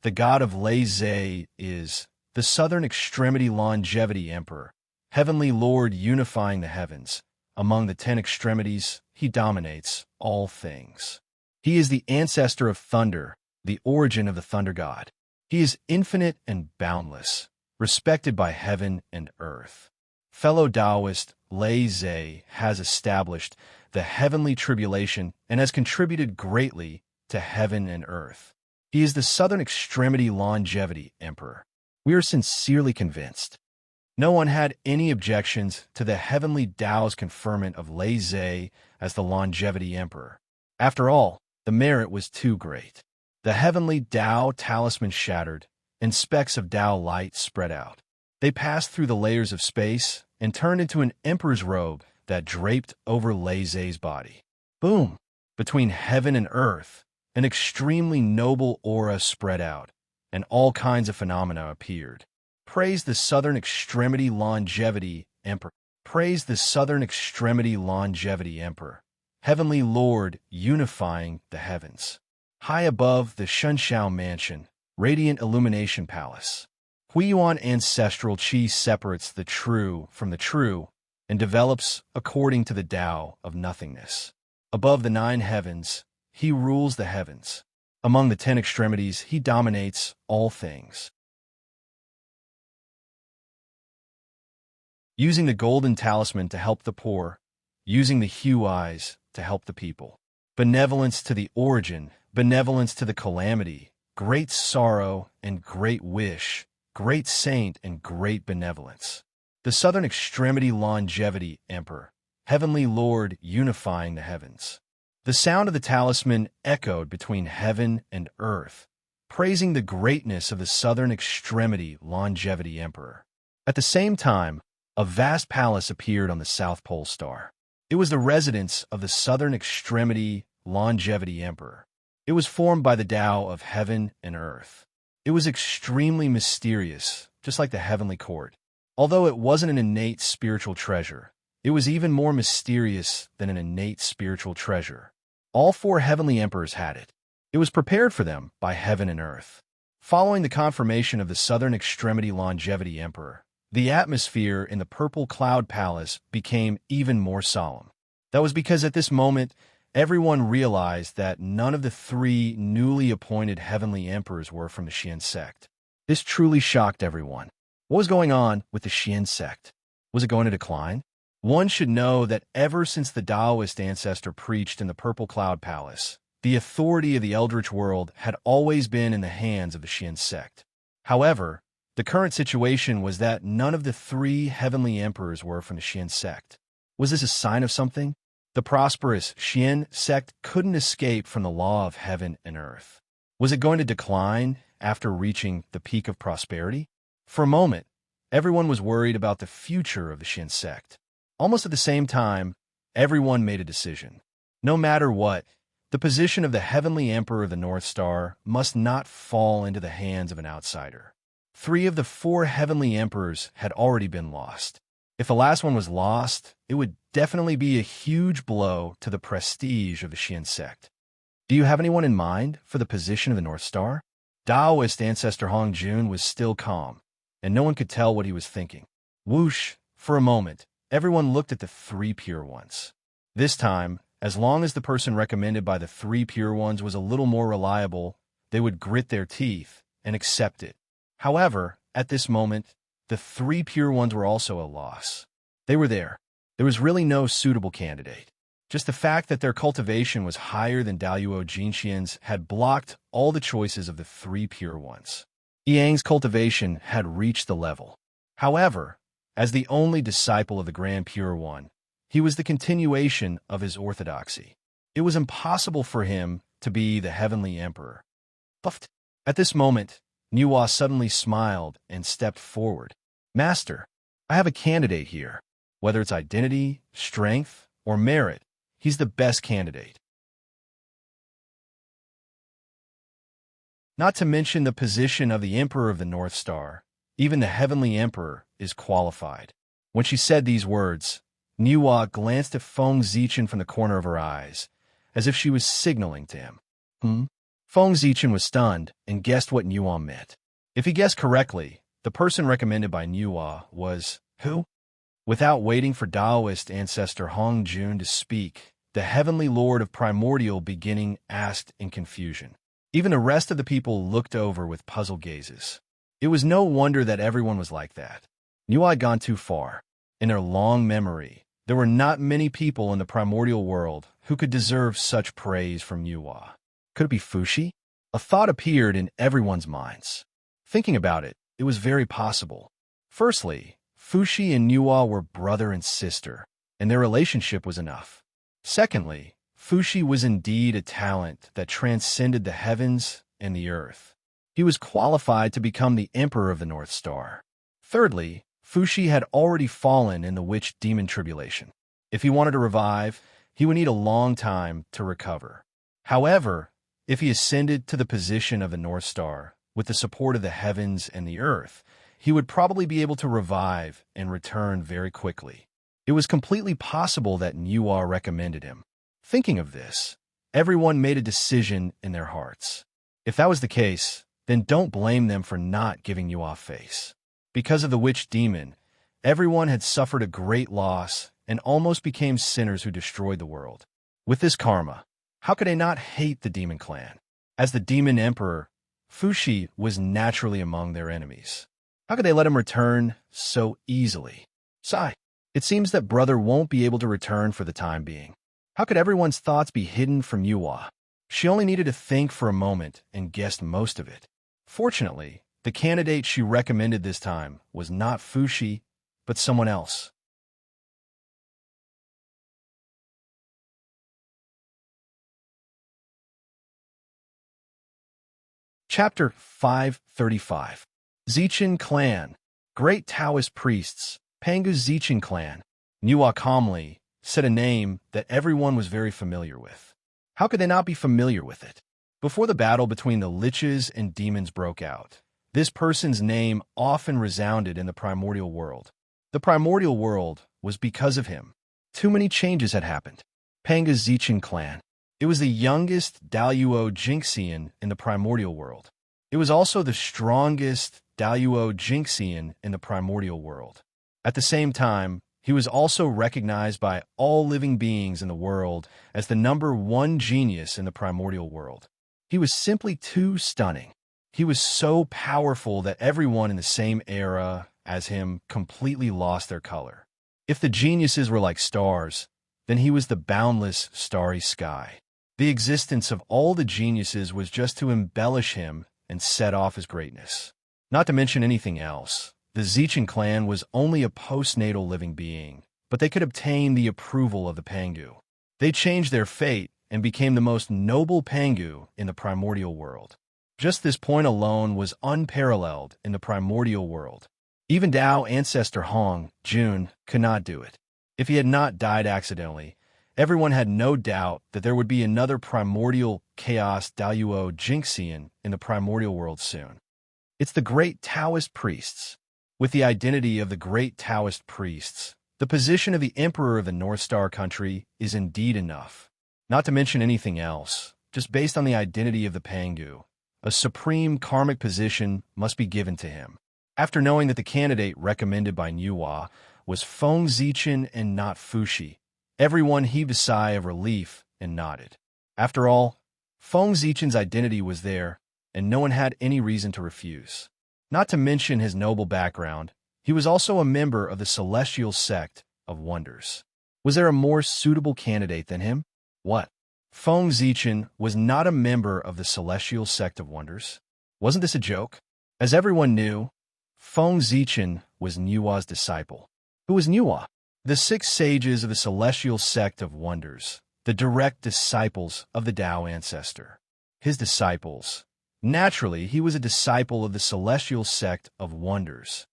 The god of Lei is the southern extremity longevity emperor, heavenly lord unifying the heavens. Among the 10 extremities, he dominates all things. He is the ancestor of thunder, the origin of the thunder god. He is infinite and boundless, respected by heaven and earth. Fellow Taoist Lei has established the heavenly tribulation and has contributed greatly to heaven and earth. He is the southern extremity longevity emperor. We are sincerely convinced. No one had any objections to the heavenly Tao's conferment of Lei as the longevity emperor. After all, the merit was too great. The heavenly Tao talisman shattered, and specks of Tao light spread out. They passed through the layers of space and turned into an emperor's robe that draped over Lei's body. Boom! Between heaven and earth, an extremely noble aura spread out, and all kinds of phenomena appeared. Praise the southern extremity longevity emperor. Praise the southern extremity longevity emperor, heavenly lord unifying the heavens. High above the Shunshao mansion, radiant illumination palace. Huiyuan ancestral qi separates the true from the true and develops according to the Tao of nothingness. Above the 9 heavens, he rules the heavens. Among the 10 extremities, he dominates all things. Using the golden talisman to help the poor, using the hue eyes to help the people. Benevolence to the origin, benevolence to the calamity, great sorrow and great wish, great saint and great benevolence. The southern extremity longevity emperor, heavenly lord unifying the heavens. The sound of the talisman echoed between heaven and earth, praising the greatness of the southern extremity longevity emperor. At the same time, a vast palace appeared on the South Pole star. It was the residence of the southern extremity longevity emperor. It was formed by the Tao of heaven and earth. It was extremely mysterious, just like the heavenly court. Although it wasn't an innate spiritual treasure, it was even more mysterious than an innate spiritual treasure. All 4 heavenly emperors had it. It was prepared for them by heaven and earth. Following the confirmation of the southern extremity longevity emperor, the atmosphere in the Purple Cloud Palace became even more solemn. That was because at this moment, everyone realized that none of the 3 newly appointed heavenly emperors were from the Xian sect. This truly shocked everyone. What was going on with the Xian sect? Was it going to decline? One should know that ever since the Taoist ancestor preached in the Purple Cloud Palace, the authority of the Eldritch world had always been in the hands of the Xian sect. However, the current situation was that none of the 3 heavenly emperors were from the Xian sect. Was this a sign of something? The prosperous Xian sect couldn't escape from the law of heaven and earth. Was it going to decline after reaching the peak of prosperity? For a moment, everyone was worried about the future of the Xian sect. Almost at the same time, everyone made a decision. No matter what, the position of the heavenly emperor of the North Star must not fall into the hands of an outsider. 3 of the 4 heavenly emperors had already been lost. If the last one was lost, it would definitely be a huge blow to the prestige of the Xian sect. Do you have anyone in mind for the position of the North Star? Taoist ancestor Hong Jun was still calm, and no one could tell what he was thinking. Whoosh! For a moment, everyone looked at the 3 pure ones. This time, as long as the person recommended by the 3 pure ones was a little more reliable, they would grit their teeth and accept it. However, at this moment, the 3 pure ones were also a loss. They were there. There was really no suitable candidate. Just the fact that their cultivation was higher than Daluo Jinxian's had blocked all the choices of the 3 pure ones. Yang's cultivation had reached the level. However, as the only disciple of the Grand Pure One, he was the continuation of his orthodoxy. It was impossible for him to be the heavenly emperor. Buffed. At this moment, Nuwa suddenly smiled and stepped forward. Master, I have a candidate here. Whether it's identity, strength, or merit, he's the best candidate. Not to mention the position of the Emperor of the North Star, even the Heavenly Emperor is qualified. When she said these words, Nuwa glanced at Feng Zichen from the corner of her eyes, as if she was signaling to him. Hmm? Feng Zichen was stunned and guessed what Nuo meant. If he guessed correctly, the person recommended by Nuo was who? Without waiting for Taoist ancestor Hong Jun to speak, the heavenly lord of primordial beginning asked in confusion. Even the rest of the people looked over with puzzled gazes. It was no wonder that everyone was like that. Nuo had gone too far. In their long memory, there were not many people in the primordial world who could deserve such praise from Nuo. Could it be Fushi? A thought appeared in everyone's minds. Thinking about it, it was very possible. Firstly, Fushi and Nuo were brother and sister, and their relationship was enough. Secondly, Fushi was indeed a talent that transcended the heavens and the earth. He was qualified to become the Emperor of the North Star. Thirdly, Fushi had already fallen in the witch-demon tribulation. If he wanted to revive, he would need a long time to recover. However, if he ascended to the position of the North Star, with the support of the heavens and the earth, he would probably be able to revive and return very quickly. It was completely possible that Nuo recommended him. Thinking of this, everyone made a decision in their hearts. If that was the case, then don't blame them for not giving Nuo face. Because of the witch-demon, everyone had suffered a great loss and almost became sinners who destroyed the world. With this karma, how could they not hate the demon clan? As the demon emperor, Fushi was naturally among their enemies. How could they let him return so easily? Sigh. It seems that brother won't be able to return for the time being. How could everyone's thoughts be hidden from Nuo? She only needed to think for a moment and guessed most of it. Fortunately, the candidate she recommended this time was not Fushi, but someone else. Chapter 535. Zichen Clan. Great Taoist Priests. Pangu Zichen Clan. Nuo calmly said a name that everyone was very familiar with. How could they not be familiar with it? Before the battle between the liches and demons broke out, this person's name often resounded in the primordial world. The primordial world was because of him. Too many changes had happened. Pangu Zichen Clan. It was the youngest Daluo Jinxian in the primordial world. It was also the strongest Daluo Jinxian in the primordial world. At the same time, he was also recognized by all living beings in the world as the #1 genius in the primordial world. He was simply too stunning. He was so powerful that everyone in the same era as him completely lost their color. If the geniuses were like stars, then he was the boundless starry sky. The existence of all the geniuses was just to embellish him and set off his greatness. Not to mention anything else, the Zichen clan was only a postnatal living being, but they could obtain the approval of the Pangu. They changed their fate and became the most noble Pangu in the primordial world. Just this point alone was unparalleled in the primordial world. Even Tao ancestor Hong Jun could not do it. If he had not died accidentally, everyone had no doubt that there would be another primordial chaos Daluo Jinxian in the primordial world soon. It's the great Taoist priests. With the identity of the great Taoist priests, the position of the Emperor of the North Star country is indeed enough. Not to mention anything else, just based on the identity of the Pangu, a supreme karmic position must be given to him. After knowing that the candidate recommended by Nuo was Feng Zichen and not Fushi, everyone heaved a sigh of relief and nodded. After all, Feng Zichen's identity was there, and no one had any reason to refuse. Not to mention his noble background, he was also a member of the celestial sect of wonders. Was there a more suitable candidate than him? What? Feng Zichen was not a member of the celestial sect of wonders? Wasn't this a joke? As everyone knew, Feng Zichen was Nuo's disciple. Who was Nuo? The 6 sages of the celestial sect of wonders, the direct disciples of the Tao ancestor. His disciples. Naturally, he was a disciple of the celestial sect of wonders.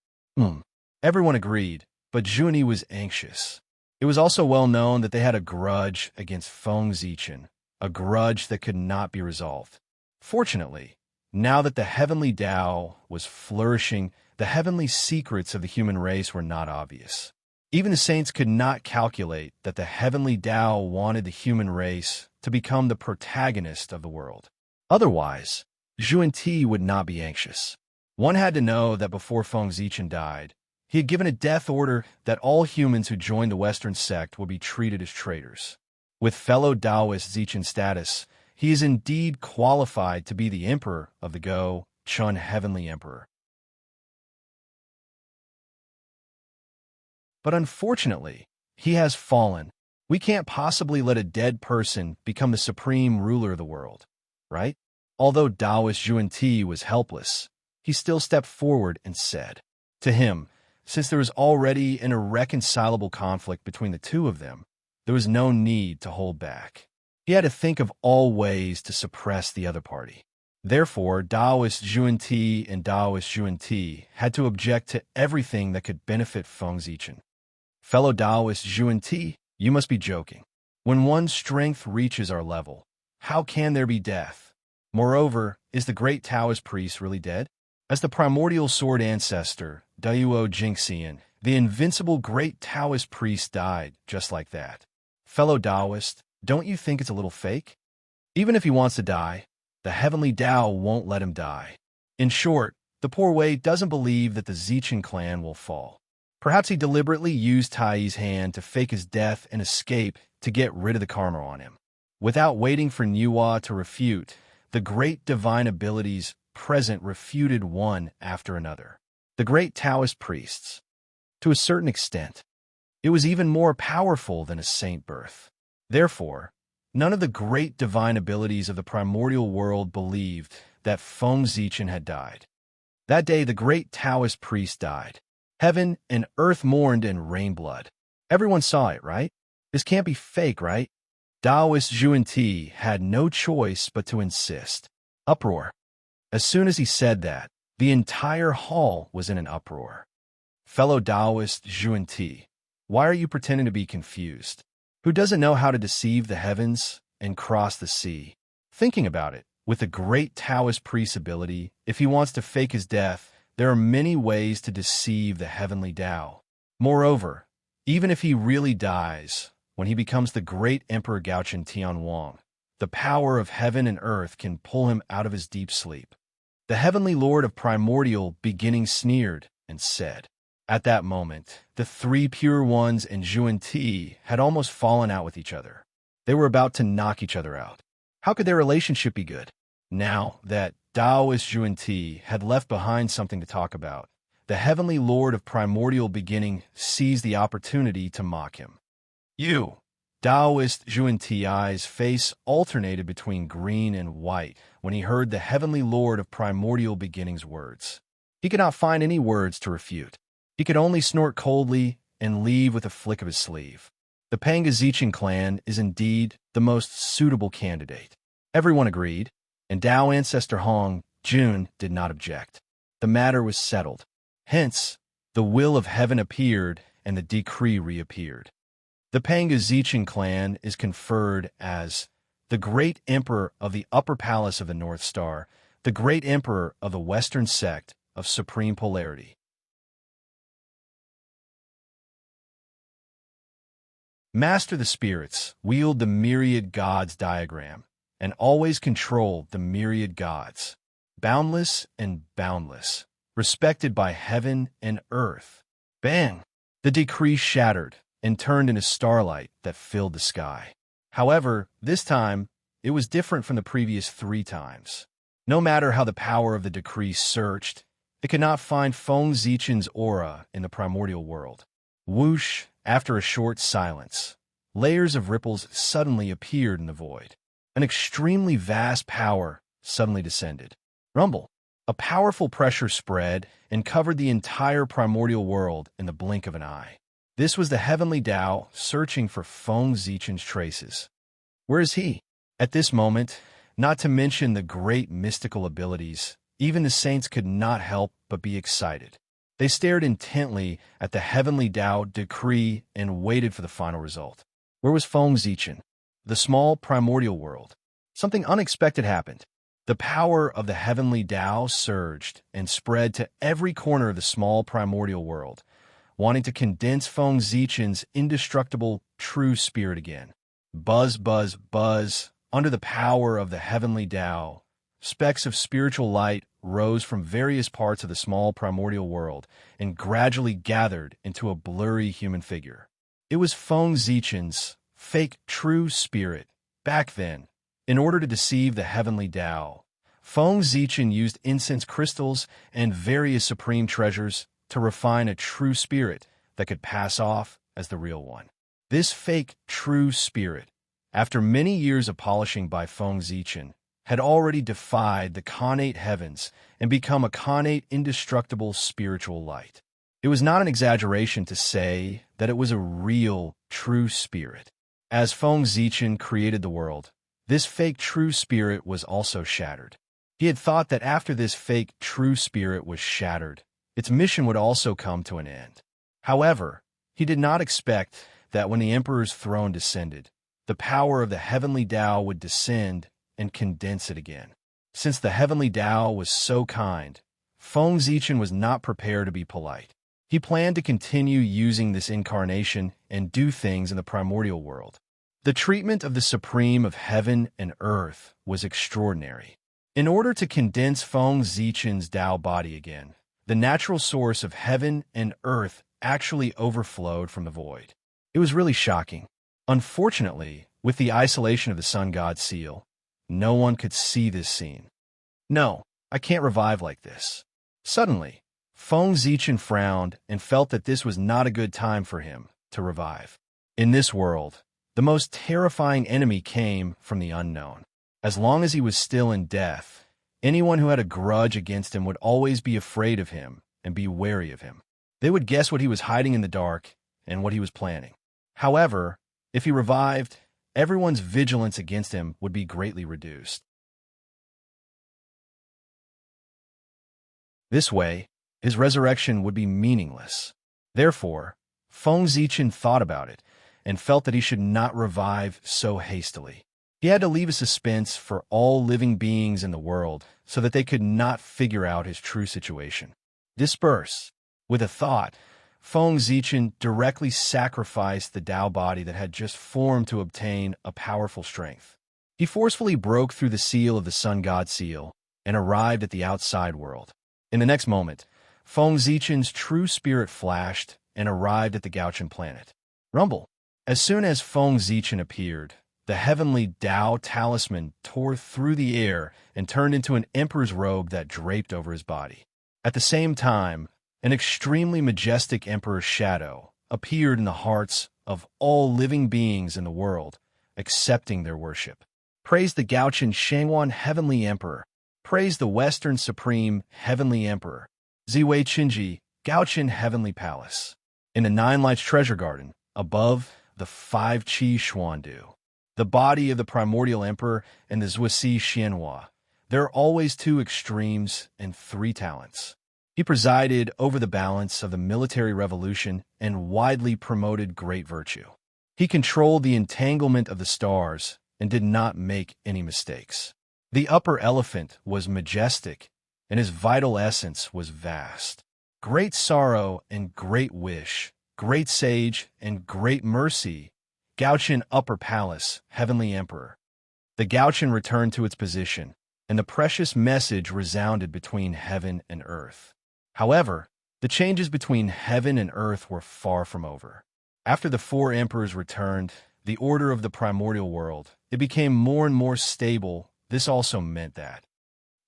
Everyone agreed, but Juni was anxious. It was also well known that they had a grudge against Feng Zichen, a grudge that could not be resolved. Fortunately, now that the heavenly Tao was flourishing, the heavenly secrets of the human race were not obvious. Even the saints could not calculate that the heavenly Tao wanted the human race to become the protagonist of the world. Otherwise, Zhu and Ti would not be anxious. One had to know that before Feng Zichen died, he had given a death order that all humans who joined the Western sect would be treated as traitors. With fellow Taoist Zichen's status, he is indeed qualified to be the Emperor of the Go Chun Heavenly Emperor. But unfortunately, he has fallen. We can't possibly let a dead person become the supreme ruler of the world, right? Although Taoist Zhu and Ti was helpless, he still stepped forward and said, to him, since there was already an irreconcilable conflict between the two of them, there was no need to hold back. He had to think of all ways to suppress the other party. Therefore, Taoist Zhu and Ti and Taoist Zhu and Ti had to object to everything that could benefit Feng Zichen. Fellow Taoist Zhu and Ti, you must be joking. When one's strength reaches our level, how can there be death? Moreover, is the great Taoist priest really dead? As the primordial sword ancestor, Dayuo Jingxian, the invincible great Taoist priest died just like that. Fellow Taoist, don't you think it's a little fake? Even if he wants to die, the heavenly Tao won't let him die. In short, the poor Wei doesn't believe that the Zichen clan will fall. Perhaps he deliberately used Tai's hand to fake his death and escape to get rid of the karma on him. Without waiting for Nuwa to refute, the great divine abilities present refuted one after another. The great Taoist priests. To a certain extent, it was even more powerful than a saint birth. Therefore, none of the great divine abilities of the primordial world believed that Feng Zichen had died. That day, the great Taoist priest died. Heaven and earth mourned and rained blood. Everyone saw it, right? This can't be fake, right? Taoist Zhu and Ti had no choice but to insist. Uproar. As soon as he said that, the entire hall was in an uproar. Fellow Taoist Zhu and Ti, why are you pretending to be confused? Who doesn't know how to deceive the heavens and cross the sea? Thinking about it, with the great Taoist priest's ability, if he wants to fake his death, there are many ways to deceive the heavenly Tao. Moreover, even if he really dies, when he becomes the great Emperor Gaochen Tianwang, the power of heaven and earth can pull him out of his deep sleep. The heavenly lord of primordial beginning sneered and said. At that moment, the three pure ones and Zhu and Ti had almost fallen out with each other. They were about to knock each other out. How could their relationship be good? Now that Taoist Zhu and Ti had left behind something to talk about, the heavenly lord of primordial beginning seized the opportunity to mock him. You! Taoist Zhu and Ti's face alternated between green and white when he heard the heavenly lord of primordial beginning's words. He could not find any words to refute. He could only snort coldly and leave with a flick of his sleeve. The Panga Zichen clan is indeed the most suitable candidate. Everyone agreed, and Tao ancestor Hong Jun did not object. The matter was settled. Hence, the will of heaven appeared and the decree reappeared. The Panga Zichen clan is conferred as the great emperor of the upper palace of the North Star, the great emperor of the Western sect of supreme polarity. Master the spirits, wield the myriad gods diagram, and always control the myriad gods, boundless and boundless, respected by heaven and earth. Bang! The decree shattered and turned into starlight that filled the sky. However, this time, it was different from the previous 3 times. No matter how the power of the decree searched, it could not find Feng Zichen's aura in the primordial world. Whoosh! After a short silence, layers of ripples suddenly appeared in the void. An extremely vast power suddenly descended. Rumble! A powerful pressure spread and covered the entire primordial world in the blink of an eye. This was the heavenly Tao searching for Feng Zichen's traces. Where is he? At this moment, not to mention the great mystical abilities, even the saints could not help but be excited. They stared intently at the heavenly Tao decree and waited for the final result. Where was Feng Zichen? The small primordial world. Something unexpected happened. The power of the heavenly Tao surged and spread to every corner of the small primordial world, wanting to condense Feng Zichen's indestructible true spirit again. Buzz, buzz, buzz. Under the power of the heavenly Tao, specks of spiritual light rose from various parts of the small primordial world and gradually gathered into a blurry human figure. It was Feng Zichen's fake true spirit. Back then, in order to deceive the heavenly Tao, Feng Zichen used incense crystals and various supreme treasures to refine a true spirit that could pass off as the real one. This fake true spirit, after many years of polishing by Feng Zichen, had already defied the connate heavens and become a connate indestructible spiritual light. It was not an exaggeration to say that it was a real, true spirit. As Feng Zichen created the world, this fake true spirit was also shattered. He had thought that after this fake true spirit was shattered, its mission would also come to an end. However, he did not expect that when the emperor's throne descended, the power of the heavenly Tao would descend and condense it again. Since the heavenly Tao was so kind, Feng Zichen was not prepared to be polite. He planned to continue using this incarnation and do things in the primordial world. The treatment of the supreme of heaven and earth was extraordinary. In order to condense Feng Zichen's Tao body again, the natural source of heaven and earth actually overflowed from the void. It was really shocking. Unfortunately, with the isolation of the sun god seal, no one could see this scene. No, I can't revive like this. Suddenly, Feng Zichen frowned and felt that this was not a good time for him to revive. In this world, the most terrifying enemy came from the unknown. As long as he was still in death, anyone who had a grudge against him would always be afraid of him and be wary of him. They would guess what he was hiding in the dark and what he was planning. However, if he revived, everyone's vigilance against him would be greatly reduced. This way, his resurrection would be meaningless. Therefore, Feng Zichen thought about it and felt that he should not revive so hastily. He had to leave a suspense for all living beings in the world so that they could not figure out his true situation. Disperse. With a thought, Feng Zichen directly sacrificed the Tao body that had just formed to obtain a powerful strength. He forcefully broke through the seal of the sun god seal and arrived at the outside world. In the next moment, Feng Zichen's true spirit flashed and arrived at the Gauchan planet. Rumble. As soon as Feng Zichen appeared, the heavenly Tao talisman tore through the air and turned into an emperor's robe that draped over his body. At the same time, an extremely majestic emperor's shadow appeared in the hearts of all living beings in the world, accepting their worship. Praise the Gauchan Shangwan Heavenly Emperor. Praise the Western Supreme Heavenly Emperor. Ziwei Qinji, Gauchan Heavenly Palace. In the Nine Lights Treasure Garden, above the 5 Qi Xuandu, the body of the primordial emperor and the Zuisi Xianhua, there are always 2 extremes and 3 talents. He presided over the balance of the military revolution and widely promoted great virtue. He controlled the entanglement of the stars and did not make any mistakes. The upper elephant was majestic, and his vital essence was vast. Great sorrow and great wish, great sage and great mercy, Gauchan Upper Palace, Heavenly Emperor. The Gauchan returned to its position, and the precious message resounded between heaven and earth. However, the changes between heaven and earth were far from over. After the 4 emperors returned, the order of the primordial world, it became more and more stable. This also meant that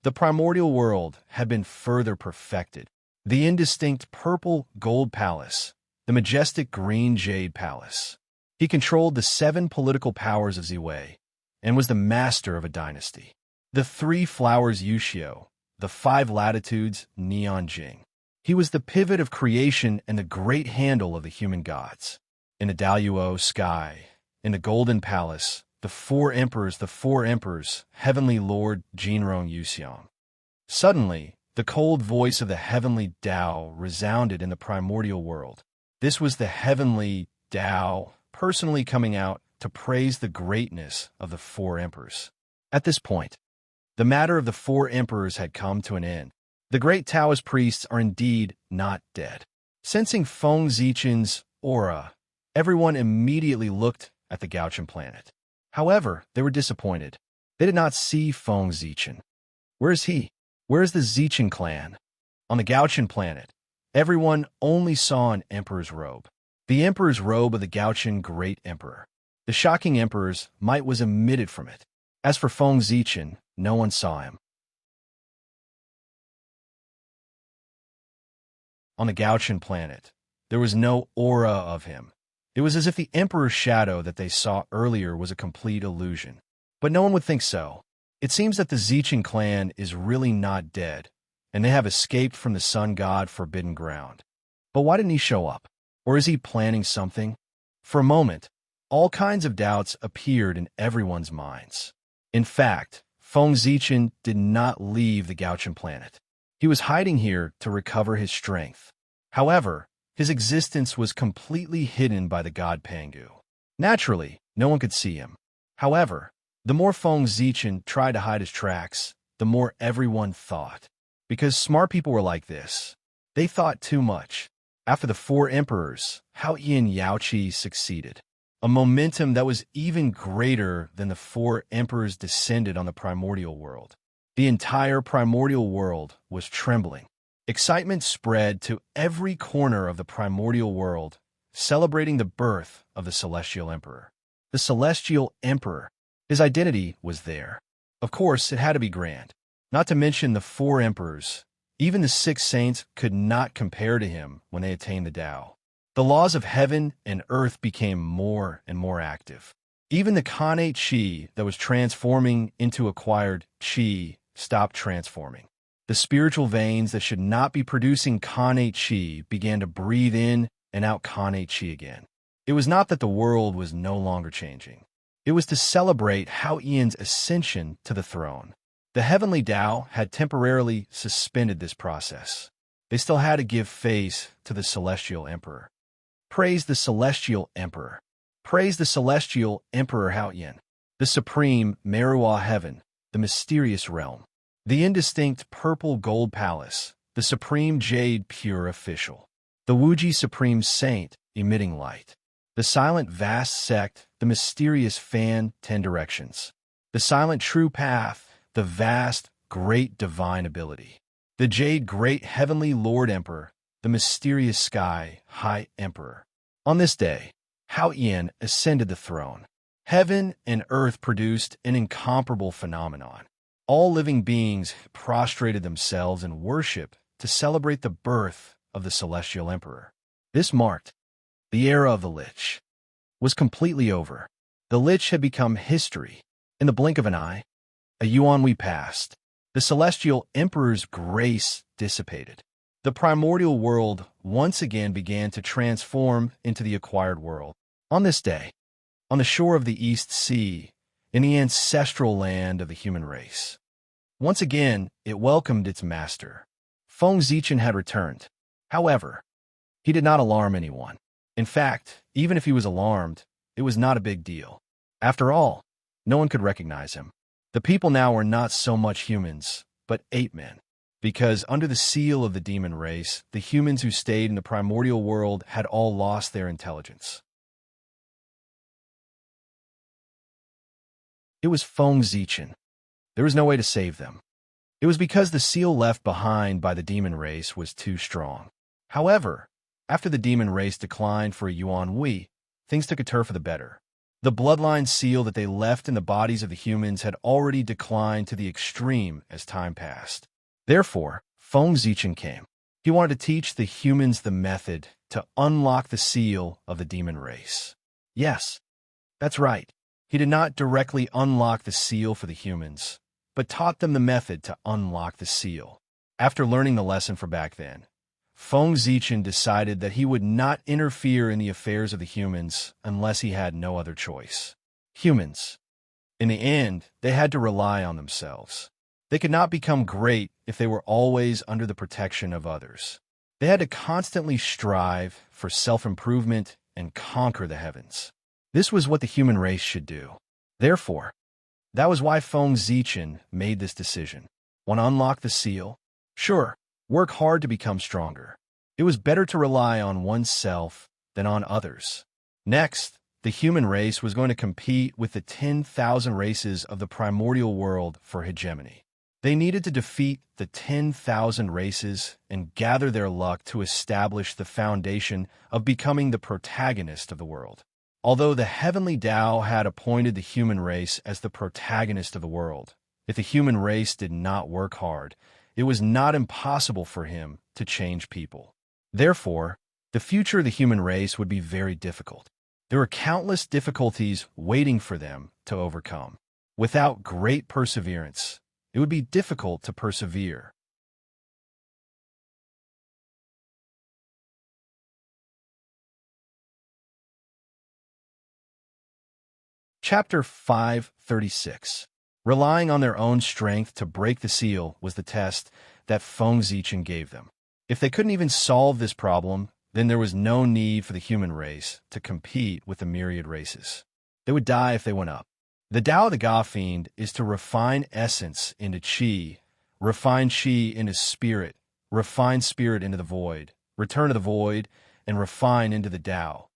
the primordial world had been further perfected. The indistinct purple gold palace, the majestic green jade palace. He controlled the 7 political powers of Ziwei and was the master of a dynasty. The 3 flowers Yuxiu, the 5 latitudes Nianjing. He was the pivot of creation and the great handle of the human gods. In the Daluo sky, in the golden palace, the 4 emperors, heavenly lord Jinrong Yuxiang. Suddenly, the cold voice of the heavenly Tao resounded in the primordial world. This was the heavenly Tao personally coming out to praise the greatness of the 4 emperors. At this point, the matter of the 4 emperors had come to an end. The great Taoist priests are indeed not dead. Sensing Feng Zichen's aura, everyone immediately looked at the Gauchan planet. However, they were disappointed. They did not see Feng Zichen. Where is he? Where is the Zichin clan? On the Gauchian planet, everyone only saw an emperor's robe. The emperor's robe of the Gauchian Great Emperor. The shocking emperor's might was emitted from it. As for Feng Zichin, no one saw him. On the Gauchian planet, there was no aura of him. It was as if the emperor's shadow that they saw earlier was a complete illusion. But no one would think so. It seems that the Zichin clan is really not dead, and they have escaped from the sun god Forbidden Ground. But why didn't he show up? Or is he planning something? For a moment, all kinds of doubts appeared in everyone's minds. In fact, Feng Zichin did not leave the Gauchian planet. He was hiding here to recover his strength. However, his existence was completely hidden by the god Pangu. Naturally, no one could see him. However, the more Feng Zichin tried to hide his tracks, the more everyone thought. Because smart people were like this. They thought too much. After the four emperors, Hao Yin Yaoqi succeeded. A momentum that was even greater than the four emperors descended on the primordial world. The entire primordial world was trembling. Excitement spread to every corner of the primordial world, celebrating the birth of the Celestial Emperor. The Celestial Emperor. His identity was there. Of course, it had to be grand. Not to mention the four emperors. Even the 6 saints could not compare to him when they attained the Tao. The laws of heaven and earth became more and more active. Even the Khanate Qi that was transforming into acquired Qi stopped transforming. The spiritual veins that should not be producing Khanate Qi began to breathe in and out Khanate Qi again. It was not that the world was no longer changing. It was to celebrate Hao Yin's ascension to the throne. The heavenly Tao had temporarily suspended this process. They still had to give face to the Celestial Emperor. Praise the Celestial Emperor. Praise the Celestial Emperor Hao Yin. The supreme Meruah heaven, the mysterious realm. The indistinct purple gold palace, the supreme jade pure official. The Wuji supreme saint emitting light. The silent vast sect, the mysterious fan 10 directions. The silent true path, the vast great divine ability. The jade great heavenly Lord Emperor, the mysterious sky high emperor. On this day, Hao Yin ascended the throne. Heaven and earth produced an incomparable phenomenon. All living beings prostrated themselves in worship to celebrate the birth of the Celestial Emperor. This marked the era of the Lich was completely over. The Lich had become history. In the blink of an eye, a yuan we passed. The Celestial Emperor's grace dissipated. The primordial world once again began to transform into the acquired world. On this day, on the shore of the East Sea, in the ancestral land of the human race. Once again, it welcomed its master. Feng Zichin had returned. However, he did not alarm anyone. In fact, even if he was alarmed, it was not a big deal. After all, no one could recognize him. The people now were not so much humans, but ape men. Because under the seal of the demon race, the humans who stayed in the primordial world had all lost their intelligence. It was Feng Zichin. There was no way to save them. It was because the seal left behind by the demon race was too strong. However, after the demon race declined for a Yuan Wei, things took a turn for the better. The bloodline seal that they left in the bodies of the humans had already declined to the extreme as time passed. Therefore, Feng Zichin came. He wanted to teach the humans the method to unlock the seal of the demon race. Yes, that's right. He did not directly unlock the seal for the humans, but taught them the method to unlock the seal. After learning the lesson from back then, Feng Zichin decided that he would not interfere in the affairs of the humans unless he had no other choice. Humans. In the end, they had to rely on themselves. They could not become great if they were always under the protection of others. They had to constantly strive for self-improvement and conquer the heavens. This was what the human race should do. Therefore, that was why Feng Zichin made this decision. Want to unlock the seal? Sure, work hard to become stronger. It was better to rely on oneself than on others. Next, the human race was going to compete with the 10,000 races of the primordial world for hegemony. They needed to defeat the 10,000 races and gather their luck to establish the foundation of becoming the protagonist of the world. Although the heavenly Tao had appointed the human race as the protagonist of the world, if the human race did not work hard, it was not impossible for him to change people. Therefore, the future of the human race would be very difficult. There were countless difficulties waiting for them to overcome. Without great perseverance, it would be difficult to persevere. Chapter 536. Relying on their own strength to break the seal was the test that Feng Zichen gave them. If they couldn't even solve this problem, then there was no need for the human race to compete with the myriad races. They would die if they went up. The Tao of the God Fiend is to refine essence into Qi, refine Qi into spirit, refine spirit into the void, return to the void, and refine into the Tao.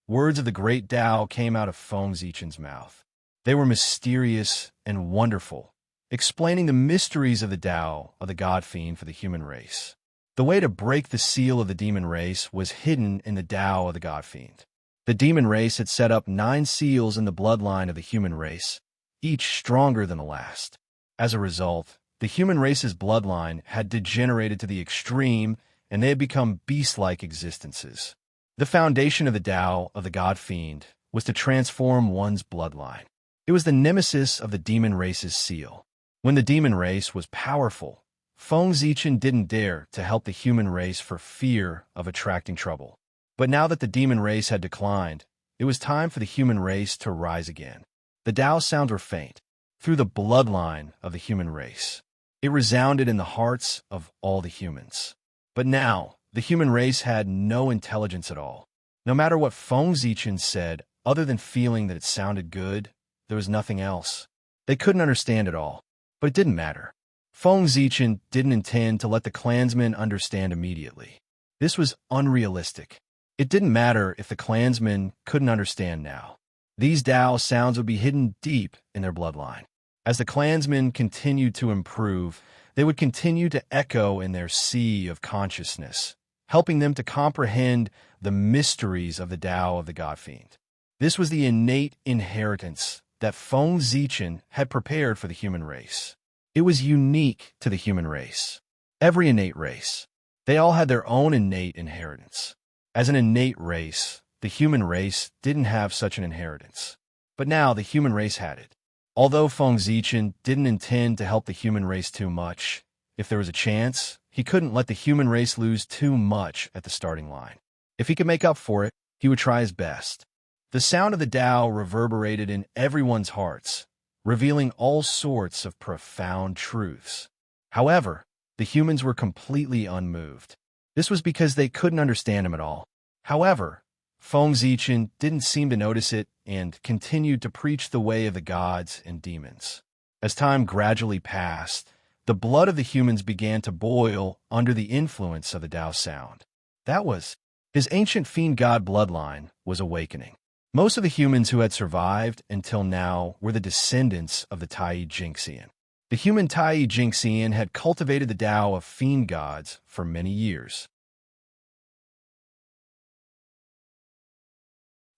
Words of the great Tao came out of Feng Zichen's mouth. They were mysterious and wonderful, explaining the mysteries of the Tao of the God Fiend for the human race. The way to break the seal of the demon race was hidden in the Tao of the God Fiend. The demon race had set up 9 seals in the bloodline of the human race, each stronger than the last. As a result, the human race's bloodline had degenerated to the extreme, and they had become beast-like existences. The foundation of the Tao of the God Fiend was to transform one's bloodline. It was the nemesis of the demon race's seal. When the demon race was powerful, Feng Zichen didn't dare to help the human race for fear of attracting trouble. But now that the demon race had declined, it was time for the human race to rise again. The Tao sounds were faint through the bloodline of the human race. It resounded in the hearts of all the humans. But now, the human race had no intelligence at all. No matter what Feng Zichen said, other than feeling that it sounded good, there was nothing else. They couldn't understand it all, but it didn't matter. Feng Zichen didn't intend to let the clansmen understand immediately. This was unrealistic. It didn't matter if the clansmen couldn't understand now. These Tao sounds would be hidden deep in their bloodline. As the clansmen continued to improve, they would continue to echo in their sea of consciousness, helping them to comprehend the mysteries of the Tao of the God Fiend. This was the innate inheritance that Feng Zichen had prepared for the human race. It was unique to the human race. Every innate race. They all had their own innate inheritance. As an innate race, the human race didn't have such an inheritance. But now the human race had it. Although Feng Zichen didn't intend to help the human race too much, if there was a chance, he couldn't let the human race lose too much at the starting line. If he could make up for it, he would try his best. The sound of the Tao reverberated in everyone's hearts, revealing all sorts of profound truths. However, the humans were completely unmoved. This was because they couldn't understand him at all. However, Feng Zichen didn't seem to notice it and continued to preach the way of the gods and demons. As time gradually passed, the blood of the humans began to boil under the influence of the Tao sound. That was, his ancient fiend god bloodline was awakening. Most of the humans who had survived until now were the descendants of the Tai Jingxian. The human Tai Jingxian had cultivated the Tao of fiend gods for many years.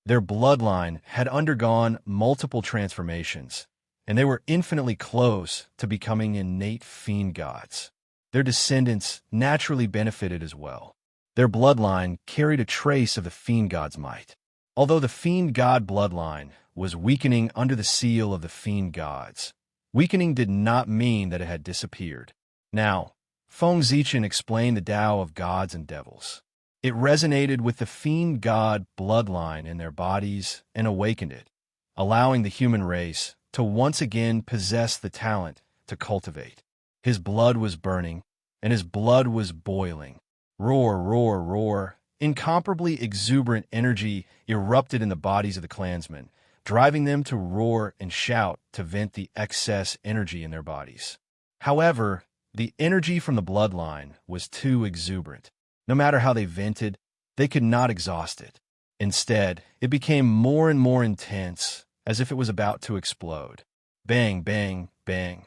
Their bloodline had undergone multiple transformations, and they were infinitely close to becoming innate fiend gods. Their descendants naturally benefited as well. Their bloodline carried a trace of the fiend god's might. Although the fiend god bloodline was weakening under the seal of the fiend gods, weakening did not mean that it had disappeared. Now, Feng Zichen explained the Tao of gods and devils. It resonated with the fiend god bloodline in their bodies and awakened it, allowing the human race to once again possess the talent to cultivate. His blood was burning, and his blood was boiling. Roar, roar, roar. Incomparably exuberant energy erupted in the bodies of the clansmen, driving them to roar and shout to vent the excess energy in their bodies. However, the energy from the bloodline was too exuberant. No matter how they vented, they could not exhaust it. Instead, it became more and more intense, as if it was about to explode. Bang, bang, bang.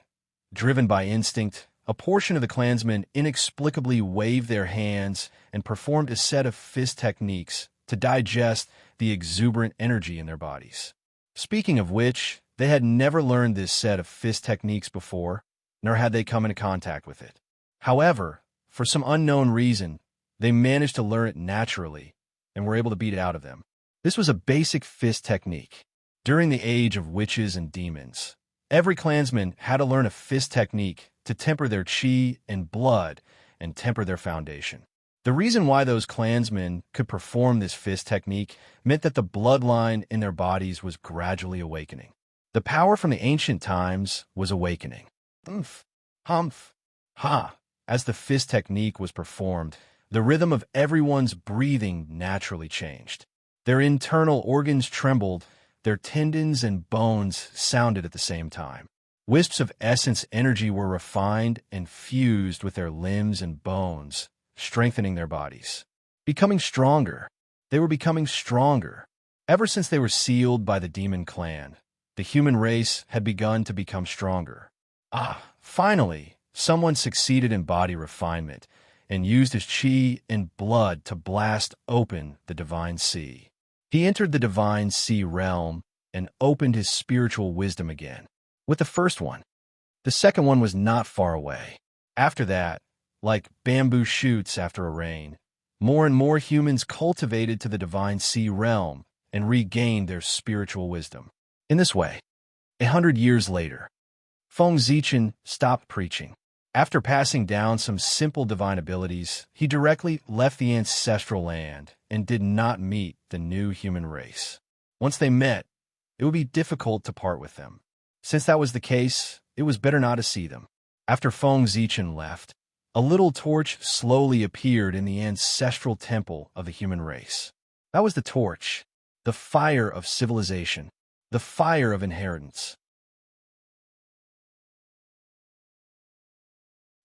Driven by instinct, a portion of the clansmen inexplicably waved their hands and performed a set of fist techniques to digest the exuberant energy in their bodies. Speaking of which, they had never learned this set of fist techniques before, nor had they come into contact with it. However, for some unknown reason, they managed to learn it naturally and were able to beat it out of them. This was a basic fist technique. During the age of witches and demons, every clansman had to learn a fist technique to temper their chi and blood and temper their foundation. The reason why those clansmen could perform this fist technique meant that the bloodline in their bodies was gradually awakening. The power from the ancient times was awakening. Humph, humph, ha. As the fist technique was performed, the rhythm of everyone's breathing naturally changed. Their internal organs trembled, their tendons and bones sounded at the same time. Wisps of essence energy were refined and fused with their limbs and bones, strengthening their bodies. Becoming stronger. They were becoming stronger. Ever since they were sealed by the demon clan, the human race had begun to become stronger. Finally, someone succeeded in body refinement and used his chi and blood to blast open the divine sea. He entered the divine sea realm and opened his spiritual wisdom again. With the first one, the second one was not far away. After that, like bamboo shoots after a rain, more and more humans cultivated to the divine sea realm and regained their spiritual wisdom. In this way, 100 years later, Feng Zichen stopped preaching. After passing down some simple divine abilities, he directly left the ancestral land and did not meet the new human race. Once they met, it would be difficult to part with them. Since that was the case, it was better not to see them. After Feng Zichen left, a little torch slowly appeared in the ancestral temple of the human race. That was the torch, the fire of civilization, the fire of inheritance.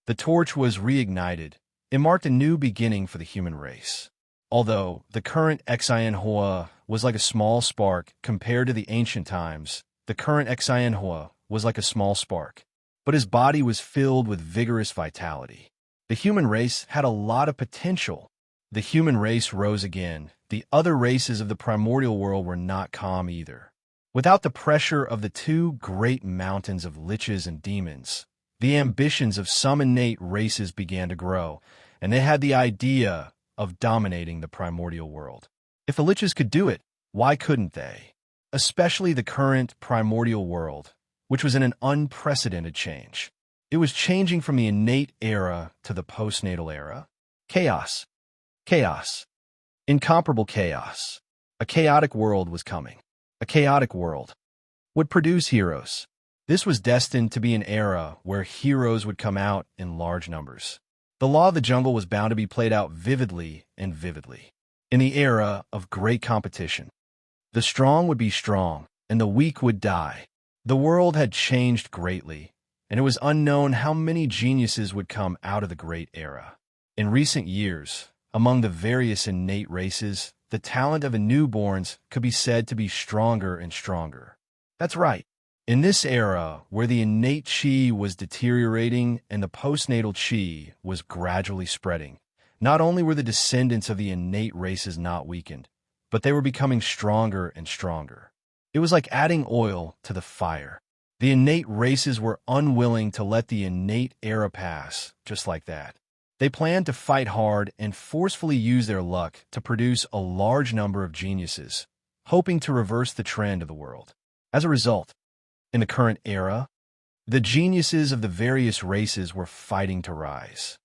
The torch was reignited. It marked a new beginning for the human race. Although the current Xianhua was like a small spark compared to the ancient times, the current Xianhua was like a small spark, but his body was filled with vigorous vitality. The human race had a lot of potential. The human race rose again. The other races of the primordial world were not calm either. Without the pressure of the two great mountains of liches and demons, the ambitions of some innate races began to grow, and they had the idea of dominating the primordial world. If the liches could do it, why couldn't they? Especially the current primordial world, which was in an unprecedented change. It was changing from the innate era to the postnatal era. Chaos. Chaos. Incomparable chaos. A chaotic world was coming. A chaotic world would produce heroes. This was destined to be an era where heroes would come out in large numbers. The law of the jungle was bound to be played out vividly and vividly. In the era of great competition, the strong would be strong, and the weak would die. The world had changed greatly, and it was unknown how many geniuses would come out of the great era. In recent years, among the various innate races, the talent of the newborns could be said to be stronger and stronger. That's right. In this era, where the innate chi was deteriorating and the postnatal chi was gradually spreading, not only were the descendants of the innate races not weakened, but they were becoming stronger and stronger. It was like adding oil to the fire. The innate races were unwilling to let the innate era pass just like that. They planned to fight hard and forcefully use their luck to produce a large number of geniuses, hoping to reverse the trend of the world. As a result, in the current era, the geniuses of the various races were fighting to rise.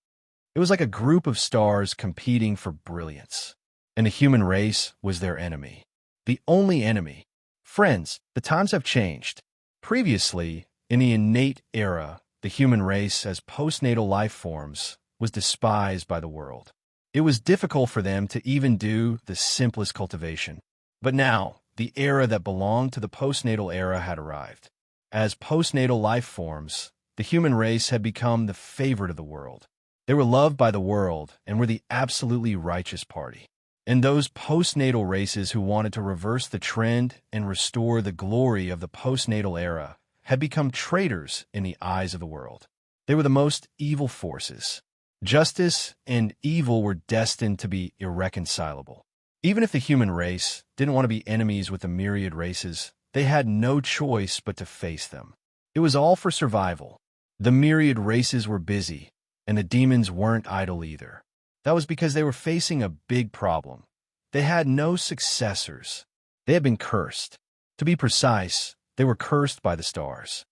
It was like a group of stars competing for brilliance, and the human race was their enemy. The only enemy. Friends, the times have changed. Previously, in the innate era, the human race as postnatal life forms was despised by the world. It was difficult for them to even do the simplest cultivation. But now, the era that belonged to the postnatal era had arrived. As postnatal life forms, the human race had become the favorite of the world. They were loved by the world and were the absolutely righteous party. And those postnatal races who wanted to reverse the trend and restore the glory of the postnatal era had become traitors in the eyes of the world. They were the most evil forces. Justice and evil were destined to be irreconcilable. Even if the human race didn't want to be enemies with the myriad races, they had no choice but to face them. It was all for survival. The myriad races were busy, and the demons weren't idle either. That was because they were facing a big problem. They had no successors. They had been cursed. To be precise, they were cursed by the stars.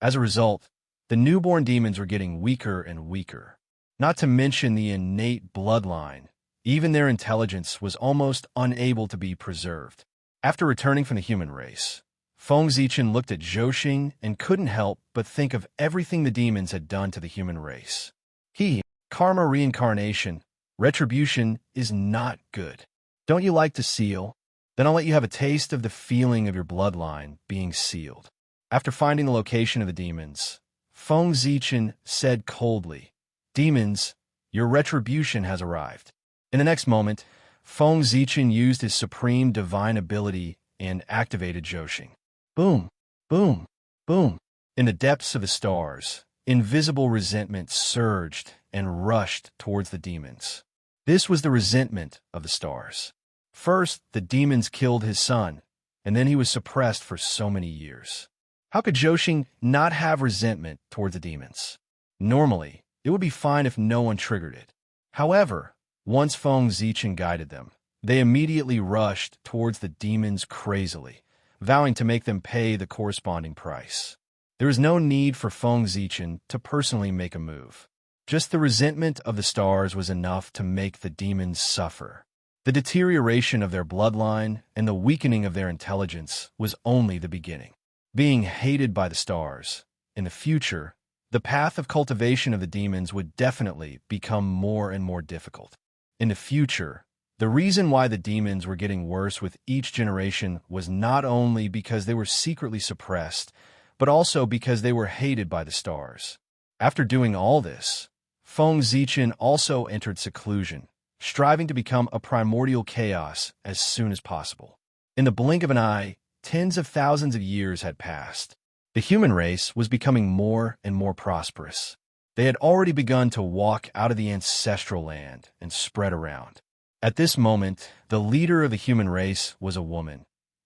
As a result, the newborn demons were getting weaker and weaker. Not to mention the innate bloodline. Even their intelligence was almost unable to be preserved. After returning from the human race, Feng Zichen looked at Zhou and couldn't help but think of everything the demons had done to the human race. Karma reincarnation, retribution is not good. Don't you like to seal? Then I'll let you have a taste of the feeling of your bloodline being sealed. After finding the location of the demons, Feng Zichen said coldly, "Demons, your retribution has arrived." In the next moment, Feng Zichen used his supreme divine ability and activated Zhou. Boom, boom, boom. In the depths of the stars, invisible resentment surged and rushed towards the demons. This was the resentment of the stars. First, the demons killed his son, and then he was suppressed for so many years. How could Zhou not have resentment towards the demons? Normally, it would be fine if no one triggered it. However, once Feng Zichen guided them, they immediately rushed towards the demons crazily, vowing to make them pay the corresponding price. There was no need for Feng Zichen to personally make a move. Just the resentment of the stars was enough to make the demons suffer. The deterioration of their bloodline and the weakening of their intelligence was only the beginning. Being hated by the stars, in the future, the path of cultivation of the demons would definitely become more and more difficult. In the future, the reason why the demons were getting worse with each generation was not only because they were secretly suppressed, but also because they were hated by the stars. After doing all this, Feng Zichen also entered seclusion, striving to become a primordial chaos as soon as possible. In the blink of an eye, tens of thousands of years had passed. The human race was becoming more and more prosperous. They had already begun to walk out of the ancestral land and spread around. At this moment, the leader of the human race was a woman,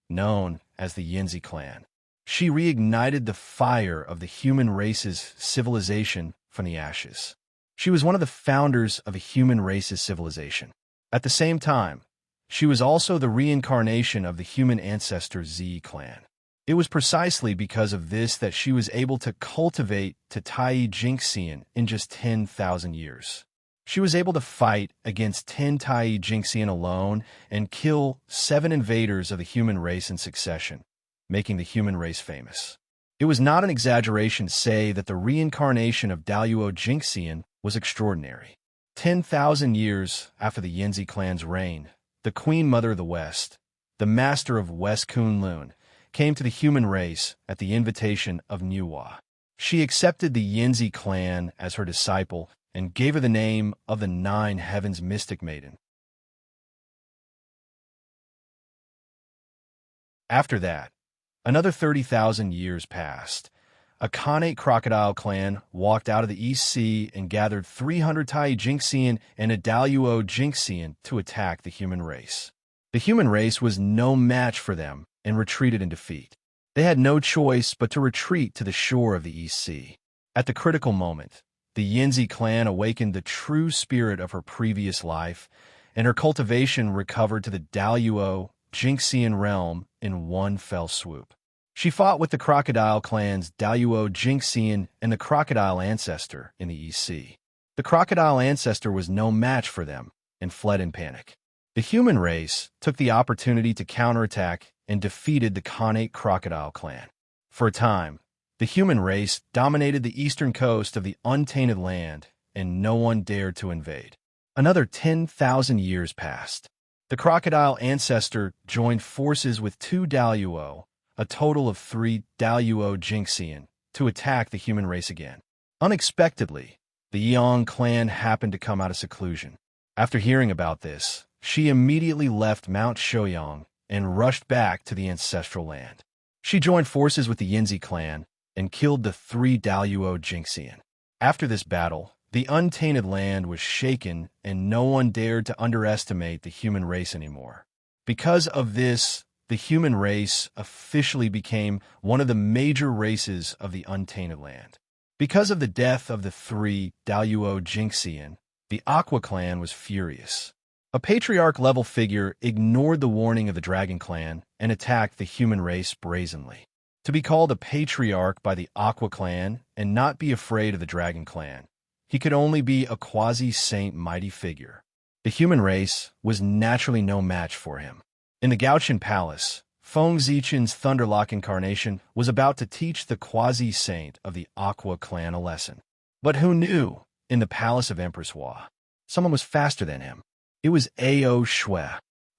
known as the Yanzi clan. She reignited the fire of the human race's civilization from the ashes. She was one of the founders of the human race's civilization. At the same time, she was also the reincarnation of the human ancestor Z clan. It was precisely because of this that she was able to cultivate to Tai Jinxian in just 10,000 years. She was able to fight against 10 Tai Jinxian alone and kill 7 invaders of the human race in succession, making the human race famous. It was not an exaggeration to say that the reincarnation of Daluo Jinxian was extraordinary. 10,000 years after the Yanzi clan's reign, the Queen Mother of the West, the master of West Kunlun, came to the human race at the invitation of Nuwa. She accepted the Yanzi clan as her disciple and gave her the name of the 9 Heavens Mystic Maiden. After that, another 30,000 years passed. A Khanate crocodile clan walked out of the East Sea and gathered 300 Tai Jinxian and a Daluo Jinxian to attack the human race. The human race was no match for them and retreated in defeat. They had no choice but to retreat to the shore of the East Sea. At the critical moment, the Yanzi clan awakened the true spirit of her previous life, and her cultivation recovered to the Daluo Jinxian realm in one fell swoop. She fought with the crocodile clan's Daluo Jinxian and the crocodile ancestor in the East Sea. The crocodile ancestor was no match for them and fled in panic. The human race took the opportunity to counterattack and defeated the Khanate crocodile clan. For a time, the human race dominated the eastern coast of the untainted land, and no one dared to invade. Another 10,000 years passed. The crocodile ancestor joined forces with 2 Daluo, a total of 3 Daluo Jinxian, to attack the human race again. Unexpectedly, the Yang clan happened to come out of seclusion. After hearing about this, she immediately left Mount Shouyang and rushed back to the ancestral land. She joined forces with the Yinzi clan and killed the 3 Daluo Jinxian. After this battle, the untainted land was shaken and no one dared to underestimate the human race anymore. Because of this, the human race officially became one of the major races of the untainted land. Because of the death of the 3 Daluo Jinxian, the Aqua clan was furious. A patriarch-level figure ignored the warning of the Dragon clan and attacked the human race brazenly. To be called a patriarch by the Aqua clan and not be afraid of the Dragon clan, he could only be a quasi-saint mighty figure. The human race was naturally no match for him. In the Gaotian Palace, Feng Zichen's Thunderlock incarnation was about to teach the quasi-saint of the Aqua clan a lesson. But who knew? In the palace of Empress Hua, someone was faster than him. It was Ao Shui.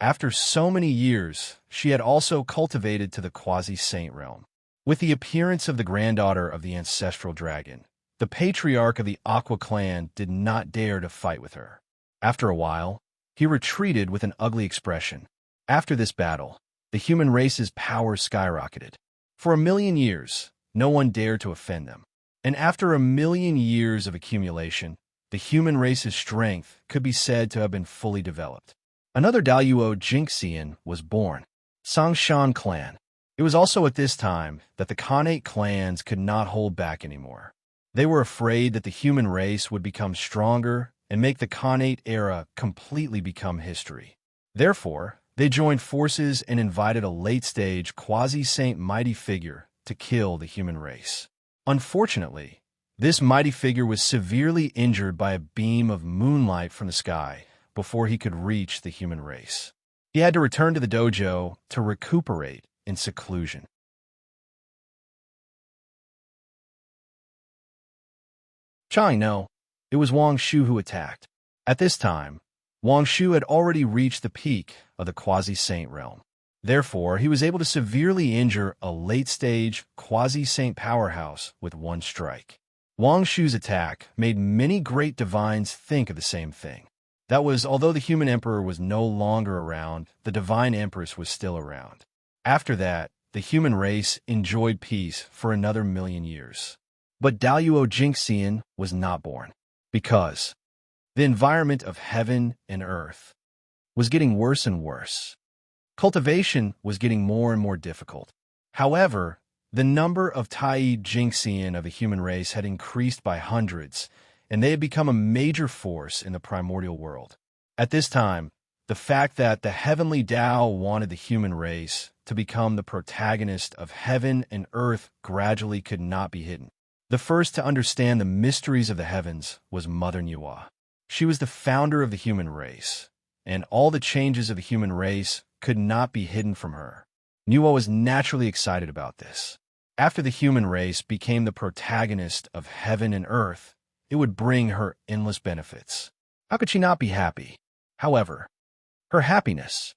After so many years, she had also cultivated to the quasi-saint realm. With the appearance of the granddaughter of the ancestral dragon, the patriarch of the Aqua clan did not dare to fight with her. After a while, he retreated with an ugly expression. After this battle, the human race's power skyrocketed. For 1,000,000 years, no one dared to offend them. And after 1,000,000 years of accumulation, the human race's strength could be said to have been fully developed. Another Daluo Jinxian was born, Songshan clan. It was also at this time that the Khanate clans could not hold back anymore. They were afraid that the human race would become stronger and make the Khanate era completely become history. Therefore, they joined forces and invited a late-stage quasi-saint mighty figure to kill the human race. Unfortunately, this mighty figure was severely injured by a beam of moonlight from the sky before he could reach the human race. He had to return to the dojo to recuperate in seclusion. Chang no, it was Wang Shu who attacked. At this time, Wang Shu had already reached the peak of the quasi-saint realm. Therefore, he was able to severely injure a late-stage quasi-saint powerhouse with one strike. Wang Shu's attack made many great divines think of the same thing. That was, although the human emperor was no longer around, the divine empress was still around. After that, the human race enjoyed peace for another 1,000,000 years. But Daluo Jinxian was not born, because the environment of heaven and earth was getting worse and worse. Cultivation was getting more and more difficult. However, the number of Tai Jinxian of the human race had increased by hundreds, and they had become a major force in the primordial world. At this time, the fact that the heavenly Tao wanted the human race to become the protagonist of heaven and earth gradually could not be hidden. The first to understand the mysteries of the heavens was Mother Nuwa. She was the founder of the human race, and all the changes of the human race could not be hidden from her. Nuwa was naturally excited about this. After the human race became the protagonist of heaven and earth, it would bring her endless benefits. How could she not be happy? However, her happiness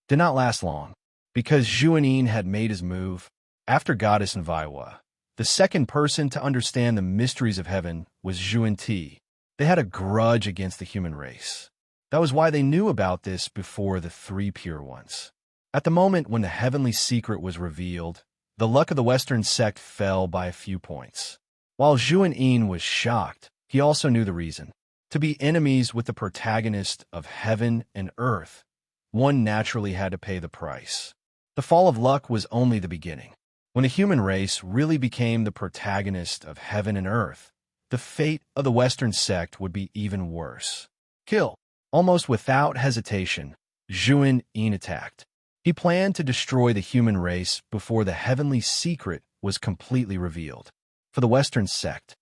did not last long, because Zhuanin had made his move. After Goddess and Vaiwa, the second person to understand the mysteries of heaven was Zhuan-Ti. They had a grudge against the human race. That was why they knew about this before the 3 pure ones. At the moment when the heavenly secret was revealed, the luck of the Western sect fell by a few points. While Zhuan-In was shocked, he also knew the reason. To be enemies with the protagonist of heaven and earth, one naturally had to pay the price. The fall of luck was only the beginning. When the human race really became the protagonist of heaven and earth, the fate of the Western sect would be even worse. Kill. Almost without hesitation, Zhuan-In attacked. He planned to destroy the human race before the heavenly secret was completely revealed. For the Western sect,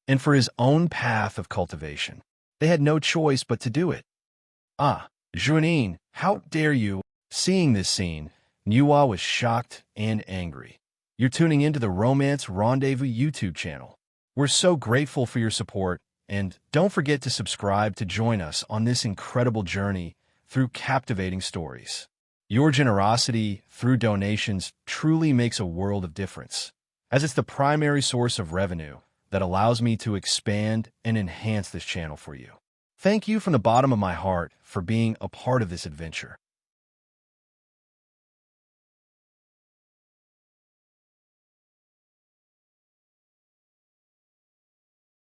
and for his own path of cultivation, they had no choice but to do it. Ah, Zhuan-In, how dare you? Seeing this scene, Nuwa was shocked and angry. You're tuning into the Romance Rendezvous YouTube channel. We're so grateful for your support, and don't forget to subscribe to join us on this incredible journey through captivating stories. Your generosity through donations truly makes a world of difference, as it's the primary source of revenue that allows me to expand and enhance this channel for you. Thank you from the bottom of my heart for being a part of this adventure.